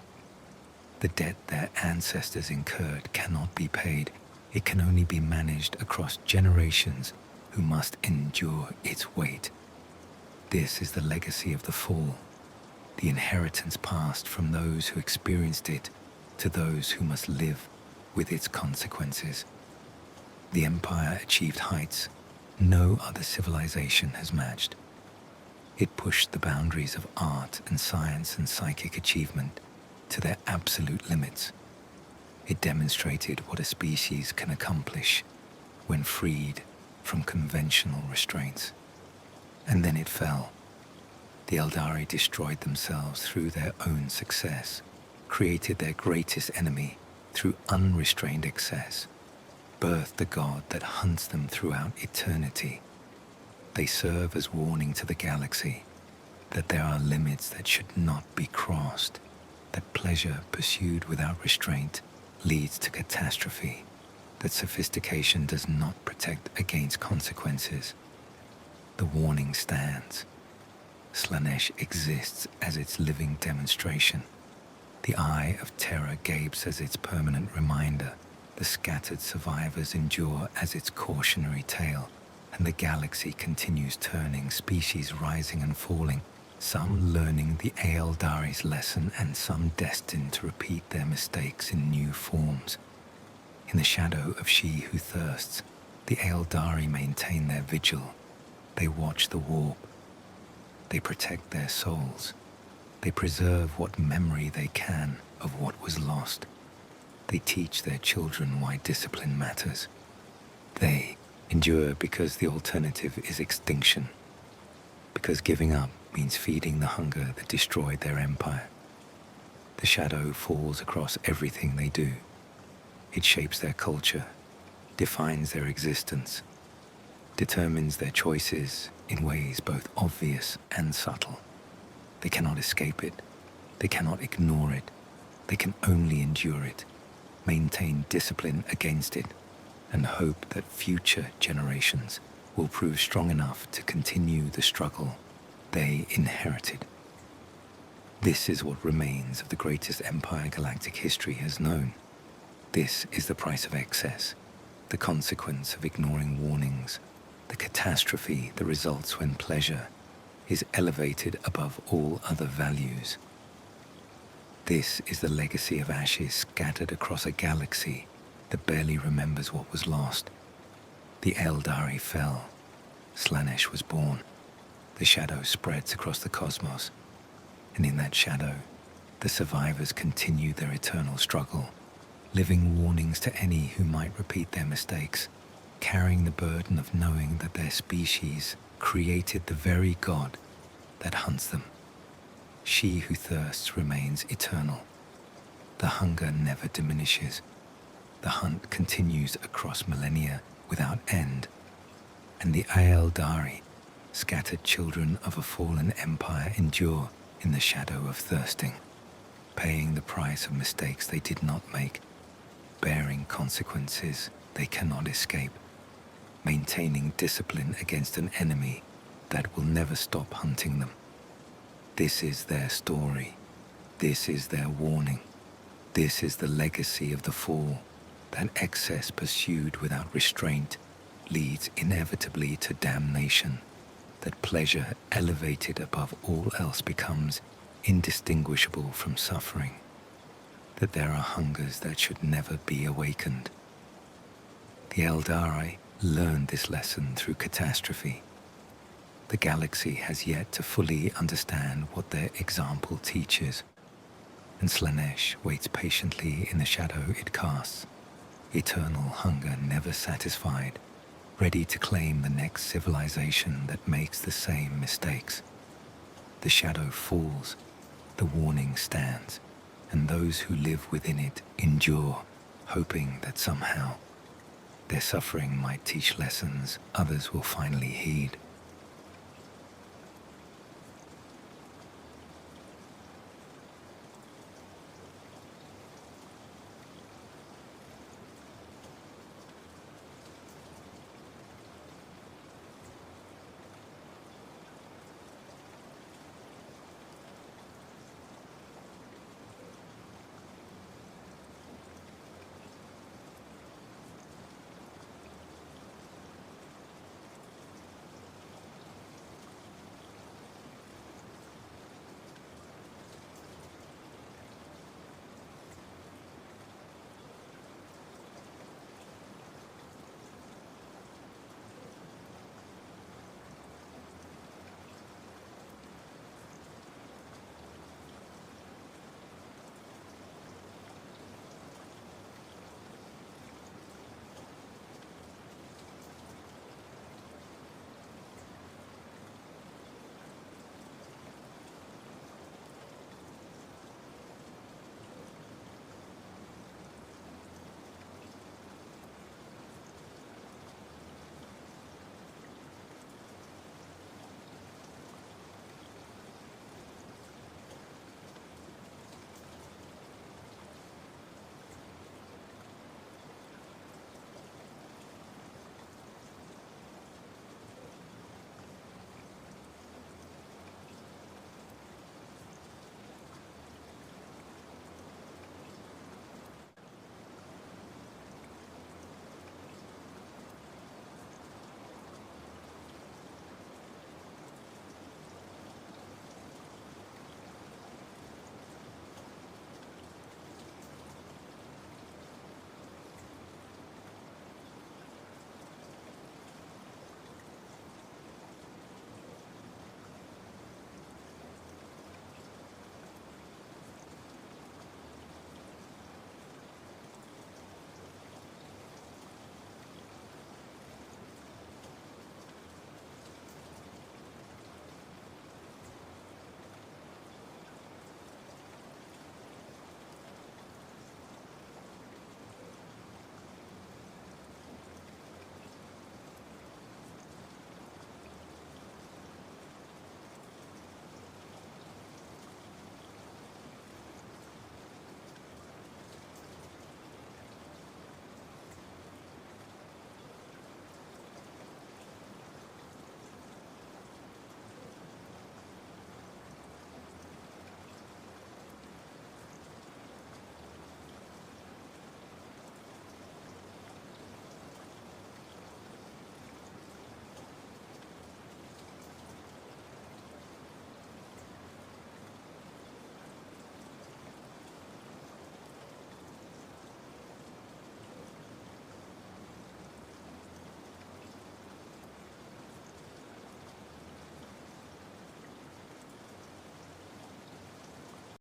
The debt their ancestors incurred cannot be paid. It can only be managed across generations who must endure its weight. This is the legacy of the fall, the inheritance passed from those who experienced it to those who must live with its consequences. The Empire achieved heights no other civilization has matched. It pushed the boundaries of art and science and psychic achievement to their absolute limits. It demonstrated what a species can accomplish when freed from conventional restraints. And then it fell. The Eldari destroyed themselves through their own success, created their greatest enemy through unrestrained excess, birthed the god that hunts them throughout eternity. They serve as warning to the galaxy that there are limits that should not be crossed, that pleasure pursued without restraint leads to catastrophe, that sophistication does not protect against consequences. The warning stands. Slaanesh exists as its living demonstration. The Eye of Terror gapes as its permanent reminder. The scattered survivors endure as its cautionary tale, and the galaxy continues turning, species rising and falling, some learning the Eldari's lesson and some destined to repeat their mistakes in new forms. In the shadow of She Who Thirsts, the Eldari maintain their vigil. They watch the warp. They protect their souls. They preserve what memory they can of what was lost. They teach their children why discipline matters. They endure because the alternative is extinction, because giving up means feeding the hunger that destroyed their empire. The shadow falls across everything they do. It shapes their culture, defines their existence, determines their choices in ways both obvious and subtle. They cannot escape it. They cannot ignore it. They can only endure it, maintain discipline against it, and hope that future generations will prove strong enough to continue the struggle they inherited. This is what remains of the greatest empire galactic history has known. This is the price of excess, the consequence of ignoring warnings, the catastrophe that results when pleasure is elevated above all other values. This is the legacy of ashes scattered across a galaxy that barely remembers what was lost. The Eldari fell. Slaanesh was born. The shadow spreads across the cosmos, and in that shadow, the survivors continue their eternal struggle, living warnings to any who might repeat their mistakes, carrying the burden of knowing that their species created the very god that hunts them. She Who Thirsts remains eternal. The hunger never diminishes. The hunt continues across millennia without end. And the Eldari, scattered children of a fallen empire, endure in the shadow of thirsting, paying the price of mistakes they did not make, bearing consequences they cannot escape, maintaining discipline against an enemy that will never stop hunting them. This is their story. This is their warning. This is the legacy of the fall, that excess pursued without restraint leads inevitably to damnation, that pleasure elevated above all else becomes indistinguishable from suffering, that there are hungers that should never be awakened. The Eldari learned this lesson through catastrophe. The galaxy has yet to fully understand what their example teaches, and Slaanesh waits patiently in the shadow it casts, eternal hunger never satisfied, ready to claim the next civilization that makes the same mistakes. The shadow falls, the warning stands, and those who live within it endure, hoping that somehow their suffering might teach lessons others will finally heed.